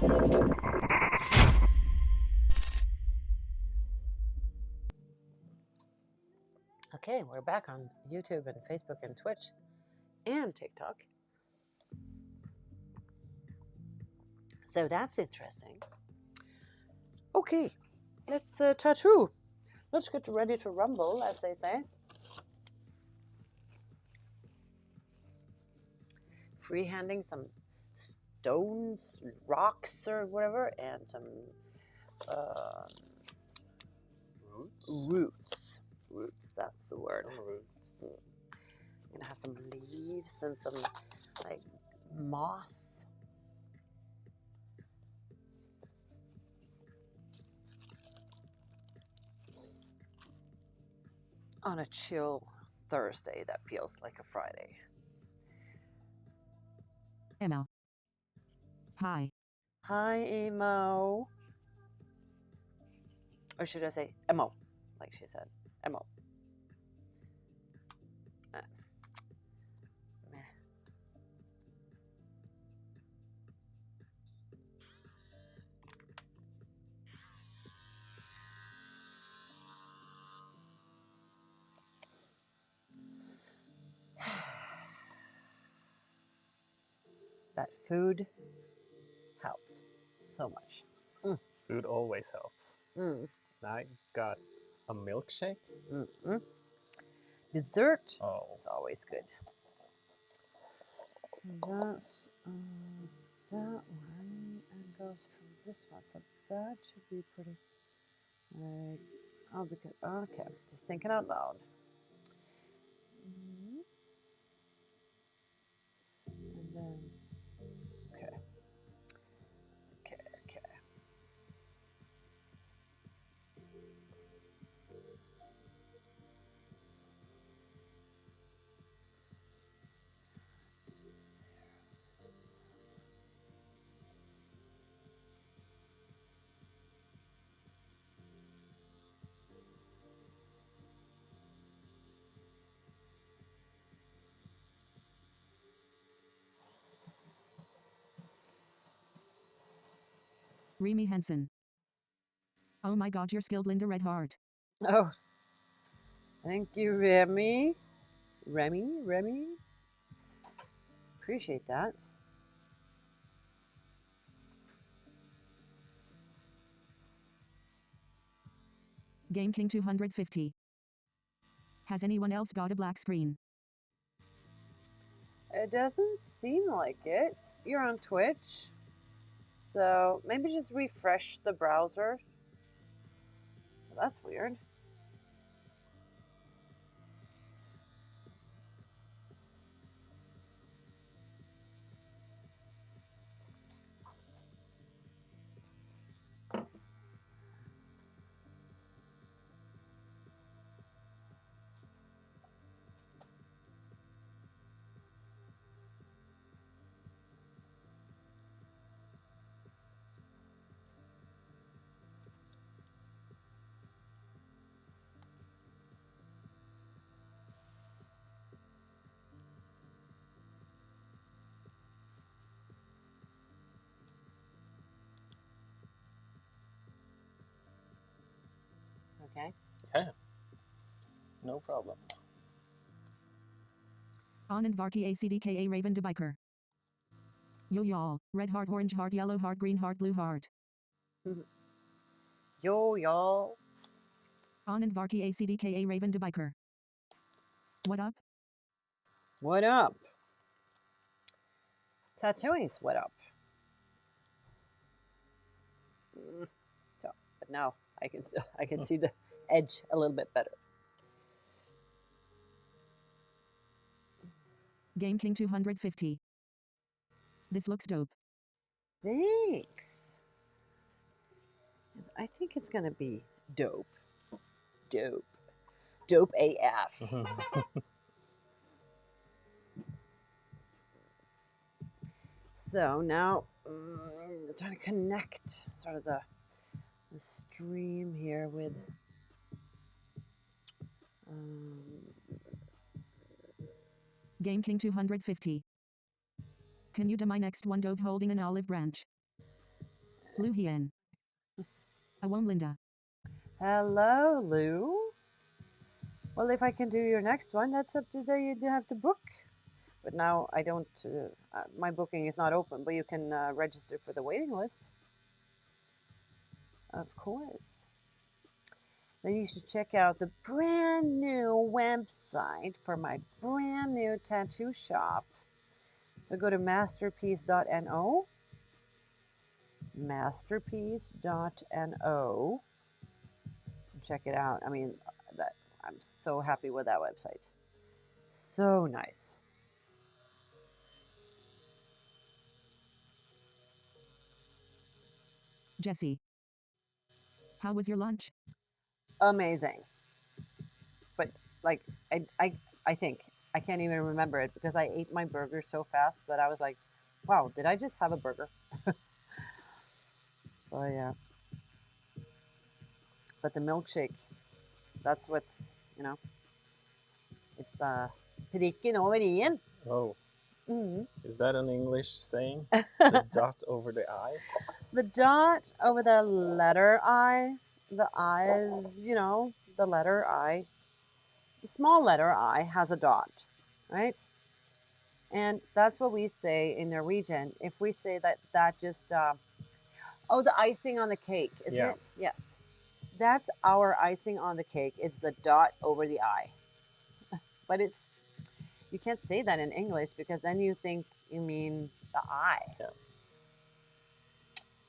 Okay, we're back on YouTube and Facebook and Twitch and TikTok. So that's interesting. Okay, let's tattoo. Let's get ready to rumble, as they say. Freehanding some stones, rocks, or whatever, and some roots. Roots, that's the word. Some roots. I'm gonna have some leaves and some like moss. On a chill Thursday that feels like a Friday. Emma. Hi. Hi, Emo. Or should I say Emo, like she said. Emo. Meh. That food helped so much. Food always helps. I got a milkshake. Dessert Oh. is always good. That's that one and goes from this one, so that should be pretty. Like, oh, because okay, just thinking out loud. And then okay. Remy Henson. Oh my god, you're skilled, Linda Redheart. Oh, thank you, Remy. Remy. Appreciate that. Game King 250. Has anyone else got a black screen? It doesn't seem like it. You're on Twitch, so maybe just refresh the browser. So that's weird. Okay. Yeah. No problem. On and Varky ACDKA Raven de Biker. Yo y'all, red heart, orange heart, yellow heart, green heart, blue heart. Yo, y'all. On and Varky ACDKA Raven de Biker. What up? What up? Tattooing's what up. So, but now I can see the edge a little bit better. Game King 250. This looks dope. Thanks. I think it's gonna be dope. Dope AF. So now trying to connect sort of the stream here with Game King 250. Can you do my next one, Dove holding an olive branch? Lou Hien. Awom Linda. Hello, Lou. Well, if I can do your next one, that's up to you. You have to book. But now I don't. My booking is not open, but you can register for the waiting list. Of course. Then you should check out the brand new website for my brand new tattoo shop. So go to masterpiece.no. Masterpiece.no. Check it out. I mean, I'm so happy with that website. So nice. Jesse. How was your lunch? Amazing. But like, I think I can't even remember it because I ate my burger so fast that I was like, wow, did I just have a burger? So yeah. But the milkshake, that's what's, it's the pricken over i-en. Oh, Mm. is that an English saying? The dot over the I? The dot over the letter I, the I, the letter I, the small letter I has a dot, right? And that's what we say in Norwegian. If we say that just, the icing on the cake, isn't it? Yes. That's our icing on the cake. It's the dot over the I. But you can't say that in English because then you think you mean the I.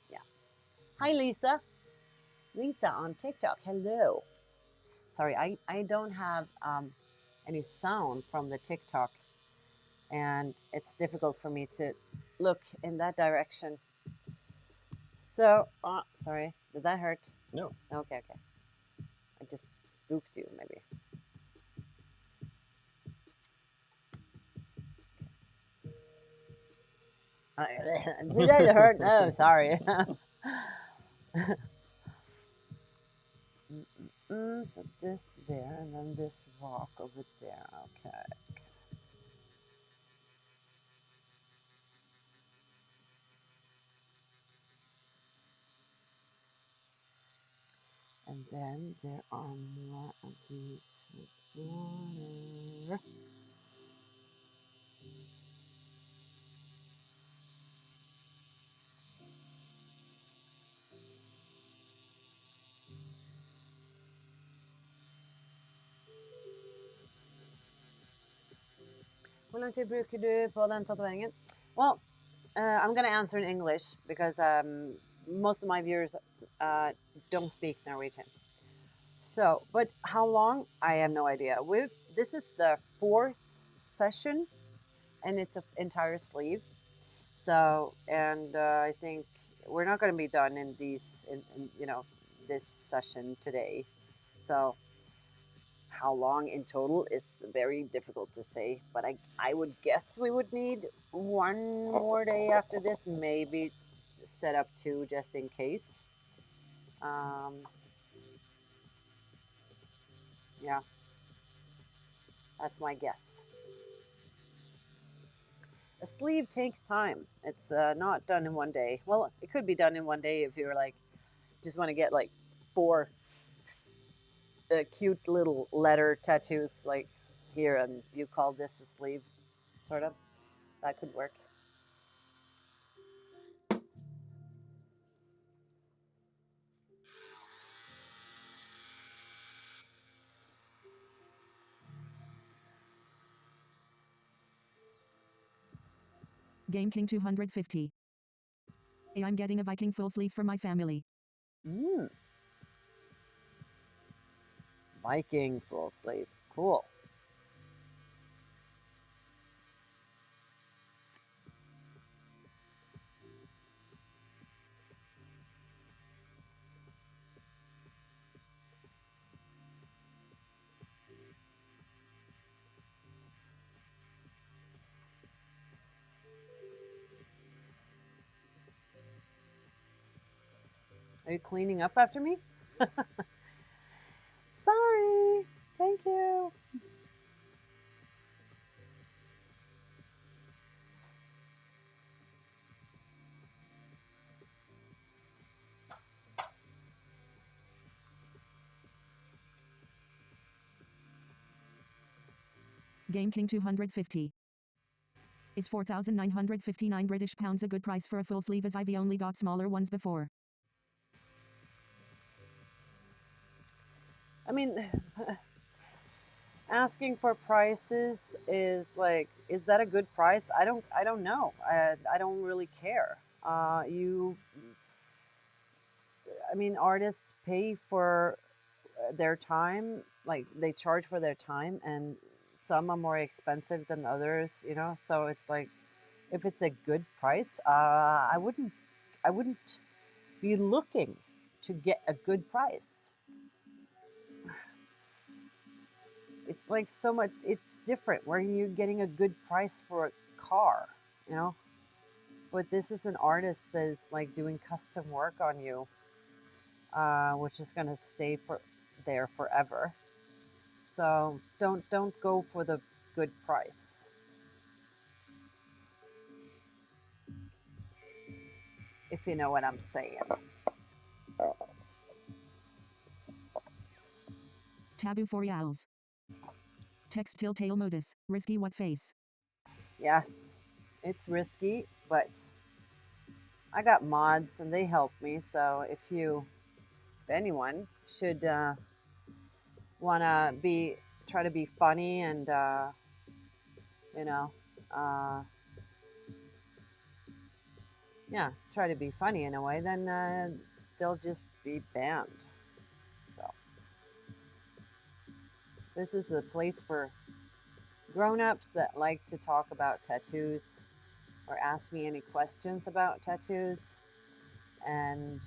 Yeah. Hi, Lisa. Lisa on TikTok. Hello. Sorry, I don't have any sound from the TikTok, and it's difficult for me to look in that direction. So, sorry, did that hurt? No. Okay. I just spooked you, maybe. Did that hurt? No, sorry. So this there, and then this rock over there. Okay. And then there are more of these with water. Hvor lang tid bruker du på den tatoveringen? Well, I'm going to answer in English because most of my viewers don't speak Norwegian. So, but how long? I have no idea. This is the 4th session, and it's an entire sleeve. So, and I think we're not going to be done in this session today. So, how long in total is very difficult to say, but I would guess we would need one more day after this, maybe set up 2 just in case. Yeah, that's my guess. A sleeve takes time. It's not done in one day. Well, it could be done in one day if you're like, just want to get like 4 cute little letter tattoos like here, and you call this a sleeve, sort of. That could work. Game King 250. Hey, I'm getting a Viking full sleeve for my family. Viking full sleeve. Cool. Are you cleaning up after me? Sorry. Thank you. Game King 250. Is 4,959 British pounds a good price for a full sleeve, as I've only got smaller ones before? I mean, asking for prices is like, is that a good price? I don't know. I don't really care. I mean, artists pay for their time, like they charge for their time, and some are more expensive than others, you know. So it's like, if it's a good price, I wouldn't be looking to get a good price. It's like so much. It's different where you're getting a good price for a car, you know. But this is an artist that is like doing custom work on you, which is gonna stay for there forever. So don't go for the good price. If you know what I'm saying. Taboo for reals. Text telltale modus. Risky what face? Yes, it's risky, but I got mods and they help me. So if anyone should wanna try to be funny and you know, uh, yeah, try to be funny in a way, then they'll just be banned. So this is a place for grown-ups that like to talk about tattoos or ask me any questions about tattoos, and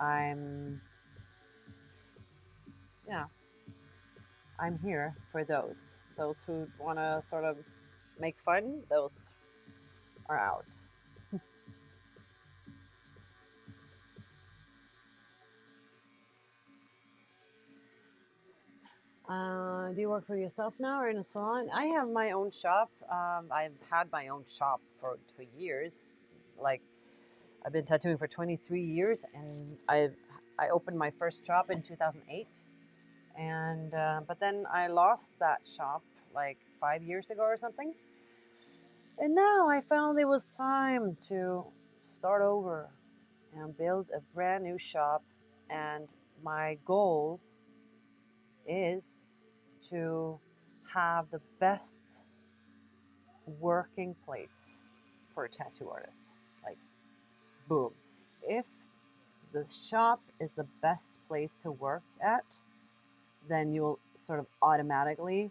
I'm yeah, I'm here for those. Those who want to sort of make fun, those are out. Do you work for yourself now or in a salon? I have my own shop. I've had my own shop for years. Like, I've been tattooing for 23 years, and I opened my first shop in 2008. And but then I lost that shop like 5 years ago or something. And now I found it was time to start over and build a brand new shop. And my goal is to have the best working place for a tattoo artist. Like, boom. If the shop is the best place to work at, then you'll sort of automatically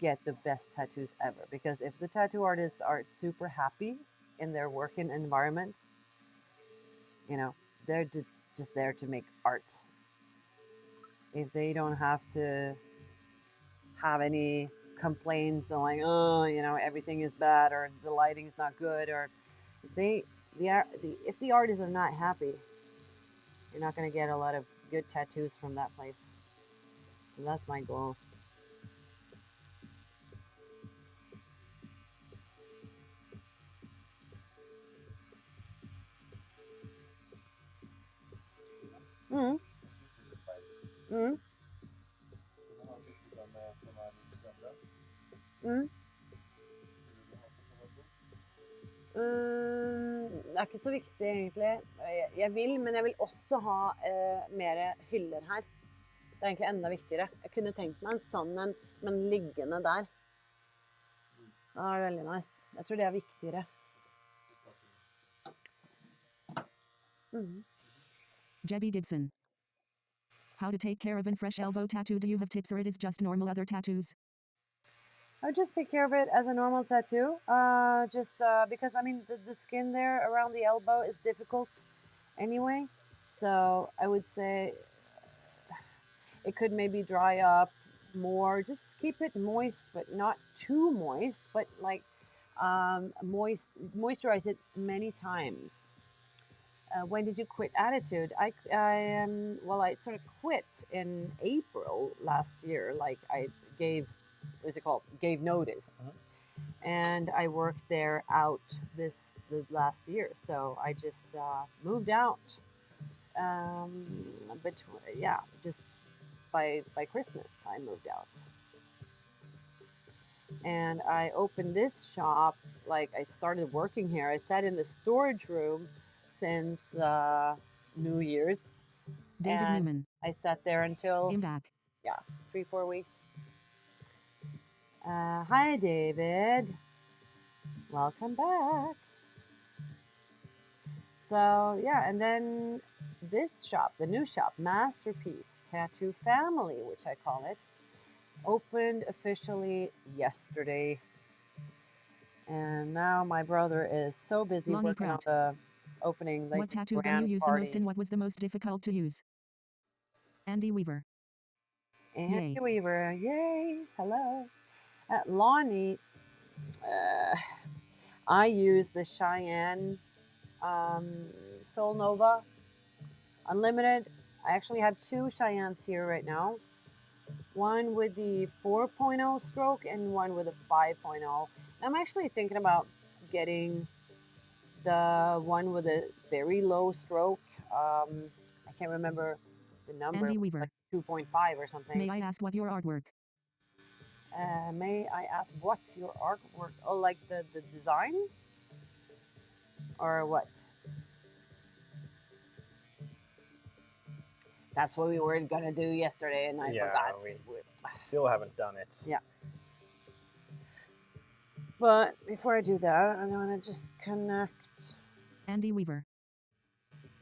get the best tattoos ever. Because if the tattoo artists are super happy in their working environment, you know, they're just there to make art. If they don't have to have any complaints on like, oh, you know, everything is bad or the lighting is not good, or if if the artists are not happy, you're not going to get a lot of good tattoos from that place. So that's my goal. Mm, mm, mm. Det er ikke så viktig, egentlig. Jeg vil, men jeg vil også ha mer hyller her. Det er egentlig enda viktigere. Jeg kunne tenkt meg en sånn, men liggende der. Det er veldig nice. Jeg tror det er viktigere. Jebby Gibson. How to take care of an fresh elbow tattoo? Do you have tips, or it is just normal other tattoos? I would just take care of it as a normal tattoo. Because, I mean, the skin there around the elbow is difficult anyway. So I would say it could maybe dry up more. Just keep it moist, but not too moist, but like moisturize it many times. When did you quit Attitude? Well, I sort of quit in April last year. Like, I gave, what's it called? Gave notice. And I worked there out the last year. So I just moved out. But yeah, just by Christmas I moved out. And I opened this shop, like I started working here. I sat in the storage room since New Year's, David and Newman. I sat there until, I'm back. yeah, 3-4 weeks. Hi, David. Welcome back. So, yeah, and then this shop, the new shop, Masterpiece Tattoo Family, which I call it, opened officially yesterday. And now my brother is so busy Lonnie working on Pratt. the opening, like What the tattoo gun you grand use the most party. and what was the most difficult to use? Andy Weaver. Andy Yay. Weaver, yay, hello. Lonnie, uh, I use the Cheyenne um, Soul Nova Unlimited. I actually have two Cheyennes here right now. One with the 4.0 stroke and one with a 5.0. I'm actually thinking about getting the one with a very low stroke. I can't remember the number, Andy Weaver. like 2.5 or something. May I ask what your artwork? May I ask what your artwork? Oh, like the design? Or what? That's what we were gonna do yesterday, and I Yeah, forgot. we still haven't done it. Yeah. But before I do that, I'm gonna just connect. Andy Weaver.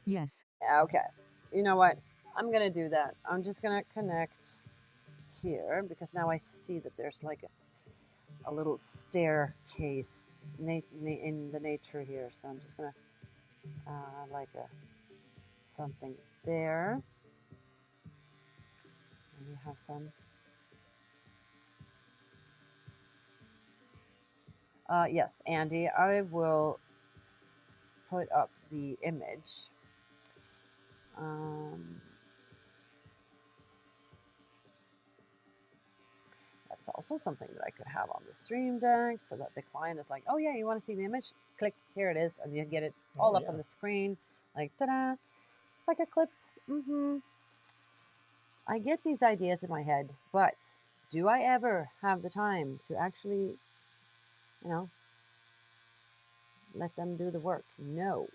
Yes. Okay. You know what? I'm gonna do that. I'm just gonna connect here because now I see that there's like a little staircase in the nature here. So I'm just gonna like something there. And you have some. Yes, Andy, I will put up the image. Um, that's also something that I could have on the stream deck so that the client is like, oh yeah, you want to see the image? Click, here it is. And you get it all up on the screen. Like, ta-da, like a clip. I get these ideas in my head, but do I ever have the time to actually, you know, let them do the work? No.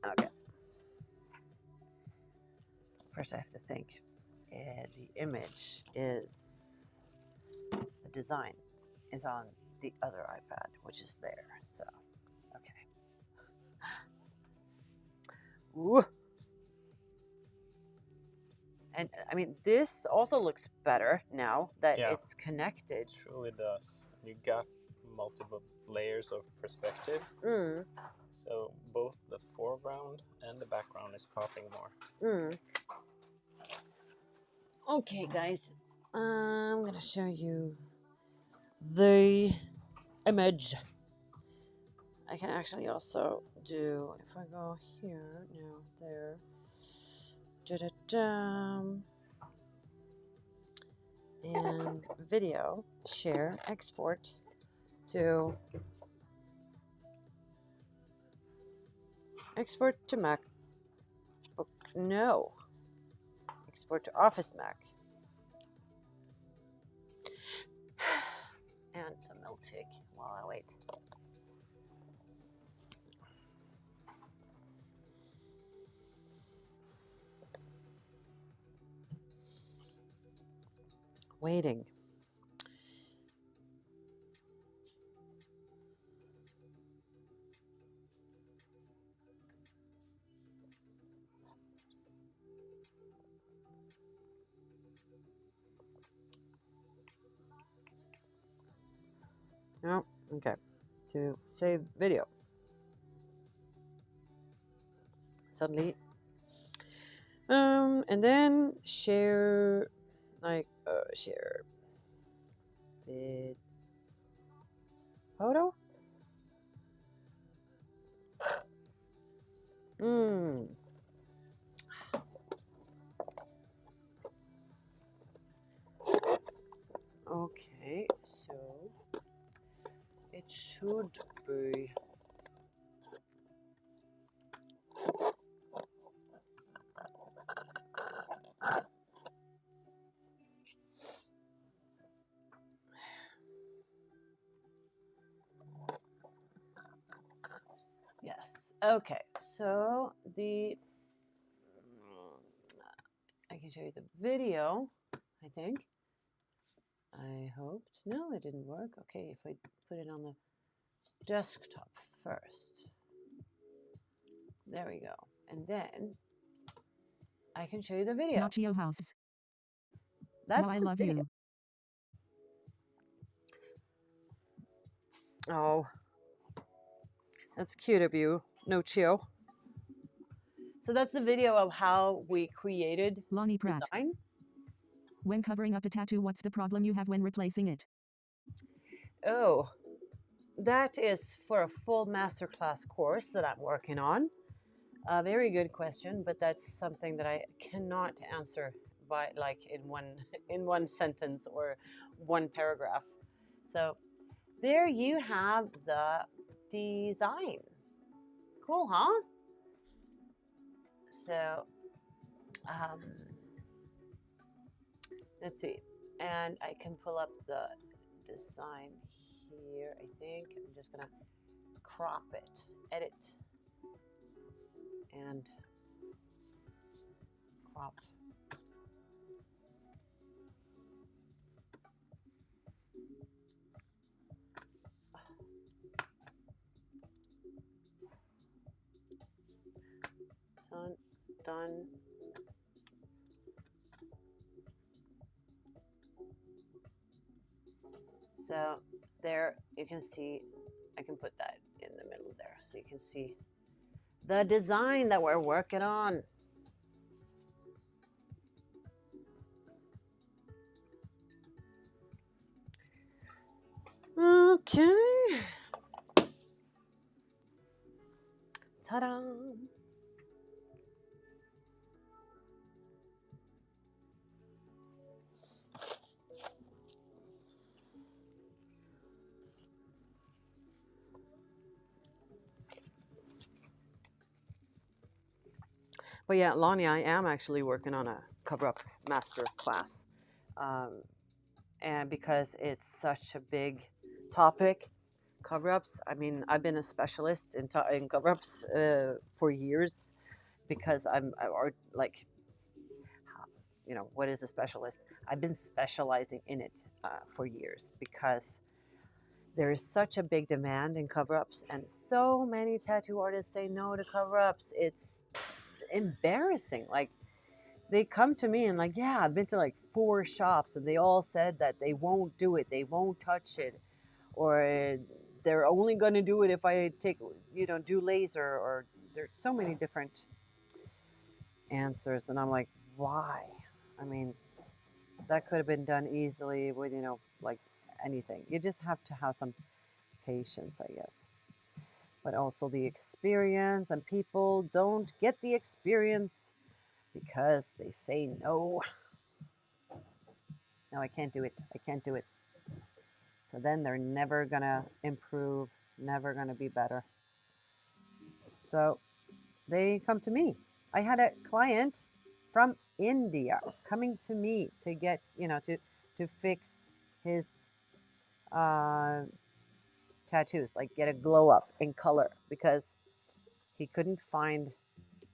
Okay. First, I have to think. The image is, the design is on the other iPad, which is there. So, okay. Ooh. And I mean, this also looks better now that it's connected. It truly does. You got multiple layers of perspective. So both the foreground and the background is popping more. Okay, guys. I'm going to show you the image. I can actually also do, if I go here, no, there. Da-da-da. And video, share, export to MacBook. No. Export to Office Mac. And some milkshake while I wait. Waiting. Oh, okay. To save video. Suddenly. And then share, like, share vid photo. should be. Yes. Okay. So I can show you the video, I think. I hoped. No, it didn't work. Okay, if I put it on the desktop first. There we go. And then I can show you the video. Nacho houses. That's Now I the love video. you. Oh, that's cute of you, Nochio. So that's the video of how we created Lonnie Pratt. design. When covering up a tattoo, what's the problem you have when replacing it? Oh, that is for a full masterclass course that I'm working on. A very good question, but that's something that I cannot answer by like in one sentence or one paragraph. So there you have the design. Cool, huh? So let's see, and I can pull up the design here. I think I'm just gonna crop it, edit, and crop. Done. So there you can see, I can put that in the middle there so you can see the design that we're working on. Okay. Ta-da. But yeah, Lonnie, I am actually working on a cover-up master class. And because it's such a big topic, cover-ups, I mean, I've been a specialist in cover-ups for years because like, you know, what is a specialist? I've been specializing in it for years because there is such a big demand in cover-ups, and so many tattoo artists say no to cover-ups. It's embarrassing. Like, they come to me and like, yeah, I've been to like 4 shops and they all said that they won't do it, they won't touch it, or they're only going to do it if I take, you know, do laser, or there's so many different answers. And I'm like, why? I mean, that could have been done easily with, you know, like anything. You just have to have some patience, I guess. But also the experience, and people don't get the experience because they say no. No, I can't do it. I can't do it. So then they're never gonna improve, never gonna be better. So they come to me. I had a client from India coming to me to get, you know, to fix his tattoos, like get a glow up in color, because he couldn't find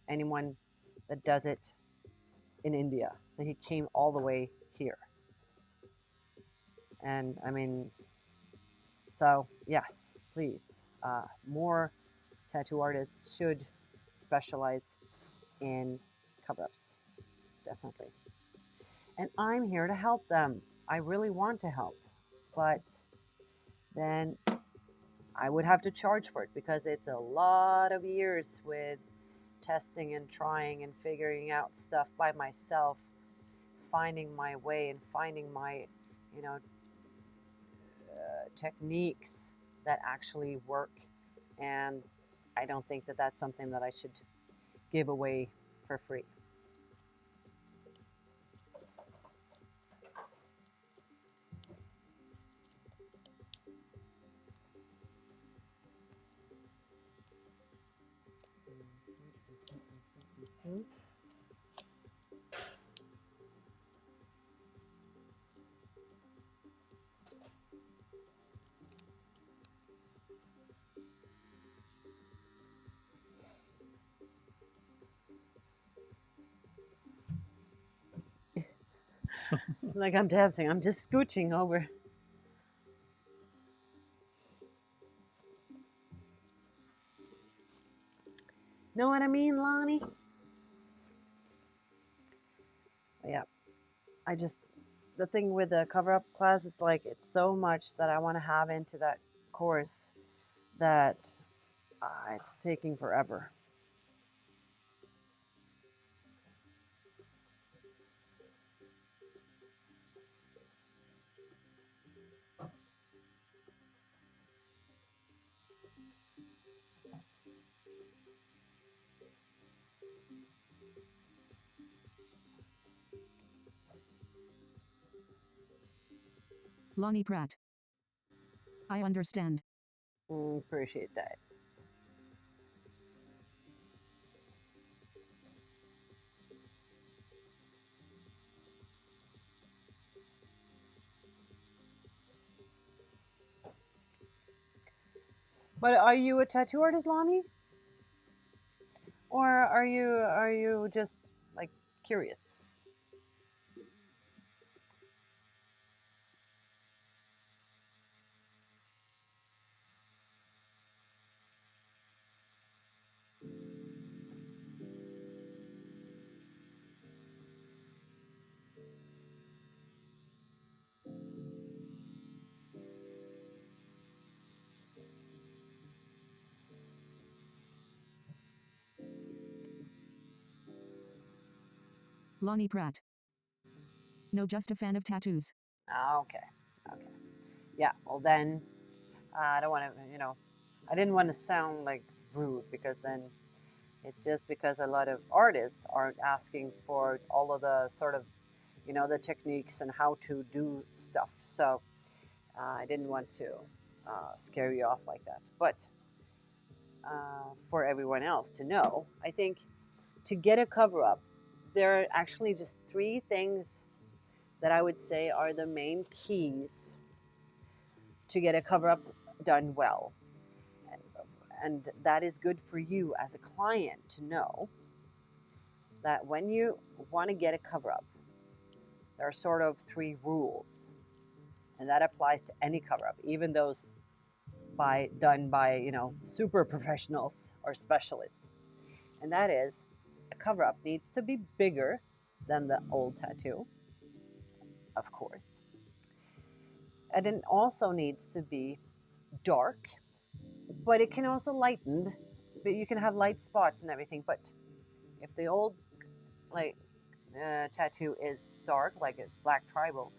anyone that does it in India. So he came all the way here. And I mean, so yes, please, more tattoo artists should specialize in cover-ups, definitely. And I'm here to help them. I really want to help, but then I would have to charge for it because it's a lot of years with testing and trying and figuring out stuff by myself, finding my way and finding my, you know, techniques that actually work. And I don't think that that's something that I should give away for free. Hmm? It's like I'm dancing. I'm just scooching over. Know what I mean, Lonnie? Yeah. I just, the thing with the cover up class is like, it's so much that I want to have into that course that it's taking forever. Lonnie Pratt. I understand. Appreciate that. But are you a tattoo artist, Lonnie? Or are you just like curious? Lonnie Pratt. No, just a fan of tattoos. Okay. Okay. Yeah. Well, then I don't want to. I didn't want to sound like rude because then it's just because a lot of artists aren't asking for all of the sort of, the techniques and how to do stuff. So I didn't want to scare you off like that. But for everyone else to know, I think to get a cover up, there are actually just three things that I would say are the main keys to get a cover up done well. And, and that is good for you as a client to know that when you want to get a cover up, there are sort of three rules. And that applies to any cover up, even those done by, super professionals or specialists. And that is a cover up needs to be bigger than the old tattoo, of course. And it also needs to be dark, but it can also lighten. But you can have light spots and everything. But if the old like tattoo is dark, like a black tribal,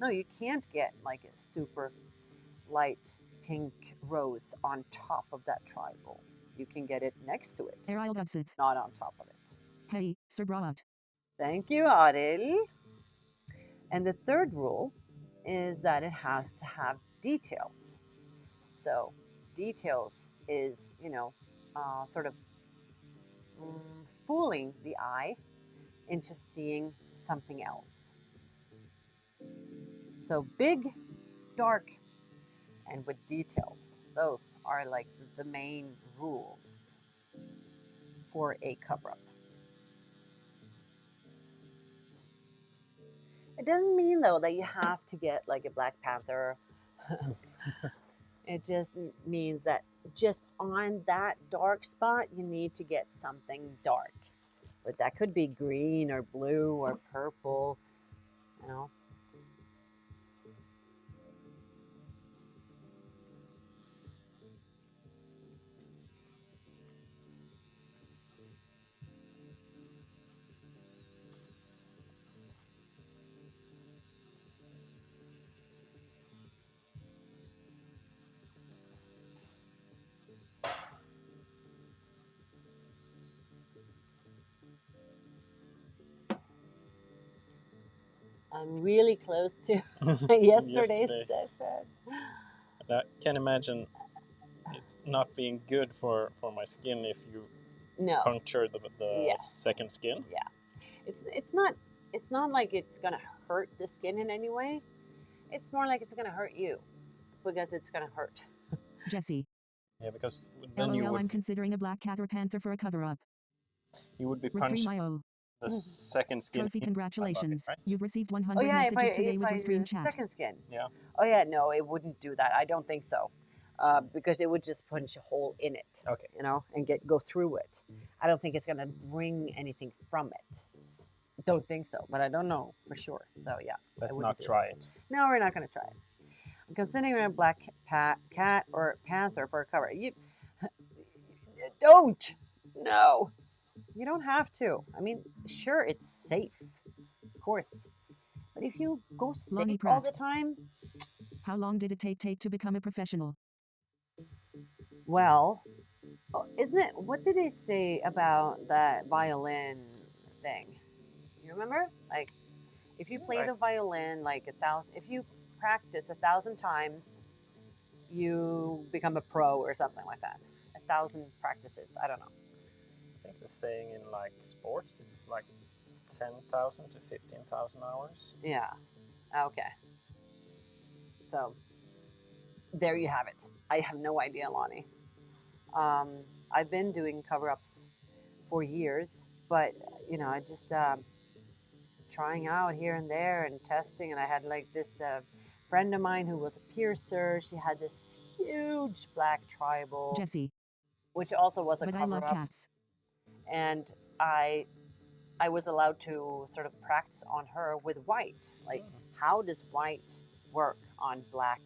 no, you can't get like a super light pink rose on top of that tribal. You can get it next to it, Eril Gudsith. not on top of it. Hey, Sir Braut. Thank you, Adil. And the third rule is that it has to have details. So, details is, sort of fooling the eye into seeing something else. So, big, dark, and with details. Those are like the main rules for a cover up. It doesn't mean though that you have to get like a Black Panther. It just means that just on that dark spot, you need to get something dark. But that could be green or blue or purple, you know. I'm really close to yesterday's session. And I can imagine it's not being good for my skin if you No. puncture the Yes. second skin? Yeah. It's not like it's gonna hurt the skin in any way. It's more like it's gonna hurt you because it's gonna hurt. Jesse. Yeah, because then LOL, I'm considering a black cat or panther for a cover-up. you would be Restream punching IO. the second skin. Trophy, inside of it, congratulations. right? You've received 100 Oh yeah, messages today if with I your stream do chat. second skin. Yeah. Oh yeah, no, it wouldn't do that. I don't think so, because it would just punch a hole in it. Okay. You know, and go through it. I don't think it's gonna bring anything from it. Don't think so, but I don't know for sure. So yeah, Let's I wouldn't not do try it. No, we're not gonna try it. I'm considering a black cat or panther for a cover. You don't. No, you don't have to. I mean, sure, it's safe, of course, but if you go Lonnie safe all Pratt. the time, How long did it take to become a professional? well, isn't it? What did they say about that violin thing? You remember? Like, if you play the violin like 1,000, if you practice 1,000 times, you become a pro or something like that. 1,000 practices. I don't know. I think the saying in like sports, it's like 10,000 to 15,000 hours. Yeah. Okay. So there you have it. I have no idea, Lonnie. I've been doing cover-ups for years, but I just trying out here and there and testing. And I had like this friend of mine who was a piercer. She had this huge black tribal, Jesse. which also was a But I cover love up. cats. And I was allowed to sort of practice on her with white. Like, how does white work on black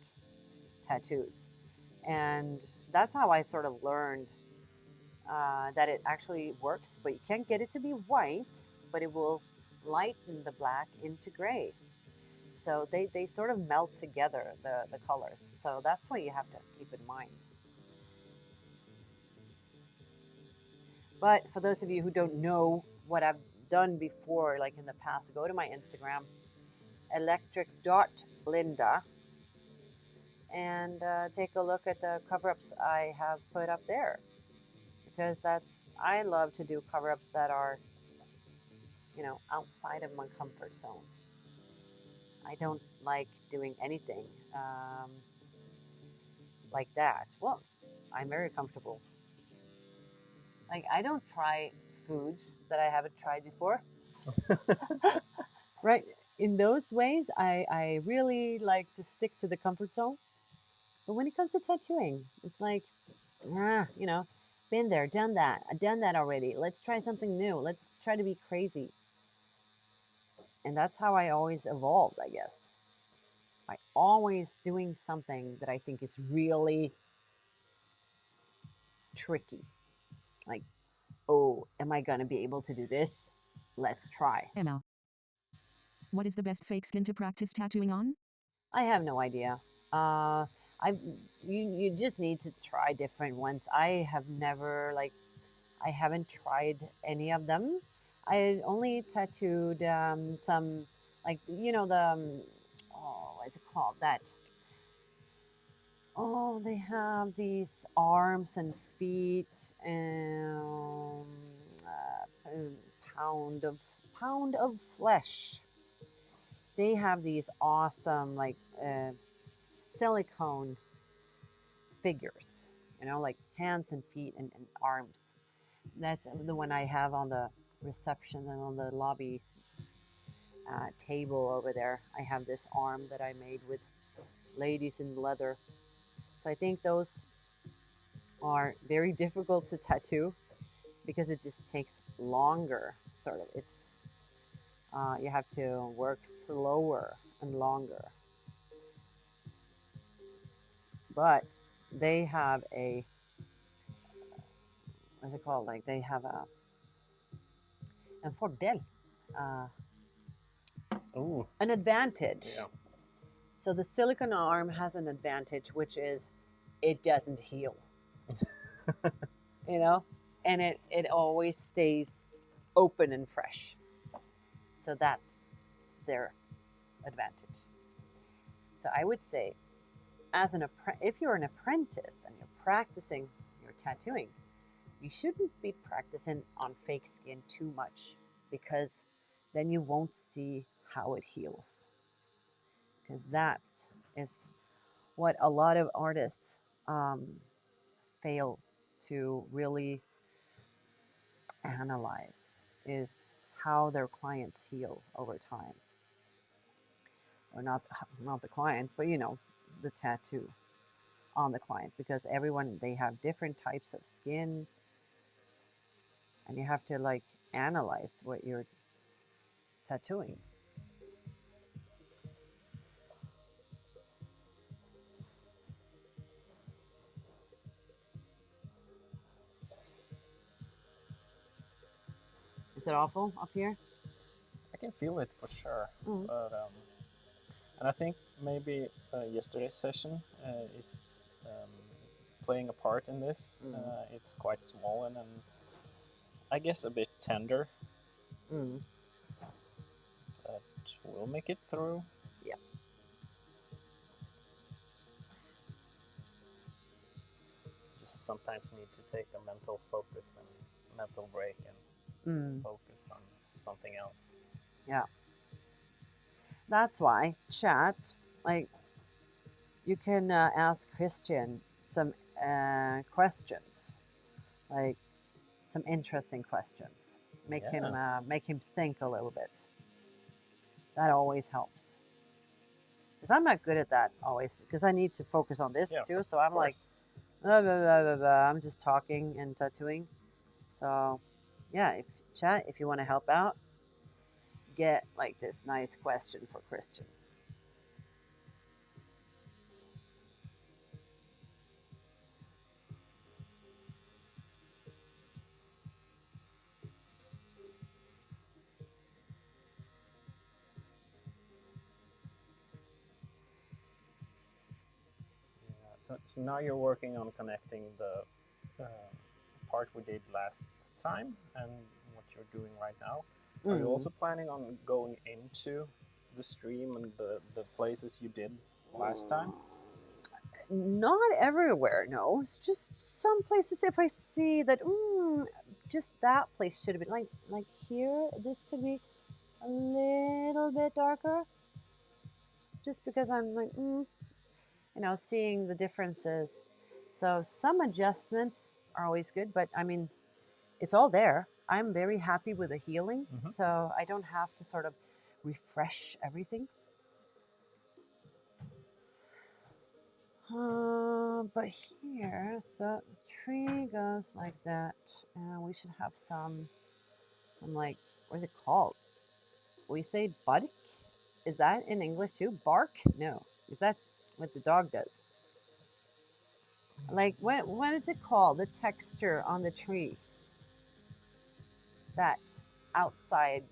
tattoos? And that's how I sort of learned that it actually works, but you can't get it to be white, but it will lighten the black into gray. So they sort of melt together, the colors. So that's what you have to keep in mind. But for those of you who don't know what I've done before, like in the past, go to my Instagram, electric.linda, and take a look at the cover-ups I have put up there. Because I love to do cover-ups that are, outside of my comfort zone. I don't like doing anything like that. Well, I'm very comfortable. Like, I don't try foods that I haven't tried before. Right? In those ways, I really like to stick to the comfort zone. But when it comes to tattooing, it's like, been there, done that. I've done that already. Let's try something new. Let's try to be crazy. And that's how I always evolved, I guess. By always doing something that I think is really tricky. Like, oh, am I going to be able to do this? Let's try. Emma. What is the best fake skin to practice tattooing on? I have no idea. Uh, you just need to try different ones. I have never, I haven't tried any of them. I only tattooed some, what is it called? They have these arms and feet and pound of flesh. They have these awesome silicone figures, like hands and feet and arms. That's the one I have on the reception and on the lobby table over there. I have this arm that I made with ladies in leather. So I think those are very difficult to tattoo because it just takes longer. Sort of, it's you have to work slower and longer. But they have what's it called? Like they have a fordel, uh, Ooh. an advantage. Yeah. So the silicone arm has an advantage, which is it doesn't heal. And it always stays open and fresh. So that's their advantage. So I would say, if you're an apprentice and you're practicing your tattooing, you shouldn't be practicing on fake skin too much, because then you won't see how it heals. Because that is what a lot of artists fail to really analyze, is how their clients heal over time. Or not the client, but the tattoo on the client, because everyone, they have different types of skin, and you have to like analyze what you're tattooing. Is it awful up here? I can feel it for sure. Mm. But and I think maybe yesterday's session is playing a part in this. It's quite swollen and I guess a bit tender, Mm. but we'll make it through. Yeah. Just sometimes need to take a mental focus and mental break and focus on something else. Yeah. That's why chat, like, you can ask Christian some questions, like some interesting questions. Make him think a little bit. That always helps. Because I'm not good at that always. Because I need to focus on this too. So I'm like, blah, blah, blah, blah, blah. I'm just talking and tattooing. So, yeah, if you want to help out, get like this nice question for Christian. So now you're working on connecting the part we did last time and what you're doing right now. Are you also planning on going into the stream and the places you did last time? Not everywhere, no. It's just some places. If I see that, just that place should have been like here. This could be a little bit darker. Just because I'm like, seeing the differences. So some adjustments are always good, but I mean, it's all there. I'm very happy with the healing, so I don't have to sort of refresh everything. But here, so the tree goes like that, and we should have some like, what is it called? We say bud. Is that in English too? Bark? No, because that's what the dog does. Like, what is it called? The texture on the tree. That outside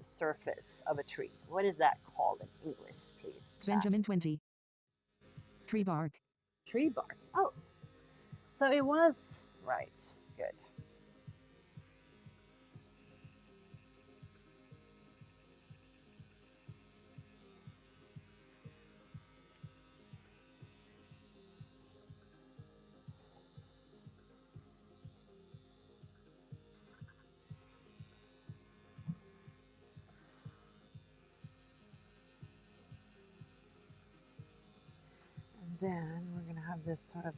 surface of a tree. What is that called in English, please? Chat. Benjamin 20. Tree bark. Tree bark. Oh, so it was right. Good. And then we're going to have this sort of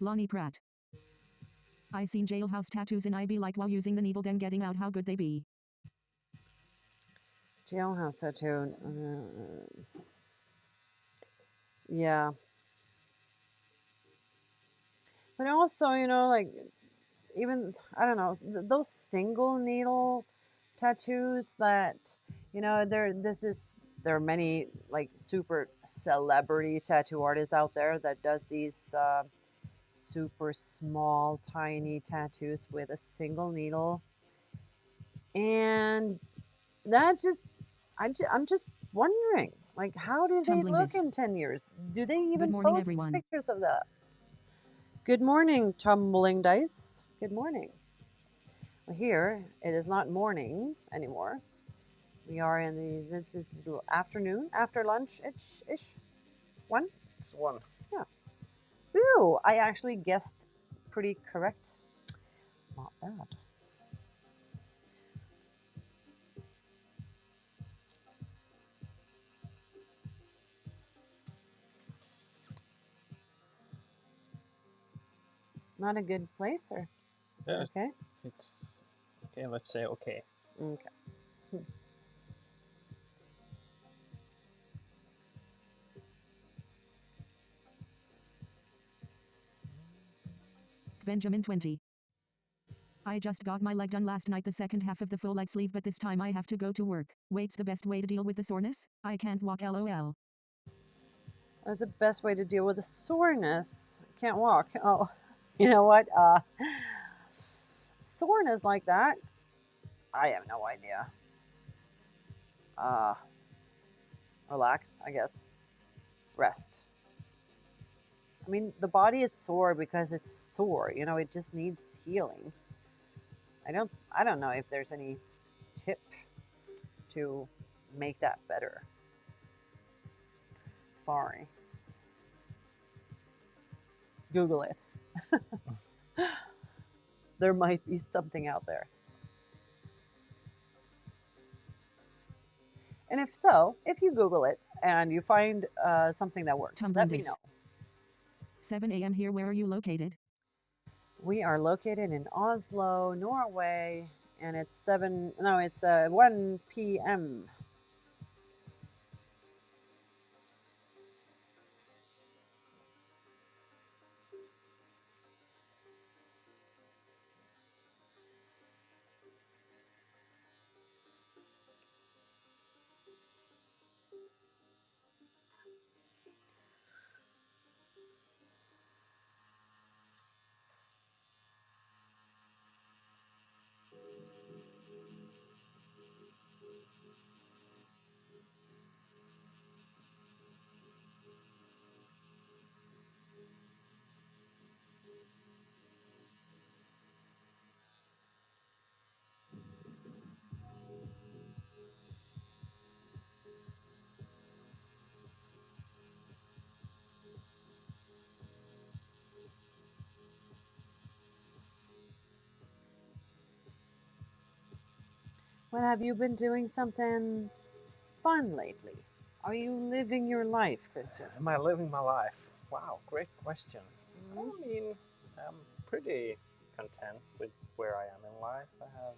Lonnie Pratt. I seen jailhouse tattoos and I be like, wow, using the needle then getting out, how good they be. jailhouse tattoo. Yeah. But also, like, even, I don't know, those single needle tattoos that, there are many like super celebrity tattoo artists out there that does these super small, tiny tattoos with a single needle. And that just, I'm just wondering, like, how do they Tumbling look this. in 10 years? Do they even morning, post everyone. pictures of that? Good morning, Tumbling Dice. Good morning. Here, it is not morning anymore. We are in this is the afternoon, after lunch ish. One? It's one. Yeah. Ooh, I actually guessed pretty correct. Not bad. Not a good place, or is it Yeah, okay? it's okay. Let's say okay. Okay. Benjamin 20. I just got my leg done last night, the second half of the full leg sleeve, but this time I have to go to work. Wait's the best way to deal with the soreness? I can't walk, lol. What's the best way to deal with the soreness? Can't walk. Oh, you know what? Soreness like that. I have no idea. Uh, Relax, I guess. Rest. I mean, the body is sore because it's sore. You know, it just needs healing. I don't know if there's any tip to make that better. Sorry. Google it. There might be something out there. And if so, if you Google it and you find something that works, let me Tumblindis. know. 7 a.m. here. Where are you located? We are located in Oslo, Norway, and it's 7, no, it's 1 p.m. When have you been doing something fun lately? Are you living your life, Christian? Am I living my life? Wow, great question. Mhm. I mean, I'm pretty content with where I am in life. I have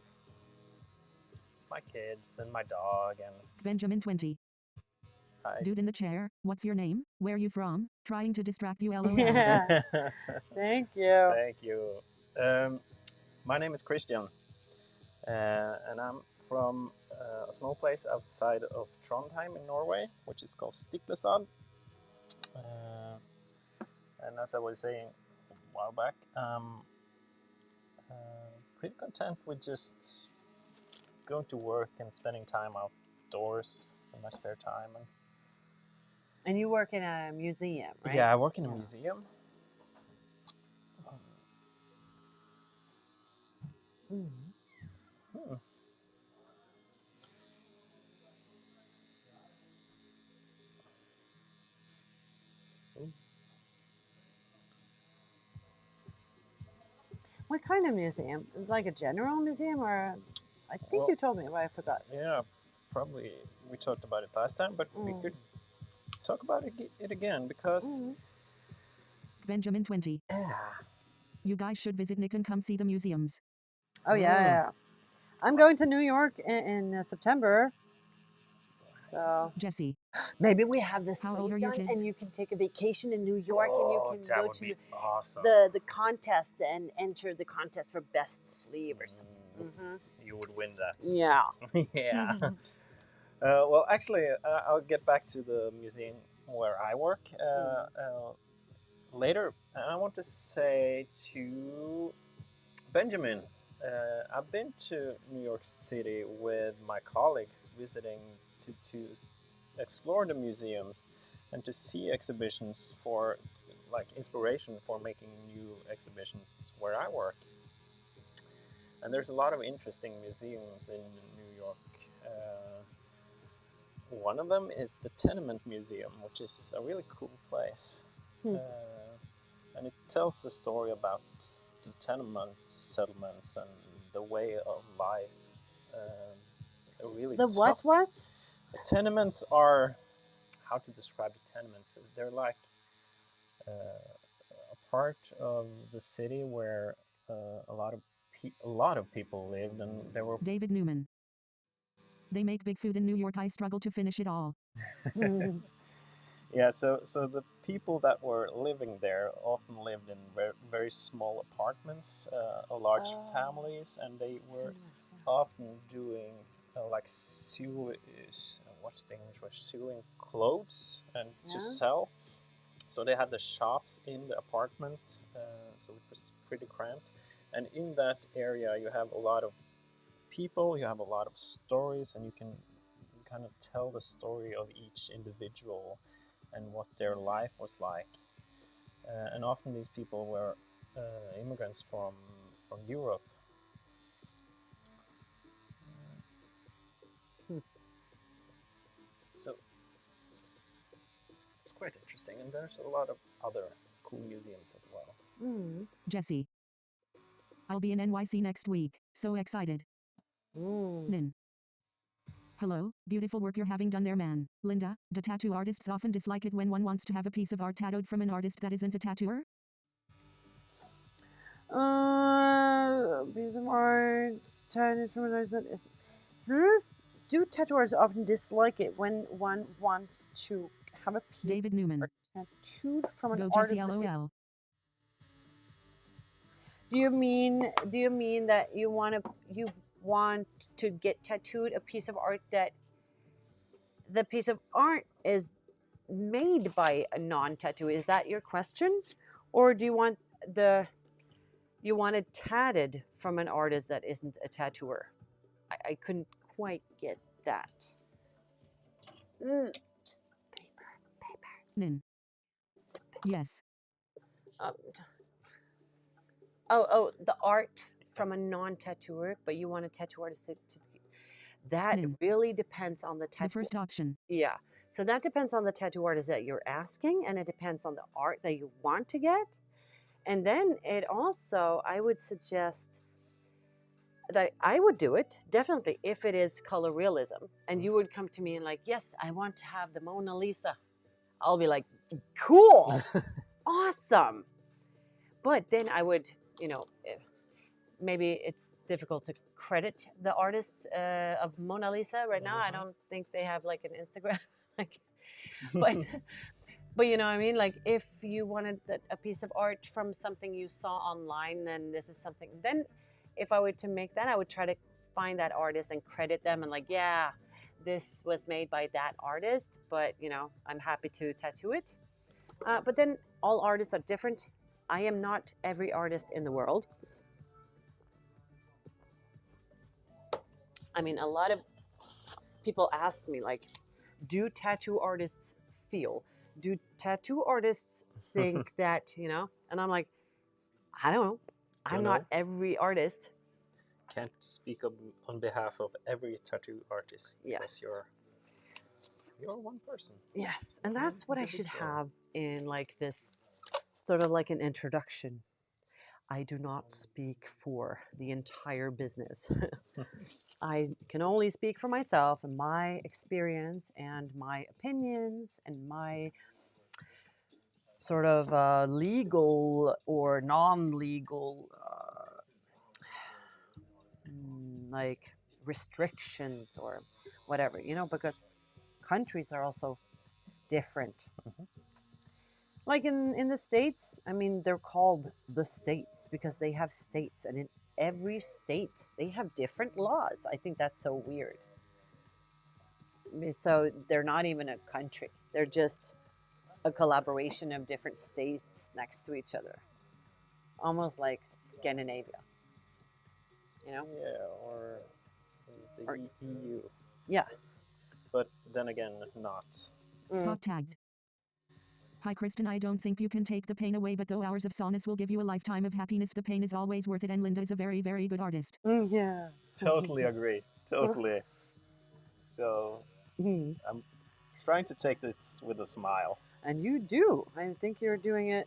my kids and my dog, and Benjamin 20. I. Dude in the chair, what's your name? Where you from? Trying to distract you, lol. Yeah. Thank you. Thank you. My name is Christian, and I'm from a small place outside of Trondheim in Norway, which is called Stiklestad. Uh, and as I was saying a while back, pretty content with just going to work and spending time outdoors in my spare time. And you work in a museum, right? Yeah, I work in a Yeah. museum. Mhm. Hmm. What kind of museum? Is it like a general museum, or I think Well, you told me, but I forgot. yeah, probably we talked about it last time, but we could talk about it again because Mm. Benjamin 20. yeah, You guys should visit Nick and come see the museums. Oh yeah, yeah. I'm going to New York in September, so Jesse. maybe we have this How old sleeve are your done, kids? and you can take a vacation in New York, and you oh, can that go would to be awesome. the contest and enter the contest for best sleeve or something. Hmm. You would win that. Yeah. Yeah. Well, actually, I'll get back to the museum where I work later. And I want to say to Benjamin, I've been to New York City with my colleagues visiting to explore the museums and to see exhibitions for like inspiration for making new exhibitions where I work. And there's a lot of interesting museums in New York. One of them is the Tenement Museum, which is a really cool place. And it tells the story about the tenement settlements and the way of life. Really The tough. what? The tenements are, how to describe the tenements? They're like a part of the city where a lot of people lived, and there were David Newman. They make big food in New York. I struggle to finish it all. yeah. So the people that were living there often lived in very small apartments, large families, and they were often doing like what's the English word? Sewing clothes and to sell. So they had the shops in the apartment, so it was pretty cramped. And in that area, you have a lot of people, you have a lot of stories, and you can kind of tell the story of each individual and what their life was like. And often these people were immigrants from Europe. So it's quite interesting, and there's a lot of other cool museums as well. Jesse. I'll be in NYC next week. So excited. Nin. Hello, beautiful work you're having done there, man. Linda, do tattoo artists often dislike it when one wants to have a piece of art tattooed from an artist that isn't a tattooer? Piece of art, tattooed from another. Do tattooers often dislike it when one wants to have a piece David of Newman. art tattooed from an Go artist? Jesse LOL. Do you mean that you want to get tattooed a piece of art that the piece of art is made by a non-tattoo? Is that your question, or do you want it tatted from an artist that isn't a tattooer? I couldn't quite get that. Just paper. Nin. Yes. Um, oh, the art from a non-tattooer, but you want a tattoo artist to that Nin. really depends on the tattoo. The first option. Yeah. So that depends on the tattoo artist that you're asking, and it depends on the art that you want to get. And then it also, I would suggest that I would do it definitely if it is color realism, and you would come to me and like, yes, I want to have the Mona Lisa. I'll be like, cool, awesome. But then I would, maybe it's difficult to credit the artists of Mona Lisa right now. I don't think they have like an Instagram, like, but you know what I mean. Like, if you wanted a piece of art from something you saw online, then this is something. Then, if I were to make that, I would try to find that artist and credit them and like, yeah, this was made by that artist. But I'm happy to tattoo it. But then all artists are different. I am not every artist in the world. I mean, a lot of people ask me, like, do tattoo artists feel? Do tattoo artists think that, And I'm like, I don't know. I'm not every artist. Can't speak on behalf of every tattoo artist. Yes. You're one person. Yes. And that's what I should have in like this sort of like an introduction. I do not speak for the entire business. I can only speak for myself and my experience and my opinions and my sort of legal or non-legal like restrictions or whatever, because countries are also different. Like in the States, I mean, they're called the states because they have states, and in every state they have different laws. I think that's so weird. So they're not even a country, they're just a collaboration of different states next to each other, almost like Scandinavia, Yeah, or the EU. Yeah. But then again, not. Spot tagged. Hi Kristen, I don't think you can take the pain away, but though hours of soreness will give you a lifetime of happiness, the pain is always worth it, and Linda is a very, very good artist. Yeah. Totally agree. Totally. So Mm. I'm trying to take this with a smile. And you do. I think you're doing it,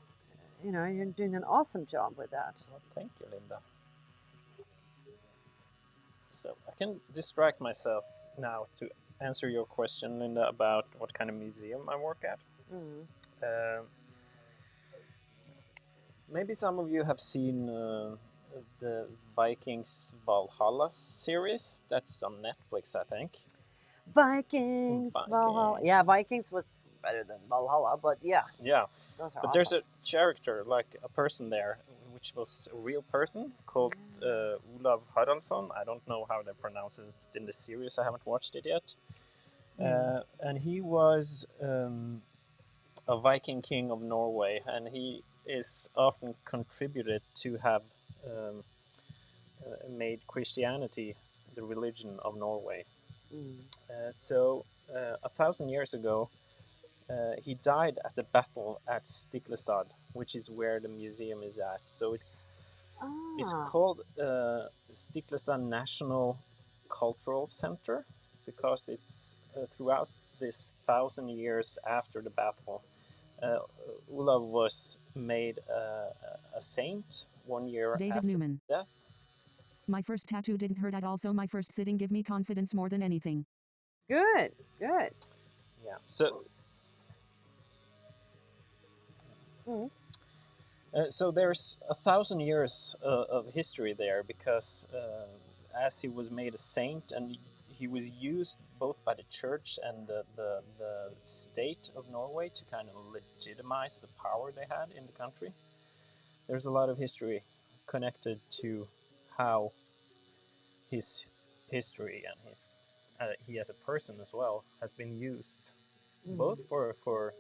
you're doing an awesome job with that. Well, thank you, Linda. So I can distract myself now to answer your question, Linda, about what kind of museum I work at. Mm. Um Maybe some of you have seen the Vikings Valhalla series. That's on Netflix, I think. Vikings, Valhalla. Yeah, Vikings. Vikings was better than Valhalla, but yeah, Yeah, those are but there's awesome. a character, like a person there, which was a real person called Olav Haraldsson. I don't know how they pronounce it in the series. I haven't watched it yet. And he was a Viking king of Norway, and he is often contributed to have um, made Christianity the religion of Norway. Mm. So 1,000 years ago, he died at the battle at Stiklestad, which is where the museum is at. So it's Ah. called Stiklestad National Cultural Center because it's throughout this 1,000 years after the battle. Uh, Olav was made a saint 1 year David after Newman. death. My first tattoo didn't hurt at all, so my first sitting give me confidence more than anything. Good, good. Yeah. So Mm. So there's 1,000 years of history there because as he was made a saint and he was used both by the church and the state of Norway to kind of legitimize the power they had in the country. There's a lot of history connected to how his history and his he as a person as well has been used both for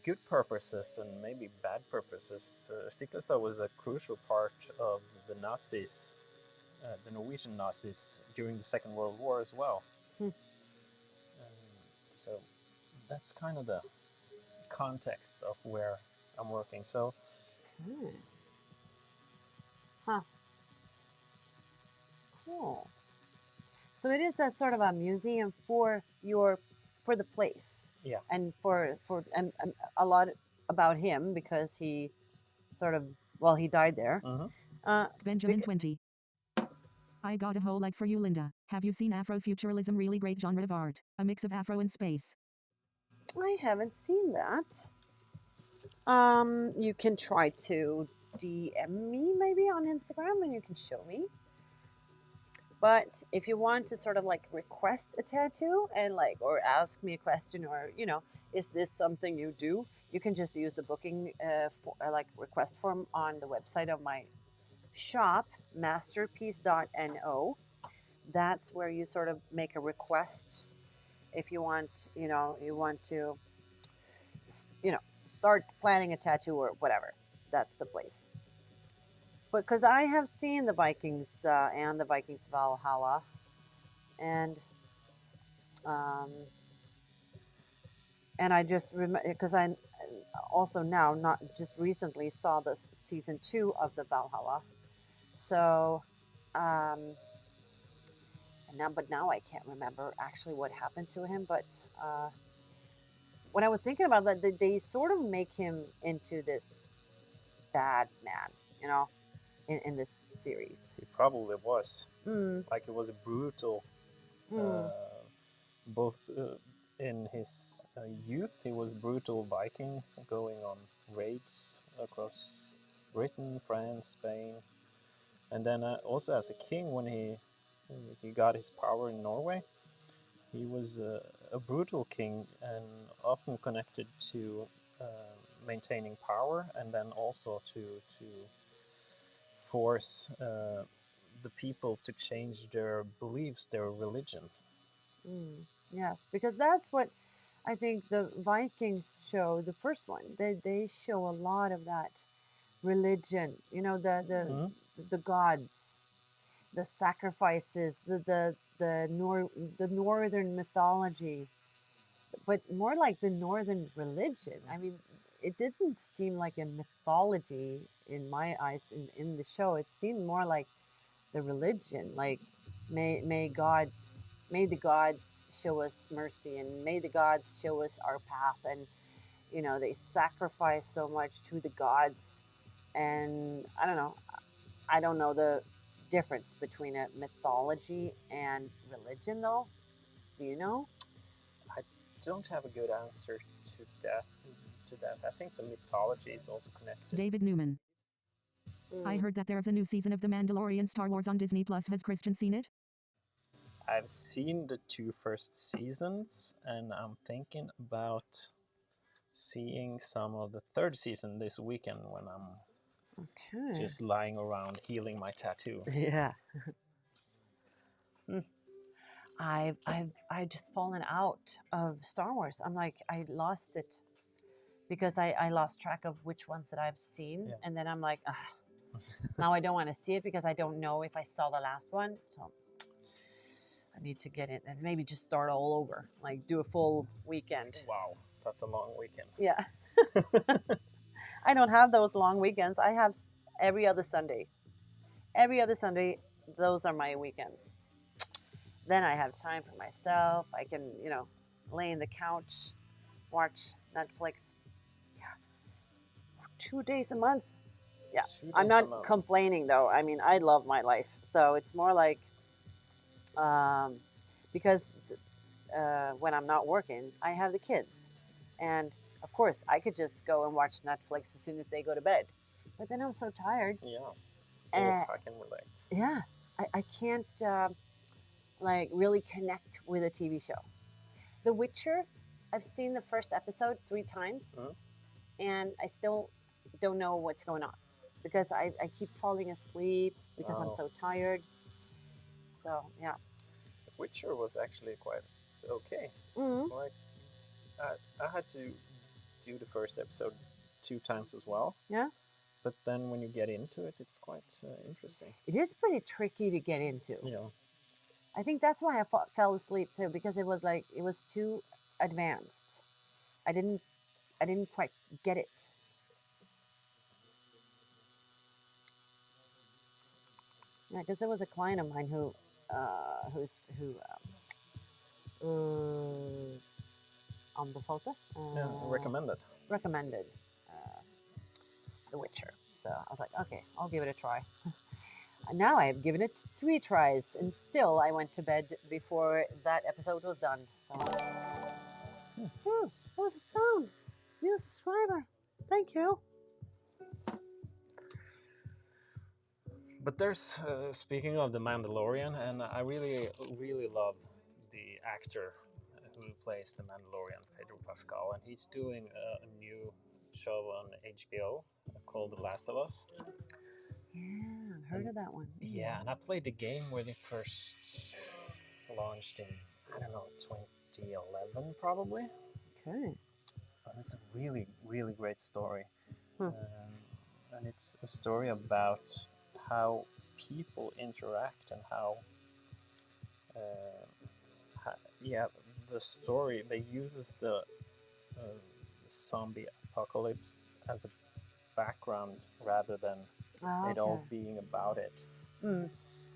good purposes and maybe bad purposes. Stiklestad was a crucial part of the Nazis, the Norwegian Nazis, during the Second World War as well. Hmm. So that's kind of the context of where I'm working. So Mm. Huh. Cool. So it is a sort of a museum for the place, yeah, and and a lot about him because he sort of he died there. mm-hmm. Uh, Benjamin 20. I got a whole like for you, Linda. Have you seen Afrofuturalism? Really great genre of art. A mix of Afro and space. I haven't seen that. You can try to DM me maybe on Instagram and you can show me. But if you want to sort of like request a tattoo and like, or ask me a question, or is this something you do? You can just use the booking like request form on the website of my shop, masterpiece.no. That's where you sort of make a request if you want, you want to, start planning a tattoo or whatever. That's the place. But because I have seen the Vikings and the Vikings Valhalla, and um, I just remember because I also now not just recently saw the season 2 of the Valhalla. So, and now I can't remember actually what happened to him. But uh, when I was thinking about that, they sort of make him into this bad man, you know, in this series. He probably was. Mm, Like it was a brutal, mm, uh, both in his youth, he was brutal Viking going on raids across Britain, France, Spain, and then also as a king when he got his power in Norway, he was a brutal king and often connected to maintaining power and then also to force the people to change their beliefs, their religion. mm. Yes, because that's what I think the Vikings show. The first one, they show a lot of that religion. Mhm. The gods, the sacrifices, the northern mythology, but more like the northern religion. I mean, it didn't seem like a mythology in my eyes in the show. It seemed more like the religion, like may the gods show us mercy, and may the gods show us our path. And they sacrifice so much to the gods. And I don't know the difference between a mythology and religion, though. Do you know? I don't have a good answer to that. I think the mythology is also connected. David Newman. I Mm. heard that there's a new season of The Mandalorian Star Wars on Disney Plus. Has Christian seen it? I've seen the 2 first seasons, and I'm thinking about seeing some of the 3rd season this weekend when I'm Okay. just lying around healing my tattoo. Yeah. I've just fallen out of Star Wars. I'm like, I lost it because I lost track of which ones that I've seen. Yeah. And then I'm like, now I don't want to see it because I don't know if I saw the last one. So I need to get it and maybe just start all over, like do a full weekend. Wow, that's a long weekend. Yeah. I don't have those long weekends. I have every other Sunday. Every other Sunday, those are my weekends. Then I have time for myself. I can, lay in the couch, watch Netflix. Yeah. 2 days a month. Yeah. 2 I'm days a not month. complaining though. I mean, I love my life. So it's more like, because when I'm not working, I have the kids. And of course, I could just go and watch Netflix as soon as they go to bed. But then I'm so tired. Yeah, Uh, I can relate. yeah. I can't like really connect with a TV show. The Witcher, I've seen the first episode 3 times, and I still don't know what's going on because I keep falling asleep because I'm so tired. So, yeah. The Witcher was actually quite okay. Mm-hmm. Like, I had to do the first episode 2 times as well. Yeah. But then when you get into it, it's quite interesting. It is pretty tricky to get into. Yeah. I think that's why I fell asleep too, because it was too advanced. I didn't quite get it. Yeah, because there was a client of mine who anbefalte, Recommended. recommended The Witcher. So I was like, okay, I'll give it a try. And now I have given it 3 tries, and still I went to bed before that episode was done. So, that was a sound. New subscriber. Thank you. But there's, speaking of The Mandalorian, and I really, really love the actor who plays The Mandalorian, Pedro Pascal, and he's doing a new show on HBO called The Last of Us. Yeah, I've heard of that one. Yeah, and I played the game when it first launched in, I don't know, 2011 probably. Okay. And it's a really, really great story. Huh. And it's a story about how people interact and how, the story, they uses the zombie apocalypse as a background rather than it all being about it.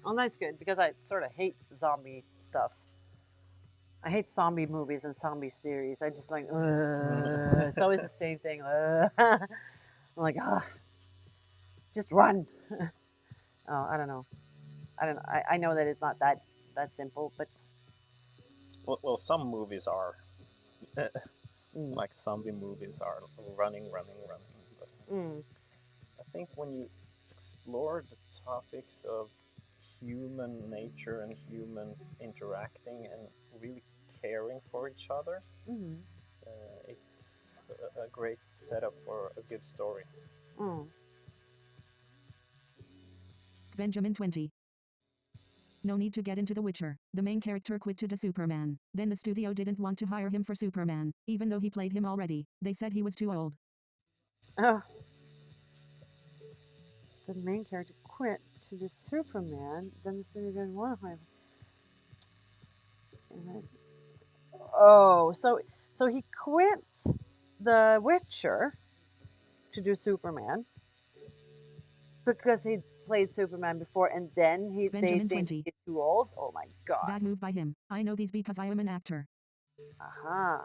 Oh, that's good, because I sort of hate zombie stuff. I hate zombie movies and zombie series. I just like, it's always the same thing. I'm like, just run. Oh, I don't know. I know that it's not that simple, but Well, some movies are like zombie movies are running. But I think when you explore the topics of human nature and humans interacting and really caring for each other, it's a great setup for a good story. Benjamin 20. No need to get into The Witcher. The main character quit to do Superman. Then the studio didn't want to hire him for Superman, even though he played him already. They said he was too old. the main character quit to do Superman. Then the studio didn't want to hire him. So So he quit The Witcher to do Superman because he played Superman before, and then they Benjamin think 20. he's too old. Oh my god. Bad move by him. I know these because I am an actor. Aha.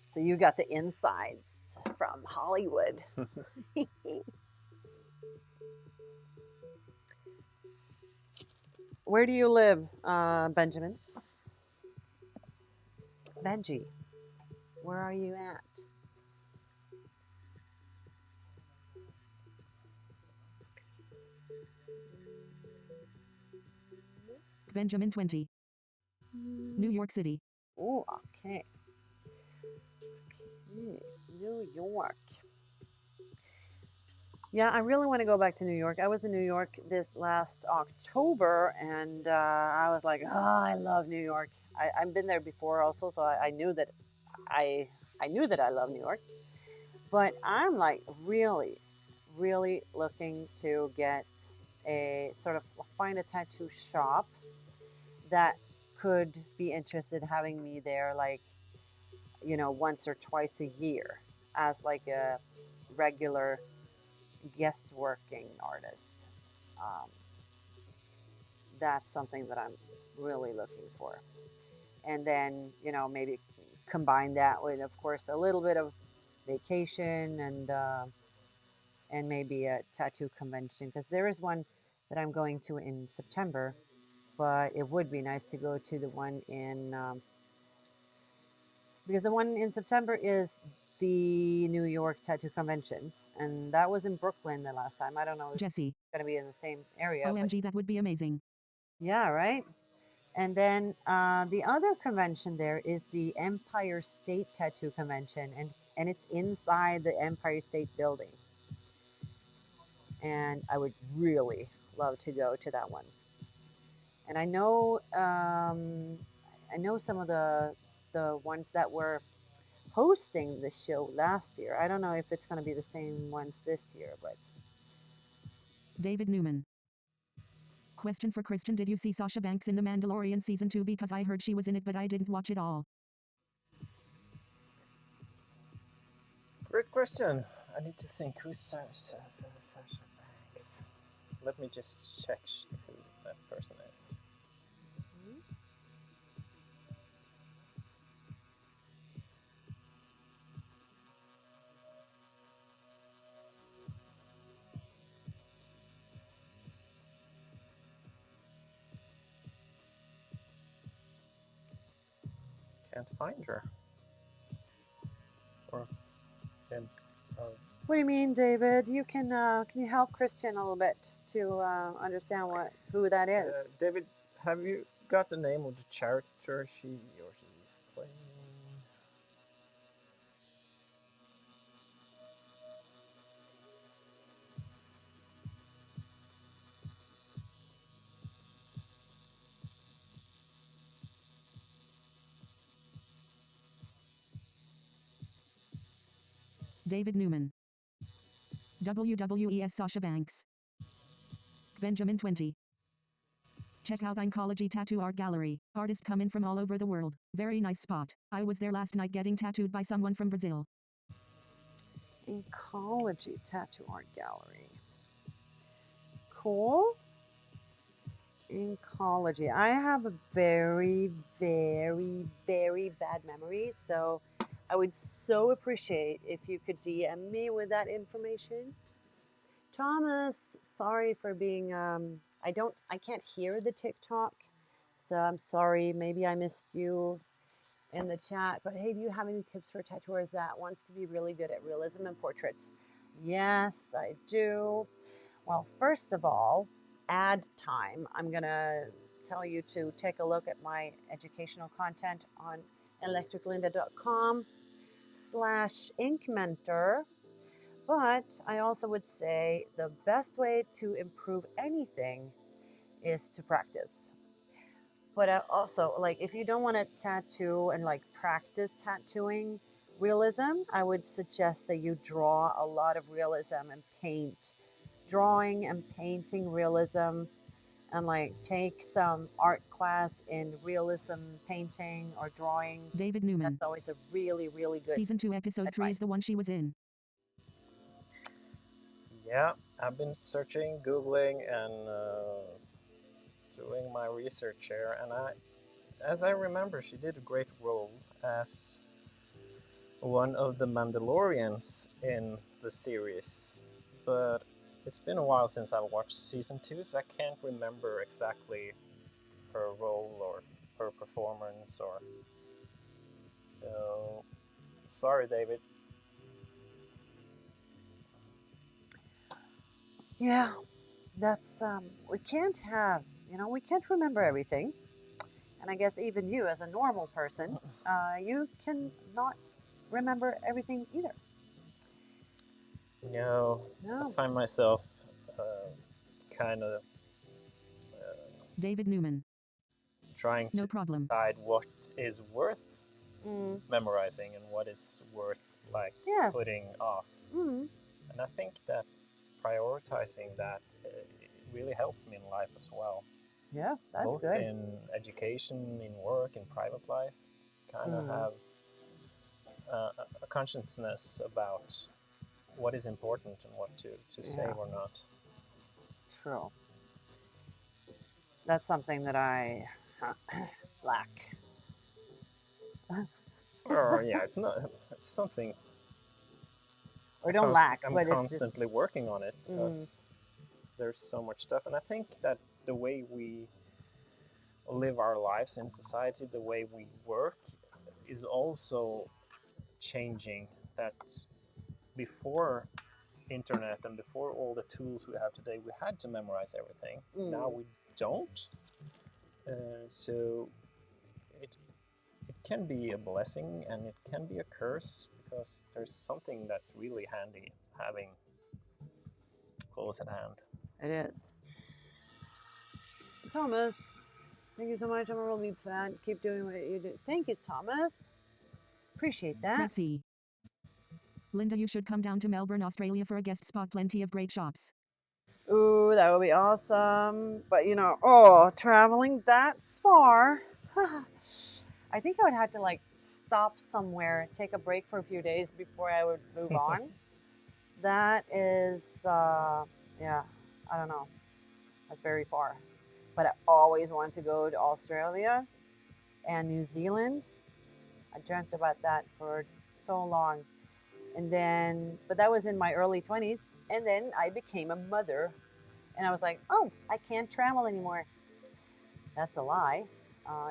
So you got the insides from Hollywood. Where do you live, Benjamin? Benji, where are you at? Benjamin 20. New York City. Oh, okay. New York. Yeah, I really want to go back to New York. I was in New York this last October, and I was like, oh, I love New York. I've been there before also, so I knew that I knew that I love New York. But I'm like really, really looking to get a sort of find a tattoo shop that could be interested having me there, like, once or twice a year as like a regular guest working artist. Um, that's something that I'm really looking for. And then, maybe combine that with, of course, a little bit of vacation and maybe a tattoo convention, because there is one that I'm going to in September, but it would be nice to go to the one in because the one in September is the New York Tattoo Convention, and that was in Brooklyn the last time. I don't know if it's Jesse. going to be in the same area, but OMG, that would be amazing. yeah, right. And then the other convention there is the Empire State Tattoo Convention, and it's inside the Empire State Building. And I would really love to go to that one. And I know some of the ones that were hosting the show last year. I don't know if it's going to be the same ones this year, but David Newman. Question for Christian. Did you see Sasha Banks in The Mandalorian Season 2? Because I heard she was in it, but I didn't watch it all. Great question. I need to think. Who's Sasha Banks? Let me just check who that person is. Can't find her. Or him. Sorry. what do you mean, David? You can you help Christian a little bit to understand who that is? David, have you got the name of the character she or he's playing? David Newman. WWES Sasha Banks. Benjamin 20. Check out Oncology Tattoo Art Gallery. Artists come in from all over the world. Very nice spot. I was there last night getting tattooed by someone from Brazil. Ecology Tattoo Art Gallery. Cool. Ecology. I have a very, very, very bad memory, so I would so appreciate if you could DM me with that information. Thomas, sorry for being I can't hear the TikTok, so I'm sorry. Maybe I missed you in the chat. But hey, do you have any tips for tattooers that wants to be really good at realism and portraits? Yes, I do. Well, first of all, add time. I'm gonna tell you to take a look at my educational content on electriclinda.com/inkmentor. But I also would say the best way to improve anything is to practice. But also, like, if you don't want to tattoo and like practice tattooing realism, I would suggest that you draw a lot of realism and paint. Drawing and painting realism and like take some art class in realism painting or drawing. David Newman. That's always a really, really good Season 2, Episode 3 is advice. the one she was in. Yeah, I've been searching, Googling, and doing my research here, and as I remember, she did a great role as one of the Mandalorians in the series. But it's been a while since I watched season 2, so I can't remember exactly her role or her performance. Or so sorry, David. Yeah, that's we can't have, we can't remember everything. And I guess even you, as a normal person, you can not remember everything either. No, I No. find myself kind of David Newman. trying No to problem. decide what is worth Mm. memorizing and what is worth like Yes. putting off. Mm. And I think that prioritizing that really helps me in life as well. Yeah, that's Both good. in education, in work, in private life, kind of have a consciousness about what is important and what to save or not. True. That's something that I lack. Or yeah, it's not. It's something Or don't lack, I'm but it's just. constantly working on it because there's so much stuff, and I think that the way we live our lives in society, the way we work, is also changing. That before internet and before all the tools we have today, we had to memorize everything. Now we don't. So it can be a blessing and it can be a curse because there's something that's really handy having close at hand. It is. Thomas, thank you so much. I'm a real big fan. Keep doing what you do. Thank you, Thomas. Appreciate that. Merci. Linda, you should come down to Melbourne, Australia for a guest spot. Plenty of great shops. Ooh, that would be awesome. But traveling that far, I think I would have to like stop somewhere, take a break for a few days before I would move on. That is, yeah, I don't know. That's very far. But I always wanted to go to Australia and New Zealand. I dreamt about that for so long. And then, but that was in my early 20s. And then I became a mother. And I was like, oh, I can't travel anymore. That's a lie.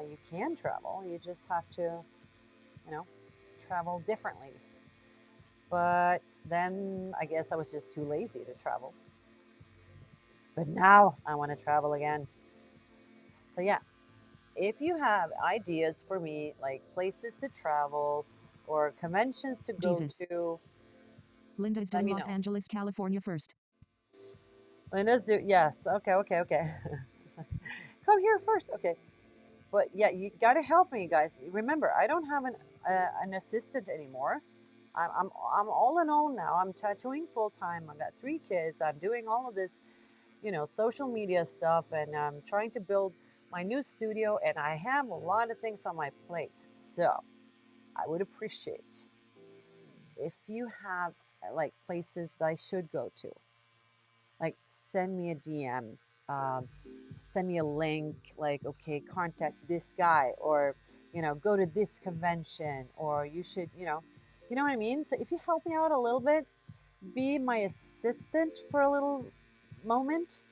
You can travel. You just have to, travel differently. But then I guess I was just too lazy to travel. But now I want to travel again. So, yeah, if you have ideas for me, like places to travel or conventions to go Jesus. to, Linda is let doing me Los know. Angeles, California first. Linda's do yes. Okay. Come here first. Okay. But yeah, you got to help me, guys. Remember, I don't have an assistant anymore. I'm all in all now. I'm tattooing full time. I got 3 kids. I'm doing all of this, social media stuff, and I'm trying to build my new studio. And I have a lot of things on my plate. So I would appreciate if you have like places that I should go to. Like send me a DM, send me a link. Like, okay, contact this guy, or go to this convention, or you should, you know what I mean. So if you help me out a little bit, be my assistant for a little moment,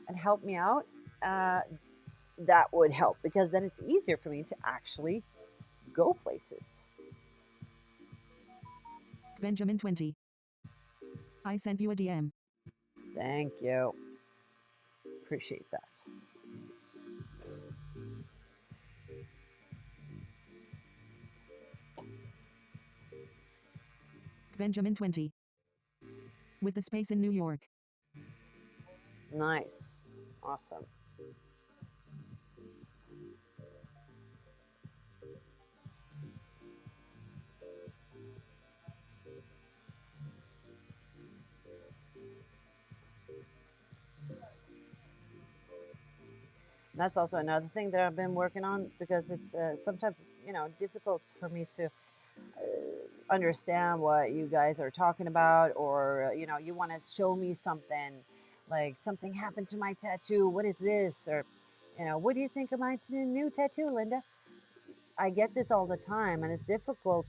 and help me out, that would help because then it's easier for me to actually go places. Benjamin 20. I sent you a DM. Thank you. Appreciate that. Benjamin 20. With the space in New York. Nice. Awesome. That's also another thing that I've been working on because it's sometimes difficult for me to understand what you guys are talking about, or you want to show me something, like something happened to my tattoo. What is this? Or what do you think of my new tattoo, Linda? I get this all the time, and it's difficult.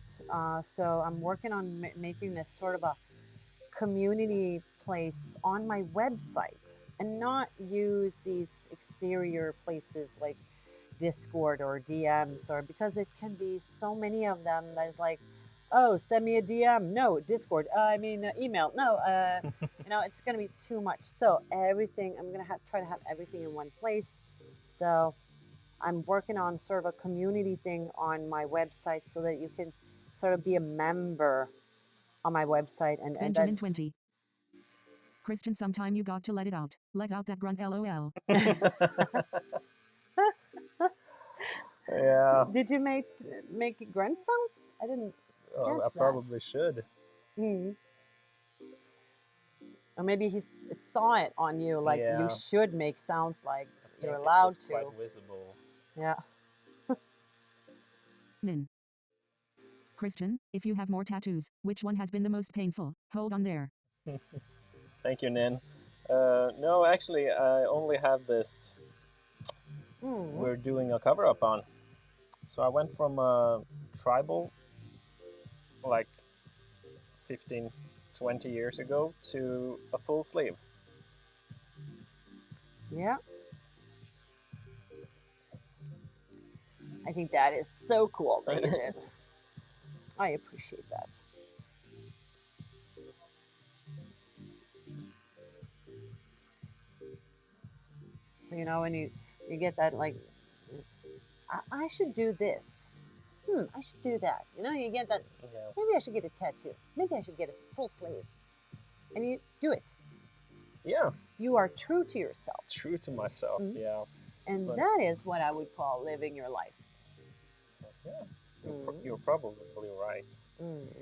So I'm working on making this sort of a community place on my website, and not use these exterior places like Discord or DMs, or because it can be so many of them that is like, oh, send me a DM. No, Discord. I mean, email. No, it's going to be too much. So everything, I'm going to try to have everything in one place. So I'm working on sort of a community thing on my website so that you can sort of be a member on my website, and Benjamin 20. Christian, sometime you got to let it out. Let out that grunt, lol. Yeah. Did you make grunt sounds? I didn't Oh, I catch that. probably should. Or maybe saw it on you, like you Yeah. should make sounds like I think you're it allowed was quite to. visible. Yeah. Nin. Christian, if you have more tattoos, which one has been the most painful? Hold on there. Thank you, Nin. No, actually, I only have this. We're doing a cover up on. So I went from a tribal, like 15, 20 years ago, to a full sleeve. Yeah. I think that is so cool that you did. I appreciate that. So when you get that, like, I should do this. I should do that. You get that. Yeah. Maybe I should get a tattoo. Maybe I should get a full sleeve. And you do it. Yeah. You are true to yourself. True to myself. Yeah. And But that is what I would call living your life. yeah, you're probably right.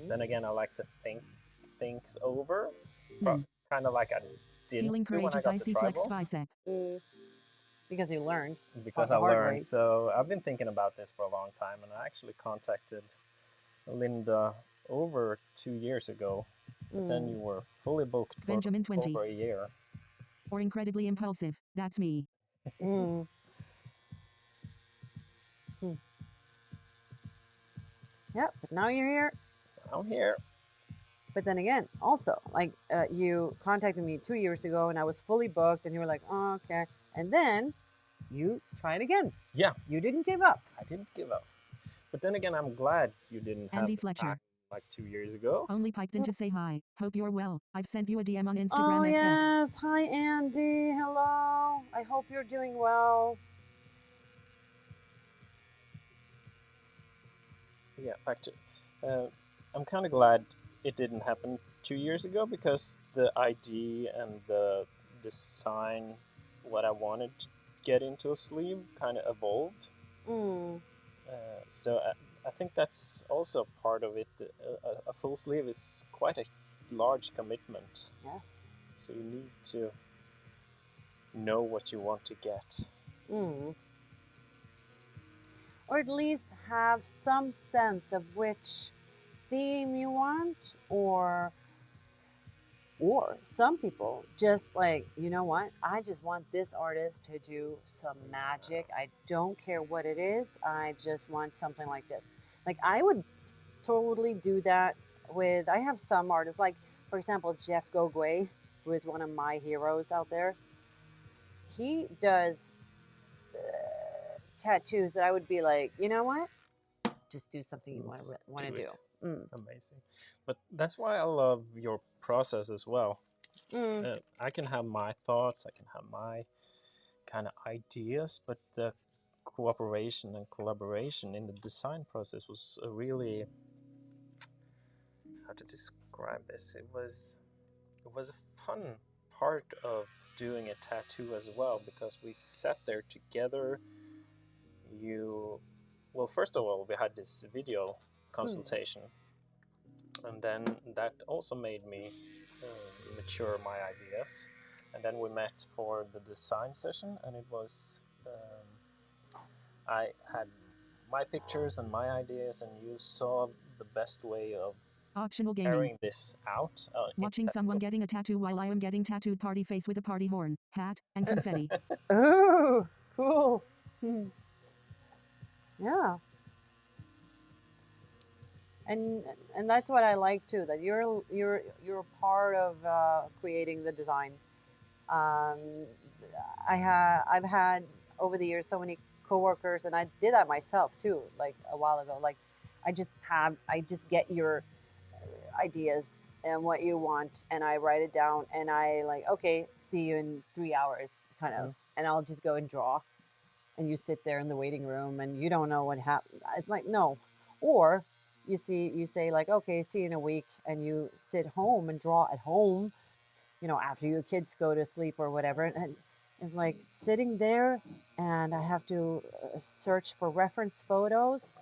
Then again, I like to think things over, kind of like I didn't Feeling do when I courageous, got I to see flexed tribal. bicep. Because you learned Because the I hard learned. way. So I've been thinking about this for a long time, and I actually contacted Linda over 2 years ago. But then you were fully booked for Benjamin 20. over a year. Or incredibly impulsive. That's me. Mm. Yeah, but now you're here. I'm here. But then again, also, like, you contacted me 2 years ago and I was fully booked, and you were like, oh, okay. And then you tried again. Yeah, You didn't give up. I didn't give up. But then again, I'm glad you didn't have Andy the Fletcher. time like 2 years ago. Only piped in to say hi. Hope you're well. I've sent you a DM on Oh, Instagram XX. yes. Hi, Andy. Hello. I hope you're doing well. Yeah, back to. I'm kind of glad it didn't happen 2 years ago, because the ID and the design, what I wanted to get into a sleeve, kind of evolved. Mm. So I think that's also part of it. A full sleeve is quite a large commitment. Yes. So you need to know what you want to get. Mm. Or at least have some sense of which theme you want, or some people just like, you know what, I just want this artist to do some magic. I don't care what it is. I just want something like this. Like, I would totally do that with, I have some artists, like, for example, Jeff Gogwe, who is one of my heroes out there. He does tattoos that I would be like, you know what, just do something you want to do. Amazing. But that's why I love your process as well. I can have my thoughts, I can have my kind of ideas, but the cooperation and collaboration in the design process was a really, how to describe this, it was a fun part of doing a tattoo as well, because we sat there together. Well, first of all, we had this video consultation, and then that also made me mature my ideas. And then we met for the design session, and it was I had my pictures and my ideas, and you saw the best way of Optional gaming. carrying this out. Watching someone getting a tattoo while I am getting tattooed party face with a party horn, hat, and confetti. Ooh, cool. Yeah. And and that's what I like too. That you're part of creating the design. Um, I've had over the years so many coworkers, and I did that myself too. Like a while ago, like I just get your ideas and what you want, and I write it down, and I like okay, see you in 3 hours, kind of, Mhm. and I'll just go and draw, and you sit there in the waiting room, and you don't know what happened. It's like no, or you say like okay, see you in a week, and you sit home and draw at home, after your kids go to sleep or whatever. And it's like sitting there and I have to search for reference photos.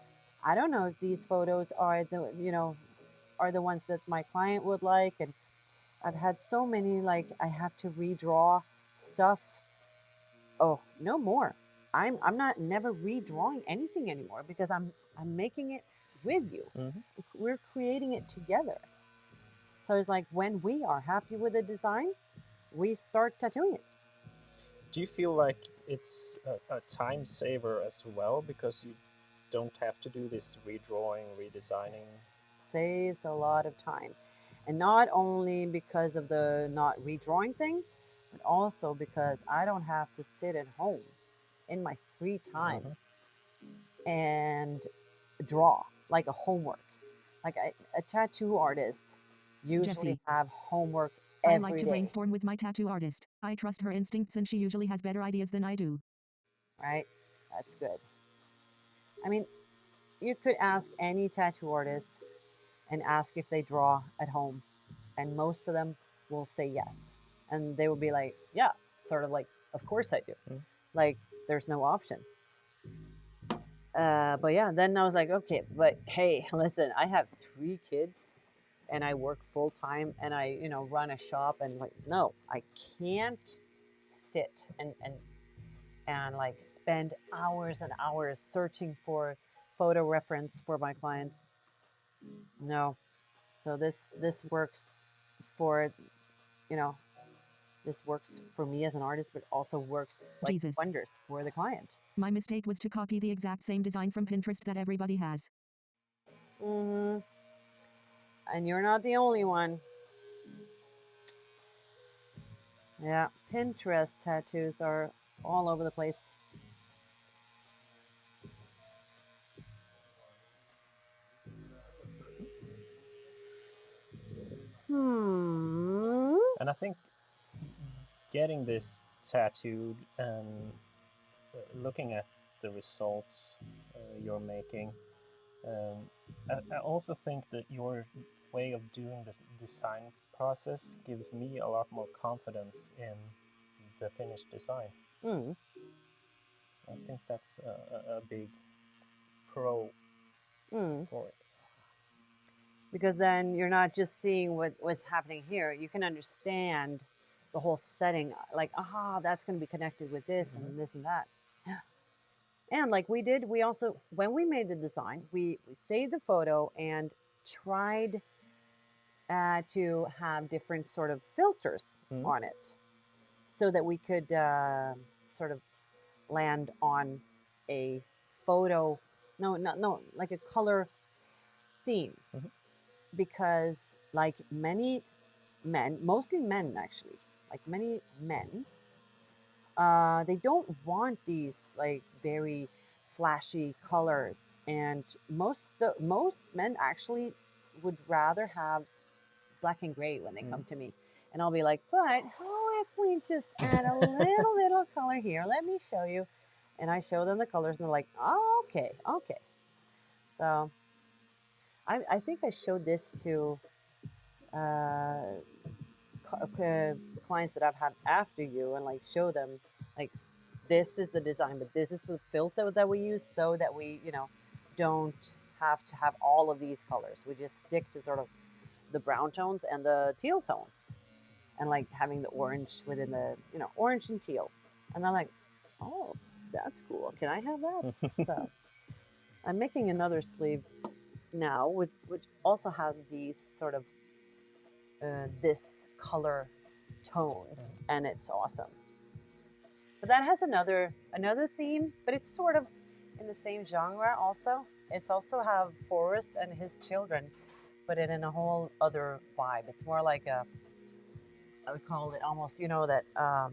I don't know if these photos are the ones that my client would like. And I've had so many, like, I have to redraw stuff. Oh, no more. I'm not never redrawing anything anymore because I'm making it with you. Mhm. We're creating it together. So it's like when we are happy with the design, we start tattooing it. Do you feel like it's a time saver as well because you don't have to do this redrawing, redesigning? Saves a lot of time. And not only because of the not redrawing thing, but also because I don't have to sit at home in my free time Mhm. and draw like a homework. Like a tattoo artist usually Jesse. have homework I like every to day, brainstorm with my tattoo artist. I trust her instincts and she usually has better ideas than I do. right? That's good. I mean, you could ask any tattoo artist and ask if they draw at home, and most of them will say yes. And they will be like, yeah, sort of like, of course I do. Mm. Like, there's no option. But yeah, then I was like, okay, but hey, listen, I have 3 kids and I work full time and I, run a shop and like, no, I can't sit and like spend hours and hours searching for photo reference for my clients. No. So this works for, you know, this works for me as an artist, but also works like Jesus. wonders for the client. My mistake was to copy the exact same design from Pinterest that everybody has. Hmm. And you're not the only one. Yeah, Pinterest tattoos are all over the place. Hmm. And I think getting this tattooed and looking at the results you're making, I also think that your way of doing this design process gives me a lot more confidence in the finished design. Mm. I think that's a big pro Mm. for it. Because then you're not just seeing what's happening here. You can understand the whole setting. Like, that's going to be connected with this Mhm. and this and that. And like we also, when we made the design, we saved the photo and tried to have different sort of filters Mhm. on it so that we could sort of land on a photo, no, like a color theme. Mhm. Because, like many men, mostly men actually, like many men, they don't want these like very flashy colors, and most men actually would rather have black and gray when they come Mhm. to me. And I'll be like, but how if we just add a little color here? Let me show you. And I show them the colors, and they're like, oh, okay, okay. So I think I showed this to uh, clients that I've had after you, and like show them like this is the design, but this is the filter that we use so that we, don't have to have all of these colors. We just stick to sort of the brown tones and the teal tones, and like having the orange within the, orange and teal. And they're like, oh. That's cool. Can I have that? So I'm making another sleeve now, which also have these sort of this color tone, and it's awesome. But that has another theme, but it's sort of in the same genre also. It's also have Forrest and his children, but in a whole other vibe. It's more like a, I would call it almost, you know, that uh,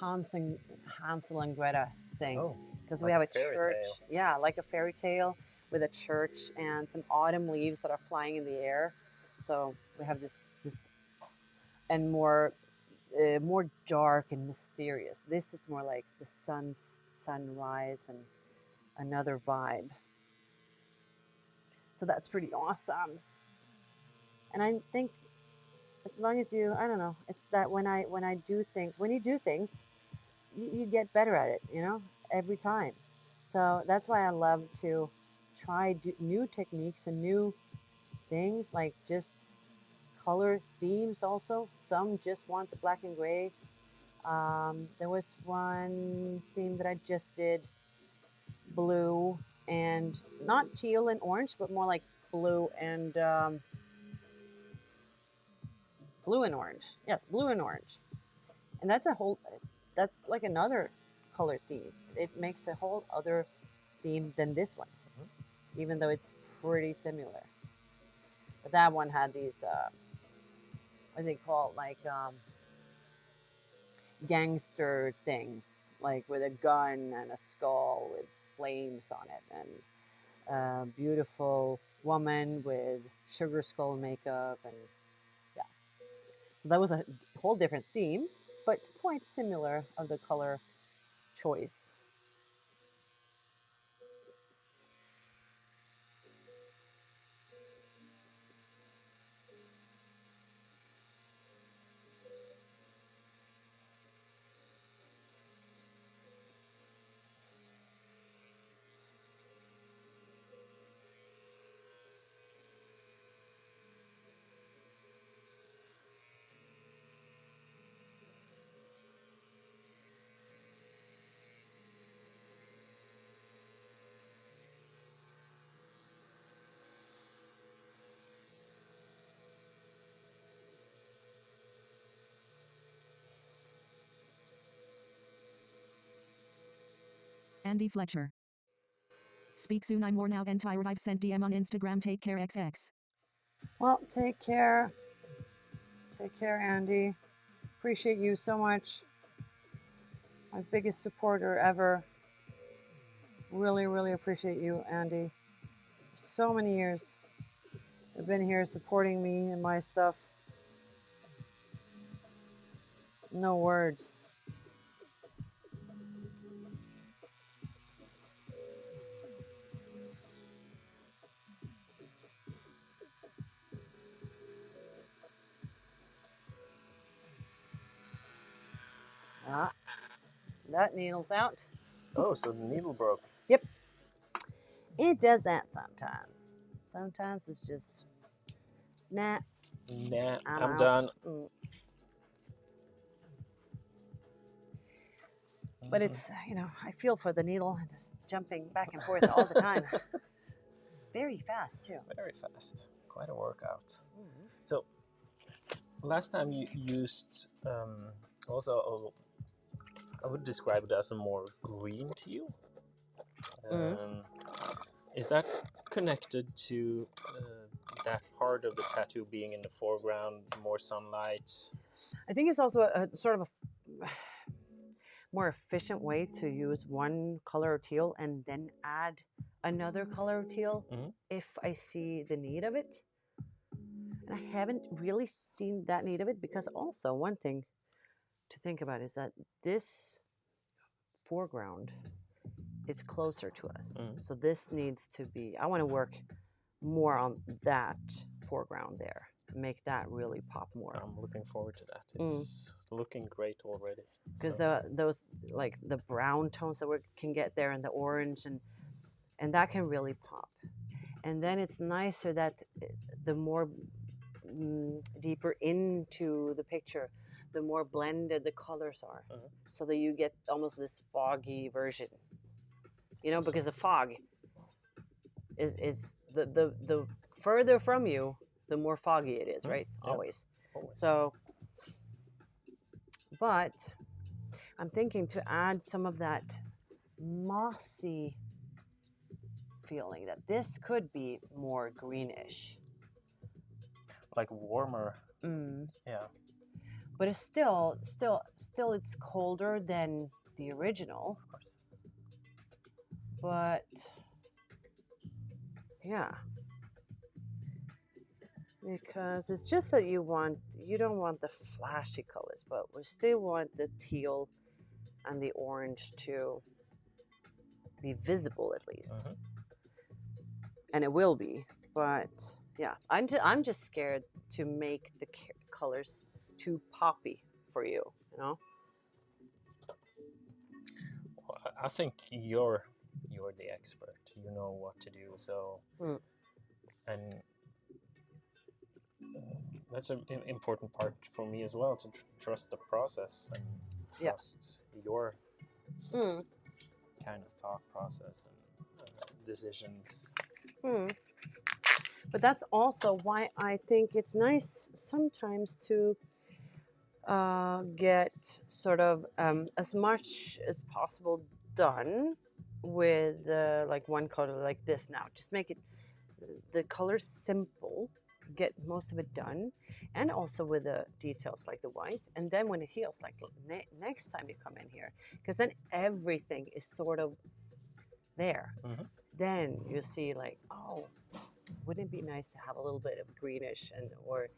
Hansel and Greta thing. Oh, Because like we have a a fairy church. tale. Yeah, like a fairy tale with a church and some autumn leaves that are flying in the air. So we have this and more dark and mysterious. This is more like the sunrise and another vibe. So that's pretty awesome. And I think as long as you, I don't know, it's that when you do things, you get better at it, you know, every time. So that's why I love to try new techniques and new things, like just color themes also. Some just want the black and gray. There was one theme that I just did blue and not teal and orange, but more like blue and blue and orange. Yes, blue and orange. And that's like another color theme. It makes a whole other theme than this one, even though it's pretty similar. But that one had these, what do they call it, like gangster things, like with a gun and a skull with flames on it, and a beautiful woman with sugar skull makeup, and yeah. So that was a whole different theme, but quite similar of the color choice. Andy Fletcher. Speak soon. I'm worn out and tired. I've sent DM on Instagram. Take care, XX. Well, take care. Take care, Andy. Appreciate you so much. My biggest supporter ever. Really, really appreciate you, Andy. So many years. You've been here supporting me and my stuff. No words. Ah, that needle's out. Oh, so the needle broke. Yep. It does that sometimes. Sometimes it's just, nah, Nah, I'm I'm out. done. But it's, you know, I feel for the needle, just jumping back and forth all the time. Very fast, too. Very fast. Quite a workout. So, last time you used also, I would describe it as a more green teal. Is that connected to that part of the tattoo being in the foreground, more sunlight? I think it's also a sort of a more efficient way to use one color of teal and then add another color of teal if I see the need of it. And I haven't really seen that need of it, because also one thing to think about is that this foreground is closer to us. So this needs to be, I want to work more on that foreground there, make that really pop more. I'm looking forward to that. It's looking great already. Because those, like the brown tones that we can get there, and the orange, and that can really pop. And then it's nicer that the more deeper into the picture, the more blended the colors are, Mhm. so that you get almost this foggy version. You know, Awesome. because the fog is the further from you, the more foggy it is, right? Yeah. Always. Always. So, but I'm thinking to add some of that mossy feeling, that this could be more greenish. Like warmer. Mm. Yeah. But it's still it's colder than the original. Of course. But yeah, because it's just that you don't want the flashy colors, but we still want the teal and the orange to be visible at least. Mhm. And it will be, but yeah, I'm just scared to make the colors too poppy for you, you know. Well, I think you're the expert. You know what to do. So, and that's an important part for me as well, to trust the process and trust your kind of thought process and decisions. But that's also why I think it's nice sometimes to get sort of as much as possible done with like one color like this now. Just make it the colors simple, get most of it done, and also with the details like the white. And then when it heals, like next time you come in here, because then everything is sort of there. Then you see like, oh, wouldn't it be nice to have a little bit of greenish and or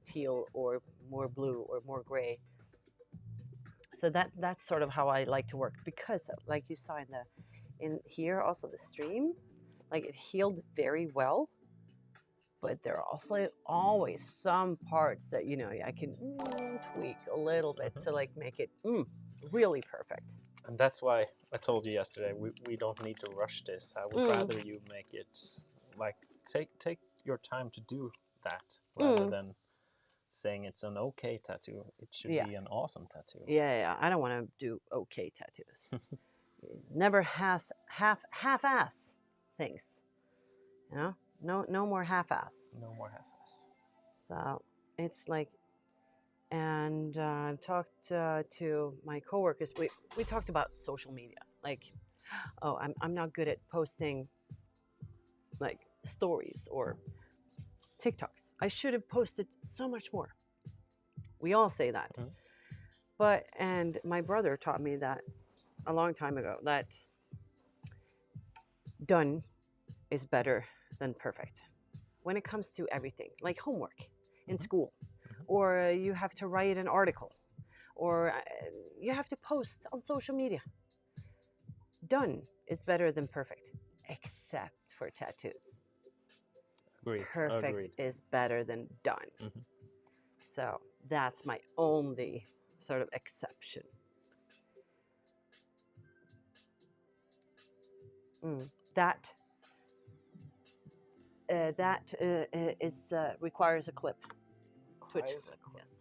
teal or more blue or more gray? So that's sort of how I like to work, because like you saw in here also the stream, like it healed very well, but there are also always some parts that I can tweak a little bit to like make it really perfect. And that's why I told you yesterday, we don't need to rush this. I would rather you make it like take your time to do that, rather than saying it's an okay tattoo. It should be an awesome tattoo. Yeah. I don't want to do okay tattoos. Never half-ass things. You know? No more half-ass. No more half-ass. So it's like, and talked to my coworkers. We talked about social media. Like, oh, I'm not good at posting like stories or TikToks. I should have posted so much more. We all say that. And my brother taught me that a long time ago, that done is better than perfect when it comes to everything, like homework in school, or you have to write an article, or you have to post on social media. Done is better than perfect, except for tattoos. Perfect is better than done. So that's my only sort of exception. That requires a clip. Twitch clip, yes.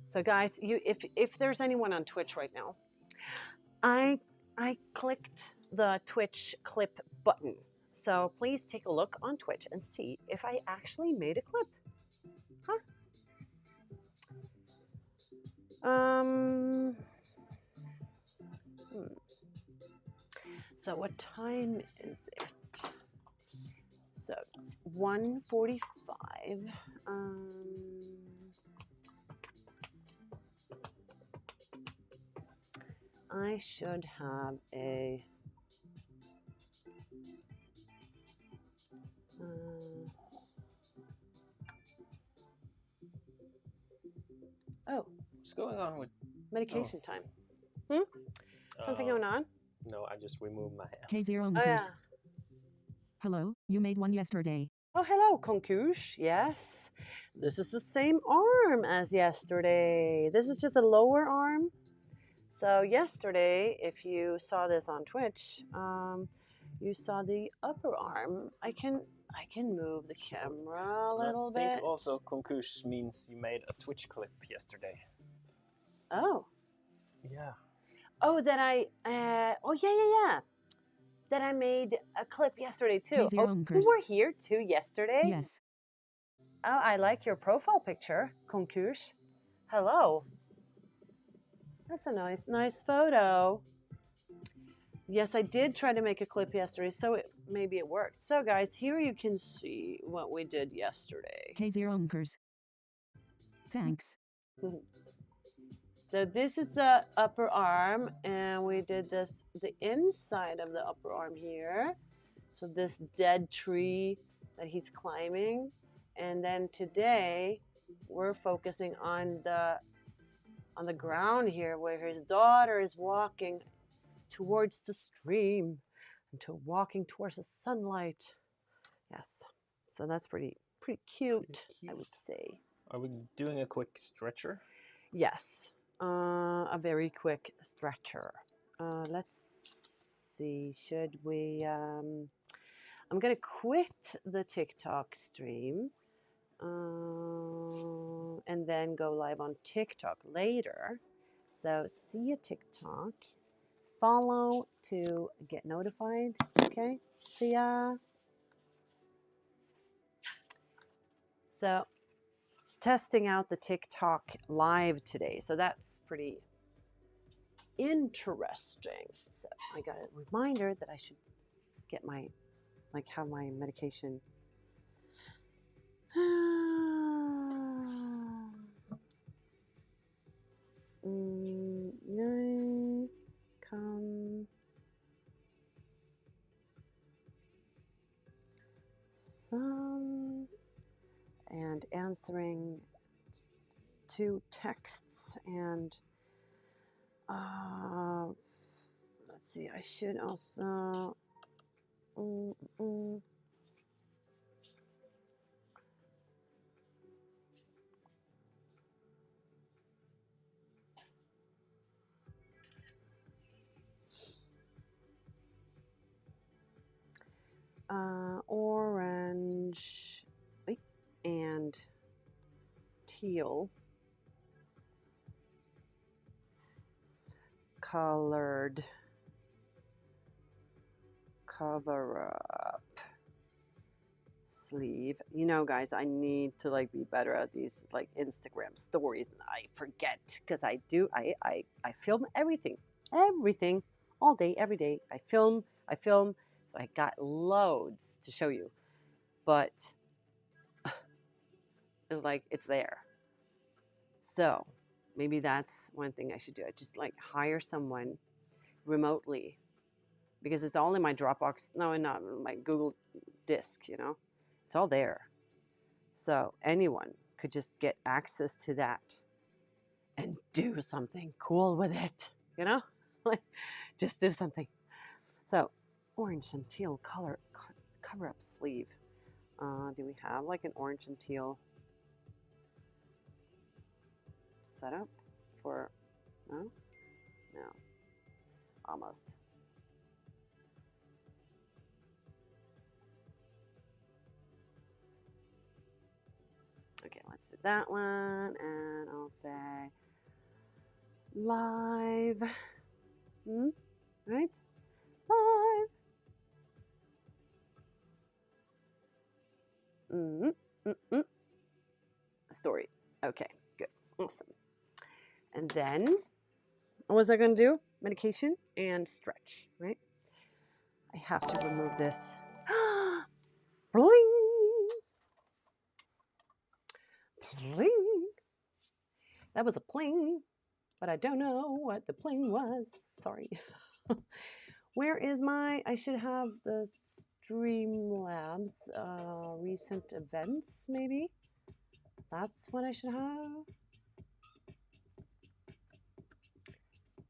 So guys, if there's anyone on Twitch right now, I clicked the Twitch clip button. So please take a look on Twitch and see if I actually made a clip. So what time is it? So 1:45. I should have a What's going on with medication time? Something going on? No, I just removed my hand. K0 Oh, yeah. Mukus. Hello, you made one yesterday. Oh, hello, Konkush. Yes, this is the same arm as yesterday. This is just a lower arm. So yesterday, if you saw this on Twitch, You saw the upper arm. I can move the camera a little bit. I think also konkurs means you made a Twitch clip yesterday. Oh. Yeah. Oh, that I. Oh yeah. That I made a clip yesterday too. Casey Oh, Onkers. you were here too yesterday. Yes. Oh, I like your profile picture, konkurs. Hello. That's a nice photo. Yes, I did try to make a clip yesterday, so maybe it worked. So, guys, here you can see what we did yesterday. Casey Onkers. Thanks. So this is the upper arm, and we did this the inside of the upper arm here. So this dead tree that he's climbing, and then today we're focusing on the ground here where his daughter is walking towards the stream and walking towards the sunlight. Yes, so that's pretty cute, I would say. Are we doing a quick stretcher? Yes, a very quick stretcher. Let's see, should we? I'm gonna quit the TikTok stream and then go live on TikTok later. So see you TikTok. Follow to get notified. Okay, see ya. So testing out the TikTok live today. So that's pretty interesting. So I got a reminder that I should get my, have my medication. Come. Some. And answering 2 texts and let's see, I should also orange and teal colored cover up sleeve. You know, guys, I need to be better at these Instagram stories, and I forget because I film everything all day, every day. I film. So I got loads to show you, but it's there. So maybe that's one thing I should do. I just hire someone remotely, because it's all in my Dropbox. No, not my Google disk, it's all there. So anyone could just get access to that and do something cool with it, just do something. So orange and teal color cover up sleeve. Do we have an orange and teal setup for, no, almost. Okay, let's do that one, and I'll say live, right? Live. Story. Okay, good, awesome. And then, what was I going to do? Medication and stretch, right? I have to remove this. Bling! Pling! That was a pling, but I don't know what the pling was. Sorry. Where is my, I should have the Streamlabs recent events, maybe? That's what I should have.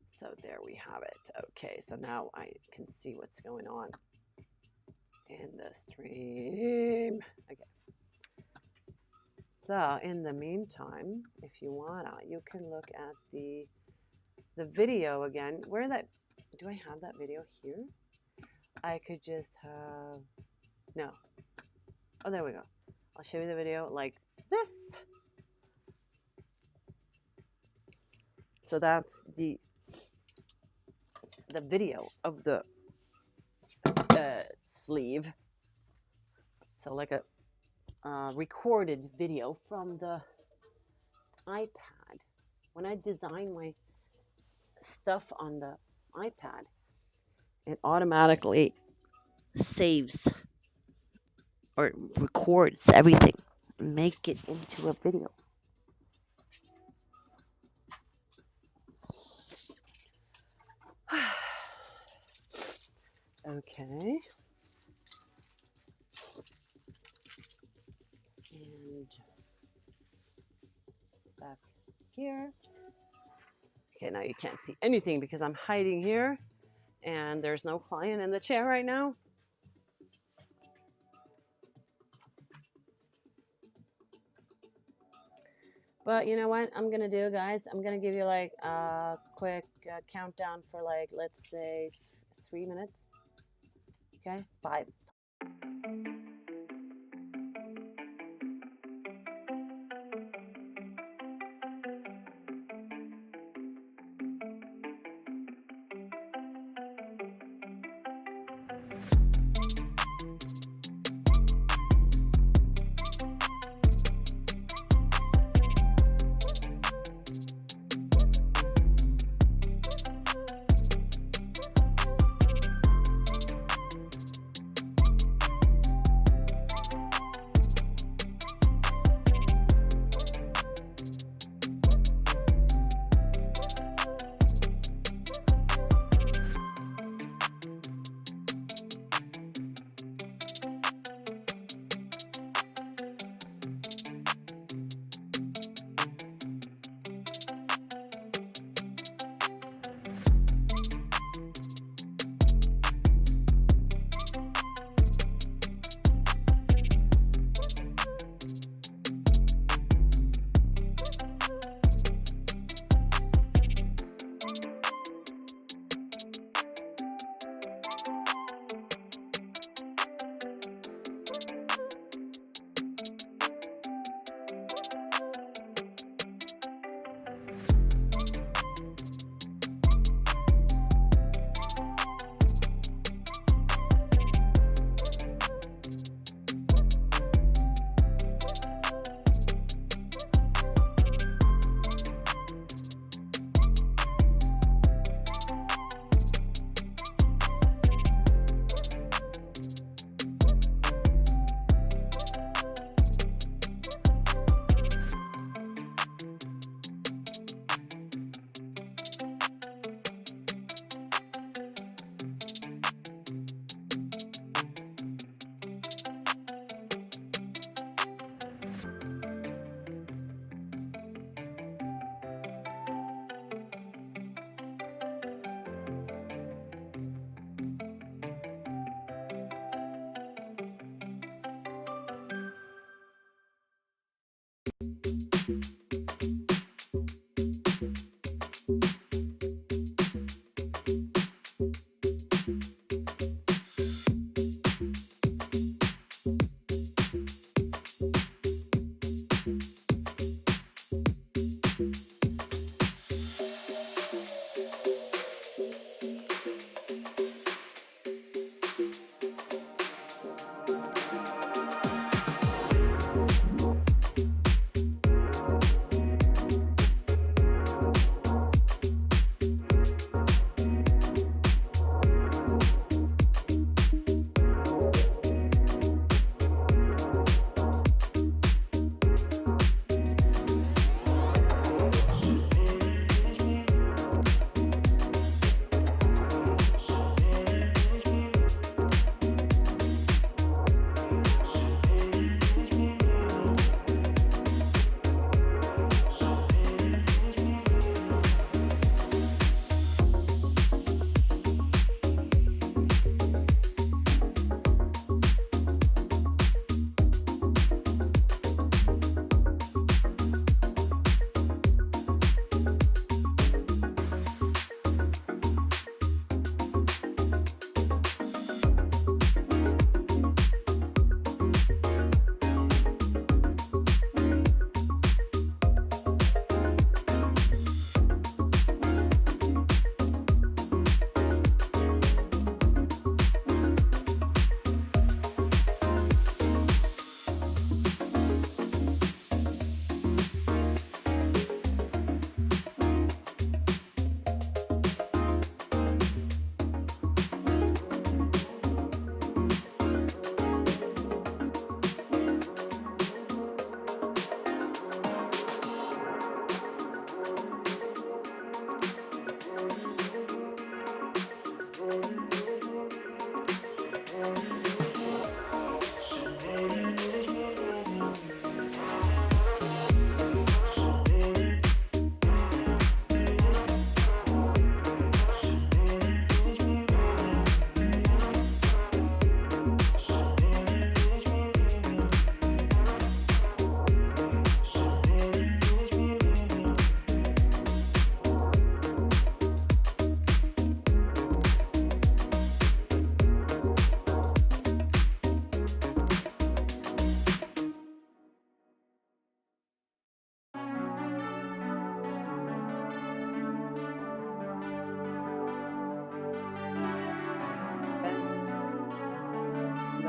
So there we have it. Okay, so now I can see what's going on in the stream. Okay. So in the meantime, if you wanna, you can look at the video again. Where that, do I have that video here? I could just have, no. Oh, there we go. I'll show you the video like this. So that's the video of the sleeve. So like a recorded video from the iPad. When I design my stuff on the iPad, it automatically saves or records everything, make it into a video. Okay. And back here. Okay, now you can't see anything because I'm hiding here and there's no client in the chair right now. But you know what I'm gonna do, guys? I'm gonna give you like a quick countdown for like, let's say 3 minutes. Okay, 5.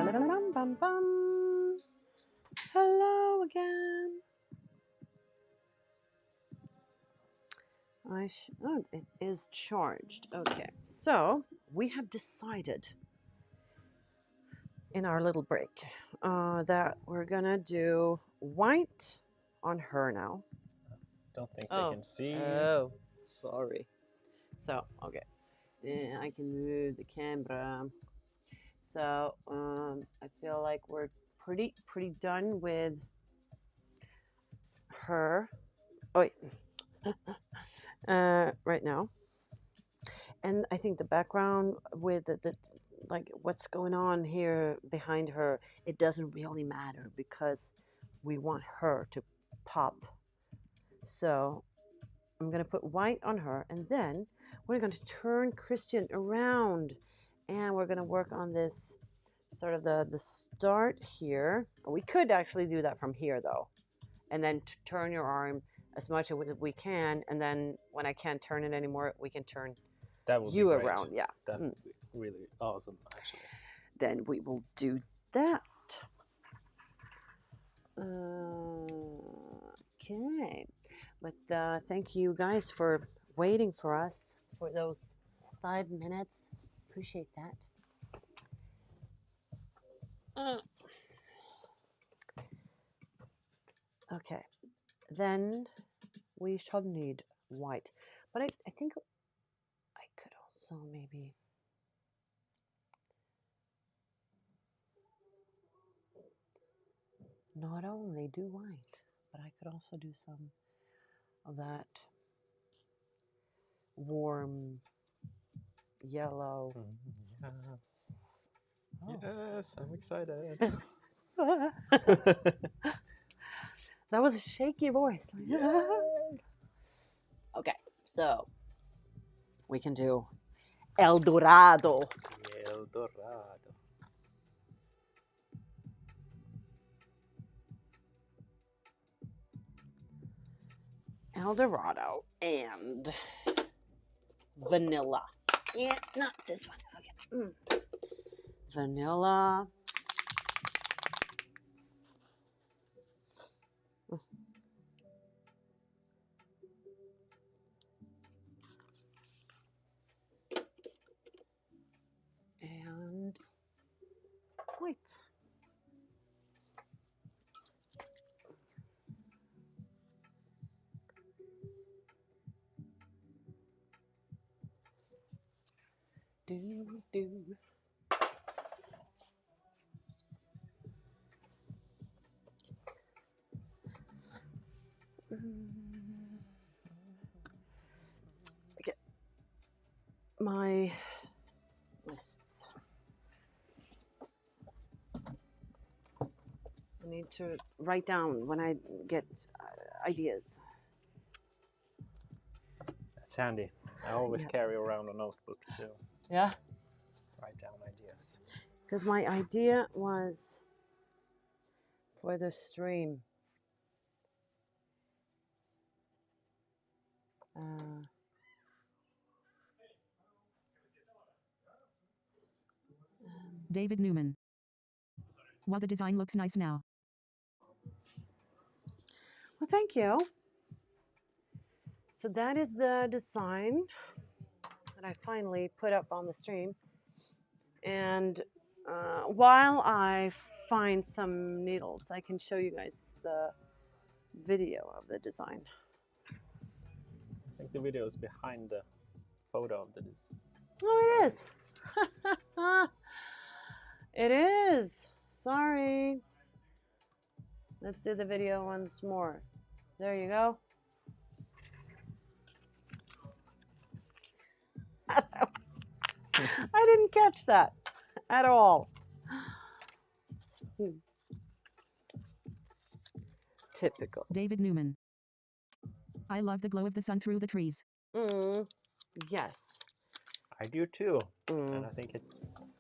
Ba-la-la-la-dum-bum-bum. Hello again. Oh, it is charged. Okay, so we have decided in our little break that we're gonna do white on her now. Don't think they can see. Oh, sorry. So, okay. I can move the camera. So, I feel like we're pretty done with her. Oh, wait. Right now. And I think the background with the like what's going on here behind her, it doesn't really matter because we want her to pop. So I'm going to put white on her, and then we're going to turn Christian around, and we're going to work on this sort of the start here. We could actually do that from here though, and then turn your arm as much as we can, and then when I can't turn it anymore, we can turn That would you be great. around. Yeah, that would be really awesome, actually. then we will do that. Okay, but thank you guys for waiting for us for those 5 minutes. Appreciate that. Okay, then we shall need white, but I think I could also maybe not only do white, but I could also do some of that warm yellow. Yes. Oh. Yes, I'm excited. That was a shaky voice. Okay, so we can do El Dorado. El Dorado. El Dorado and vanilla. Yeah, not this one. Okay. Vanilla. And white. Do. Okay. My lists. I need to write down when I get ideas. That's handy. I always carry around a notebook to write down ideas. Because my idea was for the stream. David Newman. Wow, the design looks nice now. Well, thank you. So that is the design that I finally put up on the stream. And while I find some needles, I can show you guys the video of the design. I think the video is behind the photo of the design. Oh, it is. It is. Sorry. Let's do the video once more. There you go. I didn't catch that at all. Typical. David Newman. I love the glow of the sun through the trees. Yes. I do too. And I think it's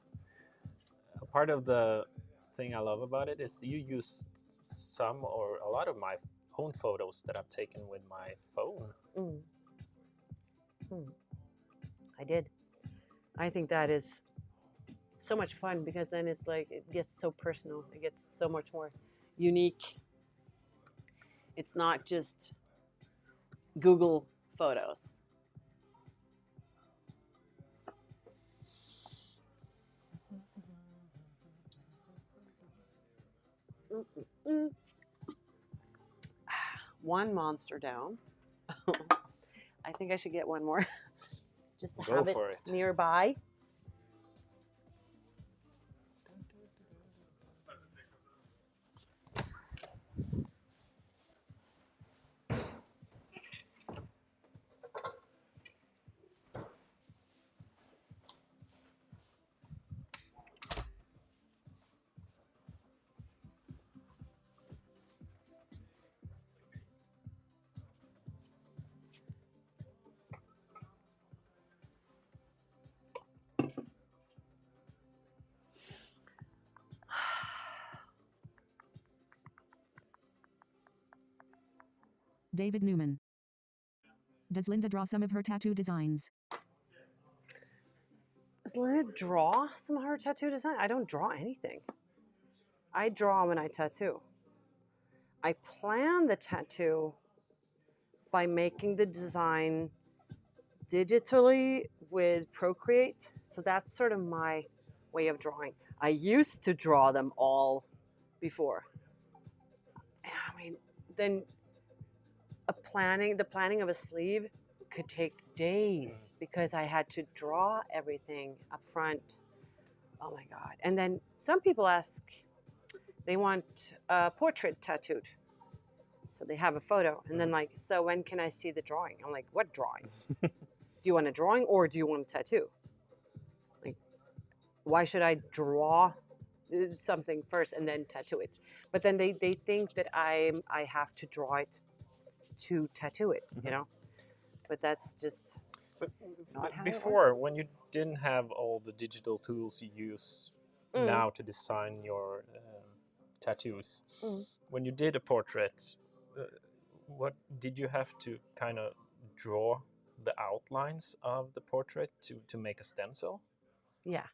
a part of the thing I love about it is you use some or a lot of my own photos that I've taken with my phone. I did. I think that is so much fun because then it's like it gets so personal. It gets so much more unique. It's not just Google photos. Mm-mm-mm. One monster down. I think I should get one more just to Go have it for it. nearby. David Newman. Does Linda draw some of her tattoo designs? Does Linda draw some of her tattoo design? I don't draw anything. I draw when I tattoo. I plan the tattoo by making the design digitally with Procreate. So that's sort of my way of drawing. I used to draw them all before. I mean, then the planning of a sleeve could take days because I had to draw everything up front. Oh my God. And then some people ask, they want a portrait tattooed. So they have a photo and then like, so when can I see the drawing? I'm like, what drawing? Do you want a drawing or do you want a tattoo? Like, why should I draw something first and then tattoo it? But then they think that I have to draw it to tattoo it, you know? But that's just But not how it before, works. when you didn't have all the digital tools you use Mm. now to design your tattoos, Mm. when you did a portrait, what did you have to kind of draw the outlines of the portrait to make a stencil? Yeah.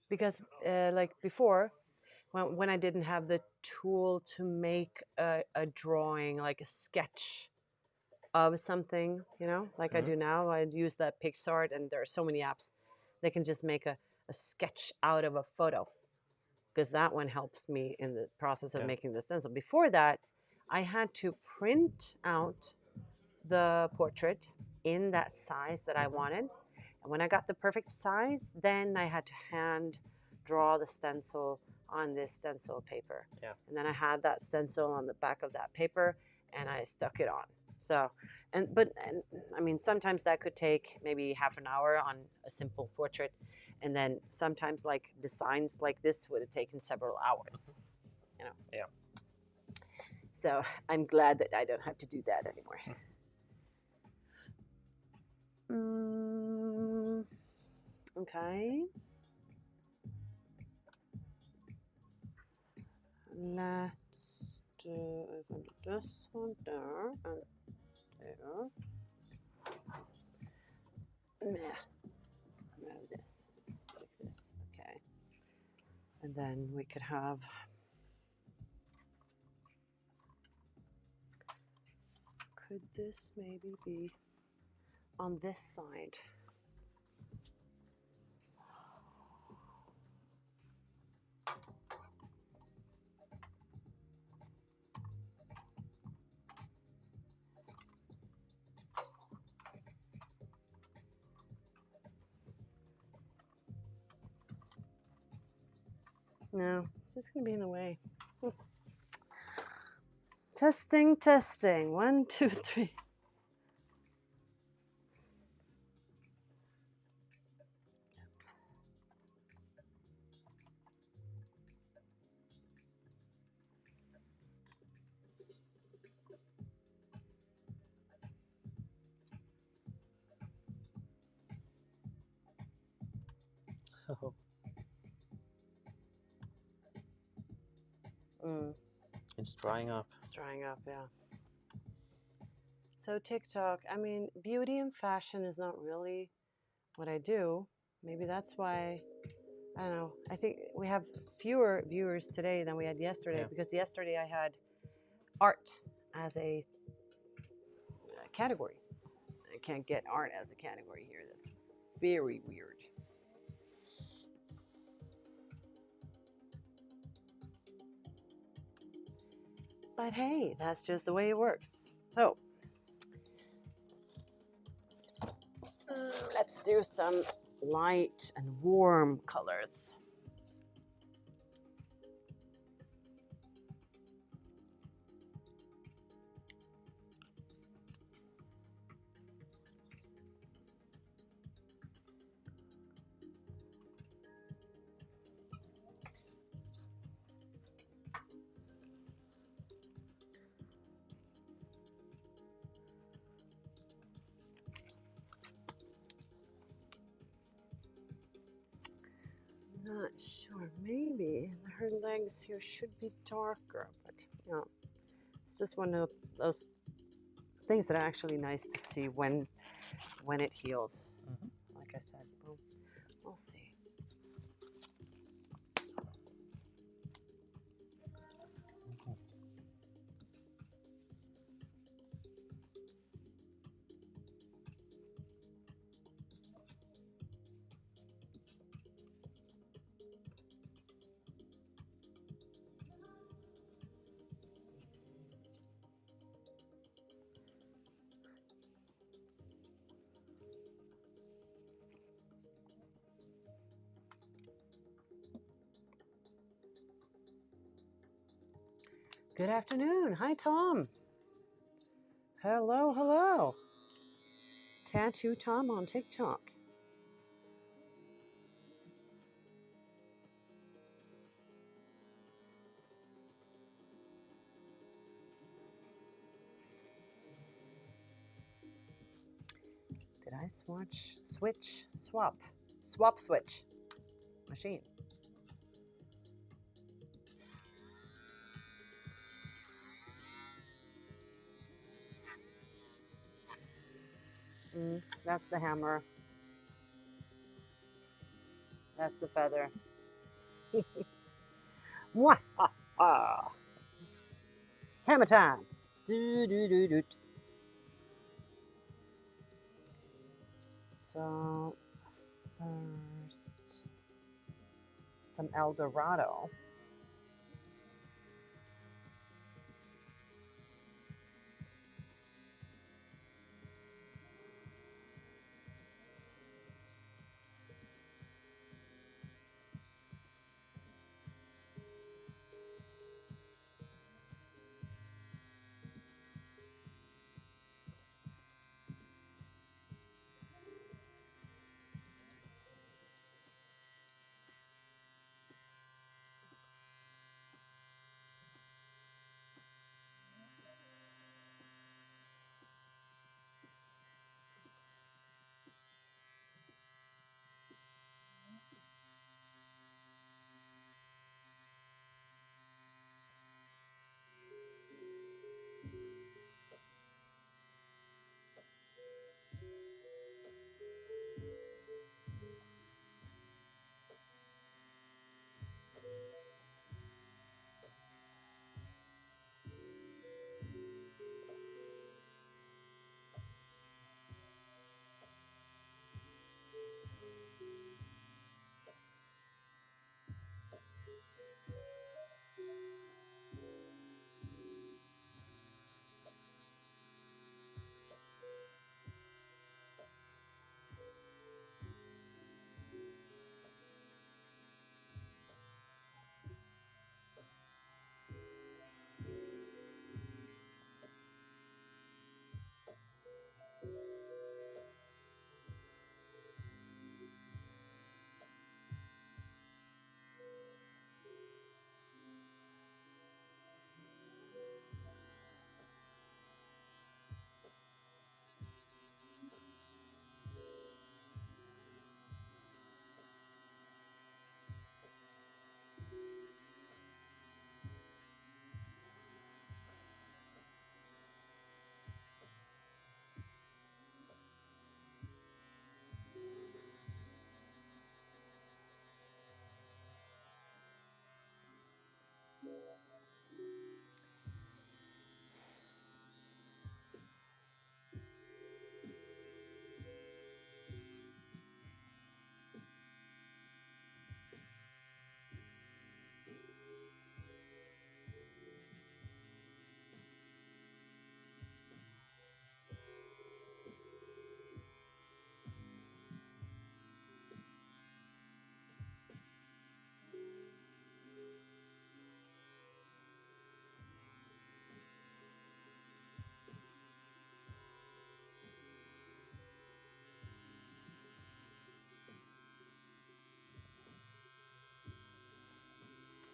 Because like before, when I didn't have the tool to make a drawing, like a sketch of something, you know, like I do now, I use that PixArt and there are so many apps. They can just make a sketch out of a photo because that one helps me in the process of making the stencil. Before that, I had to print out the portrait in that size that I wanted. And when I got the perfect size, then I had to hand draw the stencil on this stencil paper. Yeah. And then I had that stencil on the back of that paper and I stuck it on. So, and I mean, sometimes that could take maybe half an hour on a simple portrait. And then sometimes like designs like this would have taken several hours, you know? Yeah. So I'm glad that I don't have to do that anymore. Okay. Let's do, I'm going to do this one there and there. Yeah. Move this like this. Okay. And then we could have could this maybe be on this side? No, it's just going to be in the way. Testing, testing. 1, 2, 3. It's drying up. It's drying up, yeah. So TikTok, I mean, beauty and fashion is not really what I do. Maybe that's why I don't know. I think we have fewer viewers today than we had yesterday Yeah. because yesterday I had art as a category. I can't get art as a category here. That's very weird. But hey, that's just the way it works. So let's do some light and warm colors. Not sure. Maybe her legs here should be darker, but you know, it's just one of those things that are actually nice to see when it heals. Like I said, we'll see. Good afternoon. Hi, Tom. Hello, hello. Tattoo Tom on TikTok. Did I swap switch machine? That's the hammer. That's the feather. Mwah! Hammer time. Do, do, do, do. So, first, some El Dorado.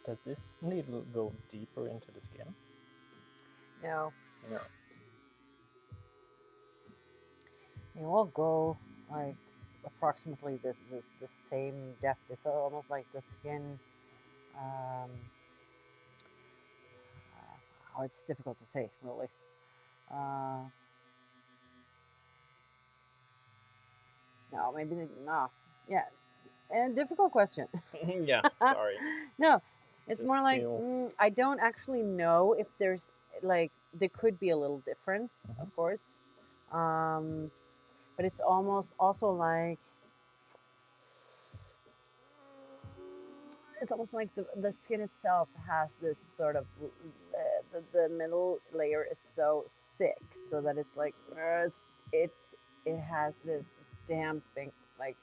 Does this needle go deeper into the skin? No, No. they all go like approximately the same depth. It's almost like the skin. Um, oh, it's difficult to say, really. Uh, no, maybe no. Yeah, and difficult question. Yeah, sorry. No, it's Just more like feel. I don't actually know if there's like there could be a little difference, of course, um, but it's almost also like it's almost like the skin itself has this sort of the middle layer is so thick so that it's like it's it has this damping like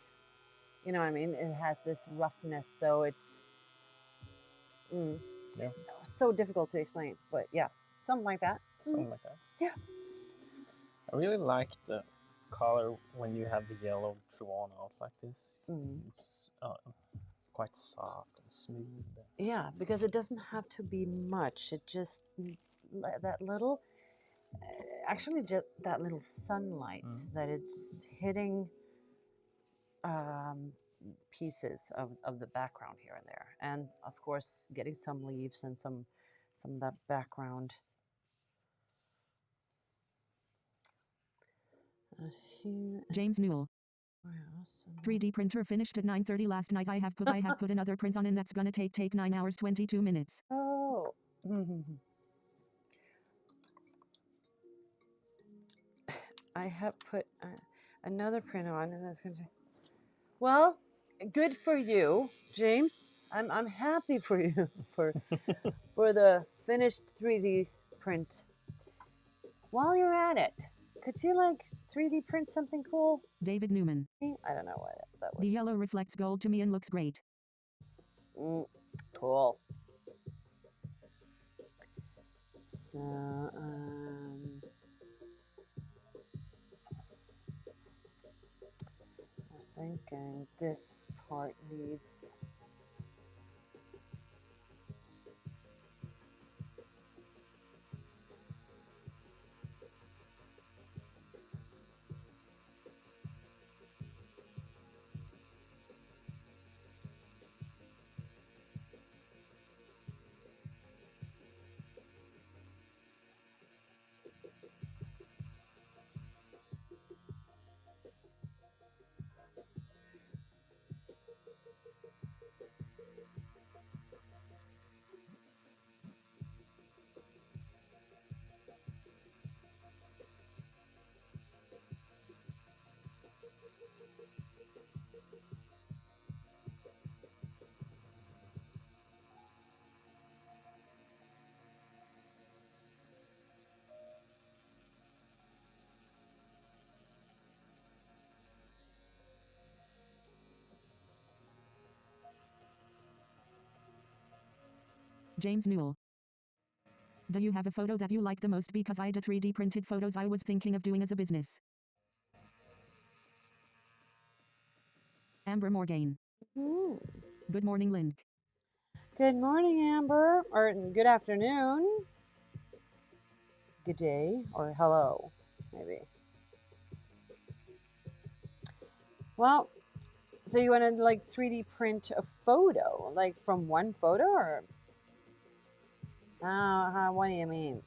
you know what I mean. It has this roughness, so it's. Yeah, So difficult to explain, but yeah, something like that. something like that. Yeah. I really like the color when you have the yellow drawn out like this. It's quite soft and smooth. Yeah, because it doesn't have to be much. It just that little, actually, just that little sunlight that it's hitting pieces of the background here and there, and of course, getting some leaves and some of that background. Here, James Newell. where else? 3D printer finished at 9:30 last night. I have put another print on and that's gonna take 9 hours 22 minutes. Oh. I have put another print on, and that's going to. Well, good for you, James. I'm happy for you for the finished 3D print. While you're at it, could you like 3D print something cool? David Newman. I don't know what that The was. yellow reflects gold to me and looks great. Cool. So, I was thinking this part needs. James Newell. Do you have a photo that you like the most? Because I do 3D printed photos I was thinking of doing as a business. Amber Morgaine. Good morning, Link. Good morning, Amber, or good afternoon, good day, or hello, maybe. Well, so you want to like 3D print a photo, like from one photo, or what do you mean?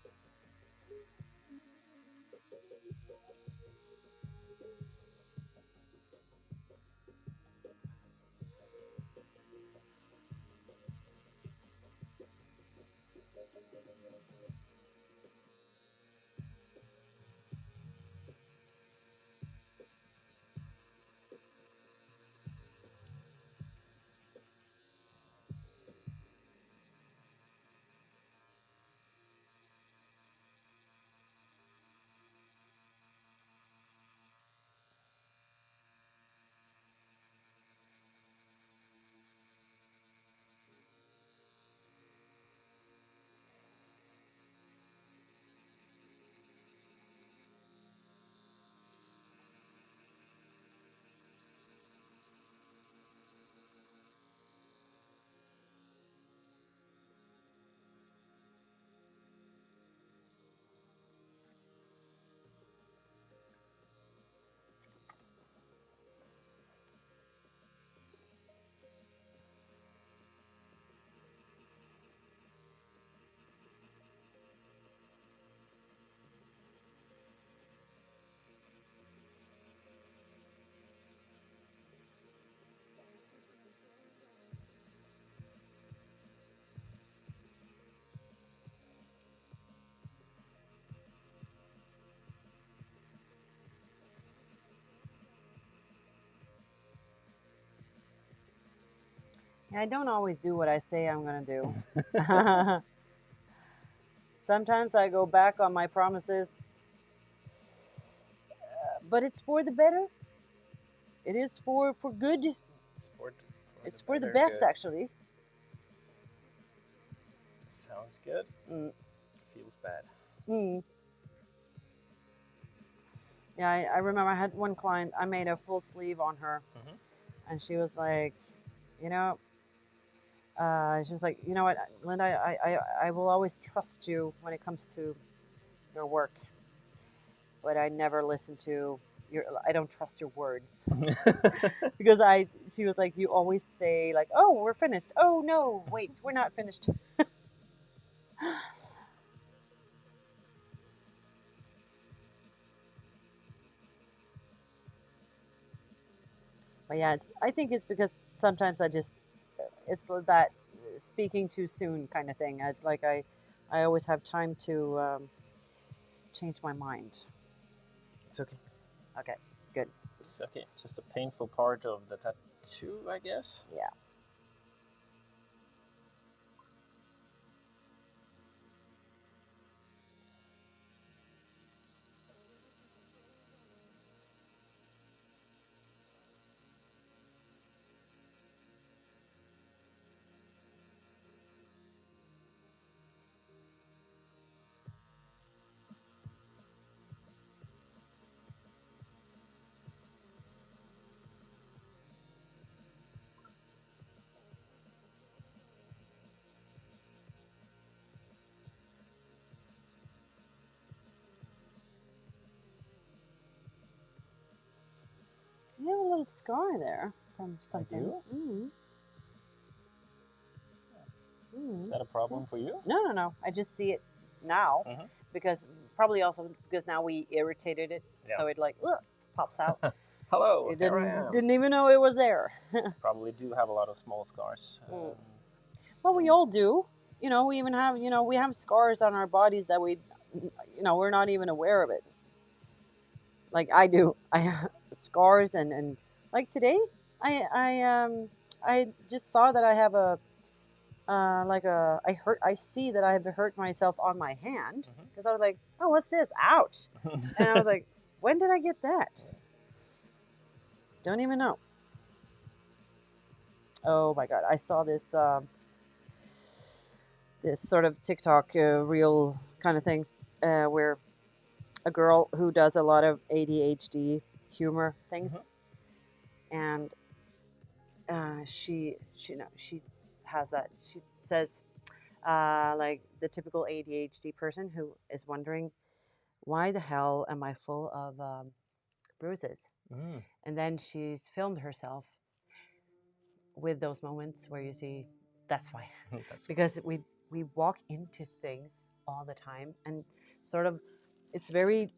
I don't always do what I say I'm going to do. Sometimes I go back on my promises, but it's for the better. It is for good. Sport It's the for the better. best, Good. actually. Sounds good. Mm. Feels bad. Mm. Yeah, I remember I had one client, I made a full sleeve on her, Hmm. and she was like, you know, she was like, you know what, Linda, I will always trust you when it comes to your work, but I never listen to I don't trust your words. Because she was like, you always say, like, oh, we're finished. Oh, no, wait, we're not finished. But yeah, I think it's because sometimes it's that speaking too soon kind of thing. It's like I always have time to change my mind. It's okay. Okay, good. It's okay. Just a painful part of the tattoo, I guess. Yeah. You have a little scar there from something. do? Mm. Is Mm. that a problem for you? No, no, no. I just see it now Hmm. because probably also because now we irritated it, Yeah. so it like ugh, pops out. Hello, You here I am. didn't even know it was there. Probably do have a lot of small scars. Mm. Well, we all do. You know, we even have we have scars on our bodies that we're not even aware of it. Like I do. I have scars and like today, I just saw that I have a like a I see that I have hurt myself on my hand because I was like, oh, what's this? Ouch! And I was like, when did I get that? Don't even know. Oh my god! I saw this sort of TikTok reel kind of thing where a girl who does a lot of ADHD humor Mhm. things, and she has that. She says like the typical ADHD person who is wondering why the hell am I full of bruises? Mm. And then she's filmed herself with those moments where you see that's why, That's because we walk into things all the time and sort of it's very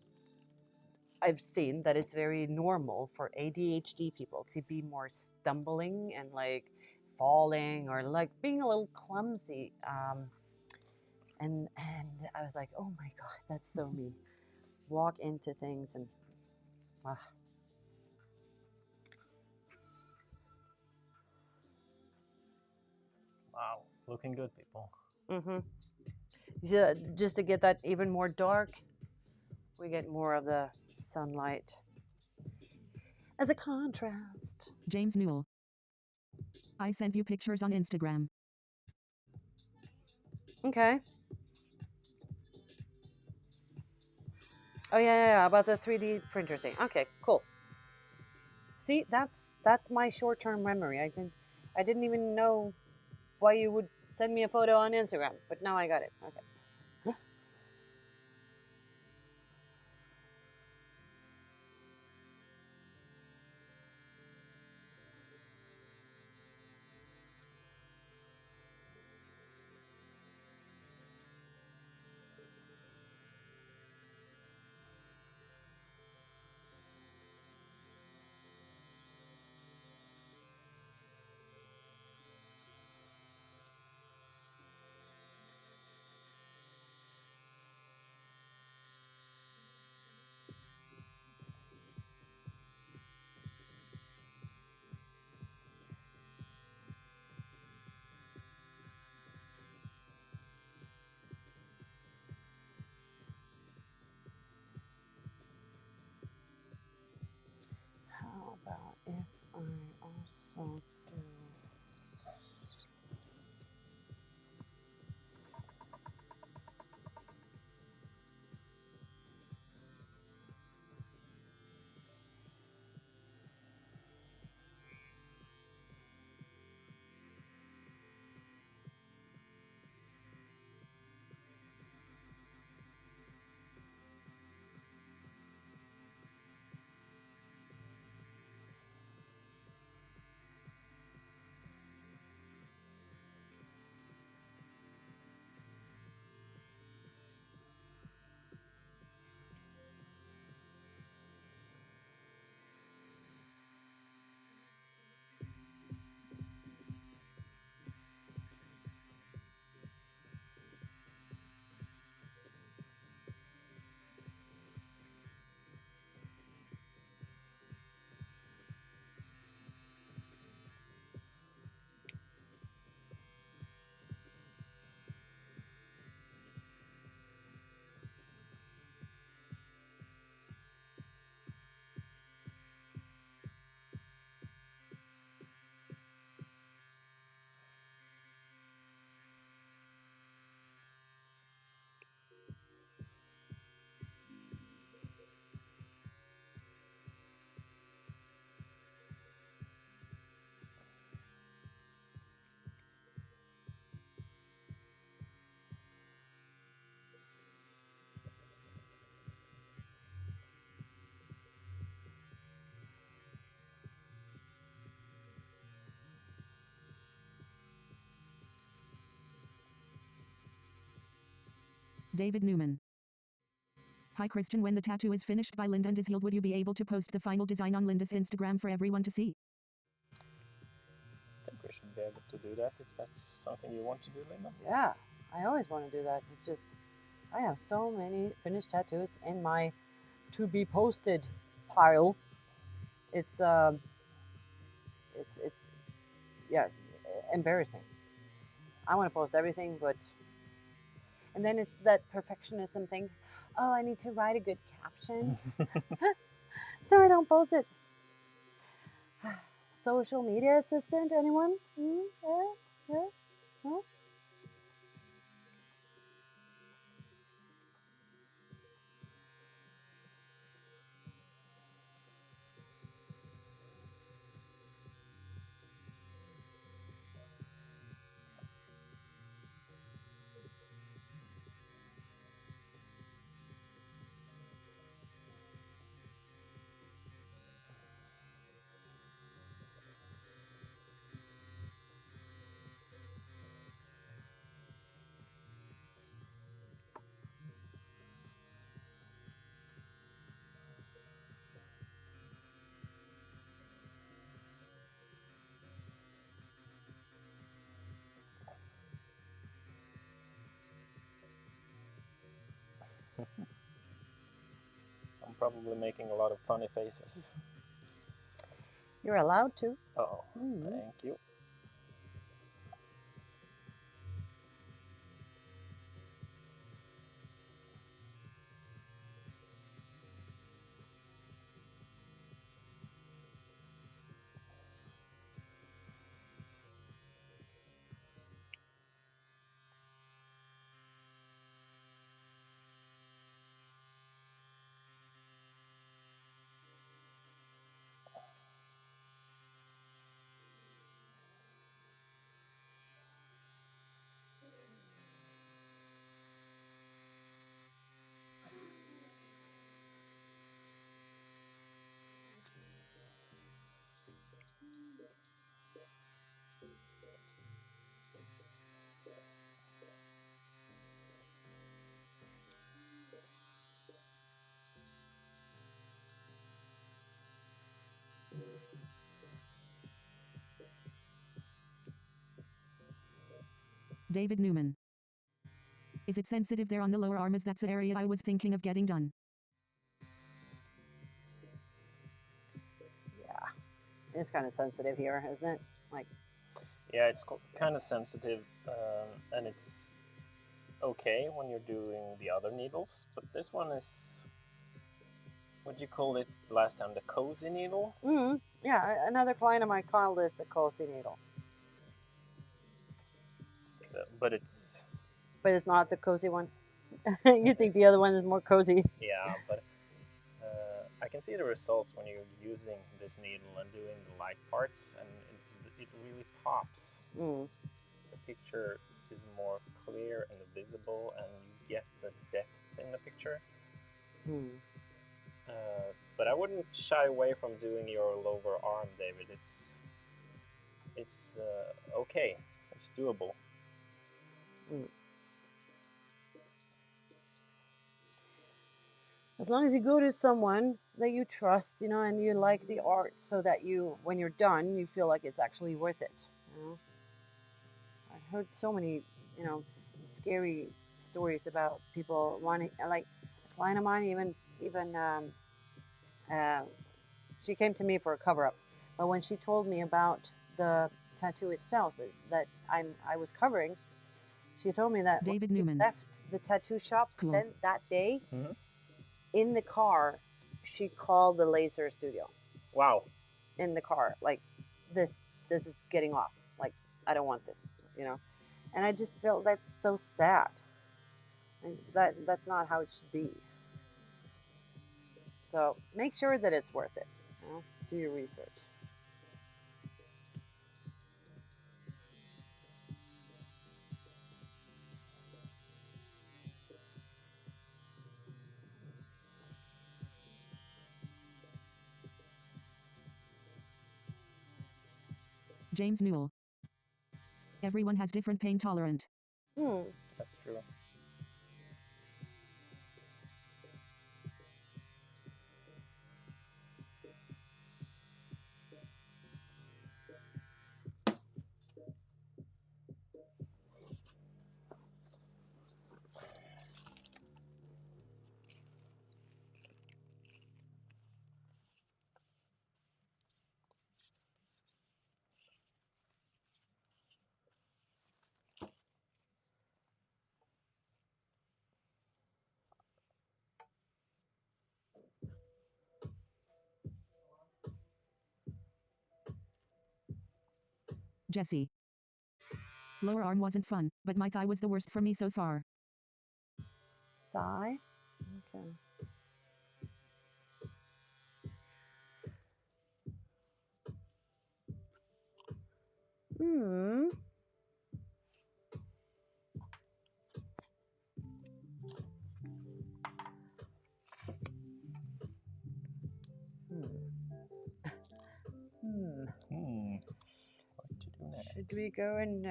I've seen that it's very normal for ADHD people to be more stumbling and like falling or like being a little clumsy. And I was like, oh my god, that's so me. Walk into things and ah. wow, looking good, people. Mm-hmm. Yeah, just to get that even more dark, we get more of the sunlight as a contrast. James Newell. I sent you pictures on Instagram. Okay. Oh yeah, about the 3D printer thing. Okay, cool. See, that's my short-term memory. I didn't even know why you would send me a photo on Instagram, but now I got it. Okay. So. David Newman. Hi Christian, when the tattoo is finished by Linda and is healed, would you be able to post the final design on Linda's Instagram for everyone to see? I think we should be able to do that if that's something you want to do, Linda. Yeah, I always want to do that. It's just, I have so many finished tattoos in my to be posted pile. It's yeah, embarrassing. I want to post everything, but and then it's that perfectionism thing. Oh, I need to write a good caption, so I don't post it. Social media assistant, anyone? Yeah. No? I'm probably making a lot of funny faces. You're allowed to. Oh, thank you. David Newman. Is it sensitive there on the lower arm, as that's the area I was thinking of getting done? Yeah, it's kind of sensitive here, isn't it? Like, Yeah, it's kind of sensitive, and it's okay when you're doing the other needles, but this one is, what do you call it last time, the cozy needle? Yeah, another client of mine called this the cozy needle, So, but it's but it's not the cozy one. You think the other one is more cozy? yeah, but I can see the results when you're using this needle and doing the light parts, and it really pops. Mm. The picture is more clear and visible, and you get the depth in the picture. Mm. But I wouldn't shy away from doing your lower arm, David. It's okay. It's doable. Mm. As long as you go to someone that you trust, you know, and you like the art, so that you, when you're done, you feel like it's actually worth it. You know, I've heard so many, you know, scary stories about people wanting, like a client of mine, even uh, she came to me for a cover up, but when she told me about the tattoo itself that I was covering, she told me that when David she Newman. left the tattoo shop Cool. then that day, Mm-hmm. in the car, she called the laser studio Wow. in the car, like this is getting off. Like, I don't want this, you know. And I just feel that's so sad. And that's not how it should be. So make sure that it's worth it. You know, do your research. James Newell. Everyone has different pain tolerant. Hmm. That's true. Jesse. Lower arm wasn't fun, but my thigh was the worst for me so far. Thigh. Okay. Hmm. Hmm. Hmm. What to do next? Should we go and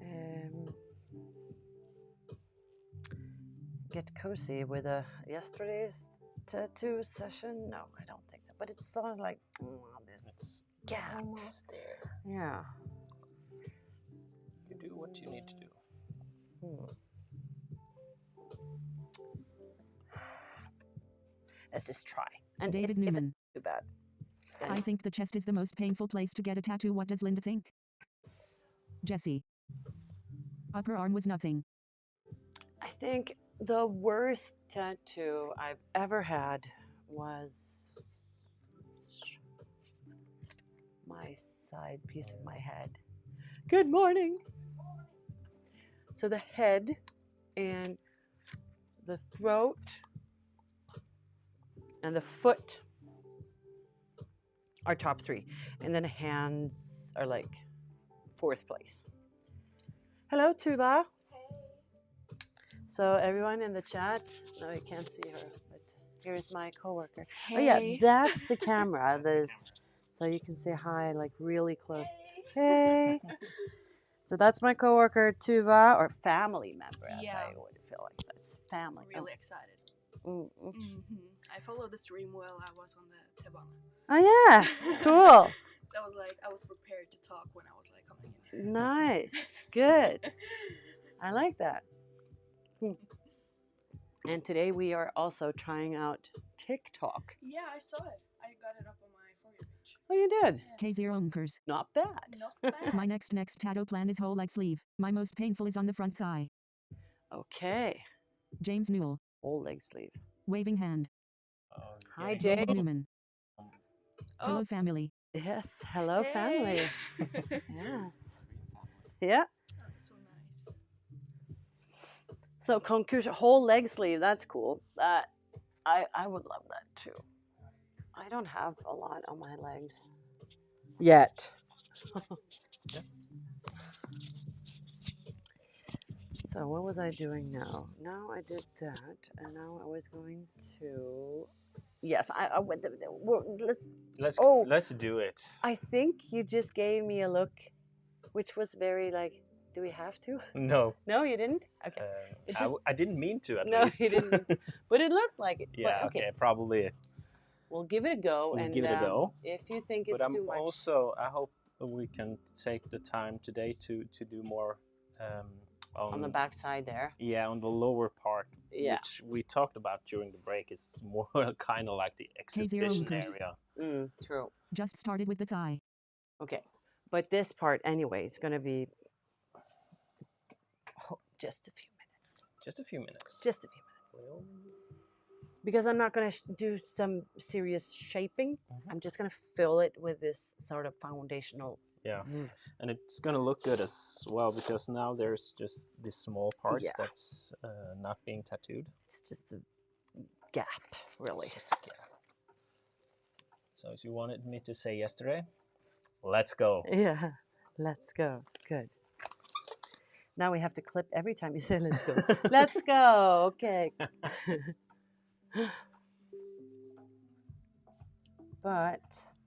um, get cozy with yesterday's tattoo session? No, I don't think so. But it's sort of like this It's gap. almost there. Yeah. You do what you need to do. Hmm. Let's just try. And David if Newman. it's too bad, then I think the chest is the most painful place to get a tattoo. What does Linda think? Jesse. Upper arm was nothing. I think the worst tattoo I've ever had was my side piece of my head. Good morning. So the head and the throat and the foot are top three, and then hands are like fourth place. Hello, Tuva. So everyone in the chat, no, you can't see her, but here's my coworker. Oh yeah, Hey. that's the camera. There's, so you can say hi like really close. Hey. So that's my coworker Tuva, or family member, as Yeah. I would feel like that's family. Really excited. Oh. I followed the stream while I was on the T-bana. Oh yeah, cool. So I was prepared to talk when I was like coming in here. Nice, good. I like that. And today we are also trying out TikTok. Yeah, I saw it. I got it up on my For You page. Oh, you did? Yeah. K0 Unkers. Not bad. Not bad. My next tattoo plan is whole leg sleeve. My most painful is on the front thigh. Okay. James Newell. Whole leg sleeve. Waving hand. Hi, Getting Jay. David Newman. Hello, family. Yes. Hello, family. Hey. Yes. Yeah. Oh, so nice. So concussion, whole leg sleeve. That's cool. That I would love that too. I don't have a lot on my legs yet. Yeah. So what was I doing now? Now I did that, and now I was going to. Yes, I went. Let's. Let's Oh, let's do it. I think you just gave me a look, which was very like. Do we have to? No, No, you didn't. Okay. It just, I didn't mean to at no, least. you didn't. But it looked like it. Yeah. But okay, Probably we'll give it a go, we'll and give it a go. if you think But it's too much, I hope we can take the time today to do more on the back side there. Yeah, on the lower part, Yeah. which we talked about during the break, is more kind of like the exhibition Lucas. area. True. Just started with the thigh. Okay, but this part anyway is going to be just a few minutes. Just a few minutes. Just a few minutes. Because I'm not going to do some serious shaping. I'm just going to fill it with this sort of foundational. Yeah, and it's gonna look good as well because now there's just these small parts Yeah. that's not being tattooed. It's just a gap, really. It's just a gap. So as you wanted me to say yesterday, let's go. Yeah, let's go. Good. Now we have to clip every time you say let's go. Let's go. Okay. But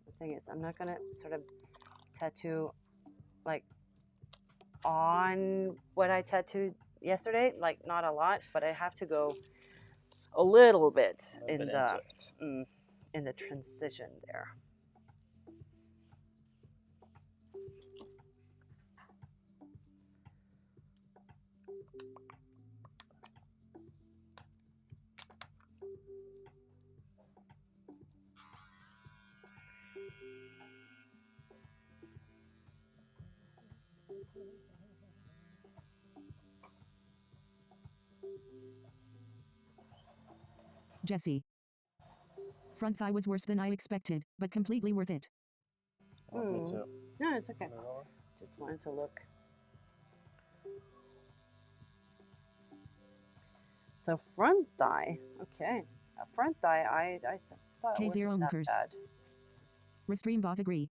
the thing is, I'm not going to sort of tattoo like on what I tattooed yesterday. Like not a lot, but I have to go a little bit in the transition there. Jesse. Front thigh was worse than I expected, but completely worth it. Me too. No, it's okay. Just wanted to look. So front thigh, okay. A front thigh, I thought it K0 wasn't that Lucas. bad. Restream bot agree.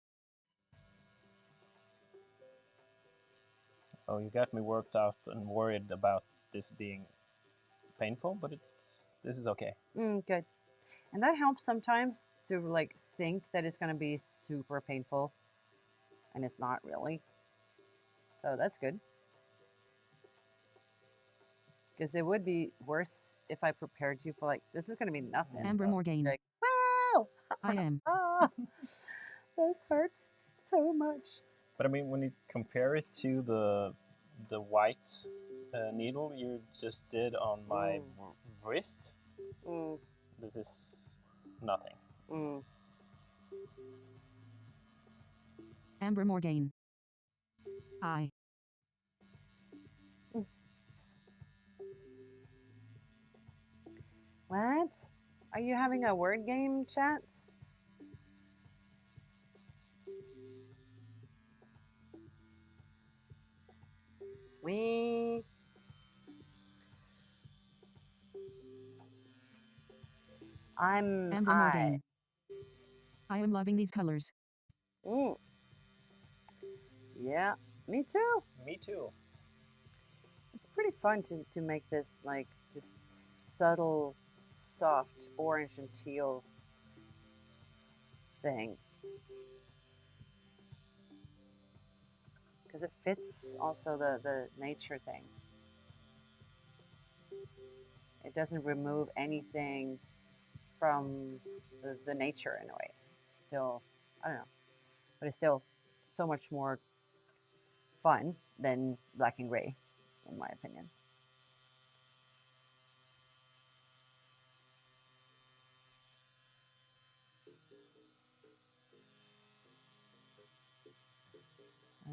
Oh, you got me worked out and worried about this being painful, but this is okay. Good. And that helps sometimes to like think that it's gonna be super painful, and it's not really. So that's good. Because it would be worse if I prepared you for like this is gonna be nothing. Amber Morgan. Like, wow, I am. this hurts so much. But I mean, when you compare it to the white needle you just did on my wrist, this is nothing. Amber Morgan. I. What? Are you having a word game chat? We. Amber Morgan. I am loving these colors. Yeah, me too. Me too. It's pretty fun to make this like just subtle, soft orange and teal thing. Because it fits also the nature thing. It doesn't remove anything from the nature in a way. Still, I don't know. But it's still so much more fun than black and gray, in my opinion.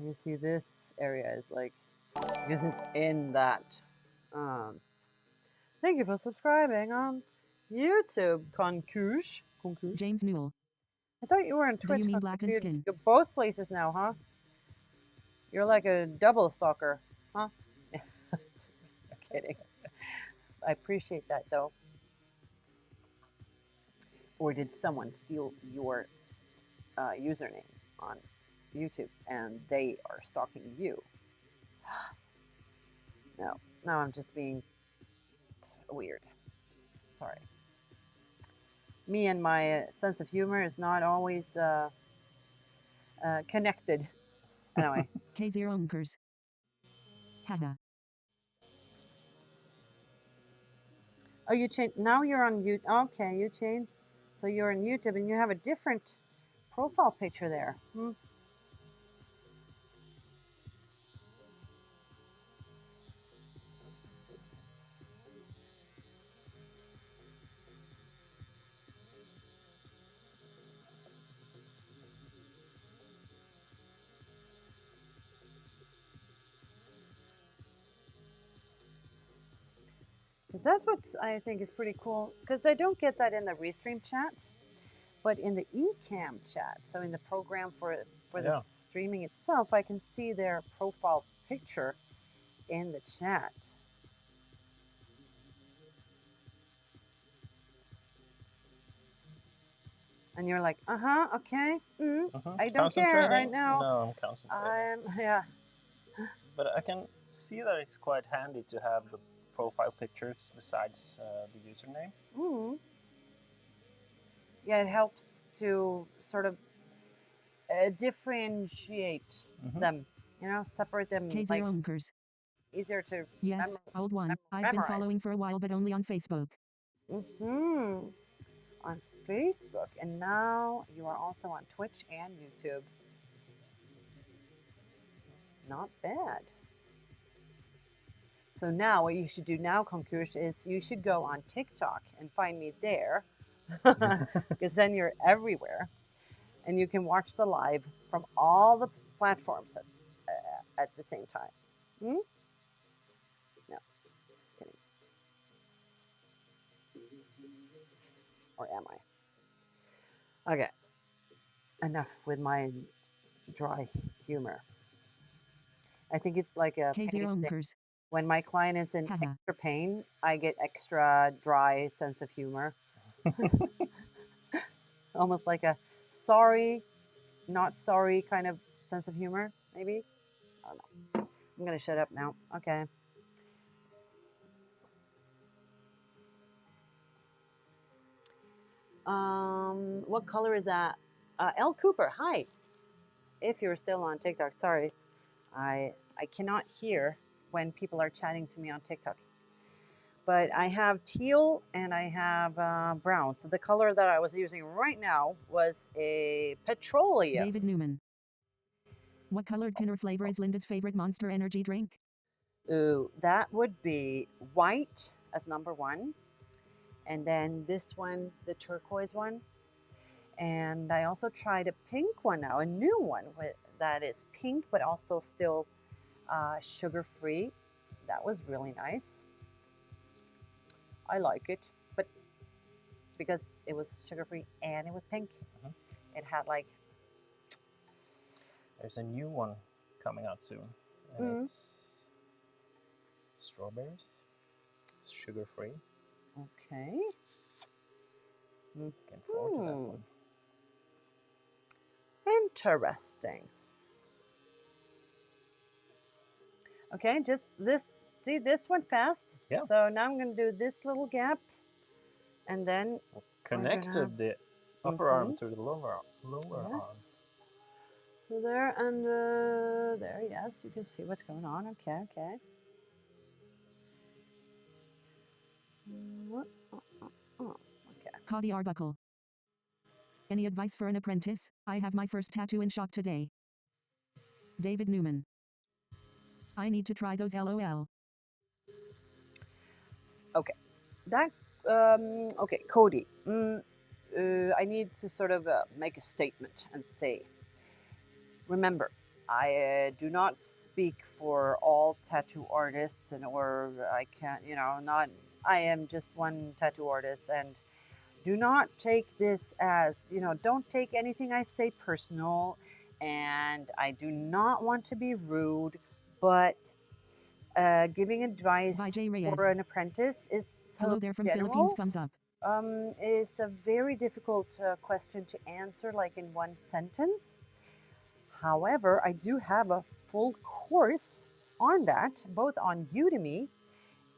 You see this area is like, because it's in that. Thank you for subscribing on YouTube, Concouche. James Newell. I thought you were on Do Twitch. you mean Huh? blackened skin? You're both places now, huh? You're like a double stalker, huh? Kidding. I appreciate that though. Or did someone steal your username on YouTube and they are stalking you? No, no, I'm just being weird. Sorry. Me and my sense of humor is not always connected. Anyway. K0 Unkers. Haha. Oh, you changed. Now you're on YouTube. Okay, you changed. So you're on YouTube and you have a different profile picture there. Hmm. Because that's what I think is pretty cool. Because I don't get that in the Restream chat, but in the Ecamm chat, so in the program for the Yeah. streaming itself, I can see their profile picture in the chat. And you're like, okay, I don't care right Concentrating? now. No, I'm concentrating. Yeah. But I can see that it's quite handy to have the profile pictures besides the username. Mm. Yeah, it helps to sort of differentiate them, separate them, K0 like Unkers. easier to Yes, old one. I've been memorize. following for a while, but only on Facebook. On Facebook, and now you are also on Twitch and YouTube. Not bad. So now what you should do now, Konkush, is you should go on TikTok and find me there, because then you're everywhere, and you can watch the live from all the platforms at the same time. Hmm? No, just kidding. Or am I? Okay. Enough with my dry humor. I think it's like a pain K0 thing. Unkers. When my client is in Haha. extra pain, I get extra dry sense of humor. Almost like a sorry, not sorry kind of sense of humor, maybe. I don't know. I'm gonna shut up now. Okay. What color is that? L Cooper, hi. If you're still on TikTok, sorry, I cannot hear when people are chatting to me on TikTok. But I have teal and I have brown. So the color that I was using right now was a petroleum. David Newman. What colored can or flavor is Linda's favorite Monster Energy drink? Ooh, that would be white as number one. And then this one, the turquoise one. And I also tried a pink one now, a new one that is pink, but also still sugar-free. That was really nice. I like it, but because it was sugar-free and it was pink, it had like... There's a new one coming out soon, and it's strawberries. It's sugar-free. Okay. Looking forward to that one. Interesting. Okay, just this. See, this went fast. Yeah. So now I'm going to do this little gap, and then Connected the upper arm to the lower arm. yes. So there and there. Yes, you can see what's going on. Okay, okay. Okay. Cody Arbuckle. Any advice for an apprentice? I have my first tattoo in shop today. David Newman. I need to try those LOL. Okay. That, okay, Cody. I need to sort of make a statement and say, remember, I do not speak for all tattoo artists, or I can't, not. I am just one tattoo artist, and do not take this as, don't take anything I say personal. And I do not want to be rude, but giving advice Vijay Reyes. for an apprentice is so Hello there from general. Philippines, thumbs up. It's a very difficult question to answer like in one sentence. However, I do have a full course on that, both on Udemy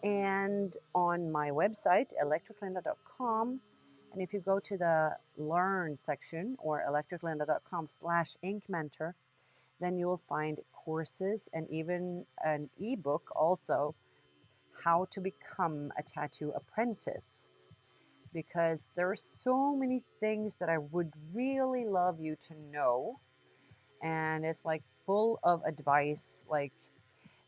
and on my website, electriclinda.com. And if you go to the Learn section or electriclinda.com/inkmentor, then you will find courses and even an ebook also, how to become a tattoo apprentice. Because there are so many things that I would really love you to know. And it's like full of advice, like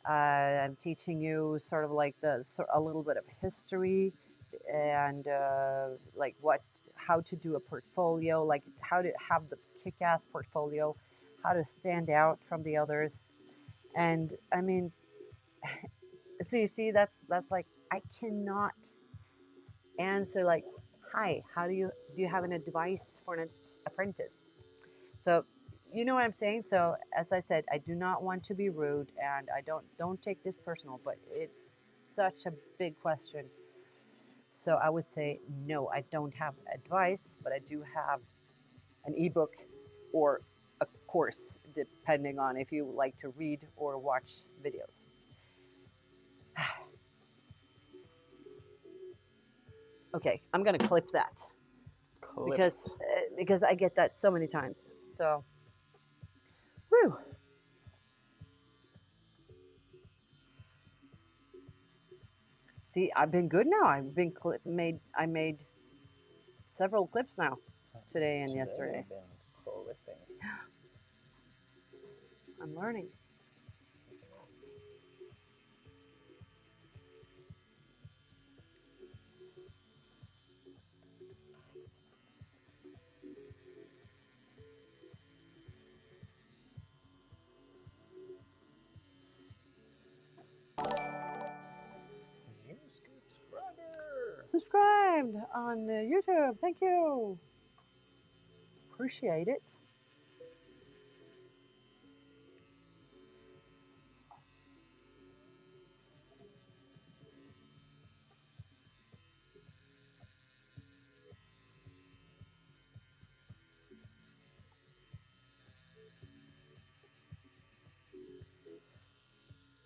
I'm teaching you sort of like a little bit of history and like how to do a portfolio, like how to have the kick-ass portfolio, how to stand out from the others. And I mean, see, that's like I cannot answer like, hi, do you have an advice for an apprentice? So, you know what I'm saying? So, as I said, I do not want to be rude, and I don't take this personal, but it's such a big question. So, I would say no, I don't have advice, but I do have an ebook or a course, depending on if you like to read or watch videos. Okay, I'm gonna clip that because I get that so many times. So, whew. See, I've been good now. I made several clips now, today and yesterday. You've been clipping. I'm learning. New subscriber. Subscribed on YouTube. Thank you. Appreciate it.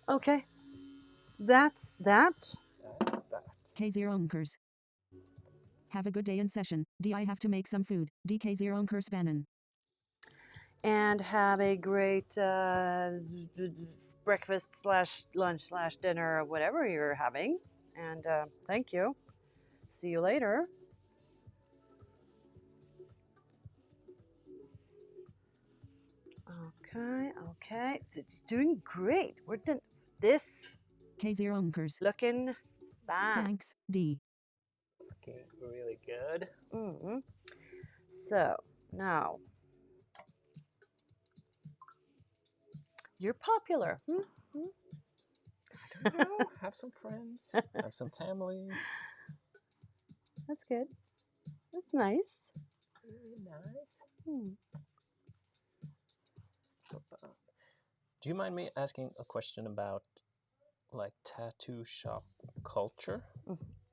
Okay, that's that. That's that. K0 Unkers. Have a good day in session. I have to make some food. DK0 Unkers Bannon. And have a great breakfast slash lunch slash dinner, or whatever you're having. And thank you. See you later. Okay. Doing great. We're done. This K0 Unkers. looking fine. Thanks, D. Looking really good. Mm-hmm. So now you're popular. I don't know. Have some friends. Have some family. That's good. That's nice. Really nice. Hmm. Do you mind me asking a question about like tattoo shop culture?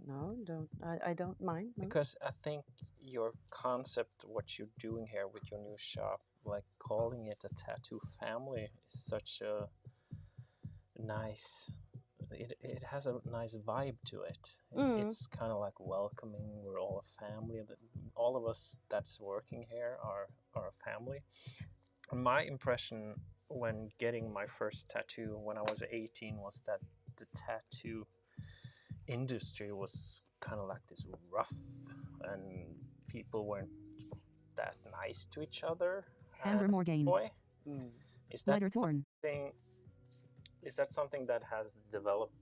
No, don't. I don't mind. No. Because I think your concept, what you're doing here with your new shop, like calling it a tattoo family, is such a nice. It has a nice vibe to it. It's kind of like welcoming. We're all a family. All of us that's working here are a family. My impression when getting my first tattoo when I was 18 was that the tattoo industry was kind of like this rough and people weren't that nice to each other. Amber Morgaine. Boy, is that Letter Thorn. something that has developed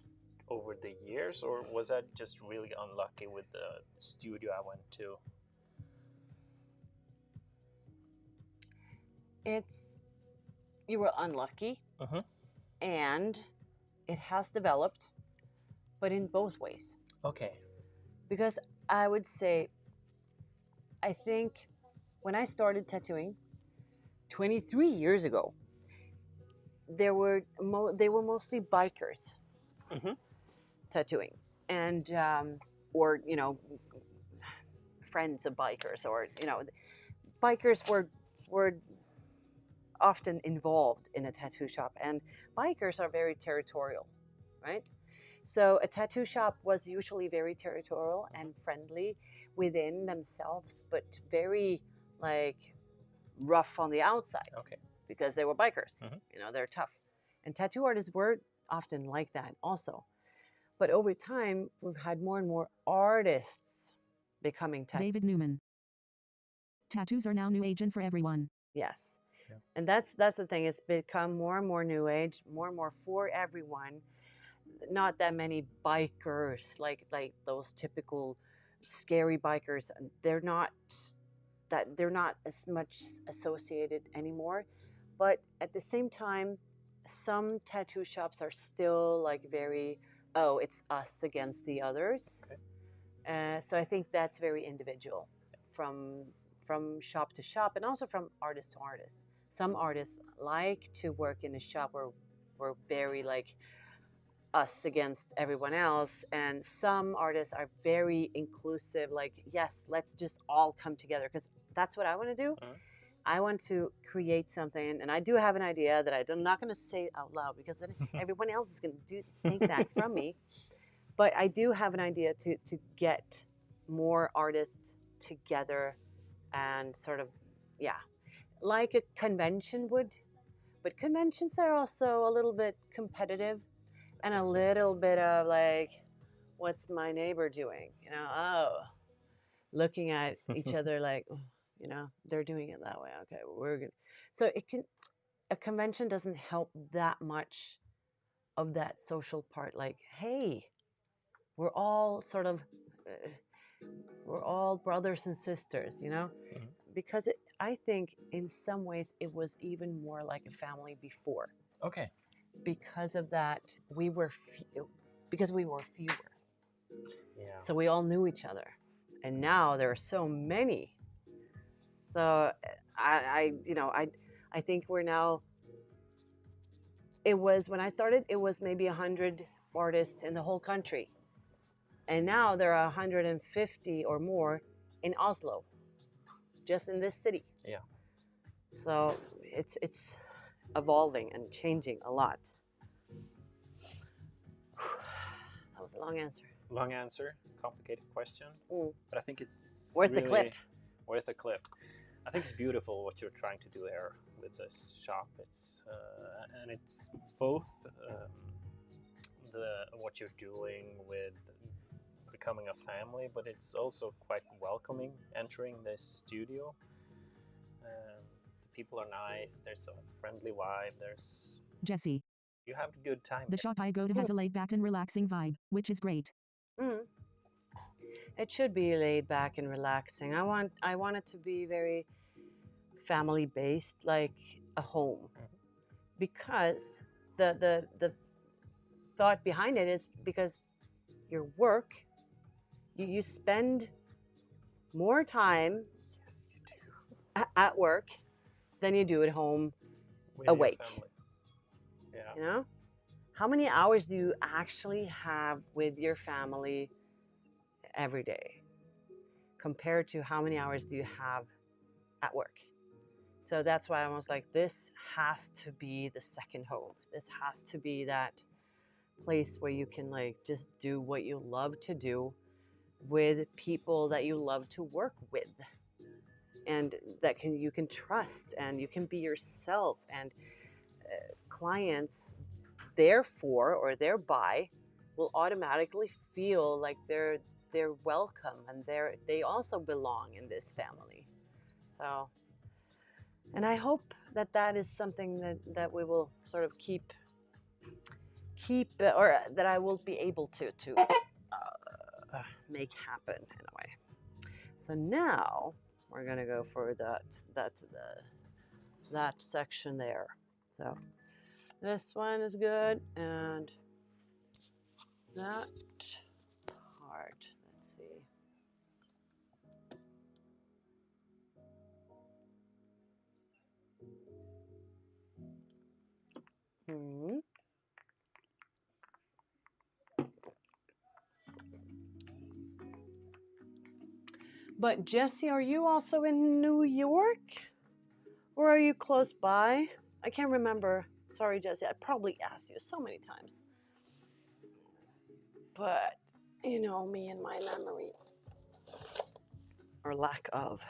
over the years, or was that just really unlucky with the studio I went to? You were unlucky, and it has developed, but in both ways. Okay. Because I would say I think when I started tattooing 23 years ago, they were mostly bikers Mm-hmm. tattooing, and or friends of bikers, or bikers were often involved in a tattoo shop, and bikers are very territorial, right? So a tattoo shop was usually very territorial and friendly within themselves, but very like rough on the outside Okay. because they were bikers. Mhm. They're tough. And tattoo artists were often like that also. But over time, we've had more and more artists becoming tattoo. David Newman. Tattoos are now new agent for everyone. Yes. Yeah. And that's the thing. It's become more and more new age, more and more for everyone. Not that many bikers, like those typical scary bikers. They're not as much associated anymore. But at the same time, some tattoo shops are still like very, oh, it's us against the others. Okay. So I think that's very individual from shop to shop, and also from artist to artist. Some artists like to work in a shop where we're very like us against everyone else, and some artists are very inclusive, like, yes, let's just all come together, because that's what I want to do. I want to create something, and I do have an idea that I'm not going to say out loud, because then everyone else is going to take that from me. But I do have an idea to get more artists together, and sort of, yeah, like a convention would. But conventions are also a little bit competitive, and a little bit of like, what's my neighbor doing? Looking at each other like, they're doing it that way. Okay, well, we're good. So a convention doesn't help that much of that social part. Like, hey, we're all sort of, we're all brothers and sisters, because I think in some ways it was even more like a family before. Okay. Because of that, because we were fewer. Yeah. So we all knew each other, and now there are so many. So I think we're now. It was when I started, it was maybe 100 artists in the whole country, and now there are 150 or more in Oslo, just in this city. Yeah. So it's evolving and changing a lot. That was a long answer. Long answer, complicated question, but I think it's Worth really a clip. Worth a clip. I think it's beautiful what you're trying to do here with this shop. It's and it's both what you're doing with becoming a family, but it's also quite welcoming entering this studio. The people are nice. There's a friendly vibe. Jesse. You have a good time. The shop I go to has a laid back and relaxing vibe, which is great. It should be laid back and relaxing. I want it to be very family based, like a home, because the thought behind it is because your work, you spend more time Yes, you do. at work than you do at home With awake. your family. Yeah. How many hours do you actually have with your family every day compared to how many hours do you have at work? So that's why I was like, this has to be the second home. This has to be that place where you can like just do what you love to do with people that you love to work with, and that you can trust, and you can be yourself, and clients therefore or thereby will automatically feel like they're welcome, and they also belong in this family. So, and I hope that is something that we will sort of keep or that I will be able to make happen in a way. So now we're gonna go for that section there. So this one is good, and that part. Let's see. Hmm. But Jesse, are you also in New York? Or are you close by? I can't remember. Sorry, Jesse. I probably asked you so many times. But you know me and my memory. Or lack of.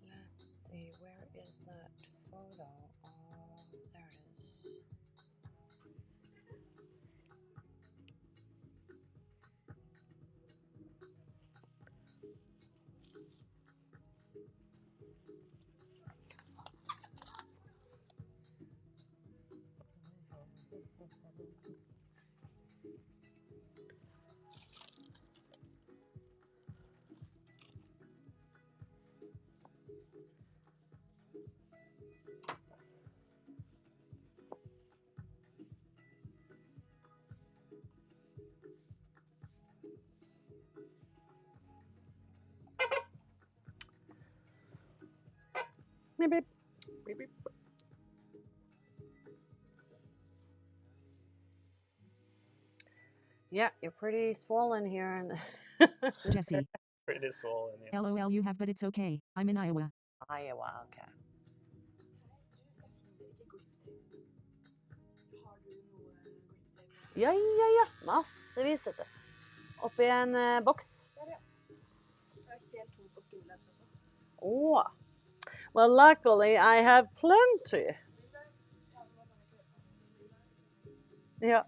Let's see, where is that photo? Oh, there it is. Maybe. Beep, beep. Yeah, you're pretty swollen here. And Jesse. Pretty swollen. Yeah. LOL you have but it's okay. I'm in Iowa. Iowa, okay. Ja, ja, ja. Massevis, vet du. Oppi en boks. Oh. Well, luckily I have plenty. Yeah.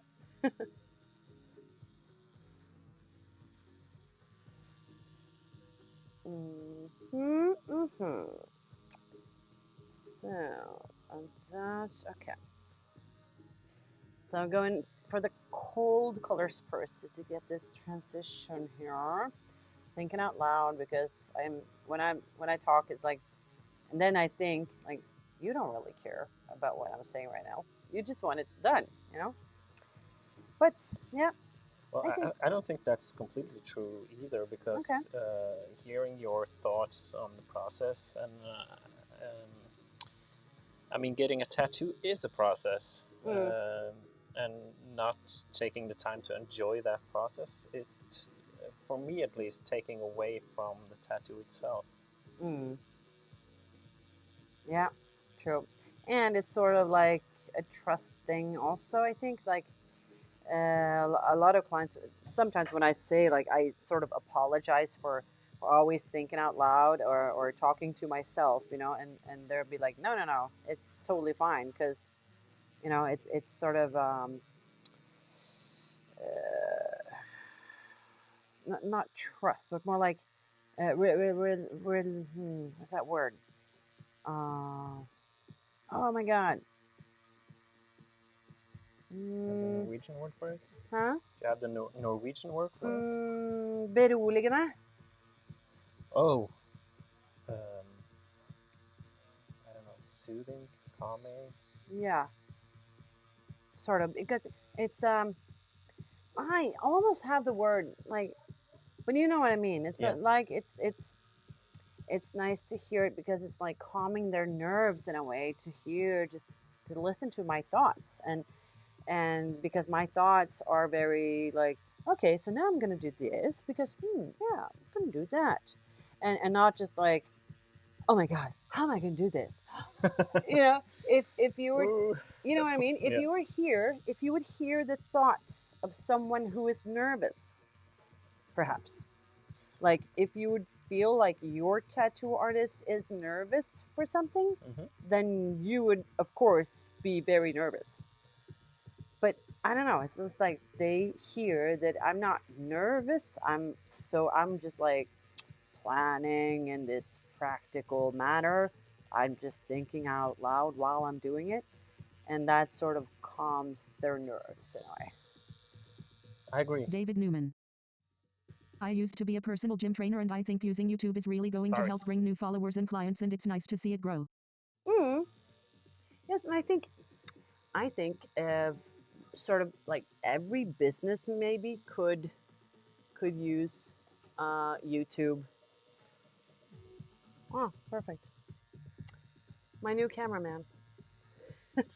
Mm-hmm. So, that's okay. So I'm going for the cold colors first to get this transition here. Thinking out loud because when I talk it's like, and then I think like you don't really care about what I'm saying right now. You just want it done, you know. But yeah, Well, I think I don't think that's completely true either, okay. because hearing your thoughts on the process, and I mean, getting a tattoo is a process, Mm, and not taking the time to enjoy that process is, for me at least, taking away from the tattoo itself. mm, yeah, true. And it's sort of like a trust thing, also. I think like a lot of clients sometimes when I say like I sort of apologize for always thinking out loud or talking to myself, you know, and they'll be like, no, no, no, it's totally fine because you know it's sort of not trust, but more like what's that word? Oh my god. You have the Mm, Norwegian word for it? huh? Do you have the Norwegian word for it? Beroligende. Oh, um, I don't know, soothing, calming. Yeah, sort of because it's I almost have the word like, but you know what I mean. It's Yeah, like it's nice to hear it because it's like calming their nerves in a way to hear just to listen to my thoughts and because my thoughts are very like, okay, so now I'm gonna do this because yeah, I'm gonna do that, and not just like, oh my god, how am I gonna do this? You know, if you were, Ooh. you know what I mean. If Yeah. you were here, if you would hear the thoughts of someone who is nervous, perhaps, like if you would feel like your tattoo artist is nervous for something, Mm-hmm. then you would of course be very nervous. But I don't know, it's just like they hear that I'm not nervous. I'm just like planning in this practical manner. I'm just thinking out loud while I'm doing it, and that sort of calms their nerves in a way. I agree. David Newman. I used to be a personal gym trainer and I think using YouTube is really going to Sorry. help bring new followers and clients and it's nice to see it grow. Mm. Yes, and I think sort of like every business maybe could use YouTube Oh, perfect. My new cameraman.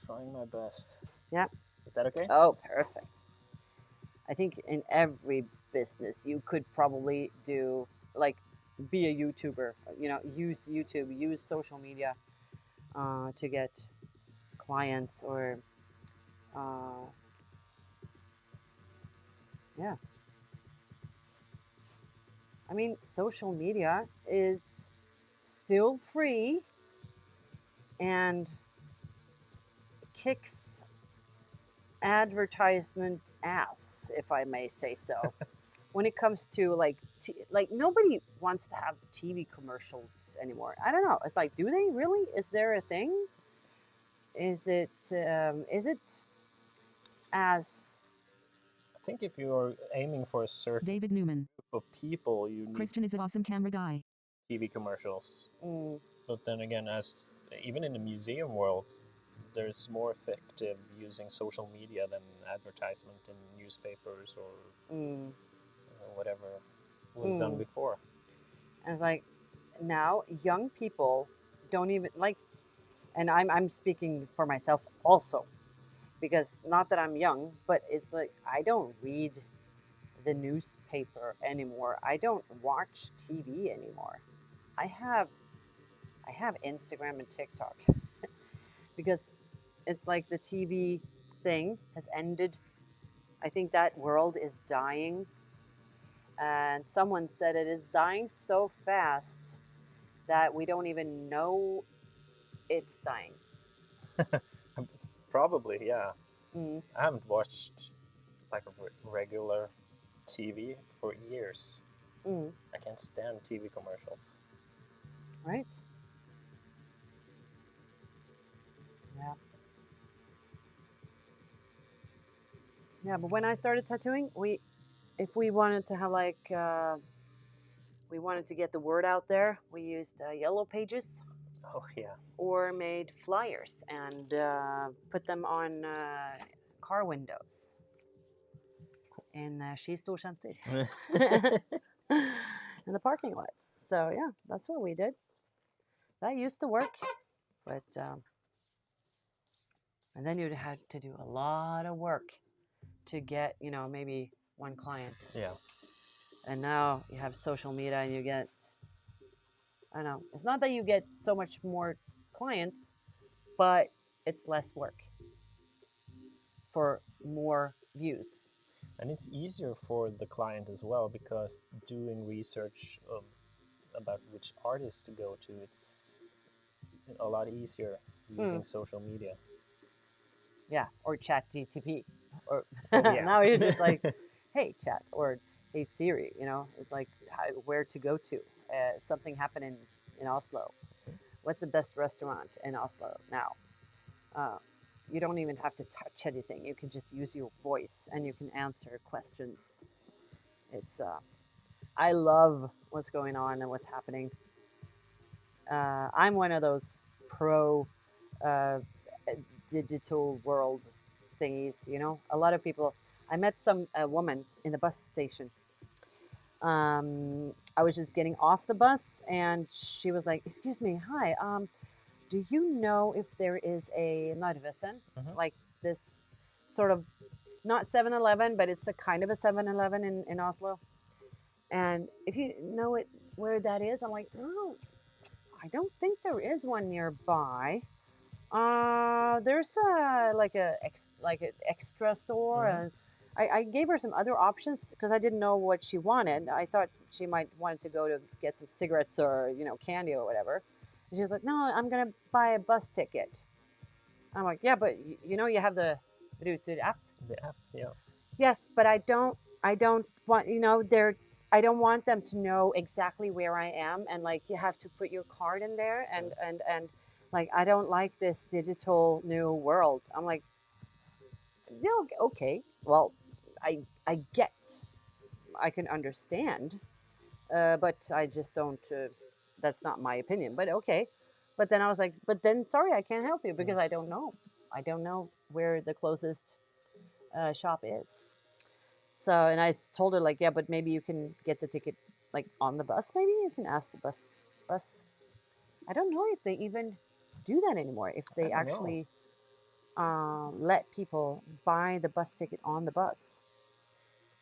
Trying my best. Yeah. Is that okay? Oh, perfect. I think in every business you could probably do like be a YouTuber. You know, use YouTube, use social media to get clients or uh, yeah. I mean, social media is still free and kicks advertisement ass, if I may say so. When it comes to like nobody wants to have TV commercials anymore. I don't know. It's like, do they really? Is there a thing? Is it as I think if you're aiming for a certain David Newman. group of people, you need Christian is an awesome camera guy. TV commercials. mm, But then again, as even in the museum world, there's more effective using social media than advertisement in newspapers or mm, whatever was done before. and it's like now young people don't even like, and I'm speaking for myself also because not that I'm young, but it's like I don't read the newspaper anymore. I don't watch TV anymore. I have I have Instagram and TikTok because it's like the TV thing has ended. I think that world is dying, and someone said it is dying so fast that we don't even know it's dying. Probably, yeah. Mm, I haven't watched like a regular TV for years. mm, I can't stand TV commercials. right? Yeah. Yeah, but when I started tattooing, if we wanted to have we wanted to get the word out there, we used yellow pages Oh yeah. or made flyers and put them on car windows in Ski Center in the parking lot. So yeah, that's what we did. That used to work, but and then you'd have to do a lot of work to get maybe one client. Yeah. And now you have social media and you get, I don't know, it's not that you get so much more clients, but it's less work for more views. And it's easier for the client as well because doing research about which artist to go to, it's a lot easier using social media. Yeah, or chat GTP. Or Oh yeah. now you're just like, hey, chat, or hey, Siri, it's like where to go to. Something happened in Oslo. What's the best restaurant in Oslo now? Uh, you don't even have to touch anything. You can just use your voice and you can answer questions. It's I love what's going on and what's happening. I'm one of those pro uh, digital world thingies. A lot of people. I met some woman in the bus station. I was just getting off the bus, and she was like, "Excuse me, hi. Do you know if there is a Narvesen, like this sort of not 7-Eleven, but it's a kind of a 7-Eleven in Oslo? And if you know it where that is, I'm like, oh, I don't think there is one nearby. There's like an extra store, and I gave her some other options because I didn't know what she wanted. I thought she might wanted to go to get some cigarettes or candy or whatever. And she's like, no, I'm gonna buy a bus ticket. I'm like, yeah, but you have the Ruter app. The app, yeah. Yes, but I don't want I don't want them to know exactly where I am, and like you have to put your card in there, and like I don't like this digital new world. I'm like, no, okay, well, I get, I can understand, but I just don't. That's not my opinion, but okay. But then I was like, but then sorry, I can't help you because I don't know. I don't know where the closest shop is. So, and I told her like, yeah, but maybe you can get the ticket like on the bus. Maybe you can ask the bus I don't know if they even do that anymore. If I they don't know. actually let people buy the bus ticket on the bus.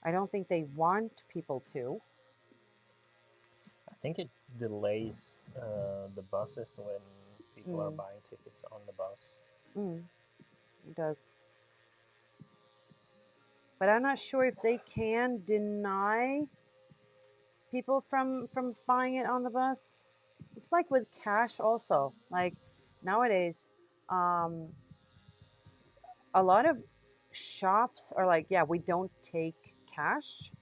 I don't think they want people to. I think it delays the buses when people are Mm, buying tickets on the bus. mm, it does. But I'm not sure if they can deny people from buying it on the bus. It's like with cash also. Like nowadays, um, a lot of shops are like, yeah, we don't take cash,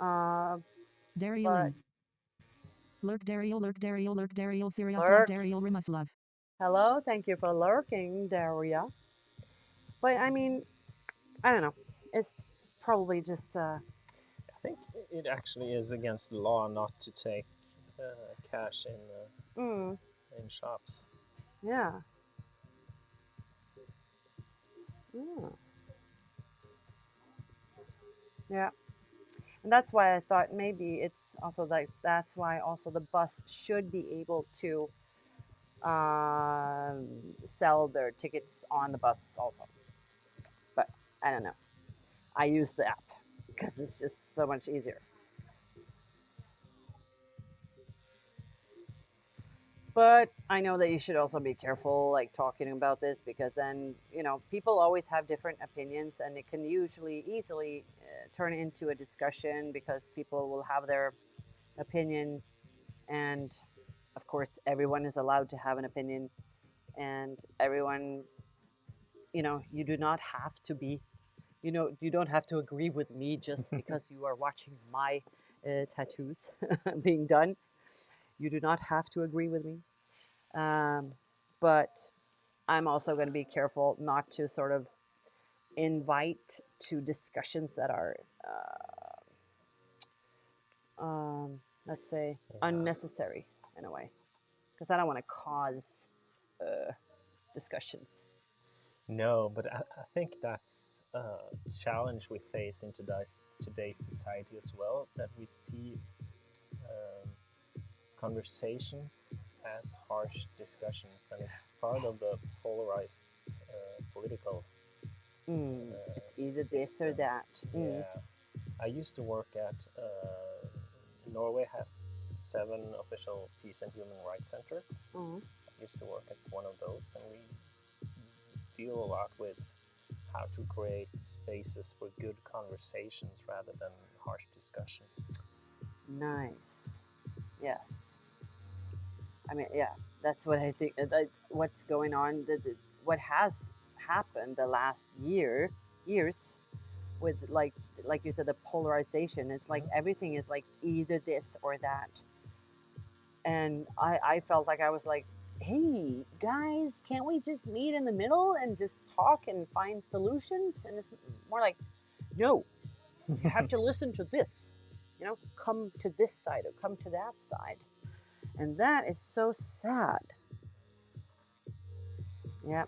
uh, Daryl but in. Lurk Daryl Sirius love lurk. Daryl Rimus love. Hello, thank you for lurking, Daria. But I mean, I don't know. It's probably just I think it actually is against the law not to take cash mm, in shops. yeah, yeah, yeah. And that's why I thought maybe it's also like that's why also the bus should be able to sell their tickets on the bus also. But I don't know. I use the app because it's just so much easier. But I know that you should also be careful, like talking about this, because then people always have different opinions, and it can usually easily turn into a discussion because people will have their opinion, and of course, everyone is allowed to have an opinion, and everyone, you do not have to be, you don't have to agree with me just because you are watching my tattoos being done. You do not have to agree with me. Um, but I'm also going to be careful not to sort of invite to discussions that are, let's say, Yeah. unnecessary in a way, because I don't want to cause discussions. No, but I think that's a challenge we face in today's society as well, that we see um, conversations as harsh discussions, and it's part of the polarized political It's either this or system. that. Yeah, I used to work at Norway has 7 official peace and human rights centers. Mm. I used to work at one of those, and we deal a lot with how to create spaces for good conversations rather than harsh discussions. Nice. Yes. I mean, yeah, that's what I think. What's going on? What has happened the last years with like you said, the polarization. It's like Mhm. everything is like either this or that. And I felt like I was like, hey guys, can't we just meet in the middle and just talk and find solutions? And it's more like, no, you have to listen to this. Come to this side or come to that side. And that is so sad. Yeah.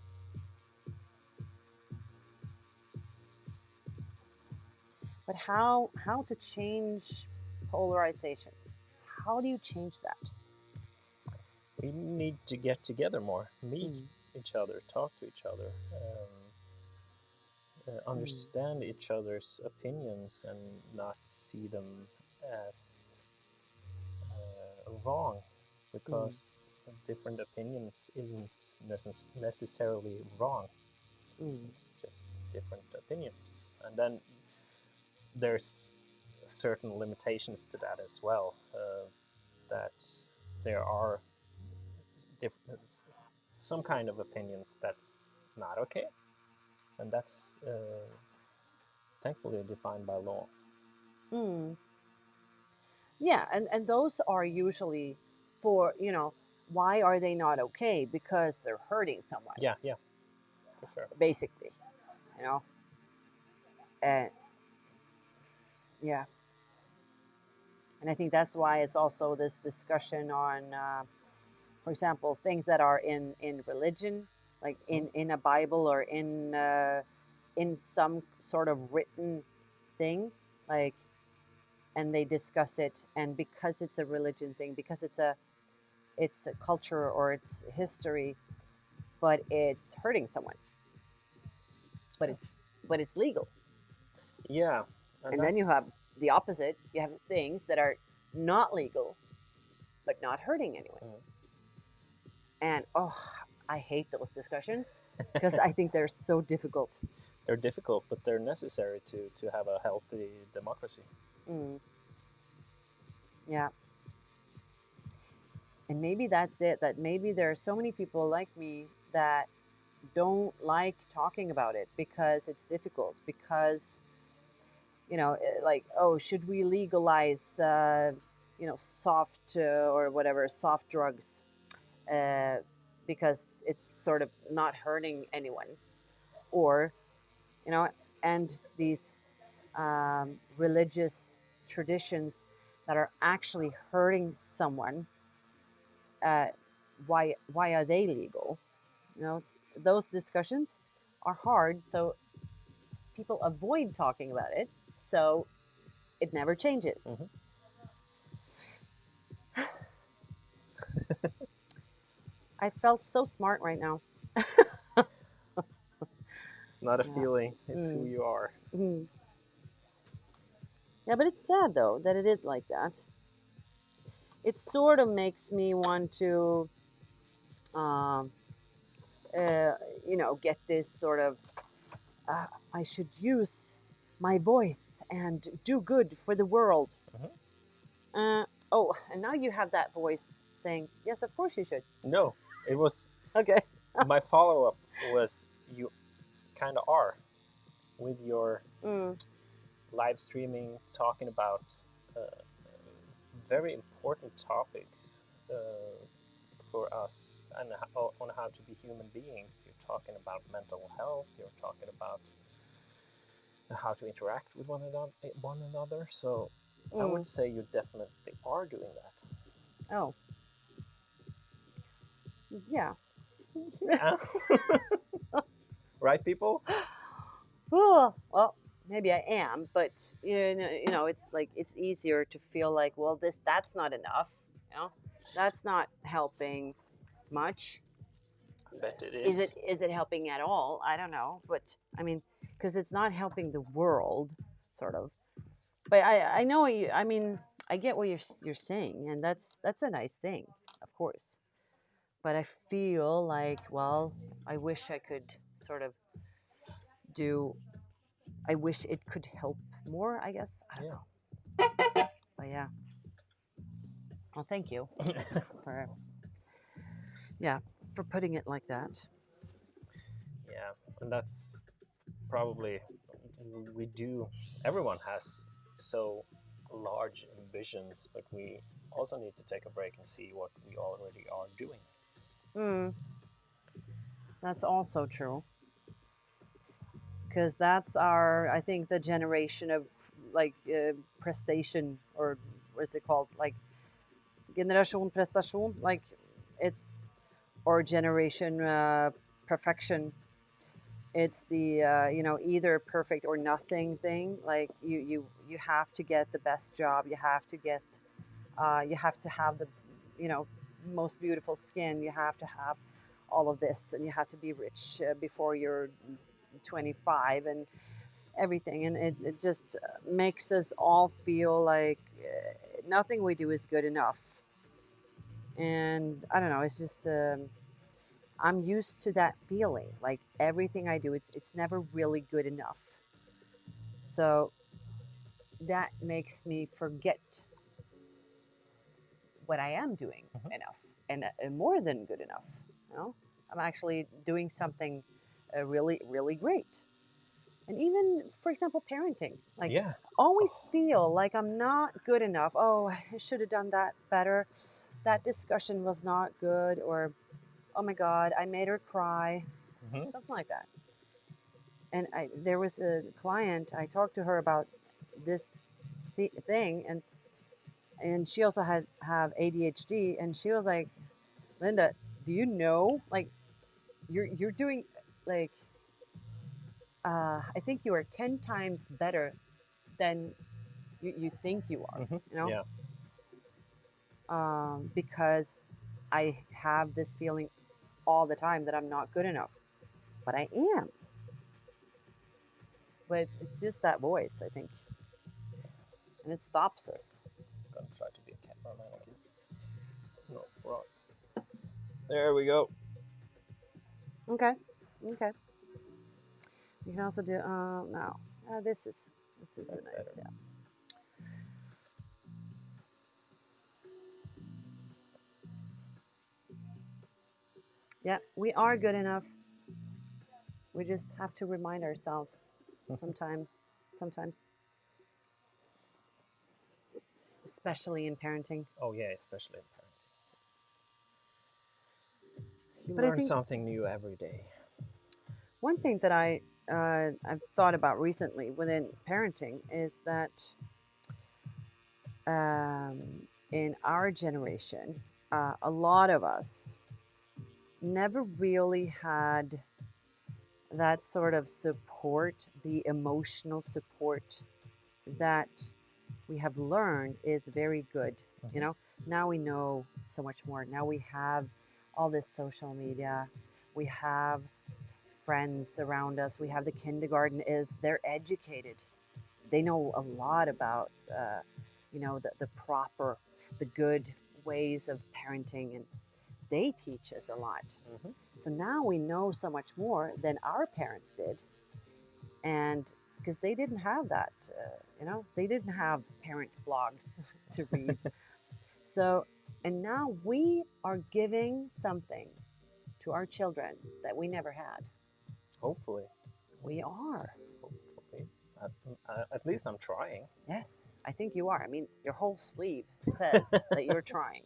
But how to change polarization? How do you change that? We need to get together more, meet Mm, each other, talk to each other, mm, understand each other's opinions, and not see them as wrong, mm, because different opinions isn't necessarily wrong. mm, It's just different opinions, and then there's certain limitations to that as well. That there are some kind of opinions that's not okay, and that's thankfully defined by law. mm. Yeah, and those are usually for, why are they not okay? Because they're hurting someone, Yeah, yeah, for sure. basically, you know? And yeah, and I think that's why it's also this discussion on, for example, things that are in religion, like Mm. in a Bible or in some sort of written thing, and they discuss it, and because it's a religion thing, because it's a it's a culture or it's history, but it's hurting someone. But it's legal. Yeah, and And then you have that's the opposite. You have things that are not legal, but not hurting anyone. Mhm. And oh, I hate those discussions because I think they're so difficult. they're difficult, but they're necessary to have a healthy democracy. Mm, yeah. And maybe that's it. That maybe there are so many people like me that don't like talking about it because it's difficult. Because, like, oh, should we legalize, soft or whatever, soft drugs? Uh, because it's sort of not hurting anyone. Or, you know, and these religious traditions that are actually hurting someone, uh, why are they legal? Those discussions are hard, so people avoid talking about it, so it never changes. Mhm. I felt so smart right now. It's not a Yeah. feeling; it's who Mm. you are. Mm. Yeah, but it's sad though that it is like that. It sort of makes me want to, um, uh, get this sort of, I should use my voice and do good for the world. Mhm. Oh, and now you have that voice saying, yes, of course you should. No, it was Okay. my follow up was you kind of are with your Mm, live streaming, talking about uh, very important topics for us and on how to be human beings. You're talking about mental health. You're talking about how to interact with one another. So I mm. would say you definitely are doing that. Oh, yeah. Yeah. Right, people? Oh, well, maybe I am, but it's like it's easier to feel like, well, that's not enough. You know, that's not helping much. I bet it Is it? is. Is it helping at all? I don't know, but I mean, because it's not helping the world, sort of. But I know what you. I mean, I get what you're saying, and that's a nice thing, of course. But I feel like, well, I wish I could sort of do. I wish it could help more. I guess I don't Yeah. know, but yeah. Well, thank you for yeah for putting it like that. Yeah. And that's probably we do. Everyone has so large ambitions, but we also need to take a break and see what we already are doing. Mm, that's also true because that's our I think the generation of like prestation or what's it called like generation prestation like it's or generation perfection. It's the either perfect or nothing thing. Like you have to get the best job. You have to have the you know most beautiful skin. You have to have all of this, and you have to be rich before you're 25 and everything. And it just makes us all feel like nothing we do is good enough. And I don't know. It's just. I'm used to that feeling. Like everything I do, it's never really good enough. So that makes me forget what I am doing Mhm. enough and more than good enough. I'm actually doing something really really great. And even for example, parenting. Like Yeah. always feel like I'm not good enough. Oh, I should have done that better. That discussion was not good, or oh my God, I made her cry, Mhm. something like that. And there was a client I talked to her about this thing, and she also had have ADHD, and she was like, Linda, do you know like you're doing like I think you are 10 times better than you think you are, Mhm. Yeah. because I have this feeling all the time that I'm not good enough, but I am. But it's just that voice, I think, and it stops us. I'm gonna try to be a cameraman again. No, wrong. There we go. Okay, okay. You can also do now. This is That's nice. better. Yeah. Yeah, we are good enough. We just have to remind ourselves sometimes, especially in parenting. Oh yeah, especially in parenting. It's you But I learn think something new every day. one thing that I've thought about recently within parenting is that in our generation, a lot of us never really had that sort of support, the emotional support that we have learned is very good. You know, now we know so much more. Now we have all this social media. We have friends around us. We have the kindergarten is they're educated. They know a lot about, the proper, the good ways of parenting, and they teach us a lot. So now we know so much more than our parents did, and because they didn't have that, they didn't have parent blogs to read. So, and now we are giving something to our children that we never had. Hopefully. We are. Hopefully. At least I'm trying. Yes, I think you are. I mean, your whole sleeve says that you're trying.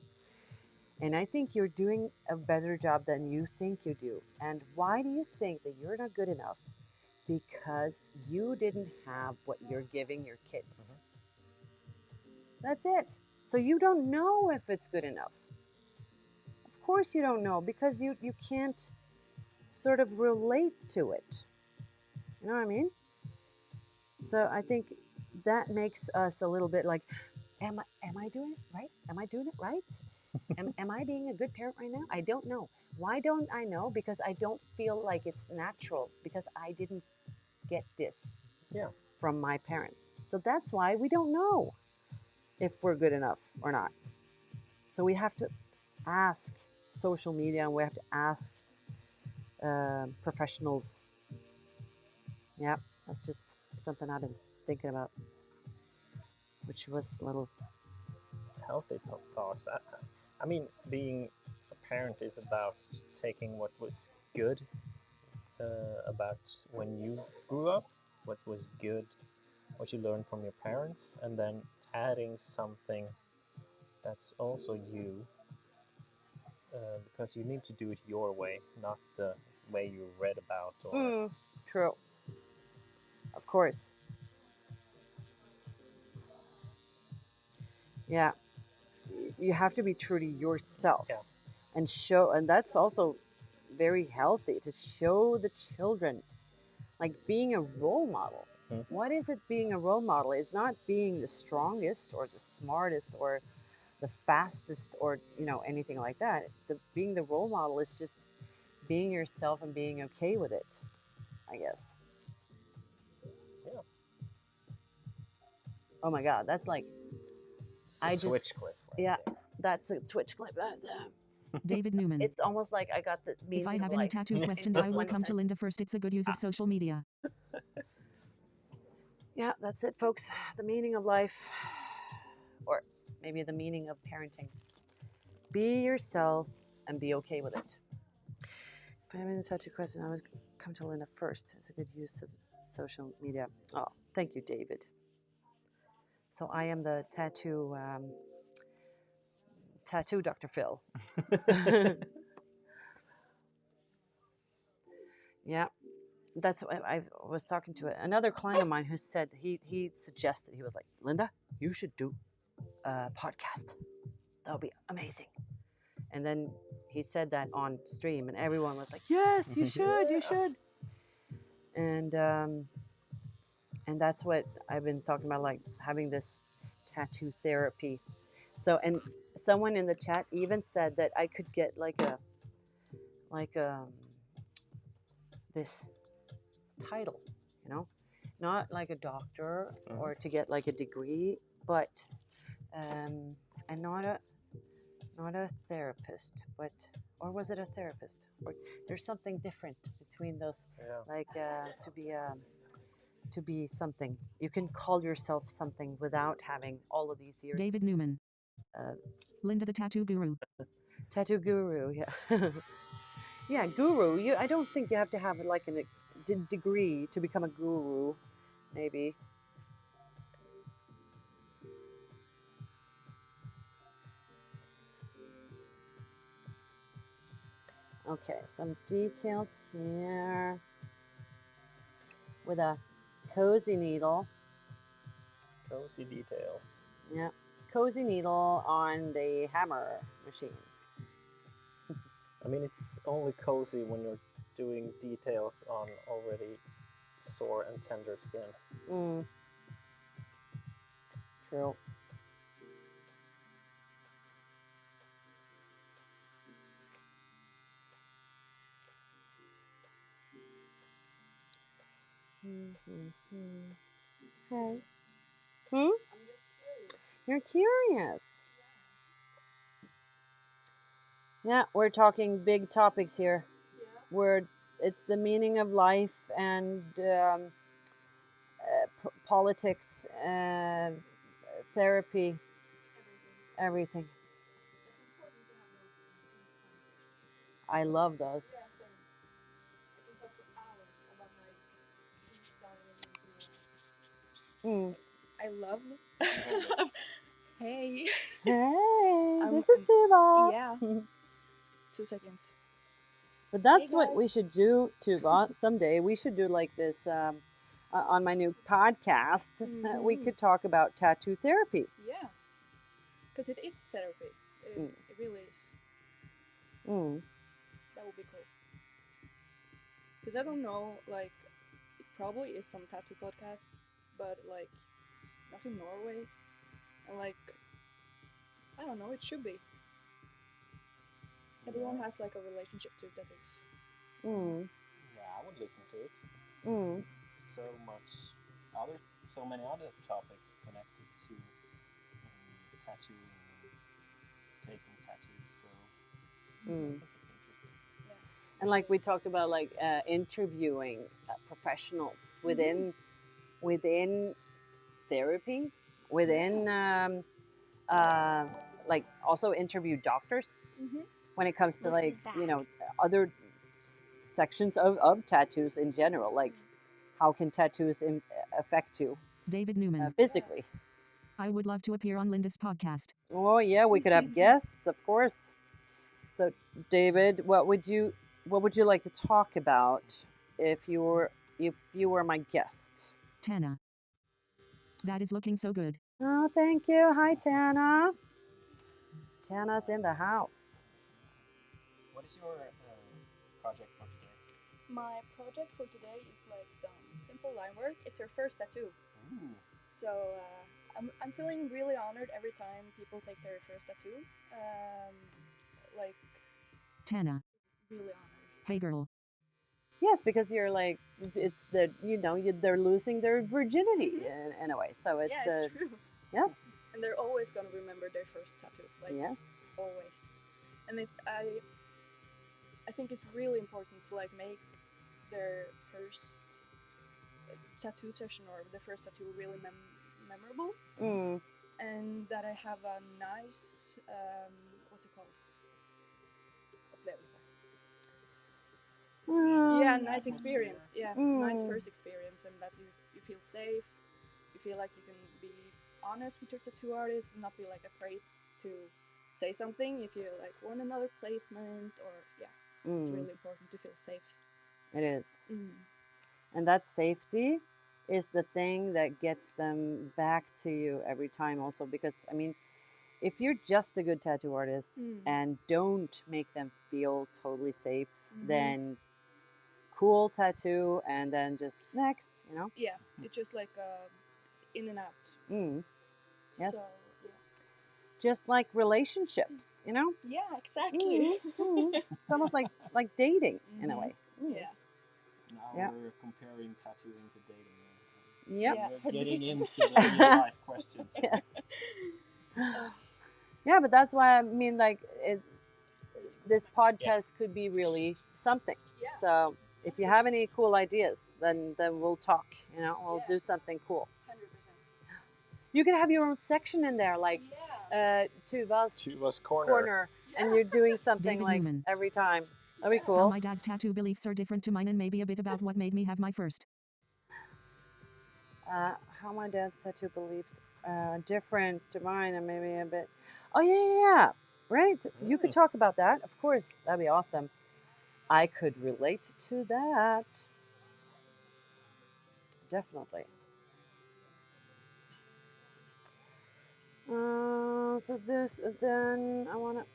And I think you're doing a better job than you think you do. And why do you think that you're not good enough? Because you didn't have what you're giving your kids. That's it. So you don't know if it's good enough. Of course you don't know because you can't sort of relate to it. You know what I mean? So I think that makes us a little bit like, am I doing it right? Am I doing it right? Am I being a good parent right now? I don't know. Why don't I know? Because I don't feel like it's natural because I didn't get this Yeah. from my parents. So that's why we don't know if we're good enough or not. So we have to ask social media and we have to ask professionals. Yeah, that's just something I've been thinking about, which was a little. Healthy thoughts. I mean, being a parent is about taking what was good about when you grew up, what was good, what you learned from your parents, and then adding something that's also you, because you need to do it your way, not the way you read about or. True. Of course. Yeah. You have to be true to yourself Yeah. and show, and that's also very healthy to show the children, like being a role model. What is it being a role model? It's not being the strongest or the smartest or the fastest or anything like that. Being the role model is just being yourself and being okay with it, I guess. Yeah. Oh my god, that's like It's a Twitch clip right yeah, there. that's a Twitch clip. David Newman. It's almost like I got the meaning If I have of any life tattoo in questions, just I will 1 come to second. Linda first. It's a good use of social media. Yeah, that's it, folks. The meaning of life, or maybe the meaning of parenting. Be yourself and be okay with it. If I have any tattoo question, I always come to Linda first. It's a good use of social media. Oh, thank you, David. So I am the tattoo Dr. Phil. Yeah, that's what I was talking to another client of mine who said he suggested, he was like, Linda, you should do a podcast. That would be amazing. And then he said that on stream, and everyone was like, yes, you should, you should. And that's what I've been talking about, like having this tattoo therapy So, and someone in the chat even said that I could get like this title, you know, not like a doctor or to get like a degree, but and not a therapist, but or was it a therapist? Or there's something different between those, Yeah. like to be something. You can call yourself something without having all of these years. David Newman. Uh, Linda the Tattoo Guru. Tattoo guru, yeah. Yeah, guru. I don't think you have to have like a degree to become a guru, maybe. Okay, some details here with a cozy needle. Cozy details. Yeah, cozy needle on the hammer machine. I mean, it's only cozy when you're doing details on already sore and tender skin. Mm. True. Okay. Hmm? I'm just curious. You're curious. Yeah, we're talking big topics here. Yeah. Where it's the meaning of life and politics, therapy, Everything. everything. It's important to have those deep conversations. I love those. Yeah, same. I can talk for hours about like deep diving into. Mm. I love. Hey. Hey, I'm- this is Tuba. Yeah. 2 seconds. But that's Hey, what we guys. should do, Tuba. Someday we should do like this on my new podcast. We Mhm. could talk about tattoo therapy. Yeah. Because it is therapy. Mm. It really is. Mm. That would be cool. Because I don't know, like, it probably is some tattoo podcast, but like, not in Norway. And like, I don't know, it should be. Everyone has like a relationship to tattoos. Mm. Yeah, I would listen to it. Mm. So many other topics connected to tattooing and taking tattoos. So I Mm. think it's interesting. Yeah. And like we talked about, like interviewing professionals within therapy, within like also interview doctors Mm-hmm. when it comes to Look like who's back. other sections of tattoos in general, like how can tattoos affect you David Newman. physically. I would love to appear on Linda's podcast. Oh yeah, we could have guests, of course. So David, what would you like to talk about if you were my guest? Tana. That is looking so good. Oh, thank you. Hi, Tana. Tana's in the house. What is your project for today? My project for today is like some simple line work. It's her first tattoo. Ooh. So I'm feeling really honored every time people take their first tattoo. Like, Tana. really honored. Hey girl. Yes, because you're like it's the they're losing their virginity in a way. So it's Yeah, it's true. yeah. And they're always gonna remember their first tattoo. Like, Yes. always. And I think it's really important to like make their first tattoo session or the first tattoo really memorable. Mm. And that I have a nice what's it called? Upplevelse. Yeah, nice experience. Yeah, nice first experience, and that you feel safe. You feel like you can be honest with your tattoo artist, and not be like afraid to say something if you like want another placement or yeah. It's really important to feel safe. It is. Mm. And that safety is the thing that gets them back to you every time also, because I mean, if you're just a good tattoo artist and don't make them feel totally safe, then cool tattoo and then just next, Yeah, it's just like in and out. Mm. Yes. So, yeah. just like relationships, you know? Yeah, exactly. It's almost like dating in a way. Yeah. Now Yeah. we're comparing tattooing to dating. Yep. Yeah. We're getting into the real life questions. Yes. Yeah, but that's why I mean, like, this podcast could be really something. Yeah. So if you have any cool ideas, then we'll talk. You know, we'll Yeah. do something cool. 100%. You can have your own section in there, like Tuva's Tuva's corner. corner, and you're doing something David like Newman. every time. That'd be How cool. my dad's tattoo beliefs are different to mine and maybe a bit about what made me have my first. How my dad's tattoo beliefs different to mine, and maybe a bit. Oh yeah. Right. You could talk about that. Of course, that'd be awesome. I could relate to that. Definitely. So this, then I wanna.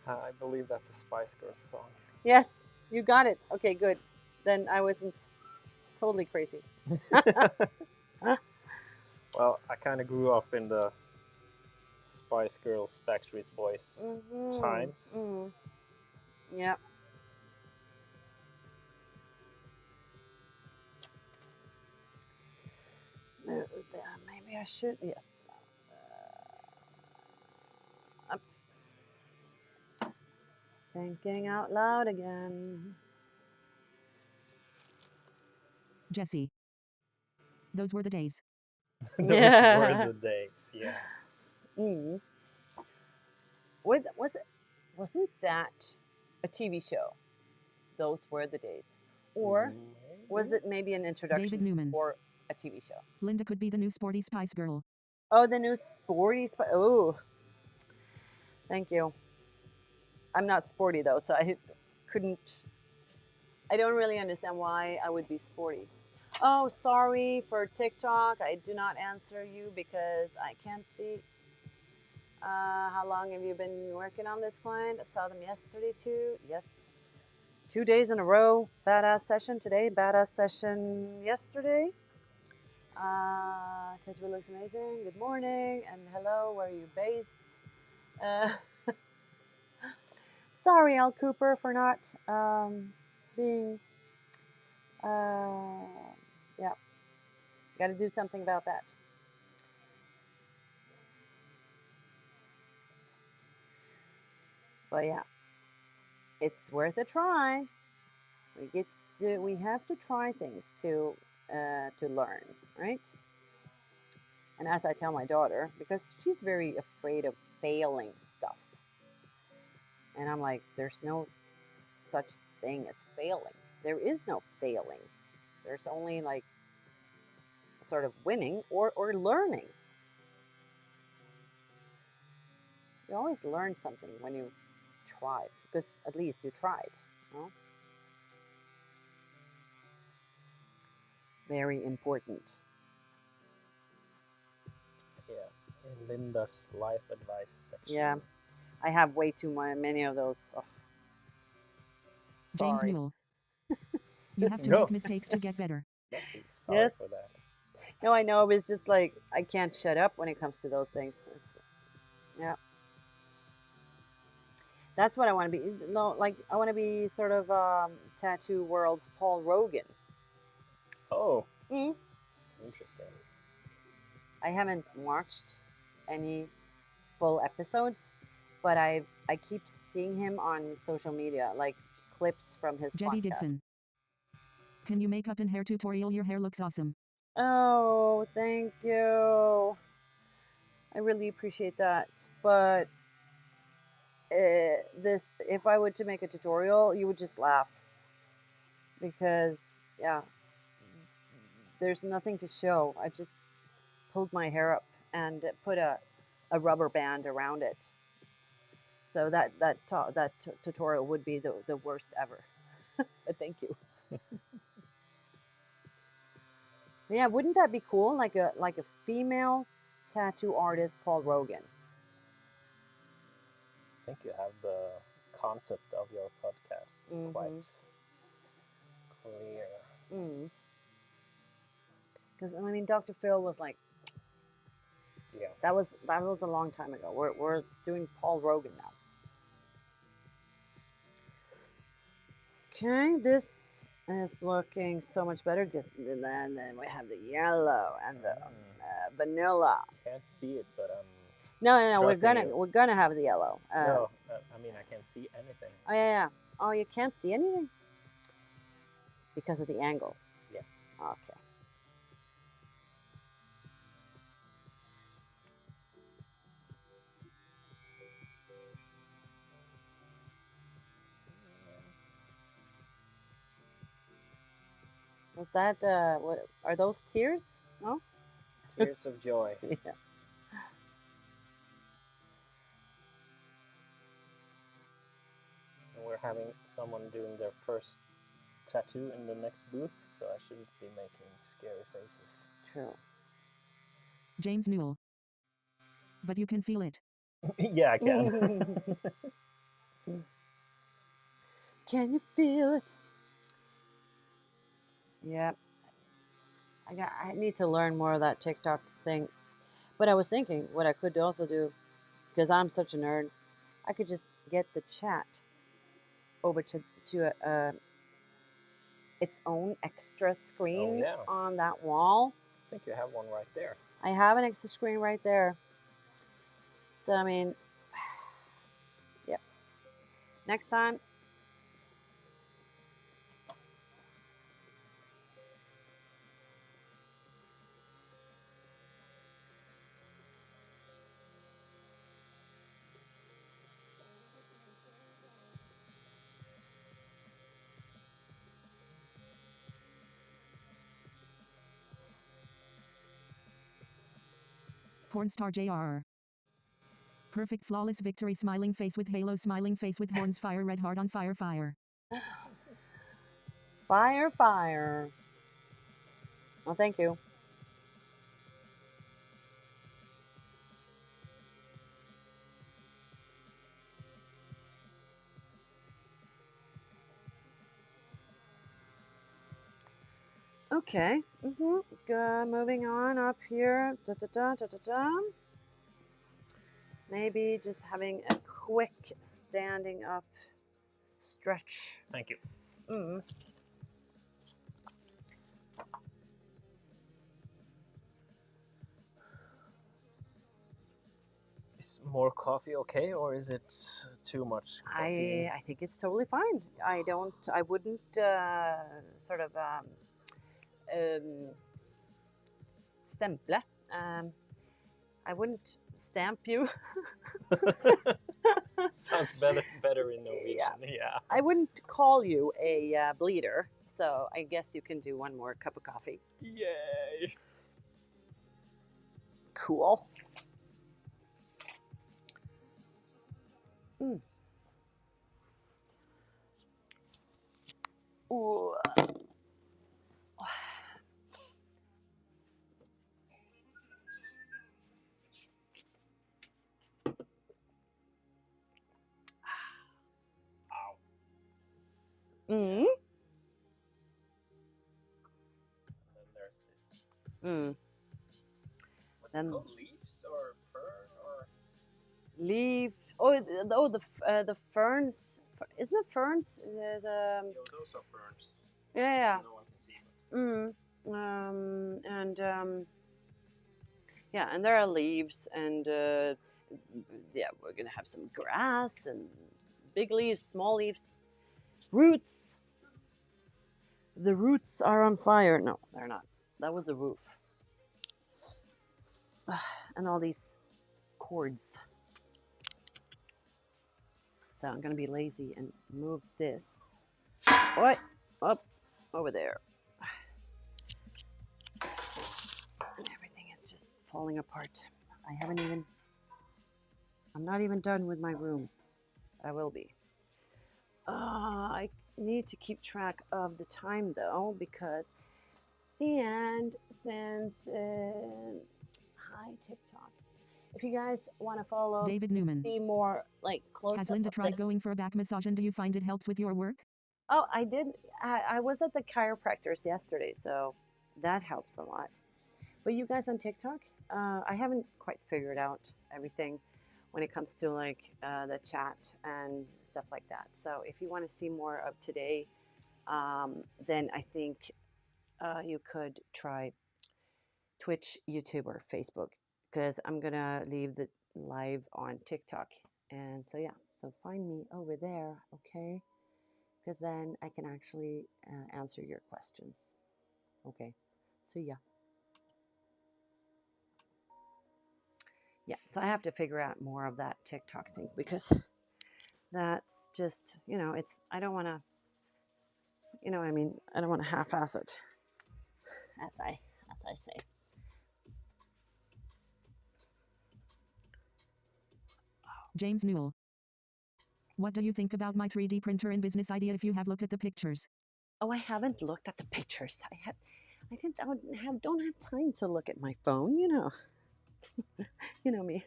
I believe that's a Spice Girls song. Yes, you got it. Okay, good. Then I wasn't totally crazy. Well, I kind of grew up in the Spice Girls, Backstreet Boys times. Yeah. Maybe I should. Yes. I'm thinking out loud again. Jesse. Those were the days. Those were the days, yeah. Wasn't that a TV show? Those were the days. Or was it maybe an introduction David Newman. for a TV show? Linda could be the new sporty Spice Girl. Oh, the new sporty Oh, thank you. I'm not sporty though, so I couldn't. I don't really understand why I would be sporty. Oh, sorry for TikTok. I do not answer you because I can't see. How long have you been working on this client? I saw them yesterday too. Yes. 2 days in a row. Badass session today. Badass session yesterday. Tattoo looks amazing. Good morning and hello. Where are you based? Sorry, Al Cooper, for not being. Yeah, got to do something about that. But yeah, it's worth a try. We have to try things to learn, right? And as I tell my daughter, because she's very afraid of failing stuff, and I'm like, there's no such thing as failing. There is no failing. There's only like sort of winning or learning. You always learn something when you try, because at least you tried. You know? Very important. Yeah, in Linda's life advice section. Yeah, I have way too many of those. Oh. James Sorry. Newell. You have to No. make mistakes to get better. Don't be sorry Yes. for that. No, I know. It's just like I can't shut up when it comes to those things. Yeah. That's what I want to be. No, like I want to be sort of tattoo world's Paul Rogan. Oh, Mm. interesting. I haven't watched any full episodes, but I keep seeing him on social media, like clips from his Jebby podcast. Gibson. Can you make up and hair tutorial? Your hair looks awesome. Oh, thank you. I really appreciate that. But this, if I were to make a tutorial, you would just laugh because yeah, there's nothing to show. I just pulled my hair up and put a rubber band around it. So that tutorial would be the worst ever. But thank you. Yeah, wouldn't that be cool? Like a female tattoo artist, Paul Rogan. I think you have the concept of your podcast quite clear. Because I mean, Dr. Phil was like, Yeah. that was a long time ago. We're doing Paul Rogan now. Okay, this is looking so much better. And then we have the yellow and the vanilla. Can't see it, but No, trusting you. we're gonna have the yellow. No, I mean I can't see anything. Oh yeah. Oh, you can't see anything because of the angle. Yeah. Okay. Was that what are those tears? No? Tears of joy. Yeah. And we're having someone doing their first tattoo in the next booth, so I shouldn't be making scary faces. True. James Newell. But you can feel it. Yeah, I can. Can you feel it? Yeah. I need to learn more of that TikTok thing. But I was thinking what I could also do, because I'm such a nerd, I could just get the chat over to its own extra screen yeah. on that wall. I think you have one right there. I have an extra screen right there. So I mean, yeah. Next time. Pornstar JR. Perfect flawless victory smiling face with halo smiling face with horns fire red heart on fire fire. Fire, fire. Oh, thank you. Okay. Moving on up here. Da, da, da, da, da, da. Maybe just having a quick standing up stretch. Thank you. Is more coffee okay, or is it too much coffee? I think it's totally fine. I wouldn't sort of stämpla. I wouldn't stamp you. Sounds better in Norwegian. Yeah. I wouldn't call you a bleeder, so I guess you can do one more cup of coffee. Yay. Cool. Ooh. Ow. Mm. And then there's this. Mm. What's Then it called? Leaves or fern or? leaf. The ferns. Isn't it ferns? There's Yo, those are ferns. yeah. No one can see them. Yeah, and there are leaves, and yeah, we're gonna have some grass and big leaves, small leaves, roots. The roots are on fire. No, they're not. That was the roof. And all these cords. So I'm gonna be lazy and move this. What? Up over there. And everything is just falling apart. I'm not even done with my room. I will be. I need to keep track of the time though, because and since hi TikTok, if you guys want to follow David Newman. be more like close. Has Linda tried going for a back massage and do you find it helps with your work? Oh, I did. I was at the chiropractor's yesterday, so that helps a lot. But you guys on TikTok, I haven't quite figured out everything when it comes to like the chat and stuff like that. So if you want to see more of today, then I think you could try Twitch, YouTube, or Facebook, because I'm gonna leave the live on TikTok. And so yeah, so find me over there, okay? Because then I can actually answer your questions. Okay, so yeah. Yeah, so I have to figure out more of that TikTok thing, because that's just, you know, it's, I don't want to, you know what I mean? I don't want to half-ass it, as I say. James Newell. What do you think about my 3D printer and business idea if you have looked at the pictures? Oh, I haven't looked at the pictures. I don't have time to look at my phone, you know. You know me.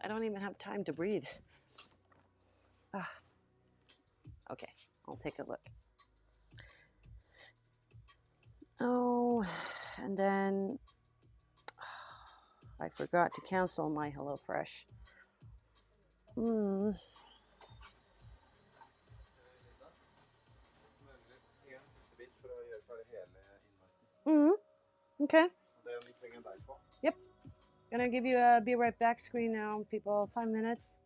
I don't even have time to breathe. Okay, I'll take a look. Oh, and then I forgot to cancel my HelloFresh. Okay. Yep. Gonna give you a be right back screen now, people. 5 minutes.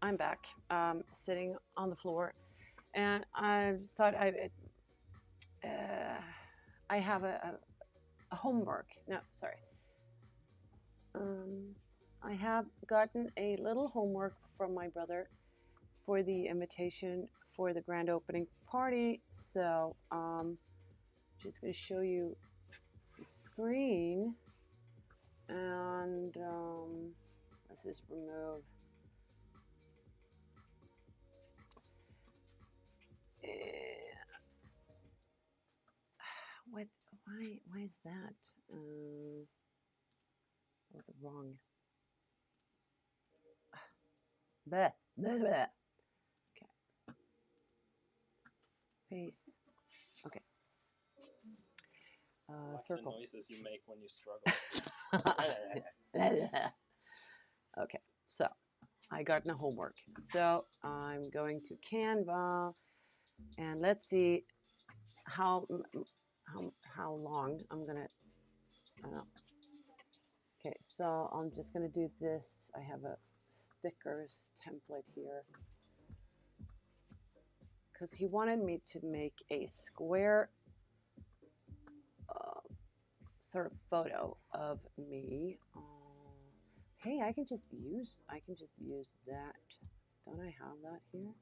I'm back, sitting on the floor, and I thought I have a homework. No, sorry. I have gotten a little homework from my brother for the invitation for the grand opening party. So just going to show you the screen, and let's just remove. What? Why is that? Was it wrong? Bleh, bleh, bleh. Okay. Face. Okay. I like Circle. the noises you make when you struggle. Okay, so I got no homework. So I'm going to Canva, and let's see how long I'm gonna. Okay, so I'm just gonna do this. I have a stickers template here because he wanted me to make a square sort of photo of me. Hey, I can just use that. Don't I have that here?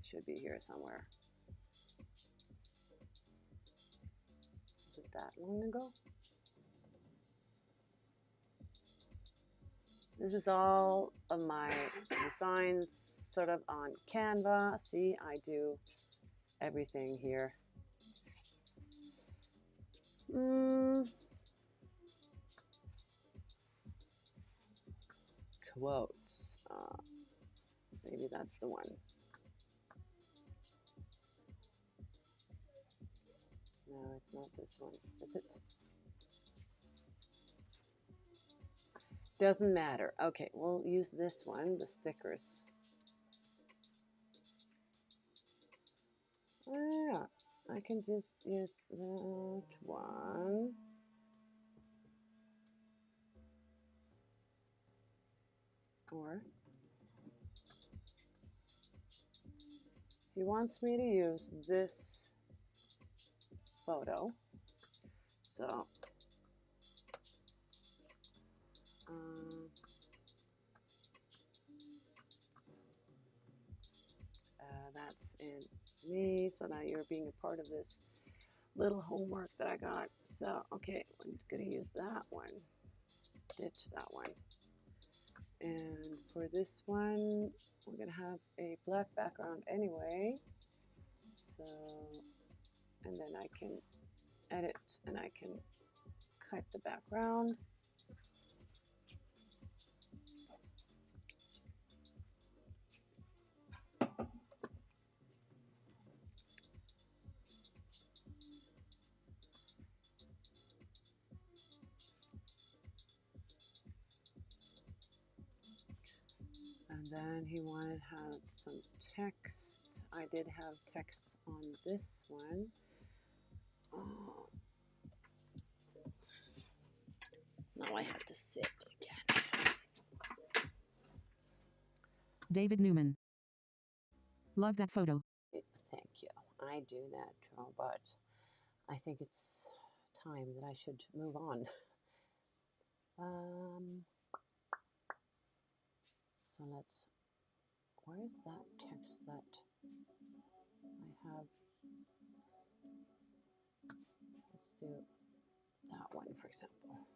Should be here somewhere. Was it that long ago? This is all of my designs sort of on Canva. See, I do everything here. Quotes. Maybe that's the one. No, it's not this one. Is it? Doesn't matter. Okay, we'll use this one, the stickers. Oh, yeah, I can just use that one. Or he wants me to use this photo. So that's in me. So now you're being a part of this little homework that I got. So, okay, I'm going to use that one. Ditch that one. And for this one, we're going to have a black background anyway. So, and then I can edit and I can cut the background. And then he wanted had some text. I did have text on this one. Oh. Now I have to sit again. David Newman. Love that photo. Thank you. I do that too, but I think it's time that I should move on. So let's, where's that text that I have? Let's do that one, for example.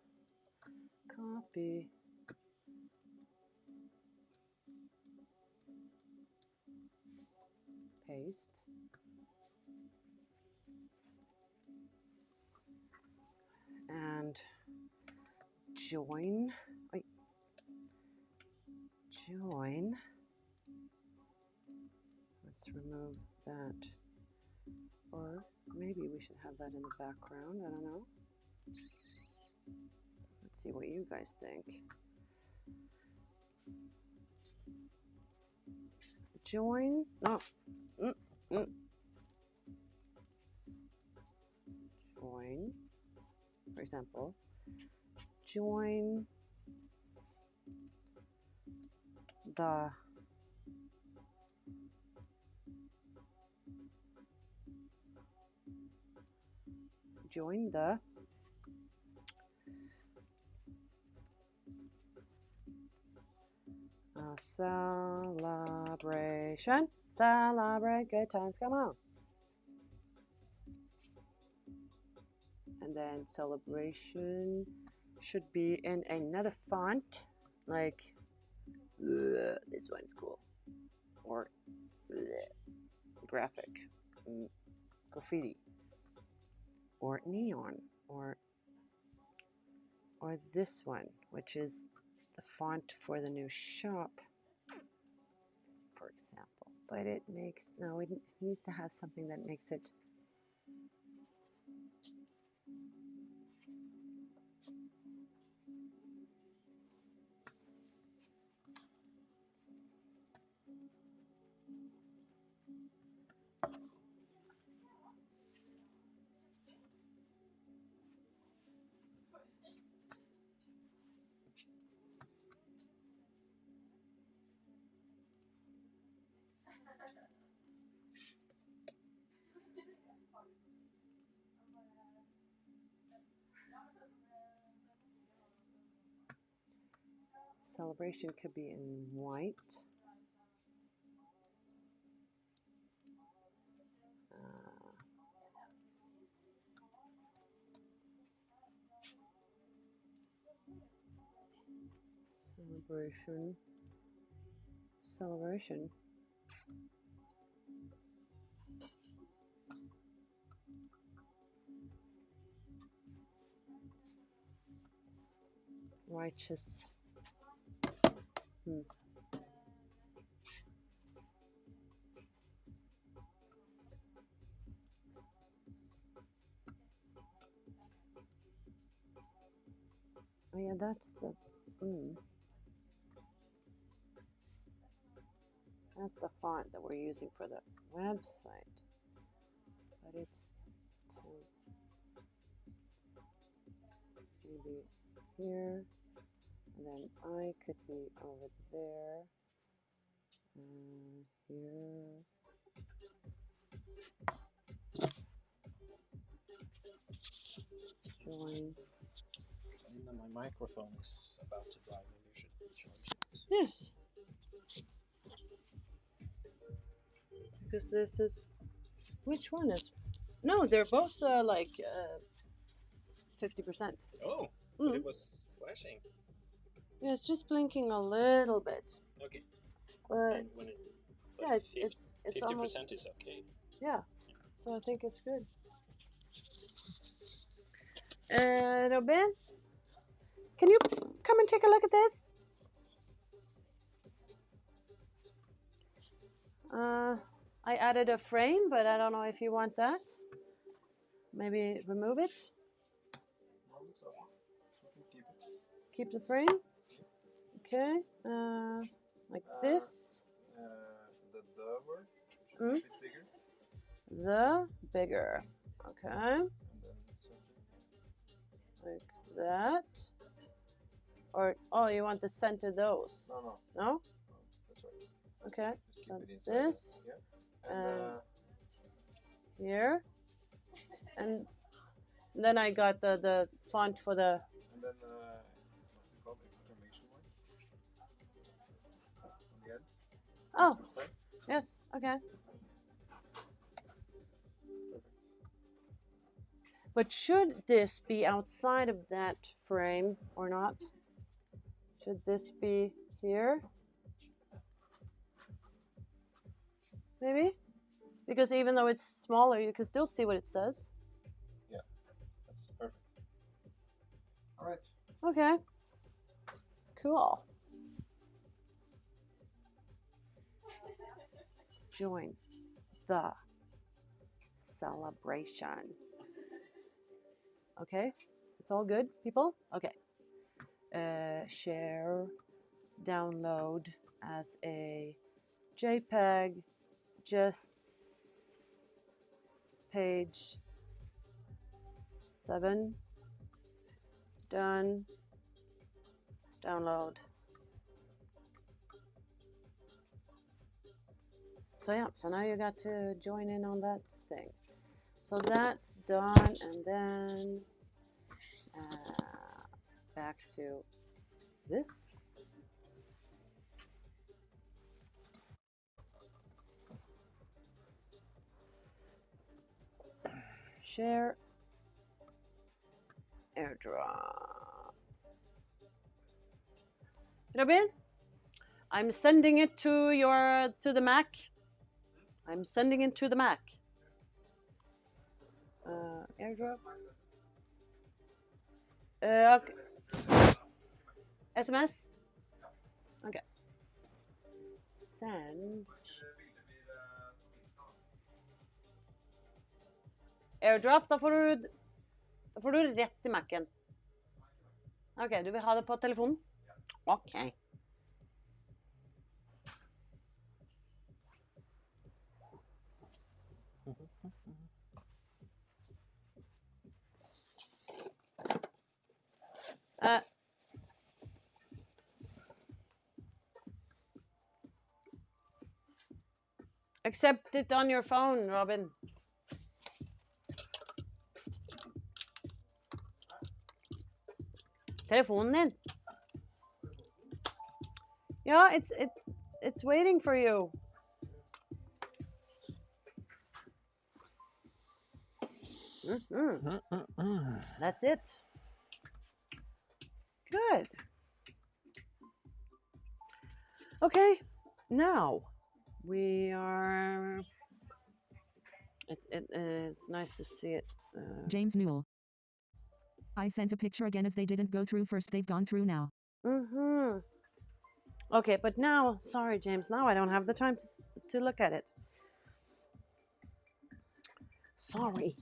Copy. Paste. And join. Wait. Join. Let's remove that. Or maybe we should have that in the background. I don't know. Let's see what you guys think. Join. No. Join. For example, join the join the celebration. Celebrate good times, come on. And then celebration should be in another font, like this one's cool, or graphic, graffiti, or neon, or this one, which is the font for the new shop, for example. But it makes, no, it needs to have something that makes it celebration could be in white. Celebration. Righteous. Oh yeah, that's the that's the font that we're using for the website. But it's maybe here, and then I could be over there, here. Join. Linda, my microphone is about to die. Maybe you should charge it. Yes. Because this is, which one is? No, they're both like 50%. Oh, but it was flashing. Yeah, it's just blinking a little bit. Okay. But yeah, it's 50% almost, is okay. yeah. So I think it's good. Robin, can you come and take a look at this? I added a frame, but I don't know if you want that. Maybe remove it. No, looks awesome. You can keep it. Keep the frame. Okay. Like this. The word should be a bit bigger. The bigger. Okay. And then center. Like that. Or, oh, you want to center those? No? No? That's right. Okay. Just So keep it inside this. Yeah. And here. And then I got the font for the... And then, what's it called? Exclamation mark? On the end? Oh, That's fine. yes. Okay. Perfect. But should this be outside of that frame or not? Should this be here? Maybe? Because even though it's smaller, you can still see what it says. Yeah, that's perfect. All right. Okay. Cool. Join the celebration. Okay? It's all good, people? Okay. Share, download as a JPEG, just page 7. Done. Download. So yeah, so now you got to join in on that thing. So that's done, and then back to this. Share airdrop. Robin, I'm sending it to the Mac. I'm sending it to the Mac. Airdrop. Okay. SMS. Okay. Send. Airdrop. Da får du rett i Mac'en. Ok, du vil ha det på telefonen? Ok. Accept it on your phone, Robin. Telefonen din. Yeah, it's waiting for you. That's it. Good. Okay, now we are. It's nice to see it. James Newell. I sent a picture again as they didn't go through first. They've gone through now. Okay, but now, sorry, James. Now I don't have the time to look at it. Sorry,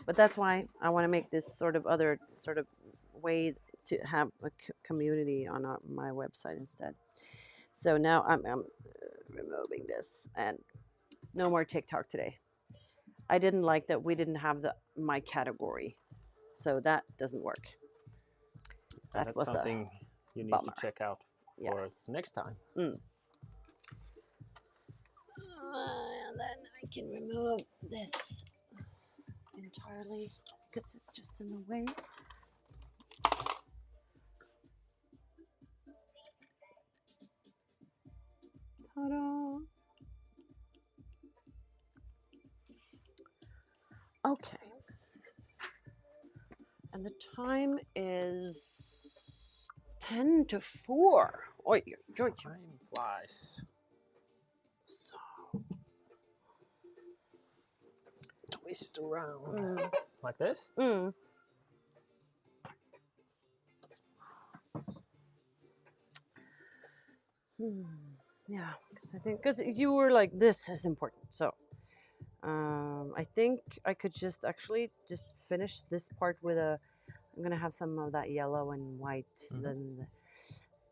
but that's why I want to make this sort of other sort of way to have a community on my website instead. So now I'm removing this, and no more TikTok today. I didn't like that we didn't have my category, so that doesn't work. That's was something you need bummer. To check out for next time. And then I can remove this entirely because it's just in the way. Ta-da! Okay. And the time is 10 to 4. Oh, George. Time flies. So. Twist around. Like this? Yeah, because you were like, this is important. So I think I could just finish this part with I'm going to have some of that yellow and white, then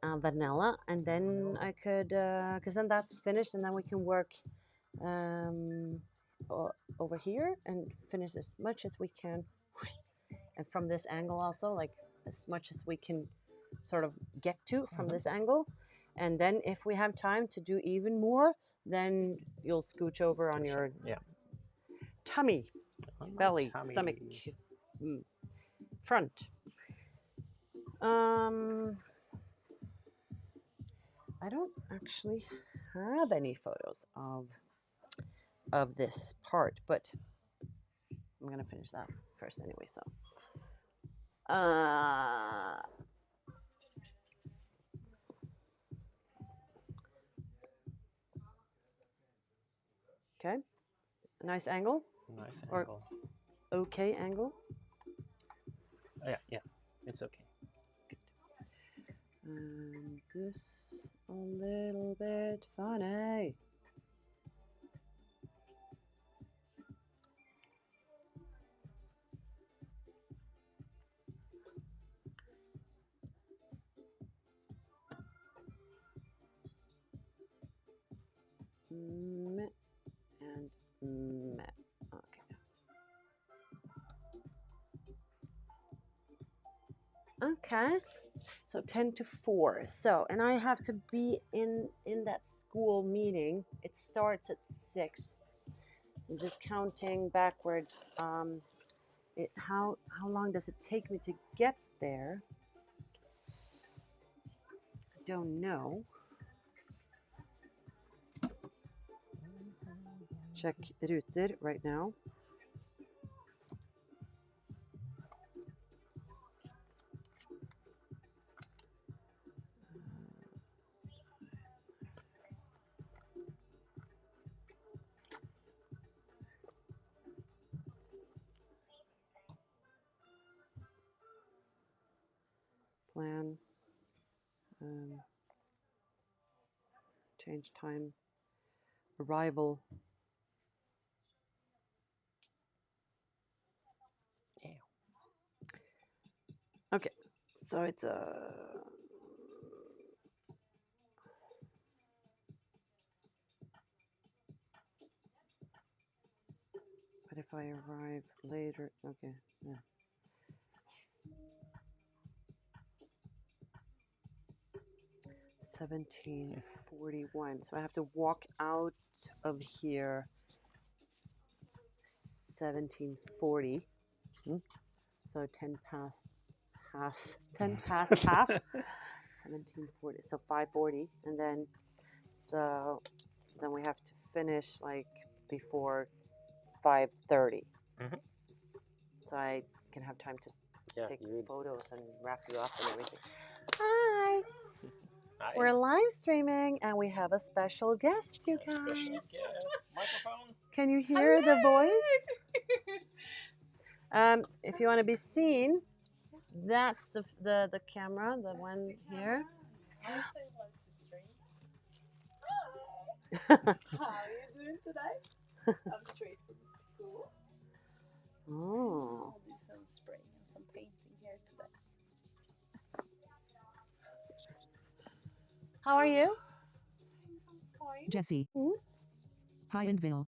vanilla. And then I could, because then that's finished, and then we can work over here and finish as much as we can. And from this angle also, like as much as we can sort of get to from this angle. And then if we have time to do even more, then you'll scooch over on your tummy, belly, stomach, front. I don't actually have any photos of this part, but I'm gonna finish that first anyway. So, okay, nice angle. Nice or angle. Okay angle. Yeah, it's okay. And this a little bit funny. Meh and meh. Okay. So 10 to 4. So, and I have to be in that school meeting. It starts at 6. So I'm just counting backwards. How long does it take me to get there? I don't know. Check ruter right now. Plan. Change time. Arrival. Yeah. Okay, so it's but if I arrive later, okay, yeah. $17.41. So I have to walk out of here 17:40. So 10 past half. 10 past half. 17:40. So 5:40, and then we have to finish like before 5:30. Mhm. So I can have time to take you would. photos and wrap you up and everything. Hi. Hi. We're live streaming and we have a special guest, you guys. Special guest. Microphone. Can you hear the voice? If you want to be seen, that's the camera, the one here. I also like to stream. How are you doing today? I'm straight from school. Oh. I'll do some spraying and some painting here today. How are you? I'm fine. Jesse. Hmm? Hi Indville.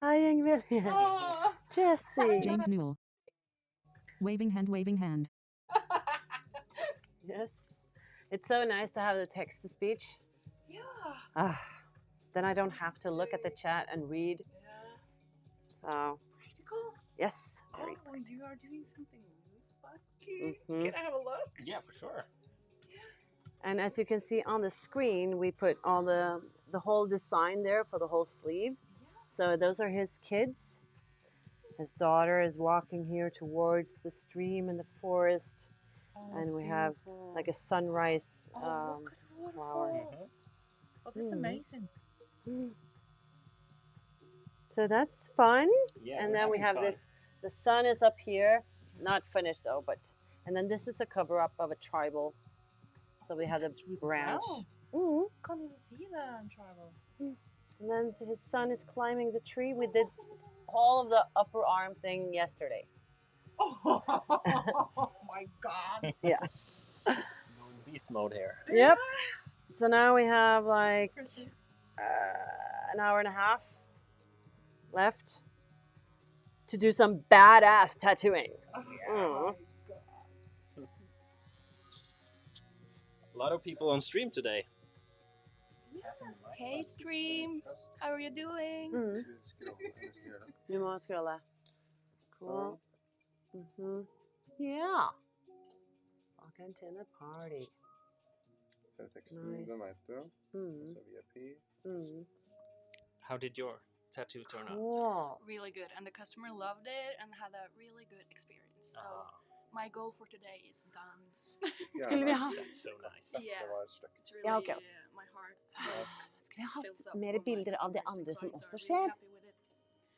Hi, Ingvild. Oh. Jesse. James Newell. Waving hand, waving hand. Yes. It's so nice to have the text to speech. Yeah. Then I don't have to look at the chat and read. Yeah. So, Practical. yes. Oh, you are doing something fun. Mhm. Can I have a look? Yeah, for sure. And as you can see on the screen, we put all the whole design there for the whole sleeve. So those are his kids. His daughter is walking here towards the stream in the forest. And we have like a sunrise look at the flower. waterfall. Oh, that's amazing. So that's fun. Yeah, And we're then we having have fun. this, the sun is up here, not finished though, but, and then this is a cover up of a tribal. So we have the branch. Wow. Can't even see the travel. And then his son is climbing the tree. We did all of the upper arm thing yesterday. Oh my god. Yeah. Going beast mode here. Yep. So now we have like Impressive. an hour and a half left to do some badass tattooing. Oh Mm. my god. A lot of people on stream today. Hey stream, how are you doing? Mm. Du må scrolla. Cool. Yeah. Welcome to the party. Så är texten, Nice. den vet du. Mm. Så VIP. How did your tattoo turn out? Cool. Really good, and the customer loved it and had a really good experience. So my goal for today is done. Skulle vi ha, That's so nice. Yeah, Det var ett stycke. it's really Ja, okej. my heart skulle vi ha fills up mer when my bilder av det customers and andra som clients också are really skjer? happy with it.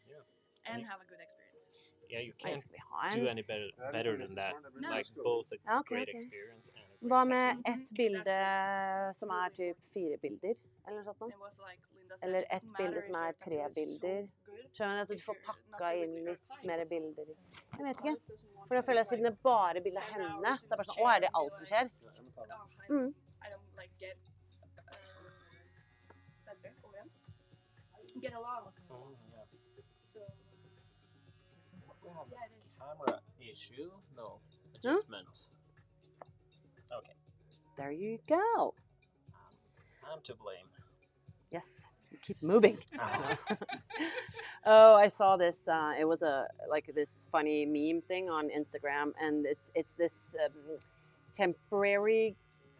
Yeah. And have a good experience. Yeah, you Nei, can't skal vi ha do en? any better Det här är better lite than that. smart, det blir No. Like skål. both a Ja, okej, great okej. experience and a Hva great med tattoo. ett bilde som er typ 4 bilder, eller noe sånt? It was like Linda said, Eller it doesn't ett matter bilde if som your er tattoo 3 is so bilder. good. Skjønner du at du If får you're not pakka good inn with your litt clients. mer bilder? Jeg vet Artist ikke. doesn't want For to da føler jeg sit siden det like er bare bilde av 7 henne, hours så er det in bare sånn, the å, er det chair and alt be som like, skjer? Ja, jag tar den. I don't like get get along. Yeah. So We have yeah, a it is. camera issue. No, adjustment. Okay, There you go. I'm to blame. Yes. keep moving. Ah. Oh, I saw this. It was this funny meme thing on Instagram, and it's this temporary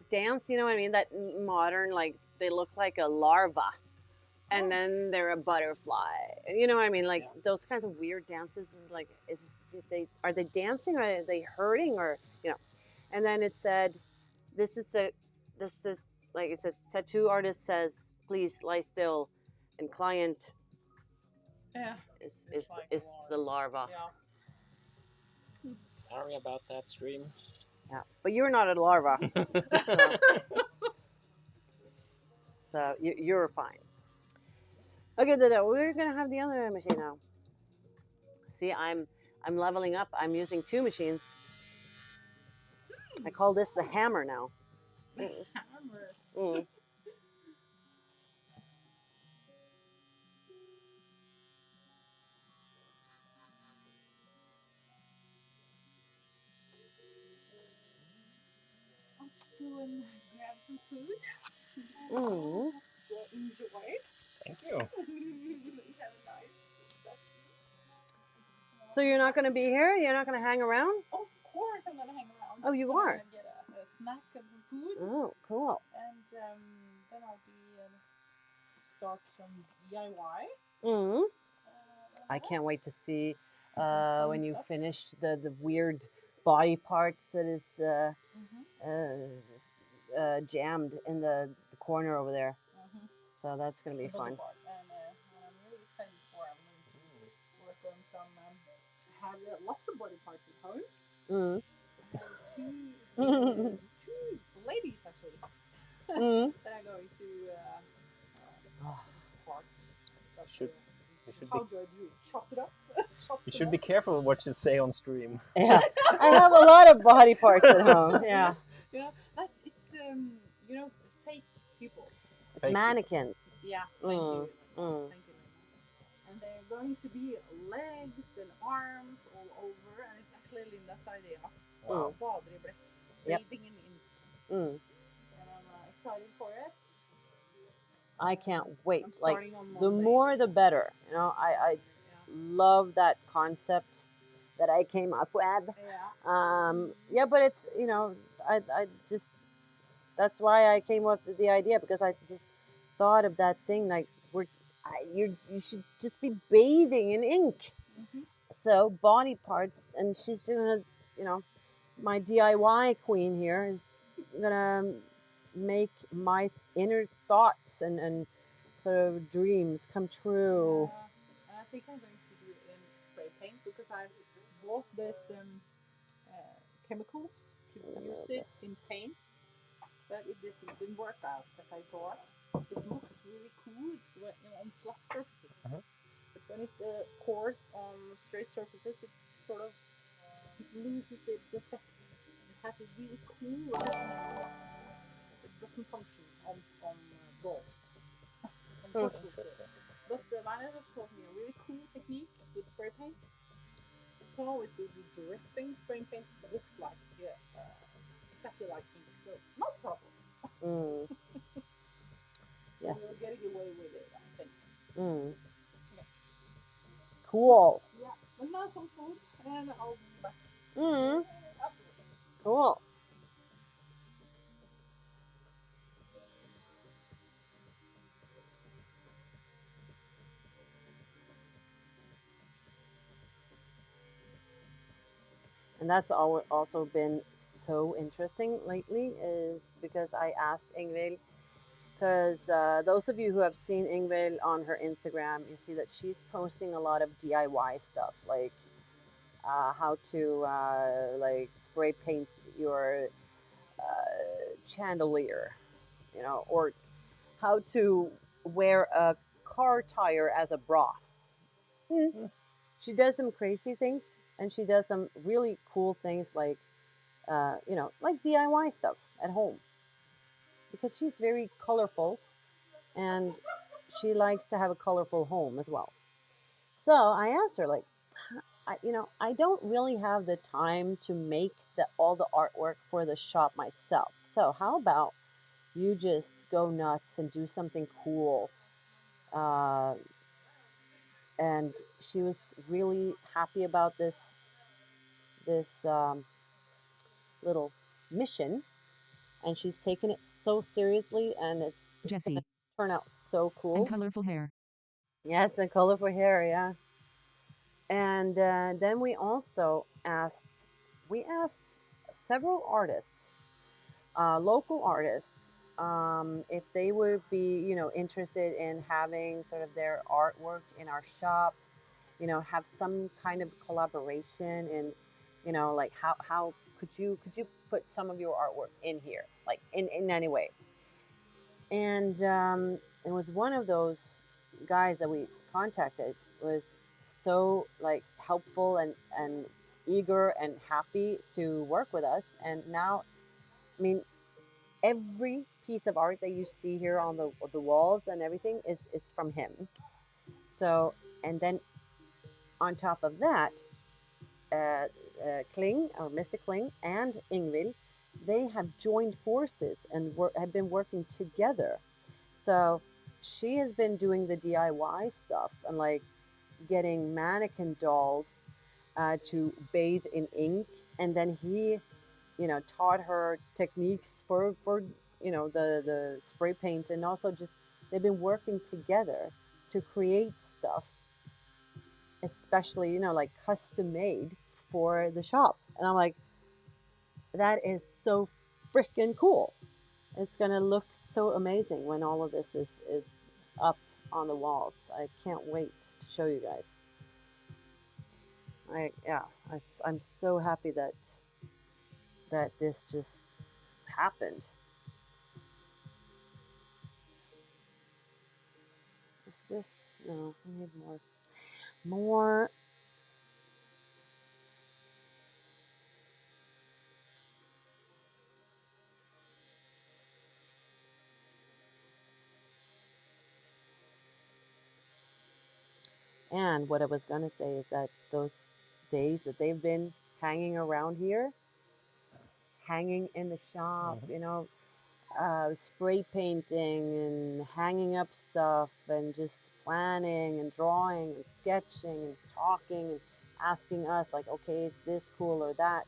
dance. You know what I mean? That modern, like they look like a larva, and then they're a butterfly. You know what I mean? Like those kinds of weird dances. Like, are they dancing or are they hurting or you know? And then it said, "This is like it says tattoo artist says please lie still, and client Yeah. is It's like is the larva." Yeah. Sorry about that stream. Yeah, but you're not a larva, so, so you're fine. Okay, Dada, we're gonna have the other machine now. See, I'm leveling up. I'm using 2 machines. I call this the hammer now. Hammer. Mm. I'm just going to grab some food. Mm. Just enjoy. Thank you. Have a nice So you're not gonna be here? You're not gonna hang around? Of course, I'm gonna hang around. Oh, you I'm gonna are? Get a snack and some food, Oh, cool. and then I'll be start some DIY. Mm. I can't wait to see when you stuff. finish the weird body parts that is jammed in the corner over there. So that's gonna be The body fun. part. And I'm really excited for. I'm going to work on some. I have lots of body parts at home. Mm. I have two ladies actually Mm. that are going to part. You should How be, do I do it? Chop it up? Chop you them should be up? careful what you say on stream. Yeah, I have a lot of body parts at home. Yeah, Yeah, it's fake people. it's Fake mannequins. Yeah, thank you. Mm. Thank you very much. And they're going to be legs and arms all over, and it's actually Linda's idea. Wow. Bader i blekk. Yep. Bathing in ink. Mm. And I'm excited for it. I can't wait. I'm Like starting on the Monday. more the better. You know, I love that concept that I came up with. Yeah. Yeah, but it's I just that's why I came up with the idea because I just thought of that thing like you should just be bathing in ink. So body parts, and she's gonna, my DIY queen here is gonna make my inner thoughts and sort of dreams come true. And I think I'm going to do it in spray paint because I bought this chemicals to use this in paint, but it just didn't work out as I thought. It looks really cool on flat surfaces, but when it pours on straight surfaces, it sort of loses its effect. It has a really cool effect. It doesn't function on balls. Unfortunately. But Vanya has taught me a really cool technique with spray paint. So it will be dripping spray paint. It looks like exactly like ink. So no problem. Mm. We're Yes. getting away with it, I think. Mm. Yeah. Cool. Yeah. But now some food, and I'll be back Mm. afterwards. Cool. And that's also been so interesting lately is because I asked Ingvild, because those of you who have seen Ingvild on her Instagram, you see that she's posting a lot of DIY stuff, like how to like spray paint your chandelier, or how to wear a car tire as a bra. She does some crazy things, and she does some really cool things like, like DIY stuff at home. Because she's very colorful, and she likes to have a colorful home as well. So I asked her, like, I don't really have the time to make all the artwork for the shop myself. So how about you just go nuts and do something cool uh, and she was really happy about this little mission, and she's taken it so seriously, and it's going to Jessie. turn out so And cool. colorful hair. Yes, and colorful hair, yeah. And then we also asked several artists, local artists, if they would be, interested in having sort of their artwork in our shop, have some kind of collaboration in, like how could you put some of your artwork in here, like in any way. And it was one of those guys that we contacted was so like helpful and eager and happy to work with us. And now, I mean, every piece of art that you see here on the walls and everything is from him. So, and then on top of that, Kling, or Mr. Kling, and Ingvild, they have joined forces and have been working together. So she has been doing the DIY stuff and like getting mannequin dolls to bathe in ink, and then he, taught her techniques for the spray paint, and also just they've been working together to create stuff, especially like custom made for the shop. And I'm like, that is so freaking cool. It's gonna look so amazing when all of this is up on the walls. I can't wait to show you guys. I'm so happy that this just happened. Is this no? We need more. And what I was gonna say is that those days that they've been hanging around here, hanging in the shop, spray painting and hanging up stuff and just planning and drawing and sketching and talking and asking us like, okay, is this cool or that?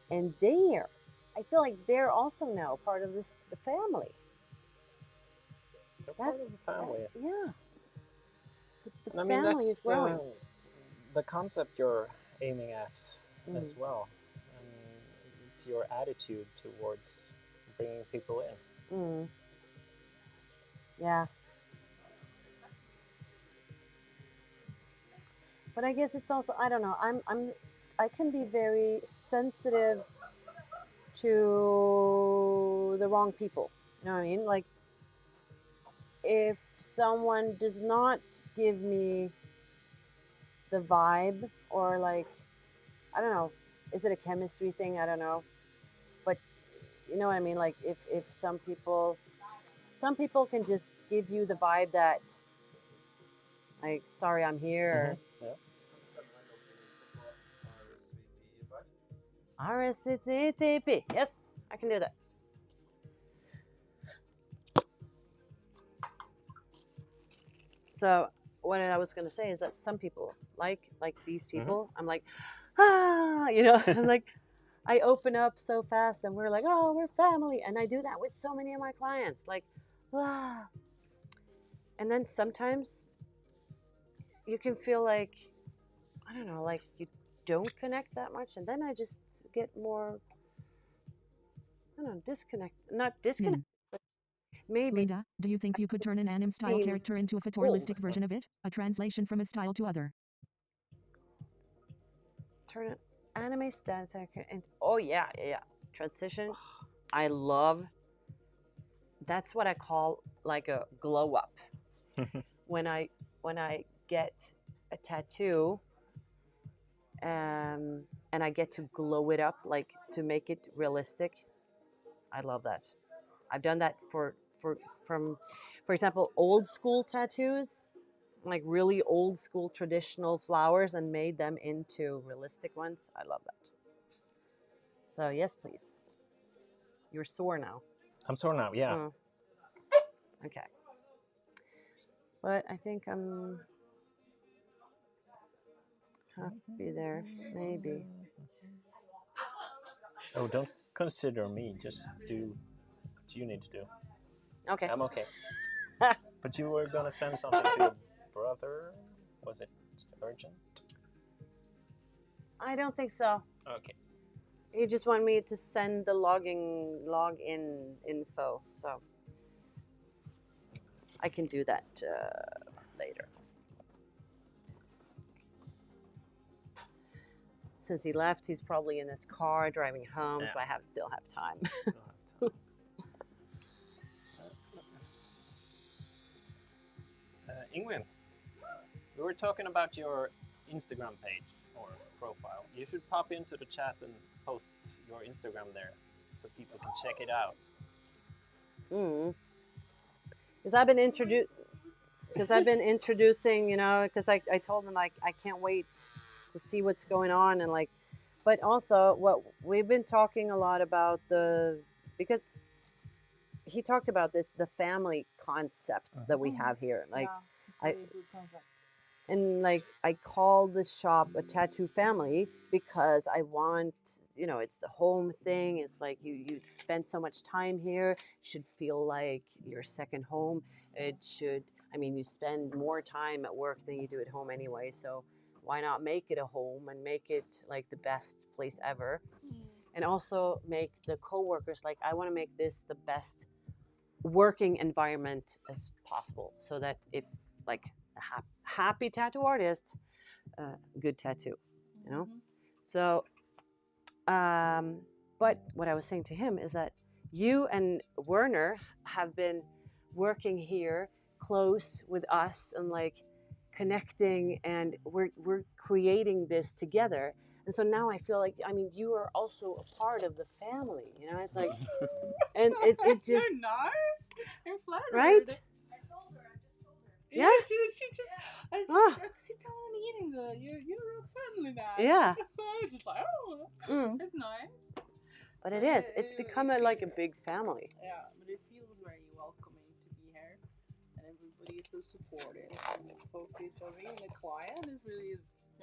And I feel like they're also now part of the family. They're part of the family. Yeah. The I mean, family that's is growing. the concept you're aiming at as Mm. well. And it's your attitude towards bringing people in. Mm. Yeah. But I guess it's also, I don't know, I can be very sensitive to the wrong people. You know what I mean? Like, if someone does not give me the vibe, or like, I don't know, is it a chemistry thing? I don't know. But you know what I mean? Like, if some people can just give you the vibe that, like, sorry, I'm here. Yeah. RSVP. Yes, I can do that. So what I was going to say is that some people, like these people, I'm like, I'm like, I open up so fast, and we're like, oh, we're family, and I do that with so many of my clients, like, ah. And then sometimes you can feel like, I don't know, like you don't connect that much, and then I just get more, I don't know, not disconnect, Nin. maybe Linda, do you think you could turn an anime style seem character into a old. photorealistic version of it? A translation from a style to other. Turn it anime stance and oh yeah, transition. I love, that's what I call like a glow up. when I get a tattoo, and I get to glow it up, like to make it realistic. I love that. I've done that from, for example, old school tattoos, like really old school traditional flowers, and made them into realistic ones. I love that. So yes, please. You're sore now. I'm sore now, yeah. Okay. But I think I'm happy there, maybe. Oh, don't consider me. Just do what you need to do. Okay. I'm okay. But you were gonna send something to your brother. Was it urgent? I don't think so. Okay. He just wanted me to send the login info, so I can do that later. Since he left, he's probably in his car driving home, so I still have time. Ingrid, we were talking about your Instagram page or profile. You should pop into the chat and post your Instagram there so people can check it out. Because I've been introducing, you know, because I told him like I can't wait to see what's going on and like, but also what we've been talking a lot about because he talked about the family concept that we have here, like Yeah, it's really good concept. and like I call the shop a tattoo family because I want, you know, it's the home thing. It's like you spend so much time here, it should feel like your second home. It should, I mean, you spend more time at work than you do at home anyway, so why not make it a home and make it like the best place ever? And also make the coworkers, like I want to make this the best working environment as possible, so that if like a happy tattoo artist, good tattoo, you know. So but what I was saying to him is that you and Werner have been working here close with us and like connecting, and we're creating this together. And so now I feel like, I mean, you are also a part of the family, you know. It's like and it just You're nice. I'm flattered. right. I told her. I just told her. Yeah. She just I just Ah. like, sit down and eating good. You're real friendly now. Yeah. I was just like, oh, it's nice. But it is. It's become like a big family. Yeah, but it feels very welcoming to be here, and everybody is so supportive and they talk to each other. Even the client is really, you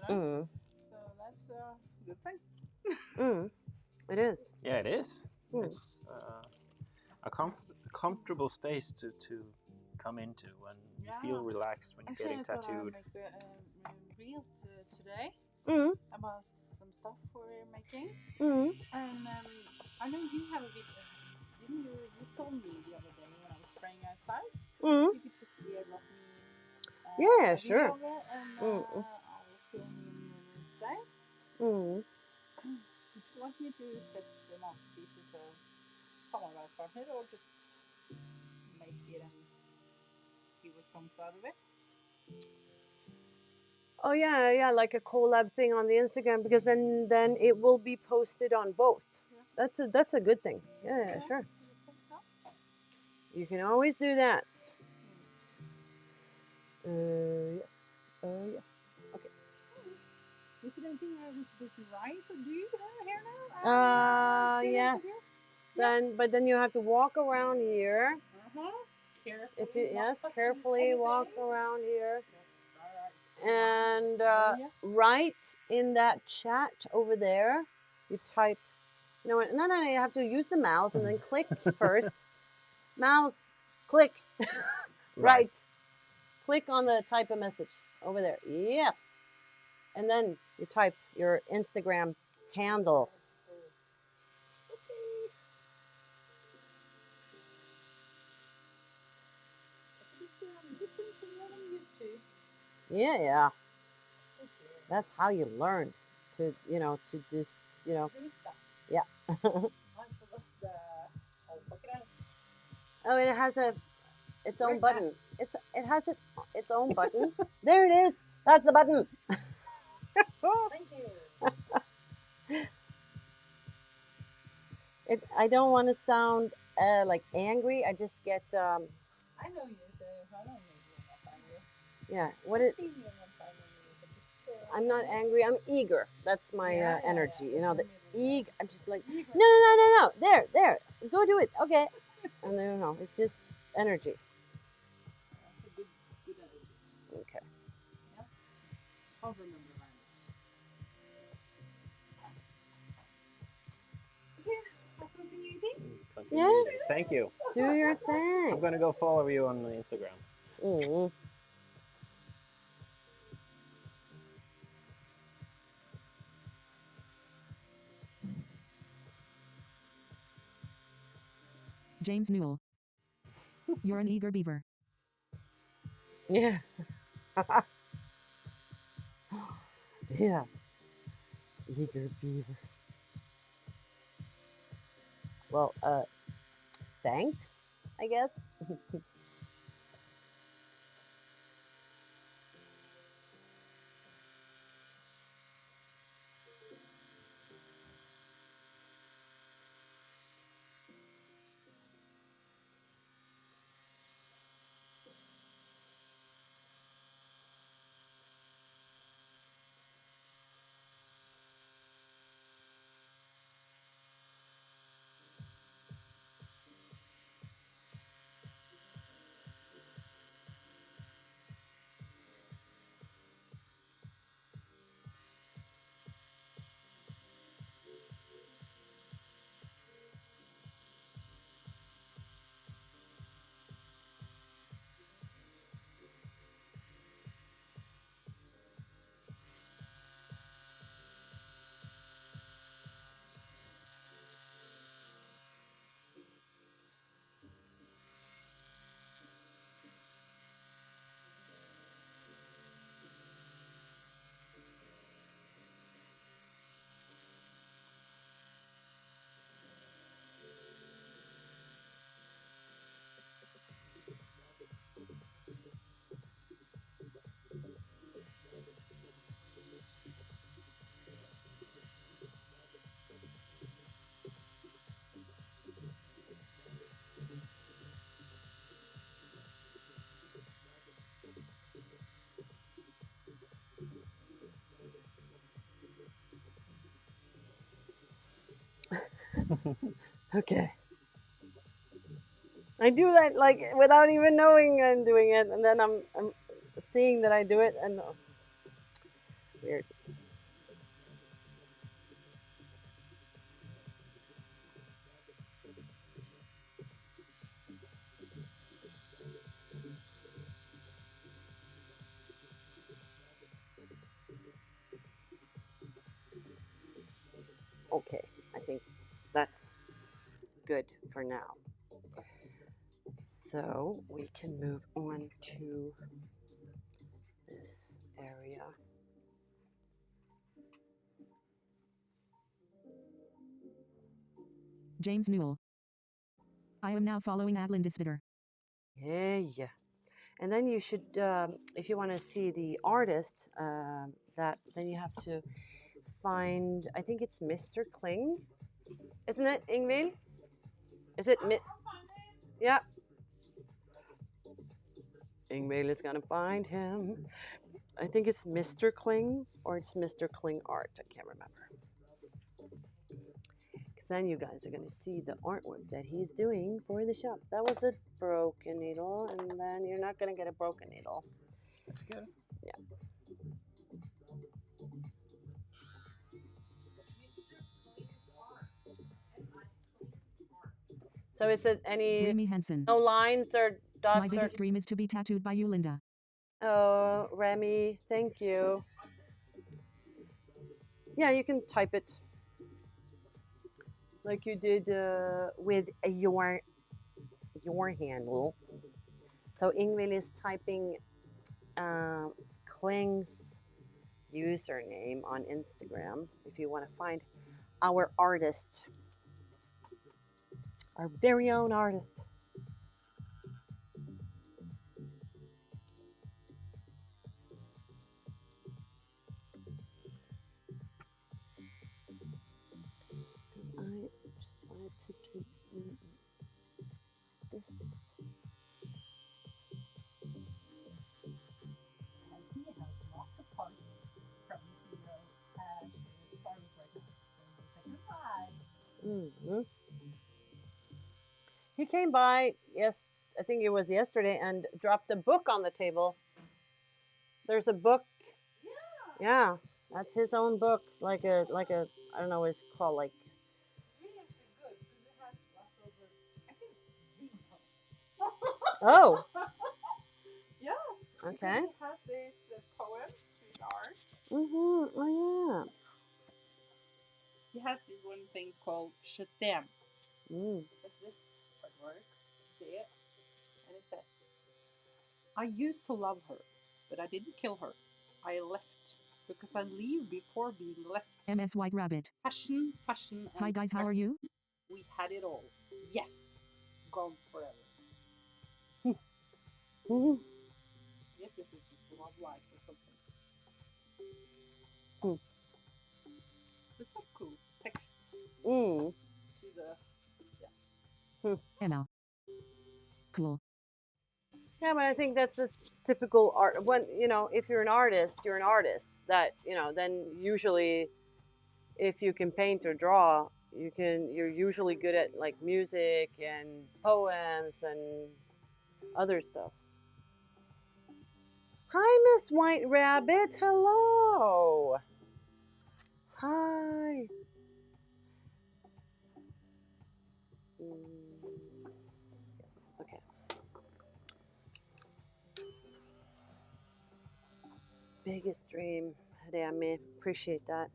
know. So that's a good thing. It is. Yeah, it is. It's a comfortable space to come into, and you feel relaxed when you're getting tattooed. I thought I'd make a reel today about some stuff we're making. And I know you have a bit. Didn't you? You told me the other day when I was spraying outside. You could just drop me. Yeah, a sure. video of it, and I'll film in today. Would you like me to set the masterpieces of someone else from it, or just make it and see what comes out of it? Oh yeah, like a collab thing on the Instagram, because then it will be posted on both. That's a good thing. Yeah, sure. You can always do that. Yes. Yes. Okay. Is there anything I was supposed to write or do here now? Yes. Then you have to walk around here. Carefully. If you carefully walk around here. And right in that chat over there, you type. You know what? No, you have to use the mouse and then click first. Mouse, click. Right. Click on the type a message over there. Yes. And then you type your Instagram handle. Yeah. That's how you learn to, you know, to just, you know. Yeah. Oh, it has its own button. It has its own button. There it is. That's the button. Thank you. I don't want to sound like angry. I just get. I know you, so I don't need you not angry. Yeah. What it? I'm not angry. I'm eager. That's my energy. You know, the eager. I'm just like, no. There. Go do it. Okay. And then no, it's just energy. Can't remember the language. Okay, have something eating? Continue Yes. eating. Thank you. Do your I'm thing. gonna go follow you on Instagram. Mm. James Newell. You're an eager beaver. Yeah. Yeah. Eager beaver. Well, thanks, I guess. Okay. I do that like without even knowing I'm doing it, and then I'm seeing that I do it, and weird. Okay, I think that's good for now. So we can move on to this area. James Newell. I am now following Adlandisvider. Yeah, yeah. And then you should, if you want to see the artist, that then you have to find. I think it's Mr. Kling, isn't it, Ingvild? Is it? Yeah. Ingvild is gonna find him. I think it's Mr. Kling or it's Mr. Kling Art. I can't remember. Because then you guys are gonna see the artwork that he's doing for the shop. That was a broken needle, and then you're not gonna get a broken needle. That's good. Yeah. So is it any Remy Henson. no lines or dots? My biggest dream is to be tattooed by you, Linda. Oh, Remy, thank you. Yeah, you can type it like you did with your handle. So Ingvild is typing Kling's username on Instagram if you want to find our artist, our very own artist. Because I just wanted to keep this. And he has lots of posts from the CEO at Starbucks right now. So take a ride. Mm-hmm. He came by, yes, I think it was yesterday, and dropped a book on the table. There's a book. Yeah, that's his own book, like a I don't know what it's called, like. Really actually good because it has leftover. I think vino. Oh, Yeah. okay. Because it has these poems to his art. Oh He has this one thing called Je t'aime. yeah. Does this work? See it? And it says, I used to love her, but I didn't kill her. I left because I leave before being left. MS White Rabbit. Passion, fashion, and Hi guys, how are you? we had it all. Yes, gone forever. Mhm. Yes, this is love life or something. Hmm. It's so cool. Text Mm. to the Emma. Cool. Yeah, but I think that's a typical art. When if you're an artist, you're an artist. That then usually, if you can paint or draw, you're usually good at like music and poems and other stuff. Hi, Miss White Rabbit. Hello. Hi. Yes. Okay. Biggest dream. Remi. Appreciate that.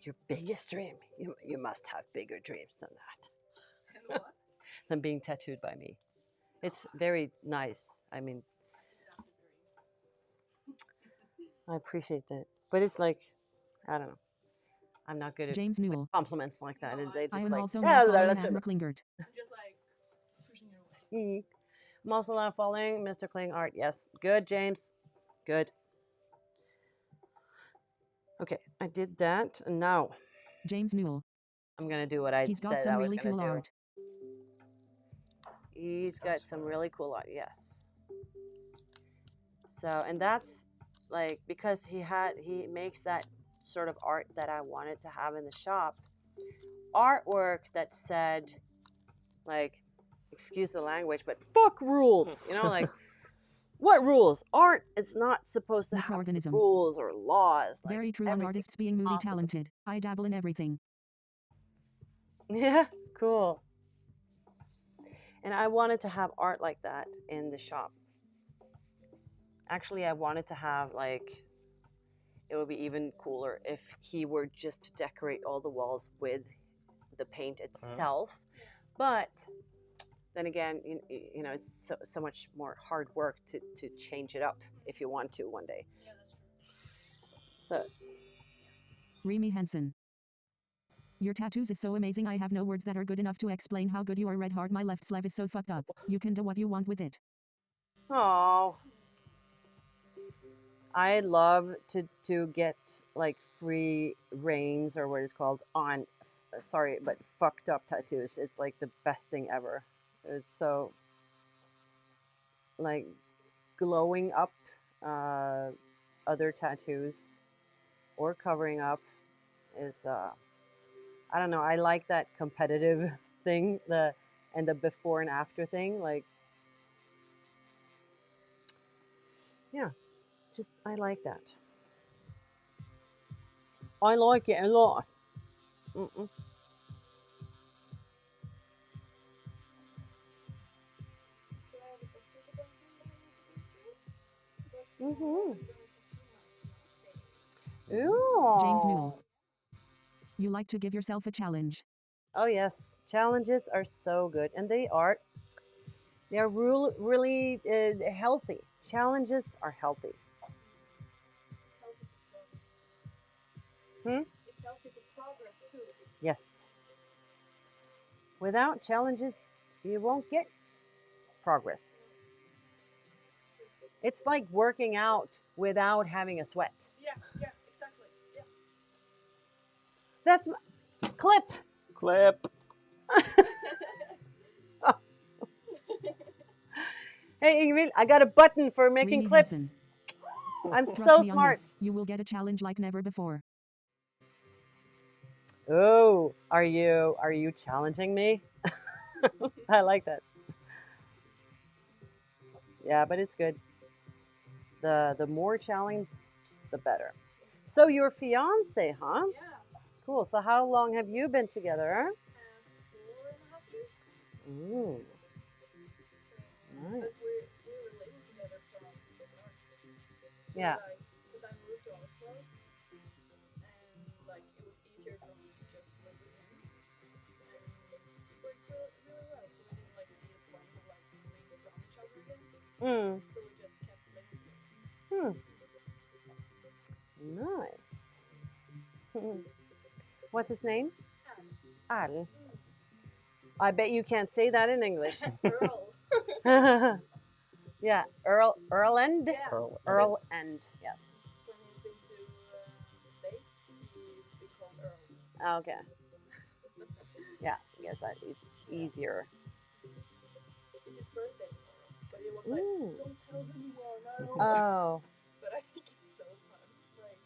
Your biggest dream. You must have bigger dreams than that. and what? Than being tattooed by me. It's very nice. I mean, That's a dream. I appreciate that. But it's like, I don't know. I'm not good at James Newell. compliments like that. And they I just am like, also yeah, now following that's Anna Klingert. I'm just like pushing it away. I'm also not following Mr. Kling Art. Yes. Good, James. Good. Okay, I did that. And now James Newell. I'm going to do what I He's got said some I was really going cool to do. art. He's got some really cool art. Yes. So, and that's like, because he makes that sort of art that I wanted to have in the shop. Artwork that said, like, excuse the language, but fuck rules. Like, what rules? Art, it's not supposed to have Microorganism. rules or laws. Like, Very true on everything artists being moody possible. talented. I dabble in everything. Yeah, cool. And I wanted to have art like that in the shop. Actually, I wanted to have, like, it would be even cooler if he were just to decorate all the walls with the paint itself. But then again, it's so much more hard work to change it up if you want to one day. Yeah, that's true. So, Remy Henson. Your tattoos is so amazing, I have no words that are good enough to explain how good you are. Red heart, my left sleeve is so fucked up. You can do what you want with it. oh, I love to get like free reigns, or what it's called, on, sorry, but fucked up tattoos. It's like the best thing ever. It's so, like, glowing up other tattoos or covering up is, I don't know, I like that competitive thing, and the before and after thing. Like, yeah, just, I like that. I like it a lot. Mm-mm. So I have a question about you that I want to go through. But Mm-hmm. I'm going to do my fiancé. Ooh. James Newell. You like to give yourself a challenge. Oh yes, challenges are so good, and they're really healthy. Challenges are healthy. It's healthy for progress. Hmm? It's healthy for progress too. Yes. Without challenges, you won't get progress. It's like working out without having a sweat. Yeah, yeah, exactly. Yeah. That's clip. Clip. Hey Ingrid, I got a button for making Remy clips. Henson. I'm Trust so me on smart. this. You will get a challenge like never before. Oh, are you challenging me? I like that. Yeah, but it's good. The more challenge, the better. So your fiance, huh? Yeah, Cool. So how long have you been together? 4.5 years. Ooh, But nice. we were living together from the start. So Yeah. like, because I moved to Oslo, and like it was easier for me to just live with him, and it worked really well. So we didn't like see the point of like moving from each other again. Mm. So we just kept living together. Hmm. Nice. What's his name? Al. I bet you can't say that in English. Earl. Yeah, Earl End. Yeah. Pearl. Earl End. Yes. When he's been to the States, he's been called Earl. Okay. Yeah, I guess that is easier. It's his birthday tomorrow, but he was like, Ooh. "Don't tell anyone, I don't." Oh. But I think it's so fun. Like,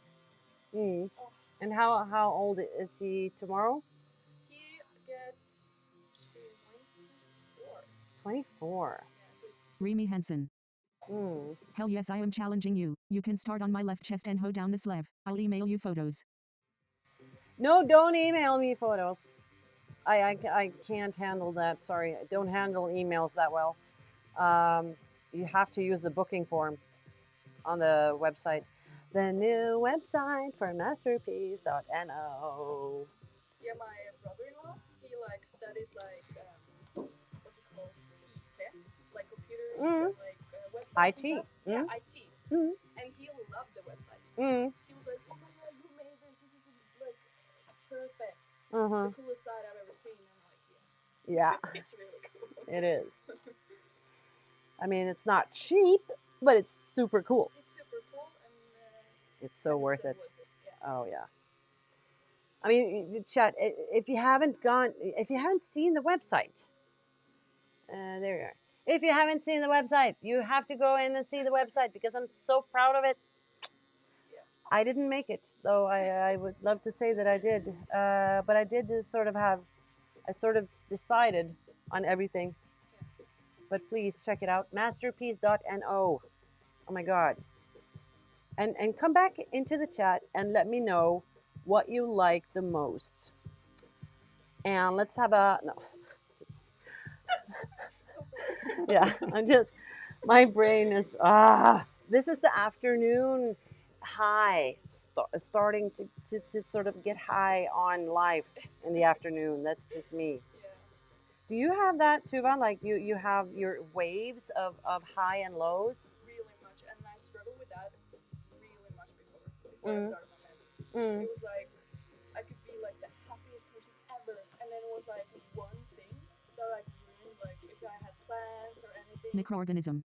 Mm. oh, And how old is he tomorrow? he gets 24. 24. Yeah, so he's Remy Henson. Mm. Hell yes, I am challenging you. You can start on my left chest and hoe down the sleeve. I'll email you photos. No, don't email me photos. I can't handle that. Sorry, I don't handle emails that well. You have to use the booking form on the website. The new website for masterpiece.no. yeah. My brother-in-law, he like studies like what's it called, IT, like computers and like websites and IT. stuff. Yeah, Mm. IT. Mm. And he loved the website. Mm. He was like, "Oh my god, you made this! This is like perfect, Uh-huh. the coolest site I've ever seen." I'm like, Yeah, "Yeah, it's really cool." it is. I mean, it's not cheap, but it's super cool. It's super cool and It's so worth 100% it. worth it. Yeah. Oh yeah. I mean, chat. If you haven't seen the website, there you are. If you haven't seen the website, you have to go in and see the website because I'm so proud of it. Yeah. I didn't make it, though I would love to say that I did. But I did I sort of decided on everything. But please check it out, masterpiece.no. Oh my God. And come back into the chat and let me know what you like the most. And let's have a, no, yeah, my brain is, this is the afternoon high, starting to sort of get high on life in the afternoon. That's just me. Yeah. Do you have that, Tuva? Like you have your waves of high and lows? Really much, and I struggled with that really much before I Mm. started my med. Mm. It was like I could be like the happiest person ever, and then it was like one thing that like ruined like if I had plans or anything. Microorganism.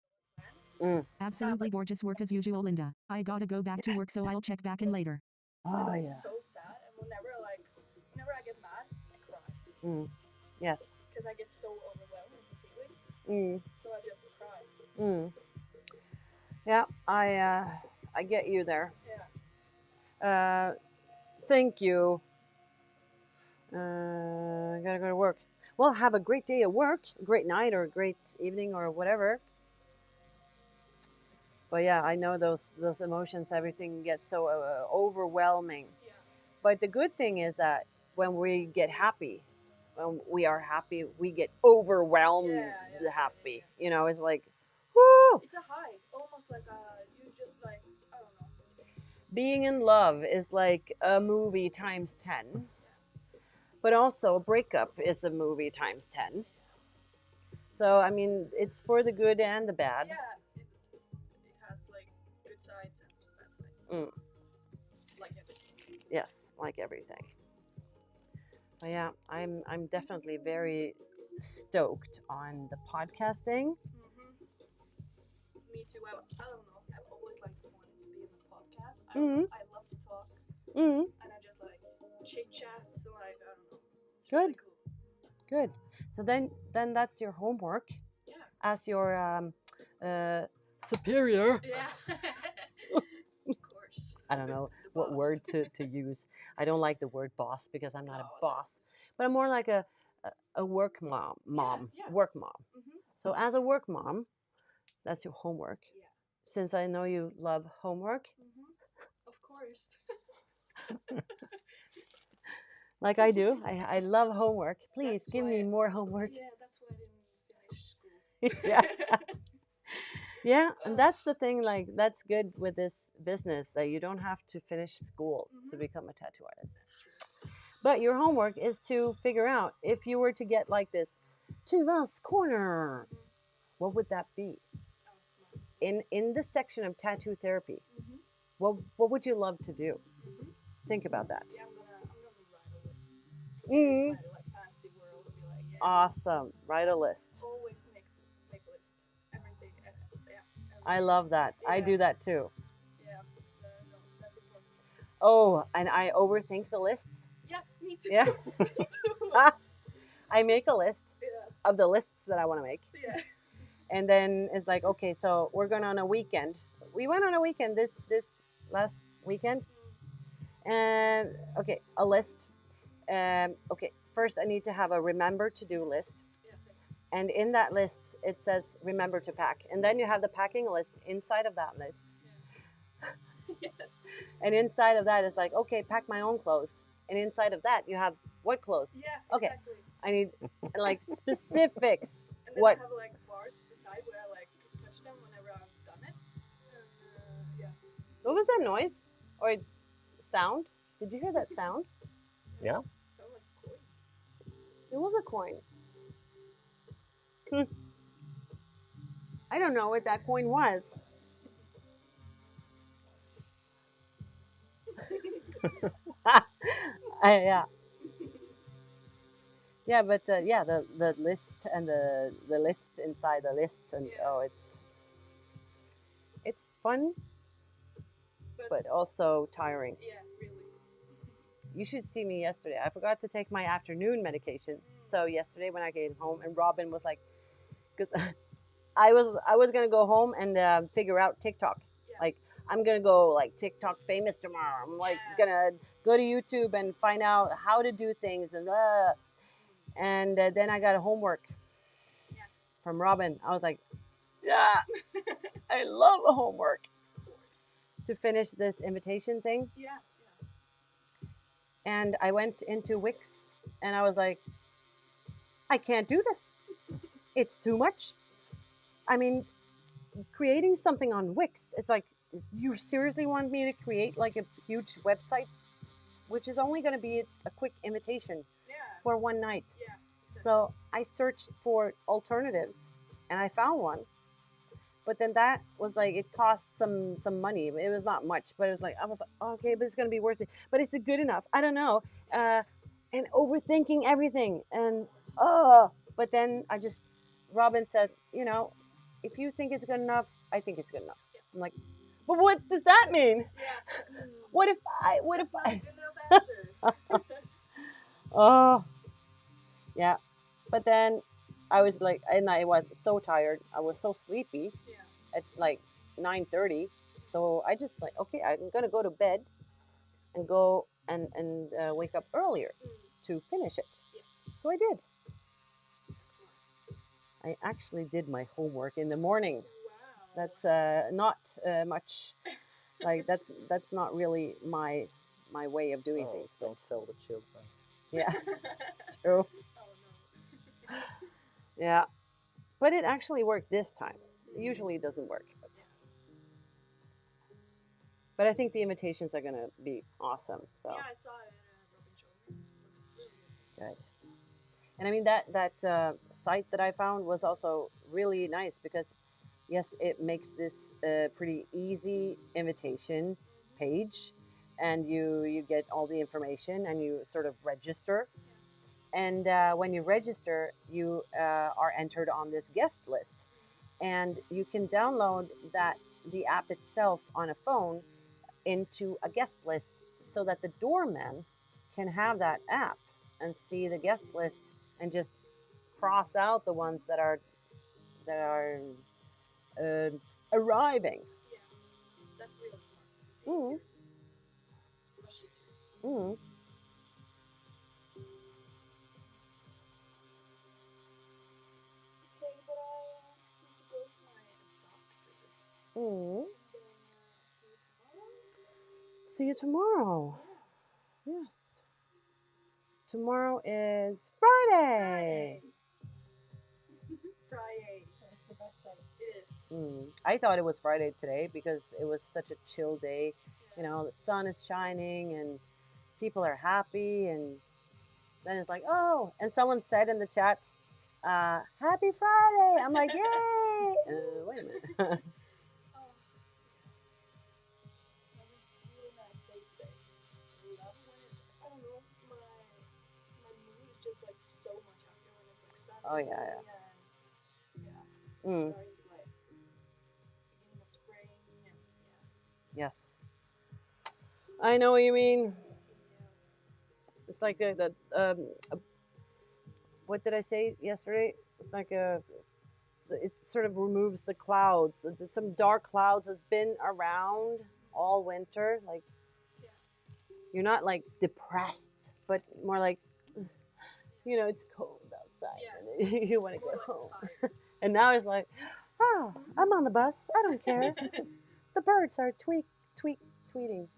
Mm. Absolutely gorgeous work as usual, Linda. I gotta go back to work, so I'll check back in later. Oh And yeah. it's so sad, and whenever I get mad, I cry Mm. Yes. because I get so overwhelmed with the feelings. Mm. So I just cry. Mm. Yeah, I get you there. Yeah. Thank you. Gotta go to work. Well, have a great day at work, a great night, or a great evening, or whatever. But yeah, I know those emotions. Everything gets so overwhelming. Yeah. But the good thing is that when we get happy, when we are happy, we get overwhelmed Yeah. happy. You know, it's like, whoo! It's a high, almost like you just like I don't know. Being in love is like a movie times 10. But also, a breakup is a movie times 10. So, I mean, it's for the good and the bad. Yeah, it has like good sides and bad sides. Mm. Like everything. Yes, like everything. But yeah, I'm definitely very stoked on the podcasting. Me too. I don't know. I've always like wanted to be in a podcast. Mm. I love to talk, Mm. and I just like chit chat. So like I don't know. It's Good. really cool. Good. So then that's your homework Yeah. as your superior. Yeah. Of course. I don't know The what boss. word to use. I don't like the word boss because I'm not a Oh, boss, but I'm more like a work mom. Yeah. Work mom. Mhm. So as a work mom, That's your homework. Yeah. Since I know you love homework, Of course. like I do, I love homework. Please That's give me why- more homework. Yeah, that's why I didn't finish school. Yeah. Yeah, and that's the thing, like that's good with this business that you don't have to finish school to become a tattoo artist. But your homework is to figure out if you were to get like this Tuvas corner, what would that be? In the section of tattoo therapy, what would you love to do? Think about that. Yeah, I'm gonna write a list. Mm. Write it like fancy world and be like, yeah. Awesome. Write a list. Always make a list. Everything. Yeah. I love that. I do that too. Yeah. No, that's important. Oh, and I overthink the lists. Yeah, me too. Yeah. Me too. I make a list Yeah. of the lists that I want to make. Yeah. And then it's like, okay, so we're going on a weekend. We went on a weekend this last weekend. And okay, a list. Okay, first I need to have a remember to do list. Yeah. And in that list, it says remember to pack. And then you have the packing list inside of that list. Yes. And inside of that is like, okay, pack my own clothes. And inside of that, you have what clothes? Yeah. Okay, Exactly. I need like specifics. And then What? I have like bars beside where I like touch them whenever I've done it. And yeah. What was that noise? Or sound? Did you hear that sound? Yeah. So like cool. It was a coin. I don't know what that coin was. Yeah. Yeah, but yeah, the lists and the lists inside the lists and oh, it's fun, but also tiring. Yeah, really. You should see me yesterday. I forgot to take my afternoon medication. So yesterday when I came home and Robin was like, because I was gonna go home and figure out TikTok. Like I'm gonna go like TikTok famous tomorrow. I'm like gonna go to YouTube and find out how to do things and then I got a homework from Robin. I was like, yeah, I love a homework to finish this invitation thing. Yeah. And I went into Wix and I was like, I can't do this. It's too much. I mean, creating something on Wix is like, you seriously want me to create like a huge website, which is only going to be a quick invitation for one night. Yeah. So I searched for alternatives and I found one. But then that was like, it cost some money. It was not much, but it was like, I was like, okay, but it's going to be worth it. But is it good enough? I don't know. And overthinking everything. And, but then Robin said, you know, if you think it's good enough, I think it's good enough. I'm like, but what does that mean? Yeah. What if I, Answer. oh, yeah. But then I was like, and I was so tired. I was so sleepy at like 9:30. So I just like, okay, I'm going to go to bed and go and wake up earlier to finish it. So I did. I actually did my homework in the morning. Wow. That's not much, like that's not really my way of doing things. But Don't tell the children. yeah, true. Oh no. Yeah, but it actually worked this time. Usually it doesn't work, but I think the invitations are gonna be awesome. So Yeah, I saw it in Robin Show. good. And I mean that site that I found was also really nice because yes, it makes this pretty easy invitation page, and you get all the information and you sort of register. And when you register, you are entered on this guest list, and you can download the app itself on a phone into a guest list so that the doorman can have that app and see the guest list and just cross out the ones that are arriving. Yeah, that's really smart. Mm. Okay, but I need to go to my stop. see you tomorrow. Yes. Tomorrow is Friday. Friday. That's the best day. It is. I thought it was Friday today because it was such a chill day. You know, the sun is shining and people are happy. And then it's like, oh, and someone said in the chat, Happy Friday. I'm like, yay. Wait a minute. It was a really nice day today. I love when it, I don't know, my mood is just like so much happier when it's like sunny. Oh, yeah. And Mm, starting to like beginning of spring and yeah. yes. I know what you mean. Yeah. It's like what did I say yesterday? It's like it sort of removes the clouds. Some dark clouds has been around all winter. Like, Yeah. you're not like depressed, but more like, it's cold outside Yeah. and you want to More go like home. tired. And now it's like, oh, I'm on the bus. I don't care. The birds are tweeting.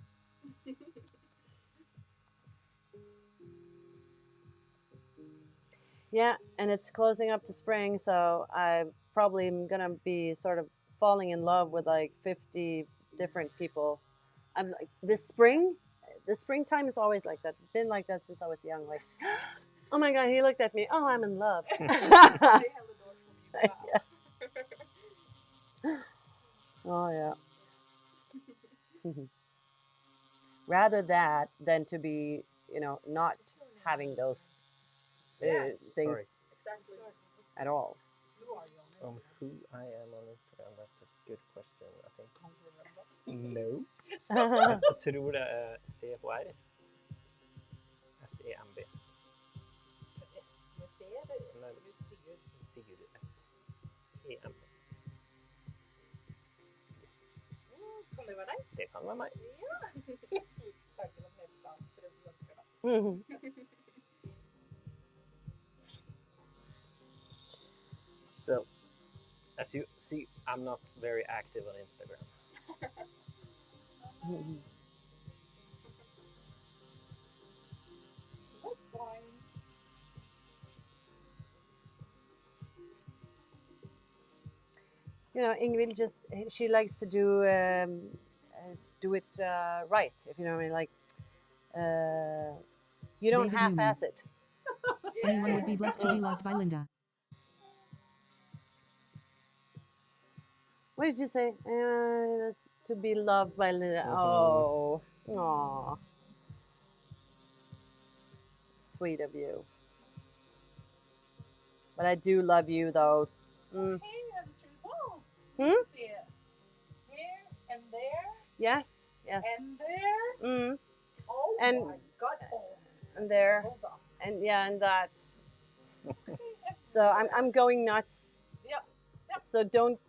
Yeah, and it's closing up to spring, so I probably am gonna be sort of falling in love with like 50 different people. I'm like the springtime is always like that. Been like that since I was young. Like, oh my god, he looked at me. Oh, I'm in love. They held the door for me. Wow. Oh yeah. Rather that than to be, not having those Yeah. things Exactly. at all. Who I am on Instagram, that's a good question, I think. No. Jag tror det är CFR. SEMB. Nej, Sigurd. SEMB. Kan det vara dig? Det kan vara mig. Mhm. So, as you see, I'm not very active on Instagram. That's fine. Ingrid she likes to do it right, if you know what I mean. Like, you don't David half-ass Newman. it. Anyone would be blessed to be loved by Linda. What did you say? To be loved by Linda. Oh, aw. Sweet of you. But I do love you, though. Mm. Hey, you have a street wall. Hmm? See it. Here and there Yes. and there. Mm. Oh And- my god. Oh. And there. Hold on. And yeah, and that. So I'm going nuts. Yep. So don't.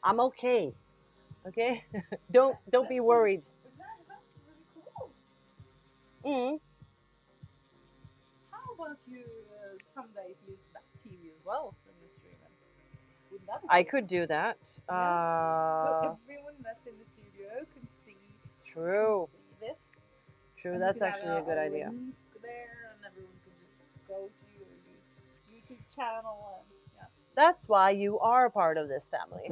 I'm okay. Okay. don't be worried. That's really cool. Mm. How about you some days use that TV as well when you're streaming? Wouldn't that be I cool? could do that. So everyone that's in the studio can see. True. Can see this. True. And That's you can actually have a good idea. link there, and everyone can just go to your YouTube channel and yeah. That's why you are a part of this family.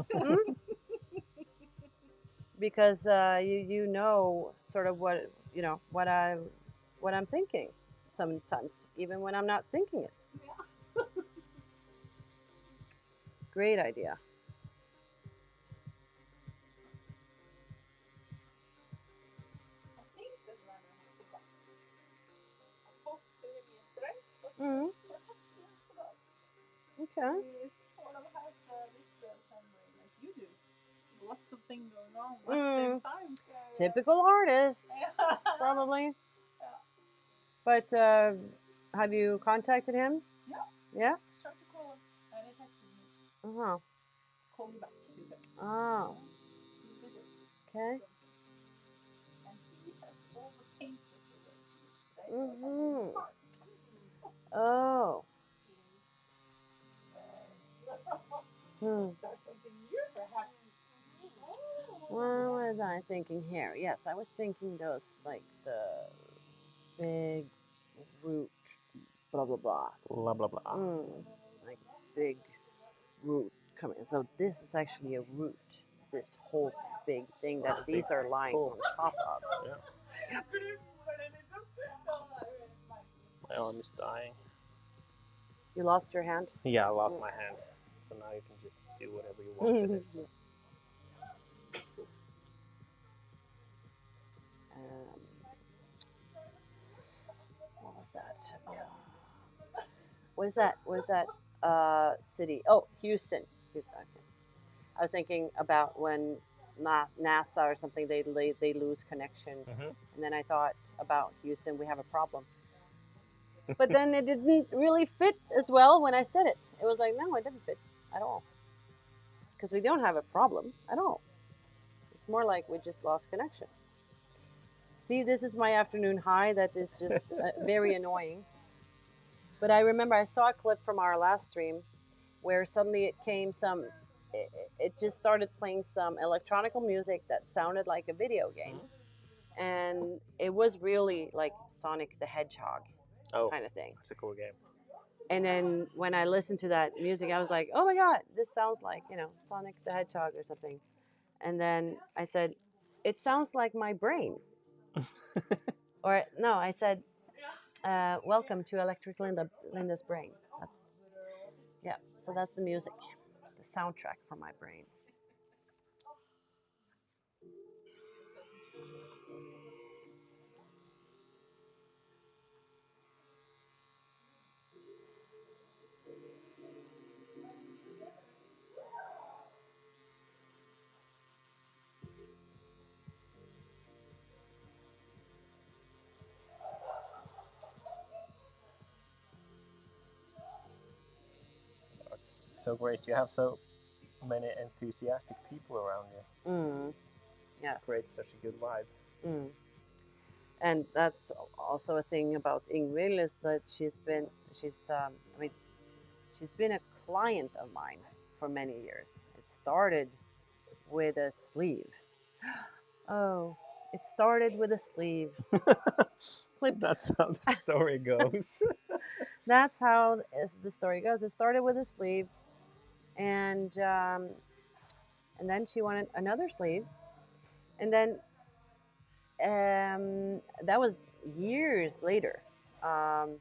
Because you know sort of what I'm thinking sometimes, even when I'm not thinking it. Yeah. Great idea. I think that when I have to back. I talked to him yesterday, but Mhm. perhaps yesterday. Okay. He sort of has this memory like you do. Lots of things going on at the Mm. same time. So, Typical artist, yeah. probably. Yeah. But have you contacted him? Yeah. Yeah. Tried to call him, and he texted me. Uh-huh. Call me back, he said. Oh. He's busy. Okay. And he has all the papers today. Mhm. Oh. Hmm. Start something new, perhaps. Well, was I thinking here? Yes, I was thinking those like the big root, blah blah blah. Blah blah blah. Like big root coming. So this is actually a root. This whole big thing that these are lying Cool. on top of. Yeah. My arm is dying. You lost your hand? Yeah, I lost my hand. So now you can just do whatever you want with it. What was that? What is that? What is that city? Oh, Houston. Houston. Okay. I was thinking about when NASA or something, they lose connection. And then I thought about Houston, we have a problem. But then it didn't really fit as well when I said it. It was like, no, it didn't fit at all. Because we don't have a problem at all. It's more like we just lost connection. See, this is my afternoon high that is just very annoying. But I remember I saw a clip from our last stream where suddenly it just started playing some electronical music that sounded like a video game. And it was really like Sonic the Hedgehog kind of thing. It's a cool game. And then when I listened to that music, I was like, oh my God, this sounds like, Sonic the Hedgehog or something. And then I said, it sounds like my brain. Or no, I said, welcome to Electric Linda's brain. So that's the music, the soundtrack for my brain. It's so great. You have so many enthusiastic people around you. Yes. Creates such a good vibe. And that's also a thing about Ingrid is that she's been a client of mine for many years. It started with a sleeve. Oh, it started with a sleeve. Clip. That's how the story goes. That's how the story goes. It started with a sleeve, and then she wanted another sleeve, and then that was years later. And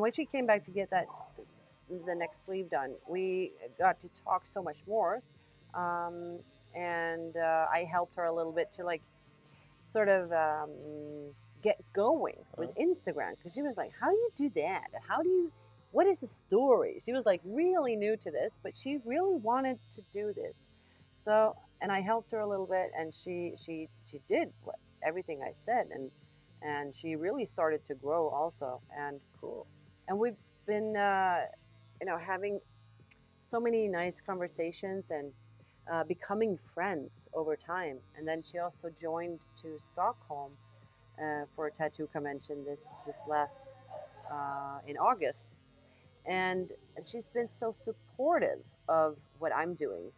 when she came back to get the next sleeve done, we got to talk so much more, and I helped her a little bit to sort of get going with Instagram, because she was like, how do you do that? What is the story? She was like really new to this, but she really wanted to do this. So, and I helped her a little bit, and she did everything I said, and she really started to grow also. And Cool. And we've been having so many nice conversations and becoming friends over time. And then she also joined to Stockholm for a tattoo convention this last in August, and she's been so supportive of what I'm doing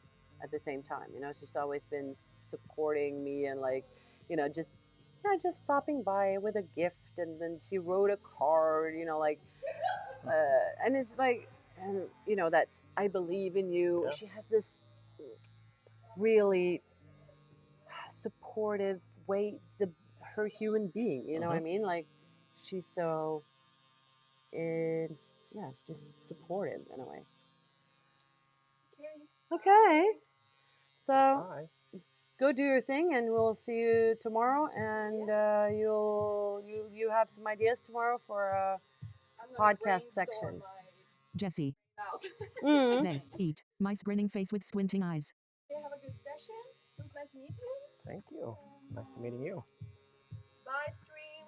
at the same time. She's always been supporting me and just stopping by with a gift, and then she wrote a card, and it's like, and that I believe in you. Yeah. She has this really supportive way, her human being, what I mean? Like, she's so just supportive in a way. Okay. So Bye. go do your thing, and we'll see you tomorrow. And you have some ideas tomorrow for a podcast section. Jesse. Mm. They eat. Mice grinning face with squinting eyes. Have a good session. It was nice meeting you. Thank you. Nice meeting you. Bye, stream.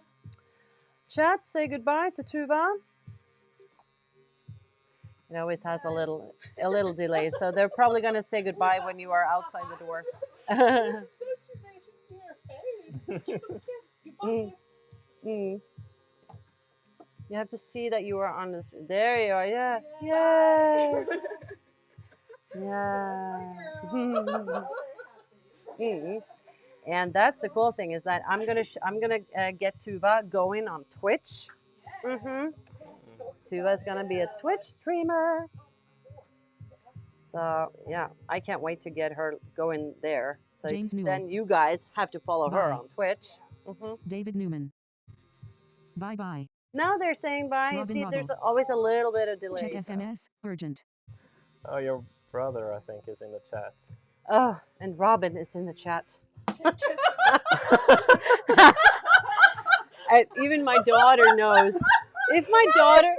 Chat, say goodbye to Tuva. It always has a little delay, so they're probably gonna say goodbye when you are outside the door. Mm. You have to see that you are on the. There you are. Yeah. Yay. Yeah. And that's the cool thing is that I'm gonna get Tuva going on Twitch. Tuva's gonna be a Twitch streamer. So yeah, I can't wait to get her going there. So James Newell. then you guys have to follow her Bye. on Twitch. David Newman. Bye bye. Now they're saying bye. Robin See, Lovell. there's always a little bit of delay. Check SMS. Urgent. Oh, your brother, I think, is in the chat. Oh, and Robin is in the chat. And even my daughter knows. If my daughter,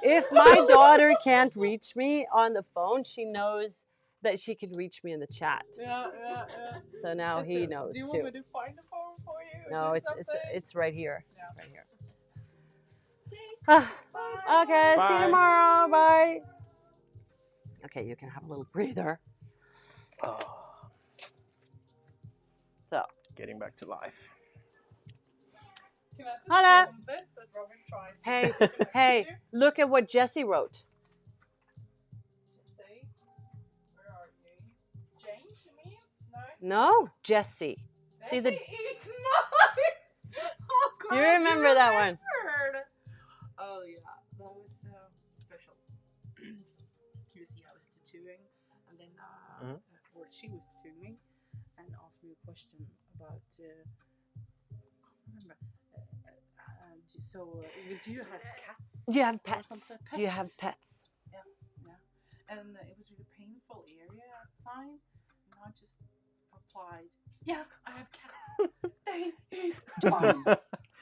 if my daughter can't reach me on the phone, she knows that she can reach me in the chat. Yeah. So now he knows Do you too. want me to find the phone for you? or No, do it's something? right here. Yeah. Right here. Okay, see you Bye. tomorrow. Bye. Okay, you can have a little breather. So, Getting back to life. Can I just Hala. film this that Robin tried? hey, look at what Jesse wrote. Jesse, where are you? James, you mean? No, Jesse. See the. Nice! Oh, God, You remember that one? remembered. Oh yeah, that was special. You see, I was tattooing, and then or she was tattooing me, and asked me a question about. I can't remember. So, do you have cats? Do you have Or pets? something? Do you have pets? Yeah. And it was a really painful area at the time, and I just replied, "Yeah, I have cats." Fine.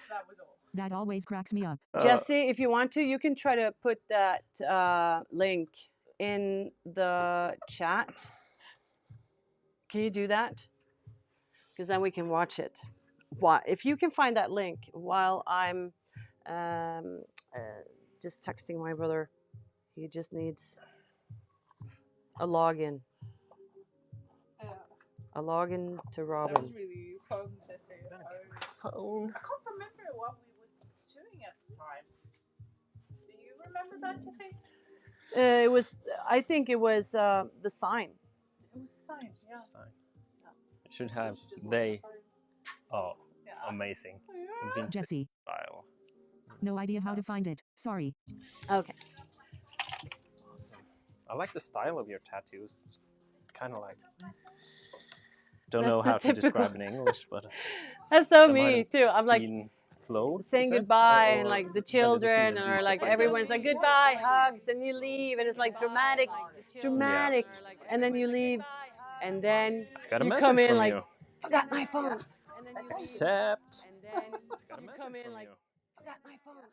That was all. That always cracks me up. Jesse, if you want to, you can try to put that link in the chat. Can you do that? Because then we can watch it. If you can find that link while I'm just texting my brother, he just needs a login. A login to That Robin. was really fun, Jesse. Phone. I can't remember what we was doing at the time. Do you remember that, Jesse? It was. I think it was the sign. It was the sign, yeah. It should have You just they. want the sign. Oh, Yeah. amazing. Yeah. Vintage Jesse. style. No idea how to find it. Sorry. Okay. Awesome. I like the style of your tattoos. It's kind of like. Don't know That's the how to typical- describe it in English, but That's so the me Martin's too. I'm like clean flow, saying is it? goodbye, Or and like the väldigt children, fin or like ljus- everyone's like goodbye, hugs, and you leave, and it's like dramatic, dramatic, and then you leave, and then Got a you message come in from like, you. forgot my phone, Accept. and then Got a you message come in from like, you. forgot my phone.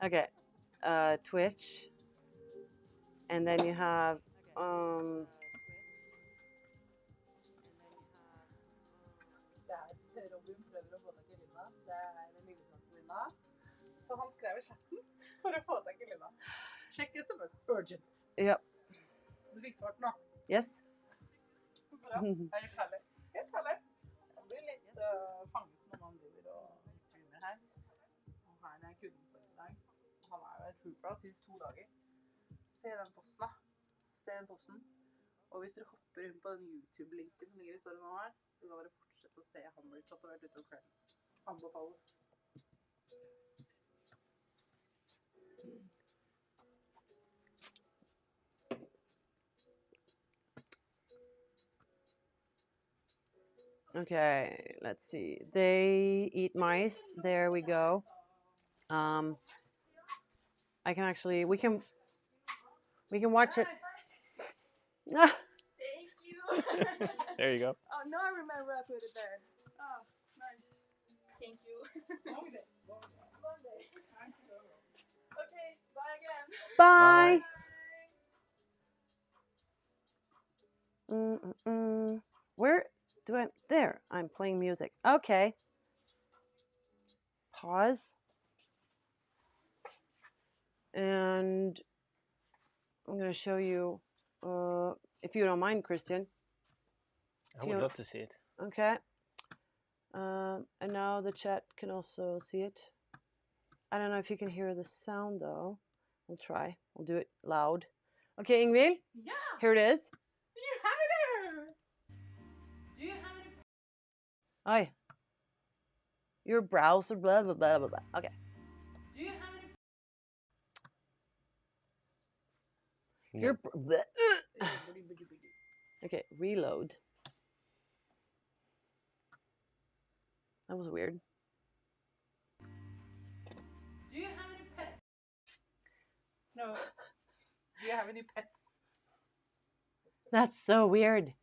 Okay, Twitch, and then you have Robin prøver å få tak i Linda. Det er den lille snakken Linda. Så han skrev i chatten for å få tak i Linda. Sjekk SMS urgent. Yep. Du fikk svart nå. Yes. Bra. Det er helt herlig. Helt herlig. Jeg blir litt fanget når man driver og streamer her. Og her er kunden for i dag. Han er jo en trooper siden 2 dager. Se den posten da. Se den posten. Og hvis dere hopper inn på den YouTube-linken som ligger i storyen nå her, så kan dere fortsette å se han bli tatovert utover kvelden. Anbefales. Okay, let's see. They eat mice. There we go. I can actually, we can watch it. Ah, Thank you! There you go. Oh, now I remember I put it there. Oh, nice. Thank you. Long day. Long day. Okay, bye again. bye. Where do I? There. I'm playing music. Okay. Pause. And I'm going to show you, if you don't mind, Christian. I would love to see it. Okay. And now the chat can also see it. I don't know if you can hear the sound though. We'll try. We'll do it loud. Okay, Ingvild? Yeah! Here it is. You have it there. Do you have any? Oi. Your browser, blah, blah, blah, blah, blah. Okay. Do you have any? Your okay, reload. That was weird. Do you have any pets? No. Do you have any pets? That's so weird.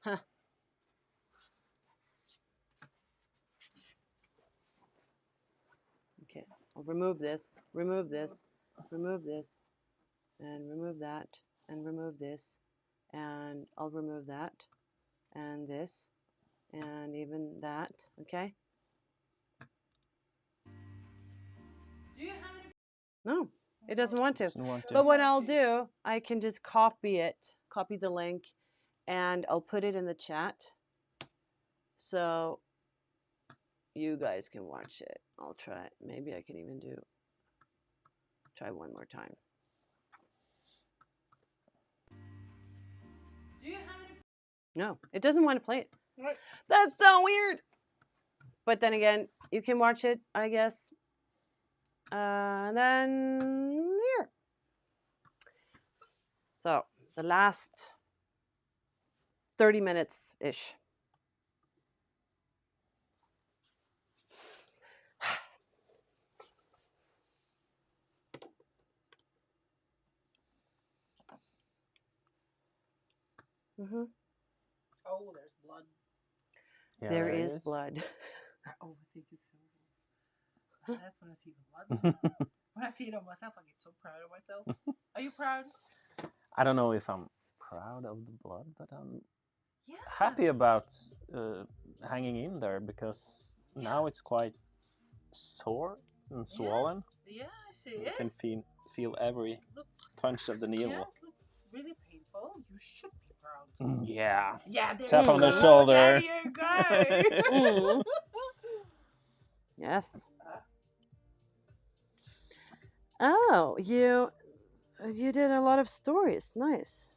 Huh. Okay, I'll remove this, and remove this, and remove that, and remove this, and I'll remove that, and this, and even that, okay? Do you have any? No, it doesn't want to. Doesn't want to. But what I'll do, I can just copy it, copy the link, and I'll put it in the chat so you guys can watch it. I'll try. Maybe I can even try one more time. Do you have any? No, it doesn't want to play it. What? That's so weird. But then again, you can watch it, I guess. And then here. So the last 30 minutes-ish. Mm-hmm. Oh, there's blood. Yeah, there is blood. I overthink it so. That's when I see the blood. When I see it on myself, I get so proud of myself. Are you proud? I don't know if I'm proud of the blood, but I'm Yeah. happy about hanging in there because now it's quite sore and swollen. Yeah, I see You it. can feel every Look. punch of the needle. Yes, look really painful. You should be proud. Yeah. Yeah, there Tap you on the go. shoulder. There you go. Yes. Oh, you did a lot of stories. Nice.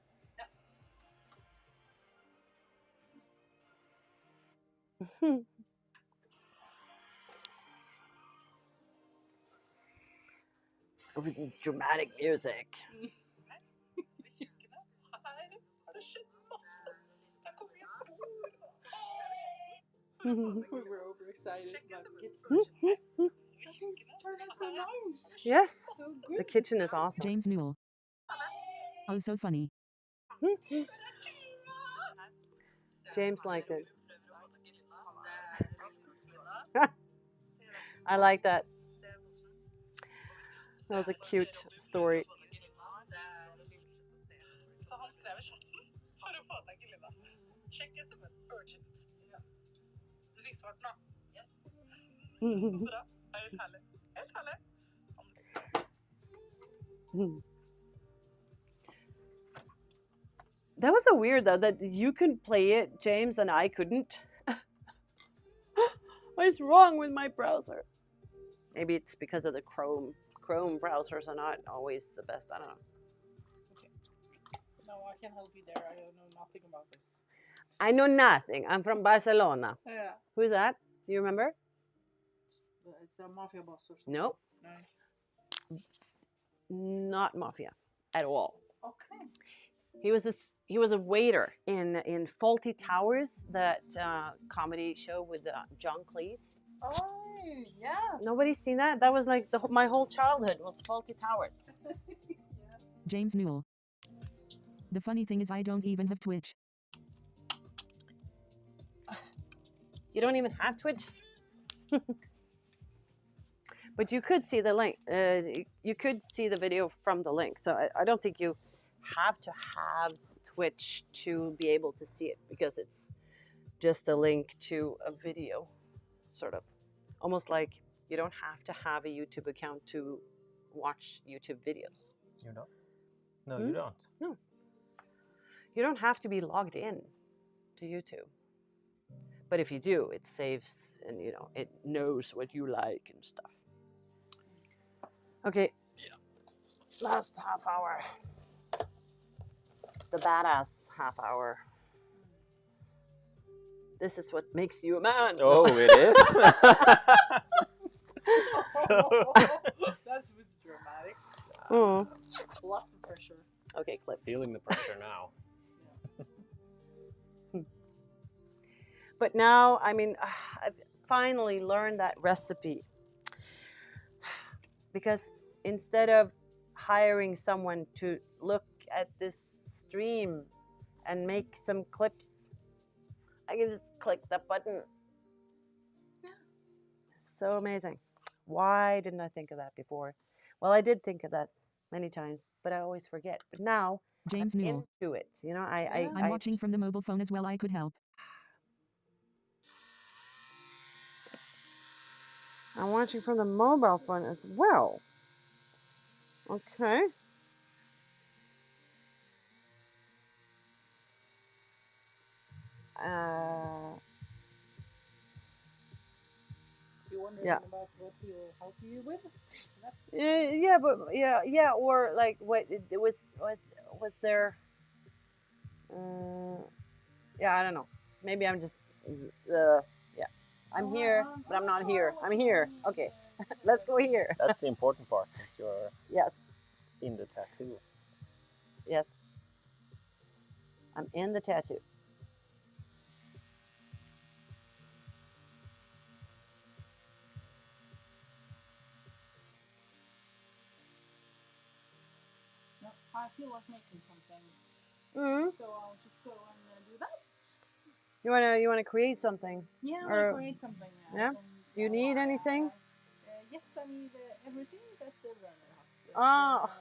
With dramatic music. We were overexcited about the kitchen. It's turned out so nice. Yes. So good. The kitchen is awesome. James Newell. Oh, so funny. James liked it. I like that. That was a cute story. That was so weird though that you could play it, James, and I couldn't. What is wrong with my browser? Maybe it's because of the Chrome. Chrome browsers are not always the best. I don't know. Okay. No, I can't help you there. I don't know nothing about this. I know nothing. I'm from Barcelona. Yeah. Who is that? Do you remember? It's a mafia boss or something. Nope. No. Not mafia at all. Okay. He was a waiter in Faulty Towers, that comedy show with John Cleese. Oh, yeah. Nobody's seen that? That was like my whole childhood was Faulty Towers. Yeah. James Newell. The funny thing is I don't even have Twitch. You don't even have Twitch? But you could see the link. You could see the video from the link. So I don't think you have to have Twitch to be able to see it, because it's just a link to a video, sort of. Almost like you don't have to have a YouTube account to watch YouTube videos. You don't? No, you don't. No. You don't have to be logged in to YouTube. But if you do, it saves and, you know, it knows what you like and stuff. Okay. Last half hour. The badass half hour. This is what makes you a man. Oh, it is? So... That was dramatic. Mm. Lots of pressure. Okay, clip. Feeling the pressure now. But now, I mean, I've finally learned that recipe. Because instead of hiring someone to look at this stream and make some clips, I can just click that button. Yeah. So amazing. Why didn't I think of that before? Well, I did think of that many times, but I always forget. But now James I'm Newell. into it. You know, I'm watching from the mobile phone as well. I could help. I'm watching from the mobile phone as well. Okay. You wondering Yeah. about what he will help you with? That's Yeah, but yeah, or like what it was there? Yeah, I don't know. Maybe I'm just yeah. I'm here, but I'm not here. I'm here. Okay, let's go here. That's the important part, that you're Yes, in the tattoo. yes. I'm in the tattoo. no, I feel like making something, Mm-hmm. so I'll just go and do that. You wanna create something? Yeah, Or- I'll create something. yeah? Do you need anything? Yes, I need everything that the runner has. But, Oh.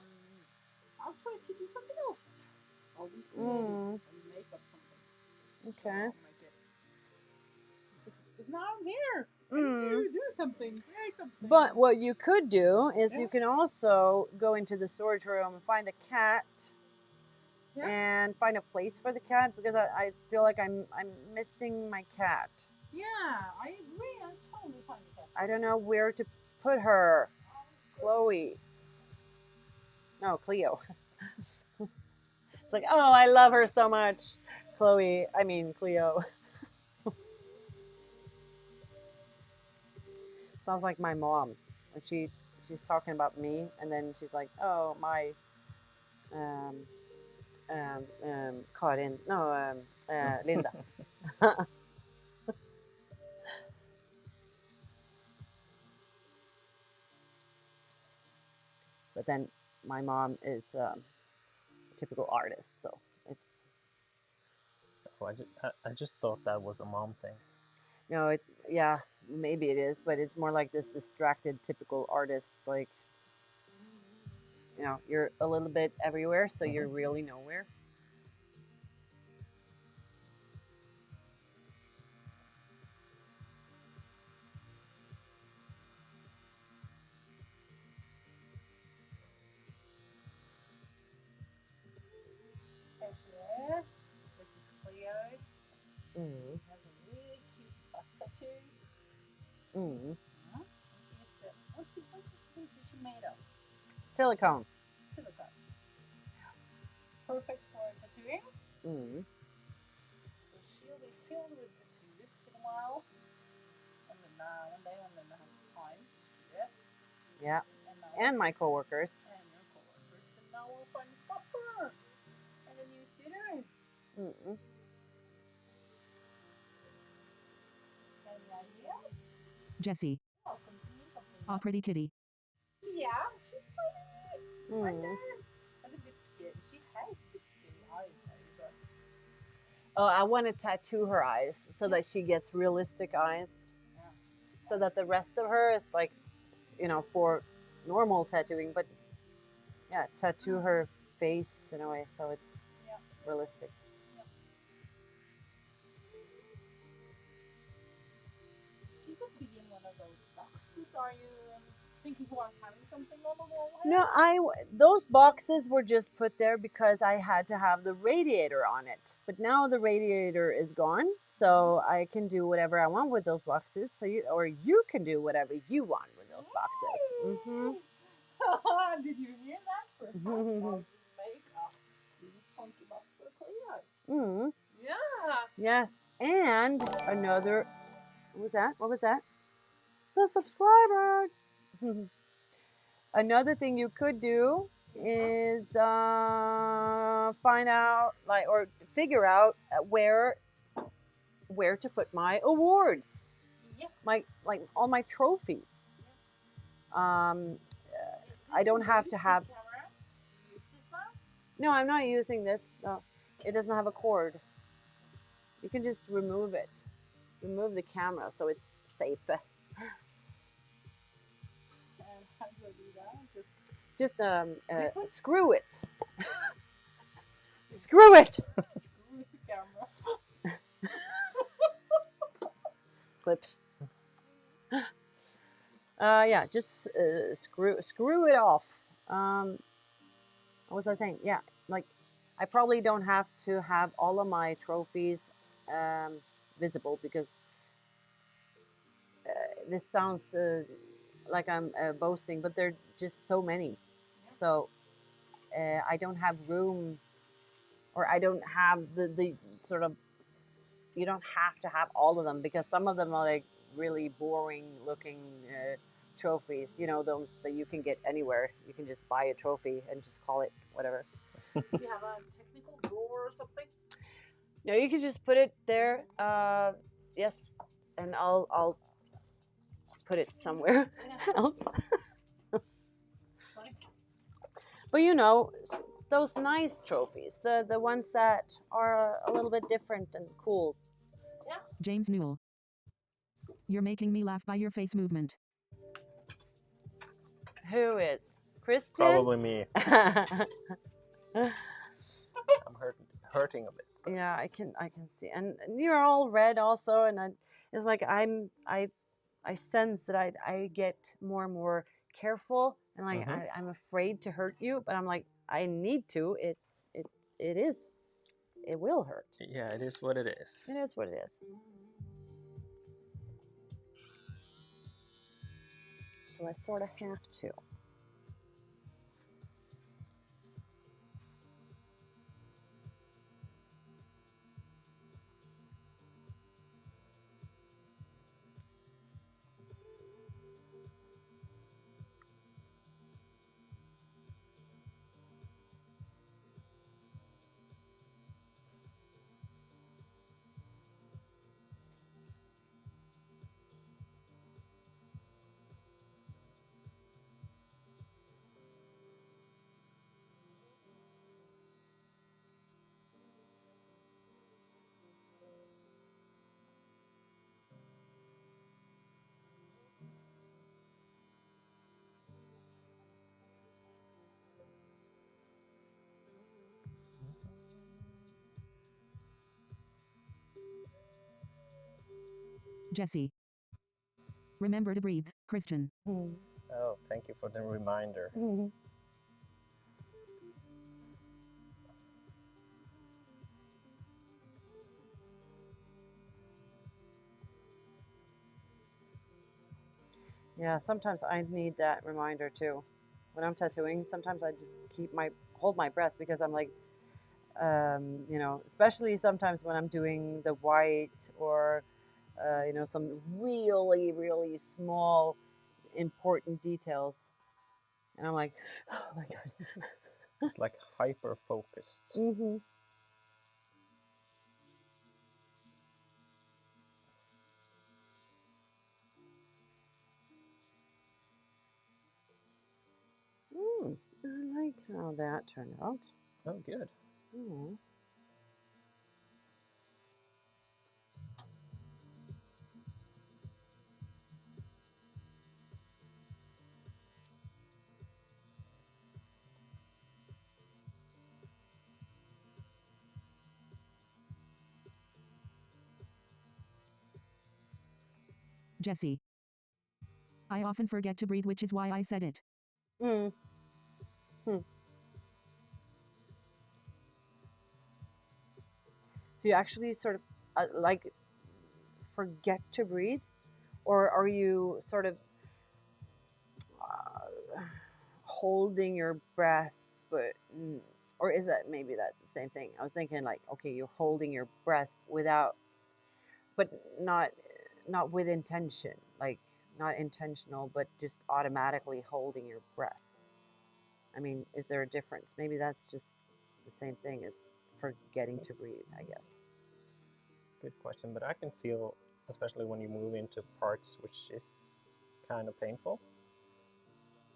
I'll try to do something else. I'll be creative and make up something. Okay. I'll make it. Because now I'm here. Do something. Create something. But what you could do is Yeah. you can also go into the storage room and find a cat. Yeah. And find a place for the cat because I feel like I'm missing my cat. Yeah, I agree. I'm totally fine with that. I don't know where to put her. Chloe. No, Cleo. It's like, oh, I love her so much. Chloe, I mean Cleo. Sounds like my mom. When she's talking about me and then she's like, oh, my Karin. No, Linda. But then my mom is a typical artist, so it's Oh, I just thought that was a mom thing. no, it yeah, maybe it is, but it's more like this distracted typical artist, like you're a little bit everywhere, so you're really nowhere. There she is. This is Cleo. Mm. She has a really cute butt tattoo. Mm. Yeah. And she has the, what do you think is she made of? Silicone. Silicone. Perfect for tattooing. Mm. So she'll be filled with tattoos in a while. And then one day when Linda has time to do it. Yeah, now and my coworkers. and your coworkers. And now we'll find a spot for her. And a new studio. Mm. Any ideas? Jessie. Welcome to me, something. Aw, pretty kitty. Yeah, she's pretty. Right there. But a bit scared. She has a bit scary eyes, but Oh, I want to tattoo her eyes so that she gets realistic eyes. yeah. So that the rest of her is like, for normal tattooing, but yeah, tattoo her face in a way so it's Yeah. realistic. She could be in one of those boxes. Are you thinking about having something on the wall? No, those boxes were just put there because I had to have the radiator on it. But now the radiator is gone, so I can do whatever I want with those boxes. So you can do whatever you want with those boxes. Mm-hmm. Did you hear that We'll make a funky bus for Cleo. Mm. Yeah. Yes, and another. What was that? What was that? The subscriber. Another thing you could do is find out, like, or figure out where to put my awards, Yeah. my like all my trophies. Um, I don't have to have. Camera. Use this one. No, I'm not using this. No, it doesn't have a cord. You can just remove it. Remove the camera so it's safe. And how do I do that? Just This one? screw it. Screw it. Screw the camera. Clip. Yeah, just screw it off. What was I saying? Yeah, like I probably don't have to have all of my trophies visible because this sounds like I'm boasting, but there are just so many. So I don't have room, or I don't have the sort of. You don't have to have all of them because some of them are like really boring looking trophies. You know, those that you can get anywhere. You can just buy a trophy and just call it whatever. Do you have a technical door or something? No, you can just put it there. Yes, and I'll put it somewhere else. Funny. But you know, those nice trophies, the ones that are a little bit different and cool. James Newell. You're making me laugh by your face movement. Who is Christian? Probably me. I'm hurting a bit. Yeah, I can see, and you're all red also, and it's like I sense that I get more and more careful, and like I'm afraid to hurt you, but I'm like I need to. It will hurt. Yeah, it is what it is. It is what it is. So I sort of have to. Jesse. Remember to breathe, Christian. Oh, thank you for the reminder. Yeah, sometimes I need that reminder too. When I'm tattooing, sometimes I just hold my breath because I'm like, you know, especially sometimes when I'm doing the white or, you know, some really, really small, important details. And I'm like, oh my God. It's like hyper focused. Mm-hmm. I liked how that turned out. Oh, good. Oh. Jesse. I often forget to breathe, which is why I said it. Mm. Hmm. So you actually sort of like forget to breathe, or are you sort of holding your breath but or is that maybe that's the same thing? I was thinking like, okay, you're holding your breath without, but not with intention, like not intentional, but just automatically holding your breath. I mean, is there a difference? Maybe that's just the same thing as forgetting to breathe, I guess. Good question, but I can feel, especially when you move into parts which is kind of painful,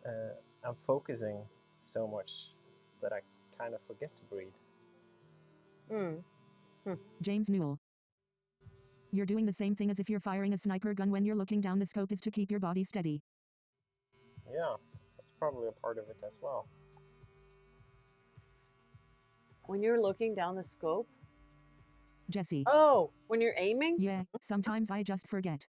I'm focusing so much that I kind of forget to breathe. James Newell. You're doing the same thing as if you're firing a sniper gun when you're looking down. The scope is to keep your body steady. Yeah, that's probably a part of it as well. When you're looking down the scope? Jesse. Oh, when you're aiming? Yeah, sometimes I just forget.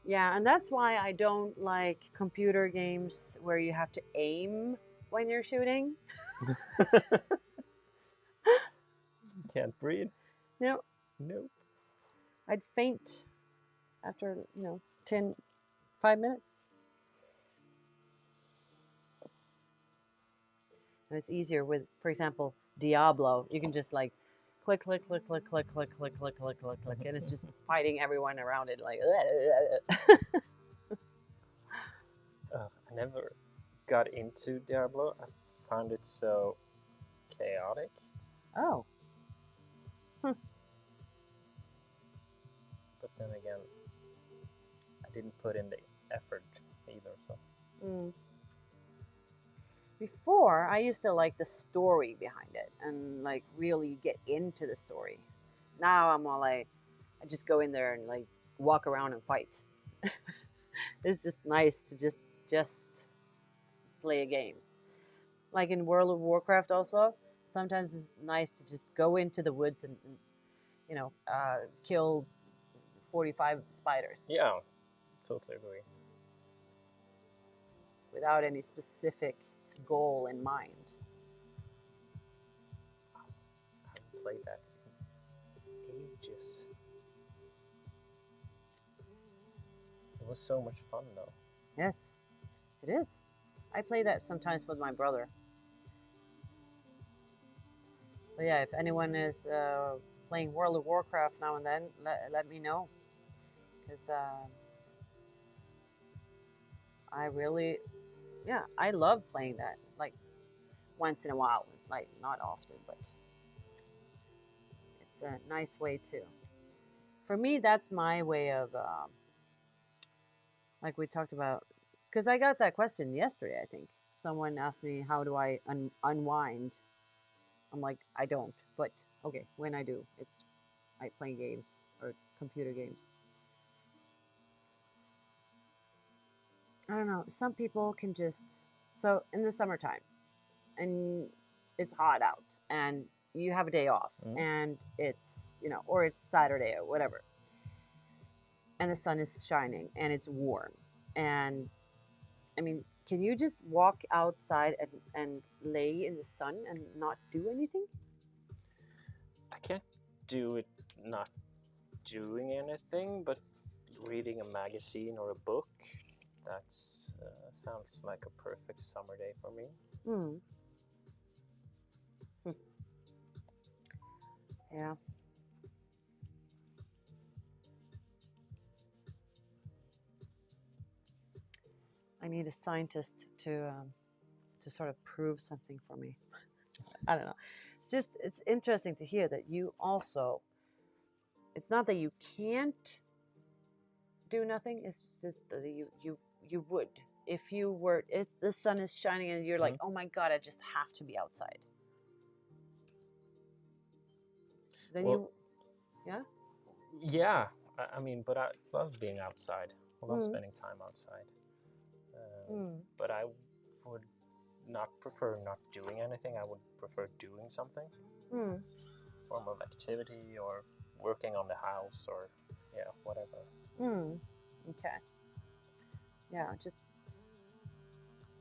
Yeah, and that's why I don't like computer games where you have to aim when you're shooting. Can't breathe? No, Nope. I'd faint after, 5 minutes. And it's easier with, for example, Diablo. You can just like click, click, click, click, click, click, click, click, click, click, click, and it's just fighting everyone around it like. I never got into Diablo. I found it so chaotic. Oh. But then again, I didn't put in the effort either. So Before, I used to like the story behind it and like really get into the story. Now I'm all like, I just go in there and like walk around and fight. It's just nice to just play a game. Like in World of Warcraft, also sometimes it's nice to just go into the woods and kill 45 spiders yeah, totally agree. without any specific goal in mind. I haven't played that in ages. It was so much fun though. Yes, it is. I play that sometimes with my brother. So yeah, if anyone is playing World of Warcraft now and then, let me know, because I really, yeah, I love playing that. Like once in a while, it's like not often, but it's a nice way too. For me, that's my way of, like we talked about, because I got that question yesterday. I think someone asked me how do I unwind. I'm like, I don't, but okay, when I do, it's I play games or computer games. I don't know. Some people can just, so in the summertime and it's hot out and you have a day off and it's, or it's Saturday or whatever. And the sun is shining and it's warm. And I mean, can you just walk outside and lay in the sun and not do anything? I can't do it not doing anything, but reading a magazine or a book, that's sounds like a perfect summer day for me. Yeah. I need a scientist to sort of prove something for me. I don't know. It's interesting to hear that you also. It's not that you can't do nothing. It's just that you would if you were if the sun is shining and you're like, oh my god, I just have to be outside. Then Well, yeah. Yeah, I mean, but I love being outside. I love spending time outside. But I would not prefer not doing anything. I would prefer doing something, form of activity or working on the house or whatever. Okay. Yeah, just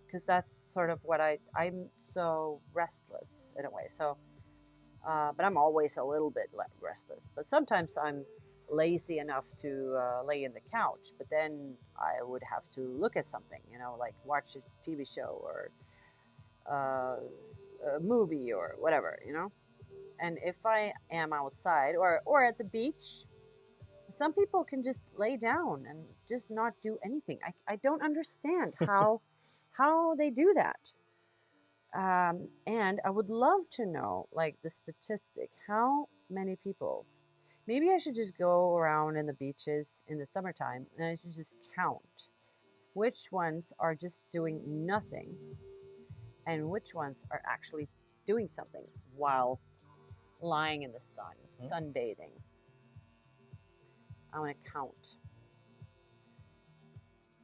because that's sort of what I'm so restless in a way. So But I'm always a little bit restless. But sometimes I'm lazy enough to lay in the couch, but then I would have to look at something, like watch a TV show or uh, a movie or whatever. And if I am outside or at the beach, some people can just lay down and just not do anything. I don't understand how they do that. And I would love to know, like, the statistic. How many people? Maybe I should just go around in the beaches in the summertime and I should just count which ones are just doing nothing and which ones are actually doing something while lying in the sun, sunbathing. I want to count.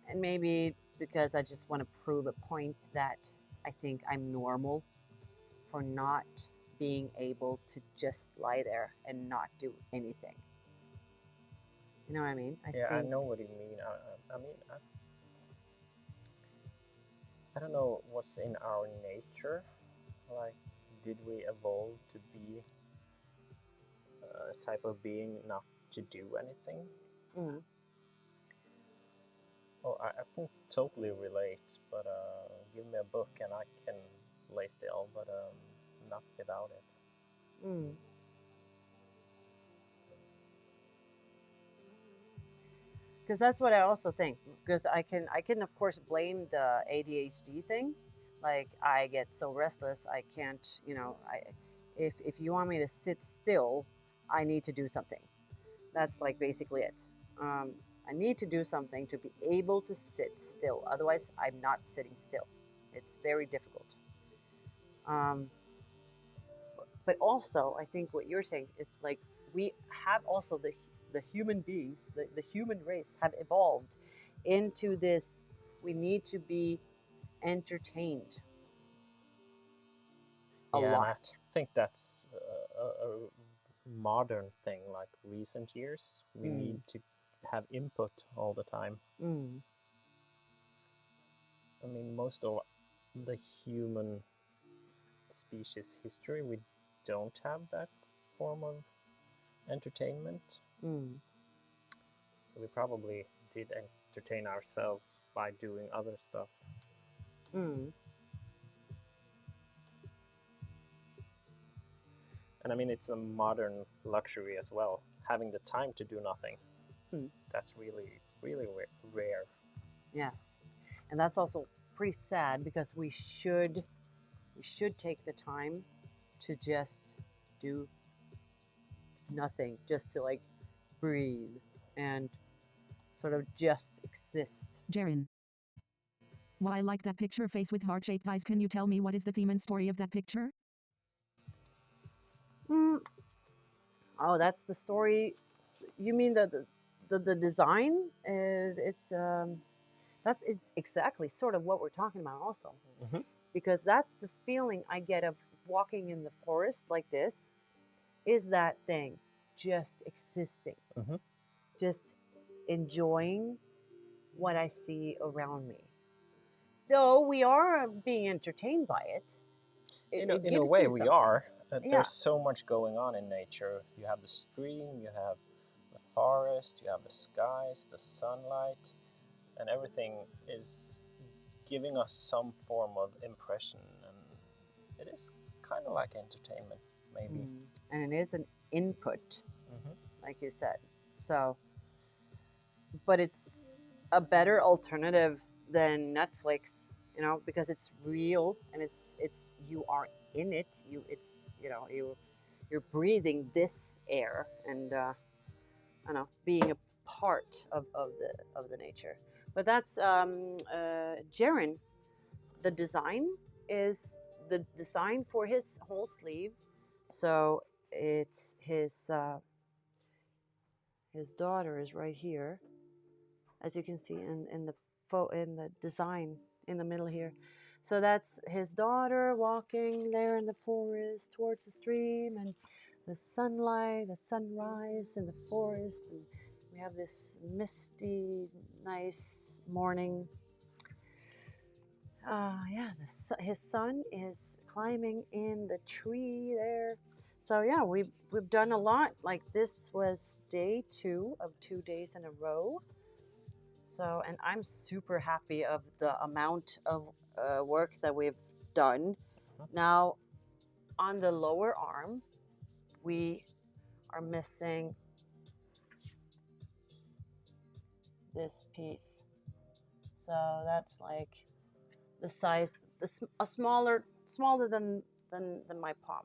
And maybe because I just want to prove a point that I think I'm normal for not being able to just lie there and not do anything. You know what I mean? I know what you mean. I mean, I don't know what's in our nature. Like, did we evolve to be a type of being not to do anything? Mm. Oh, I can totally relate, but give me a book and I can lay still, but not without it. Mm. Because that's what I also think. Because I can of course blame the ADHD thing. Like, I get so restless, I can't. If you want me to sit still, I need to do something. That's like basically it. I need to do something to be able to sit still. Otherwise, I'm not sitting still. It's very difficult. Um, but also, I think what you're saying is like we have also the human beings, the human race have evolved into this. We need to be entertained a Yeah, and I lot. think that's a modern thing, like recent years. We need Mm. to have input all the time. Mm. I mean, most of the human species history, we don't have that form of entertainment. Mm. So we probably did entertain ourselves by doing other stuff. Mm. And I mean, it's a modern luxury as well, having the time to do nothing. Mm. That's really, really rare. Yes, and that's also pretty sad because we should take the time to just do nothing, just to like breathe and sort of just exist. Jaren. Why I like that picture face with heart-shaped eyes. Can you tell me what is the theme and story of that picture? Mm. Oh, that's the story. You mean the design? It's exactly sort of what we're talking about also, Mm-hmm. because that's the feeling I get of walking in the forest like this. Is that thing just existing, Mm-hmm. just enjoying what I see around me. Though we are being entertained by it, it In a gives way, you we something. are. Yeah. There's so much going on in nature. You have the stream, you have the forest, you have the skies, the sunlight, and everything is giving us some form of impression. And it is kind of like entertainment, maybe. Mm. And it is an input, Mm-hmm. like you said. So, but it's a better alternative than Netflix, because it's real and it's you are in it. You're breathing this air and I don't know, being a part of the nature. But that's Jaren. The design is the design for his whole sleeve. So it's his daughter is right here, as you can see in the design in the middle here. So that's his daughter walking there in the forest towards the stream, and the sunlight, the sunrise in the forest, and we have this misty, nice morning. Yeah, his son is climbing in the tree there. So yeah, we've done a lot. Like this was day 2 of 2 days in a row. So, and I'm super happy of the amount of work that we've done. Now, on the lower arm, we are missing this piece. So that's like the size, smaller than my palm.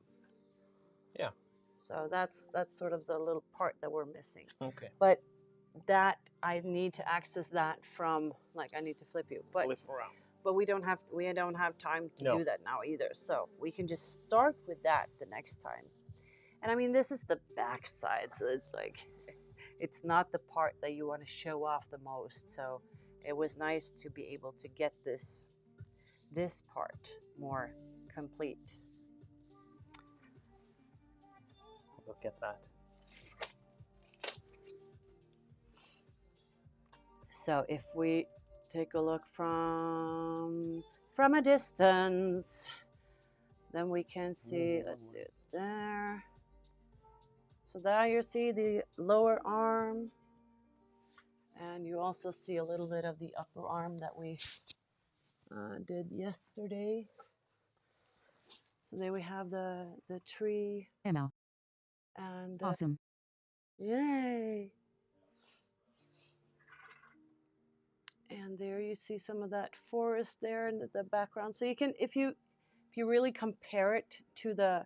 Yeah. So that's sort of the little part that we're missing. Okay. But that I need to access that from, like, I need to flip you. But Flip around. But we don't have time to do that now either. So we can just start with that the next time. And I mean, this is the back side, so it's like, it's not the part that you want to show off the most. So it was nice to be able to get this part more complete. Look at that. So if we take a look from a distance, then we can see, let's see it there. So there you see the lower arm, and you also see a little bit of the upper arm that we did yesterday. So there we have the tree. ML. And Awesome. Yay! And there you see some of that forest there in the background. So you can, if you really compare it to the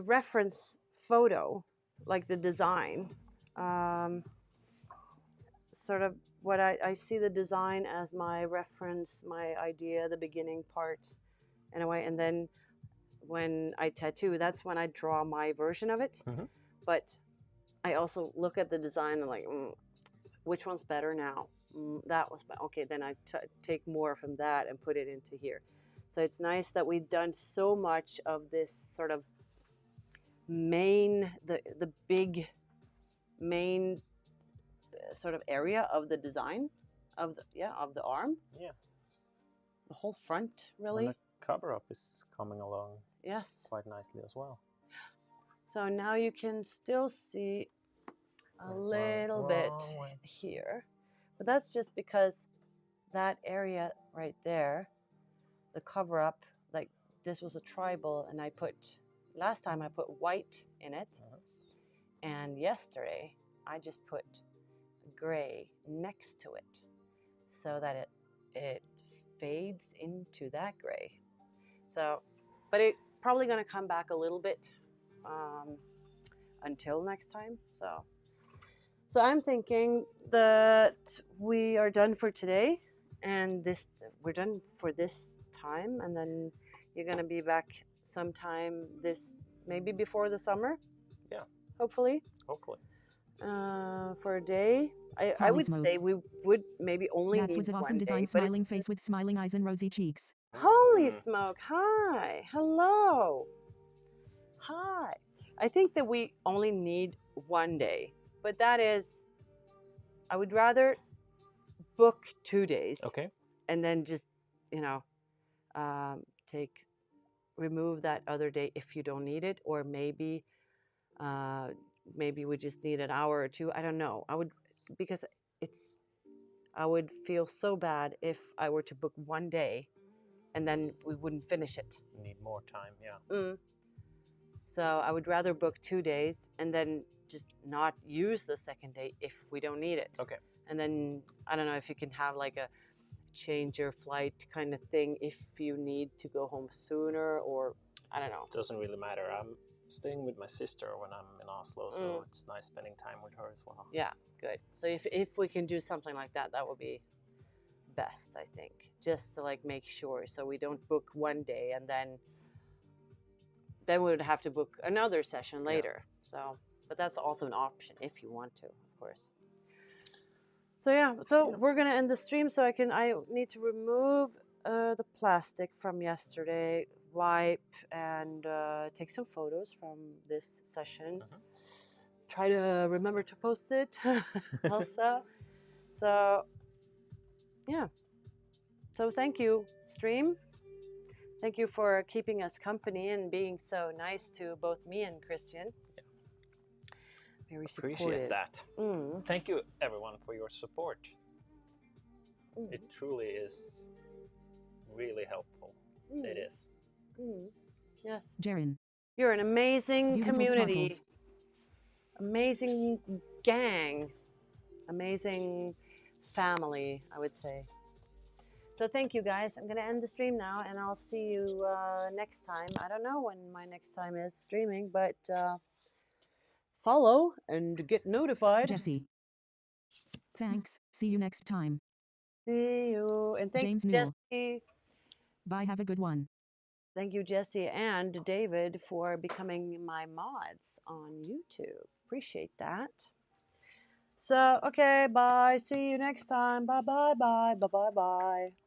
reference photo, like the design, sort of what I see the design as my reference, my idea, the beginning part, in a way, and then when I tattoo, that's when I draw my version of it. Mm-hmm. But I also look at the design and like, which one's better now? That was better. Okay, then I take more from that and put it into here. So it's nice that we've done so much of this sort of the big main sort of area of the design of the arm. Yeah. The whole front, really. And the cover up is coming along. Yes. Quite nicely as well. So now you can still see a little bit here, but that's just because that area right there, the cover up, like this was a tribal, and last time I put white in it, and yesterday I just put gray next to it so that it fades into that gray. So, but it's probably going to come back a little bit until next time. So I'm thinking that we are done for today, and we're done for this time, and then you're going to be back sometime maybe before the summer. Yeah. Hopefully. For a day. I would say we would maybe only That need was an awesome one design, day, smiling face with smiling eyes and rosy cheeks. Holy smoke. Hi. Hello. Hi. I think that we only need one day, but that is, I would rather book 2 days. Okay. And then just, remove that other day if you don't need it, or maybe we just need an hour or two. I don't know. Because I would feel so bad if I were to book one day and then we wouldn't finish it. Need more time, yeah. So I would rather book 2 days and then just not use the second day if we don't need it. Okay. And then I don't know if you can have like a change your flight kind of thing if you need to go home sooner, or I don't know. It doesn't really matter. I'm staying with my sister when I'm in Oslo, so it's nice spending time with her as well. Yeah, good. So if we can do something like that, that would be best, I think, just to like make sure so we don't book one day and then we would have to book another session later. Yeah. So, but that's also an option if you want to, of course. So yeah, we're gonna end the stream. So I need to remove the plastic from yesterday, wipe, and take some photos from this session. Try to remember to post it also. So yeah. So thank you, stream. Thank you for keeping us company and being so nice to both me and Christian. Very supportive. Appreciate that. Thank you, everyone, for your support. It truly is really helpful. It is. Yes. Jaren. You're an amazing Beautiful community. sparkles. Amazing gang. Amazing family, I would say. So thank you, guys. I'm going to end the stream now, and I'll see you next time. I don't know when my next time is streaming, but follow and get notified. Jesse. Thanks. See you next time. See you. And thank James you, Newell. Jesse. Bye. Have a good one. Thank you, Jesse and David, for becoming my mods on YouTube. Appreciate that. So, okay, bye. See you next time. Bye, bye, bye. Bye, bye, bye.